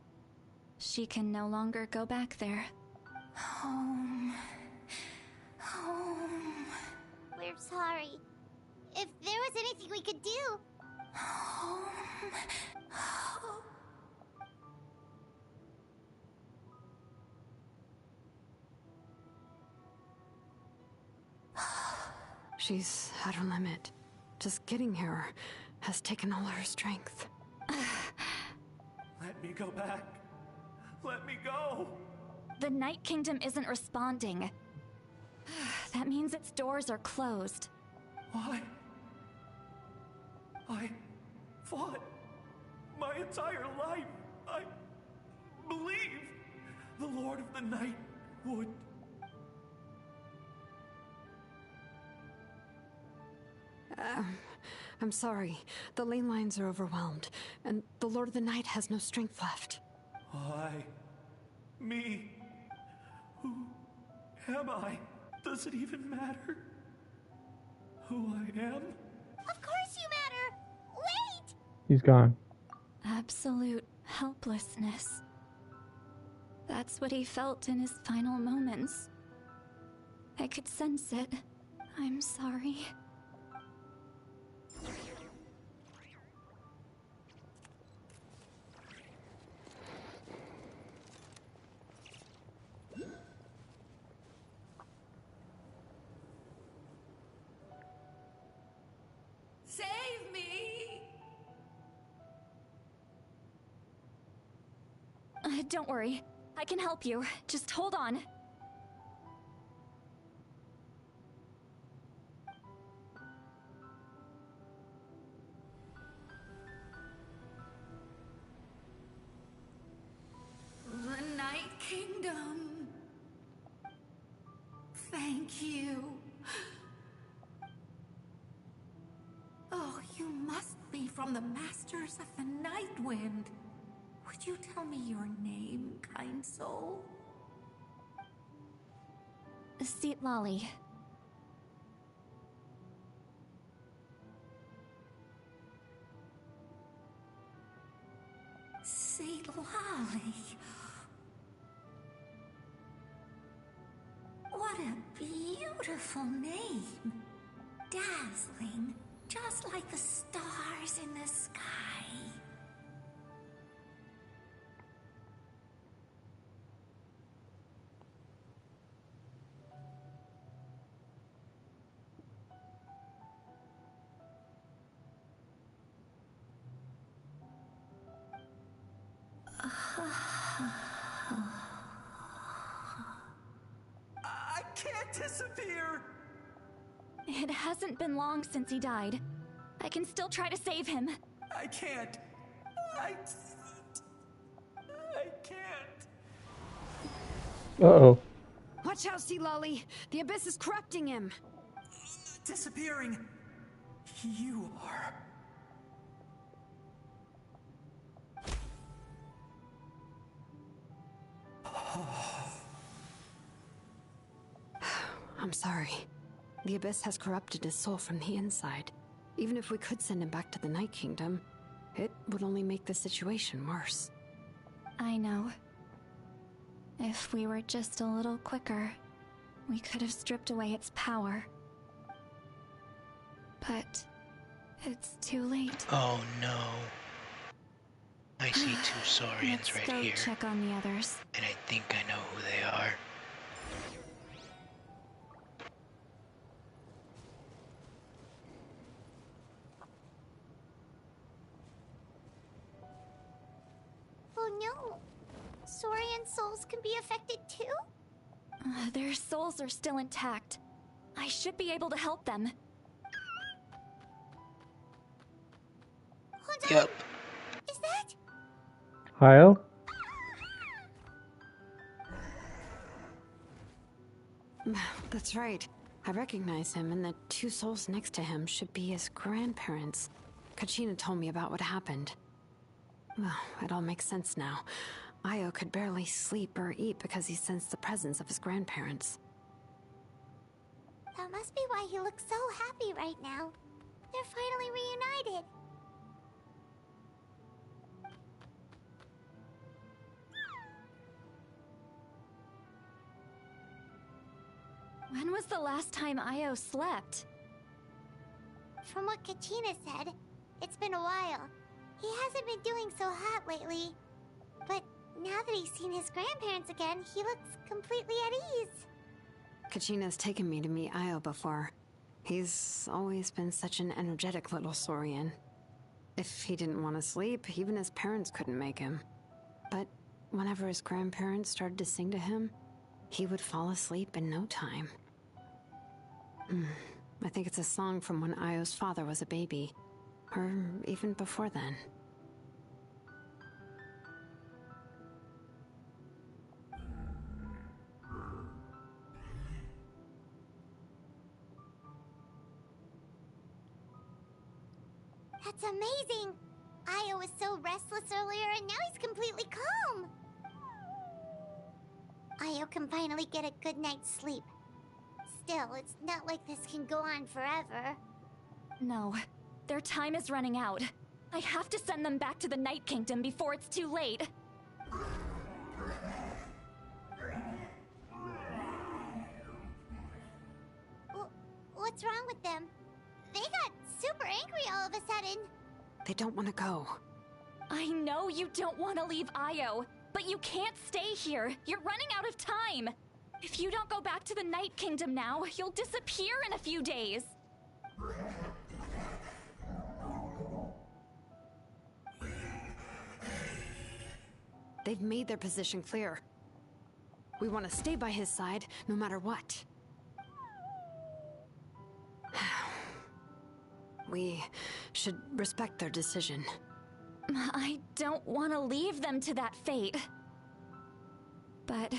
She can no longer go back there. Home. Home. We're sorry. If there was anything we could do. Home. She's at her limit. Just getting here has taken all her strength. Let me go back. Let me go. The Night Kingdom isn't responding. That means its doors are closed. Why? I fought my entire life. I believed the Lord of the Night would. I'm sorry. The lane lines are overwhelmed, and the Lord of the Night has no strength left. Why? Me? Who am I? Does it even matter who I am? Of course you matter! Wait! He's gone. Absolute helplessness. That's what he felt in his final moments. I could sense it. I'm sorry. Save me! Don't worry. I can help you. Just hold on. The Night Kingdom. Thank you. Oh, you must be from the Masters of the Night Wind. Would you tell me your name, kind soul? Seat Lolly. Seat Lolly. What a beautiful name. Dazzling, just like the stars in the sky. I can't disappear! It hasn't been long since he died. I can still try to save him. I can't. I can't. Uh-oh. Watch out, Sea Lolly! The Abyss is corrupting him! Disappearing. You are. I'm sorry. The Abyss has corrupted his soul from the inside. Even if we could send him back to the Night Kingdom, it would only make the situation worse. I know. If we were just a little quicker, we could have stripped away its power. But it's too late. Oh no. I see two Saurians right here. Let's go check on the others. And I think I know who they are. Oh no. Saurian souls can be affected too? Their souls are still intact. I should be able to help them. Hold on. Yep. Is that? Hyle? That's right. I recognize him, and the two souls next to him should be his grandparents. Kachina told me about what happened. Well, it all makes sense now. Io could barely sleep or eat because he sensed the presence of his grandparents. That must be why he looks so happy right now. They're finally reunited. When was the last time Io slept? From what Kachina said, it's been a while. He hasn't been doing so hot lately. But now that he's seen his grandparents again, he looks completely at ease. Kachina's taken me to meet Io before. He's always been such an energetic little Saurian. If he didn't want to sleep, even his parents couldn't make him. But whenever his grandparents started to sing to him, he would fall asleep in no time. I think it's a song from when Io's father was a baby. Or even before then. That's amazing! Io was so restless earlier and now he's completely calm! Io can finally get a good night's sleep. Still, it's not like this can go on forever. No, their time is running out. I have to send them back to the Night Kingdom before it's too late. What's wrong with them? They got super angry all of a sudden. They don't want to go. I know you don't want to leave Io, but you can't stay here. You're running out of time. If you don't go back to the Night Kingdom now, you'll disappear in a few days. They've made their position clear. We want to stay by his side, no matter what. We should respect their decision. I don't want to leave them to that fate. But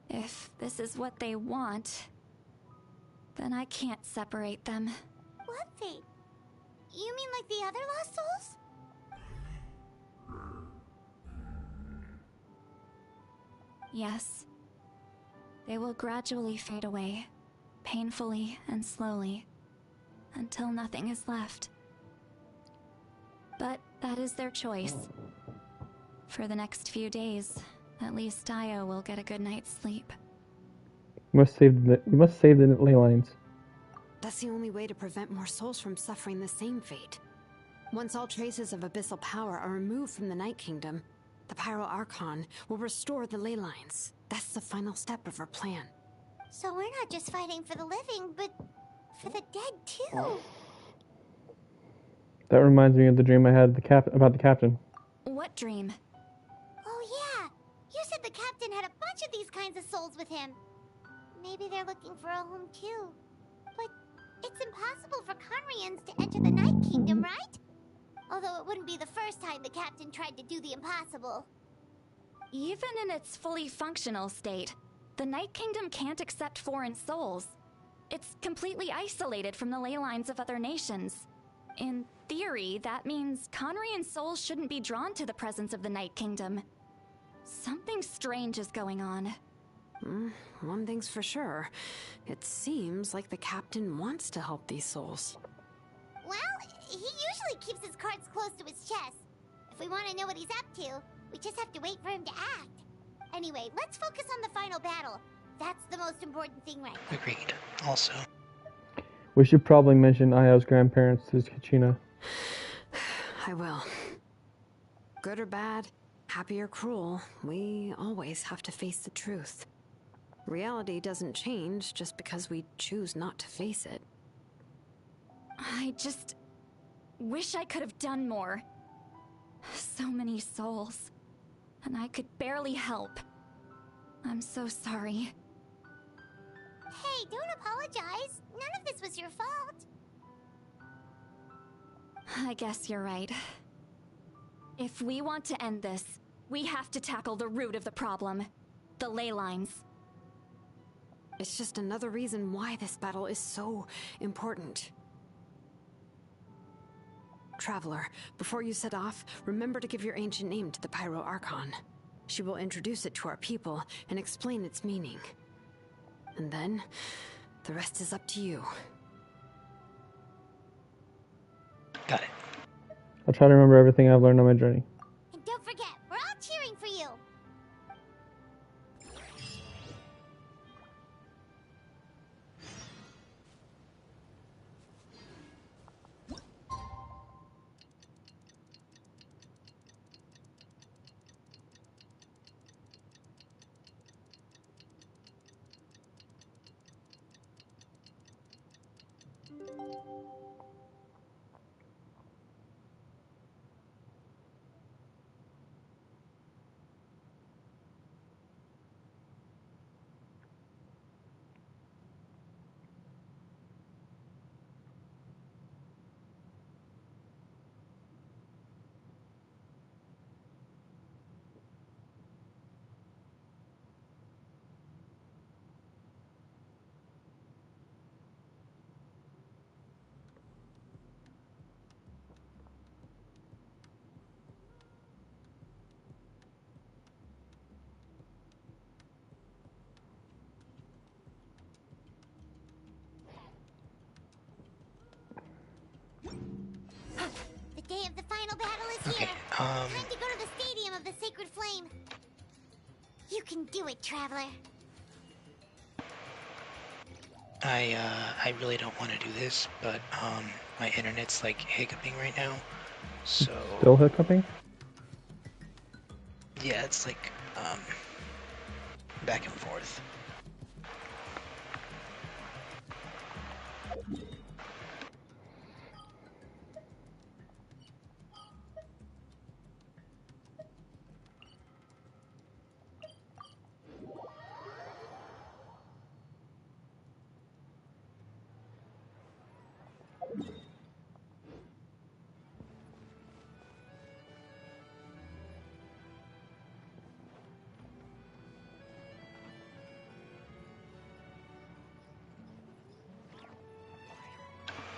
if this is what they want, then I can't separate them. What fate? You mean like the other lost souls? Yes. They will gradually fade away, painfully and slowly, until nothing is left. But that is their choice. For the next few days, at least Io will get a good night's sleep. We must save the ley lines. That's the only way to prevent more souls from suffering the same fate. Once all traces of abyssal power are removed from the Night Kingdom, the Pyro Archon will restore the ley lines. That's the final step of our plan. So we're not just fighting for the living, but for the dead too. That reminds me of the dream I had about the captain. What dream? Oh yeah, you said the captain had a bunch of these kinds of souls with him. Maybe they're looking for a home too. But it's impossible for Conrians to enter the Night Kingdom, right? Although it wouldn't be the first time the captain tried to do the impossible. Even in its fully functional state, the Night Kingdom can't accept foreign souls. It's completely isolated from the ley lines of other nations. In theory, that means Conrian souls shouldn't be drawn to the presence of the Night Kingdom. Something strange is going on. One thing's for sure. It seems like the captain wants to help these souls. Well, he usually keeps his cards close to his chest. If we want to know what he's up to, we just have to wait for him to act. Anyway, let's focus on the final battle. That's the most important thing right now. Agreed. Also. We should probably mention Io's grandparents to Kachina. I will. Good or bad, happy or cruel, we always have to face the truth. Reality doesn't change just because we choose not to face it. I just wish I could have done more. So many souls, and I could barely help. I'm so sorry. Hey, don't apologize. None of this was your fault. I guess you're right. If we want to end this, we have to tackle the root of the problem. The ley lines. It's just another reason why this battle is so important. Traveler, before you set off, remember to give your ancient name to the Pyro Archon. She will introduce it to our people and explain its meaning. And then, the rest is up to you. Got it. I'll try to remember everything I've learned on my journey. And don't forget, we're all cheering for you. Okay, Time to go to the Stadium of the Sacred Flame. You can do it, Traveler. I really don't want to do this, but, my internet's, like, hiccuping right now, so... Still hiccuping? Yeah, it's like, back and forth.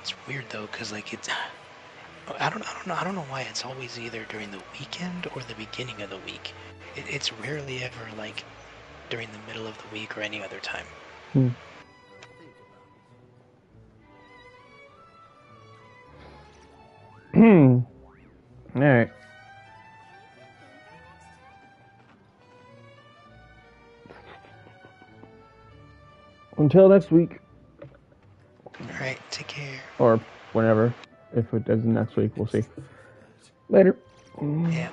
It's weird though, cause like it's, I don't know why it's always either during the weekend or the beginning of the week. It's rarely ever like during the middle of the week or any other time. Alright. Until next week. Alright, take care. Or whenever. If it isn't next week, we'll see. Later. Yeah.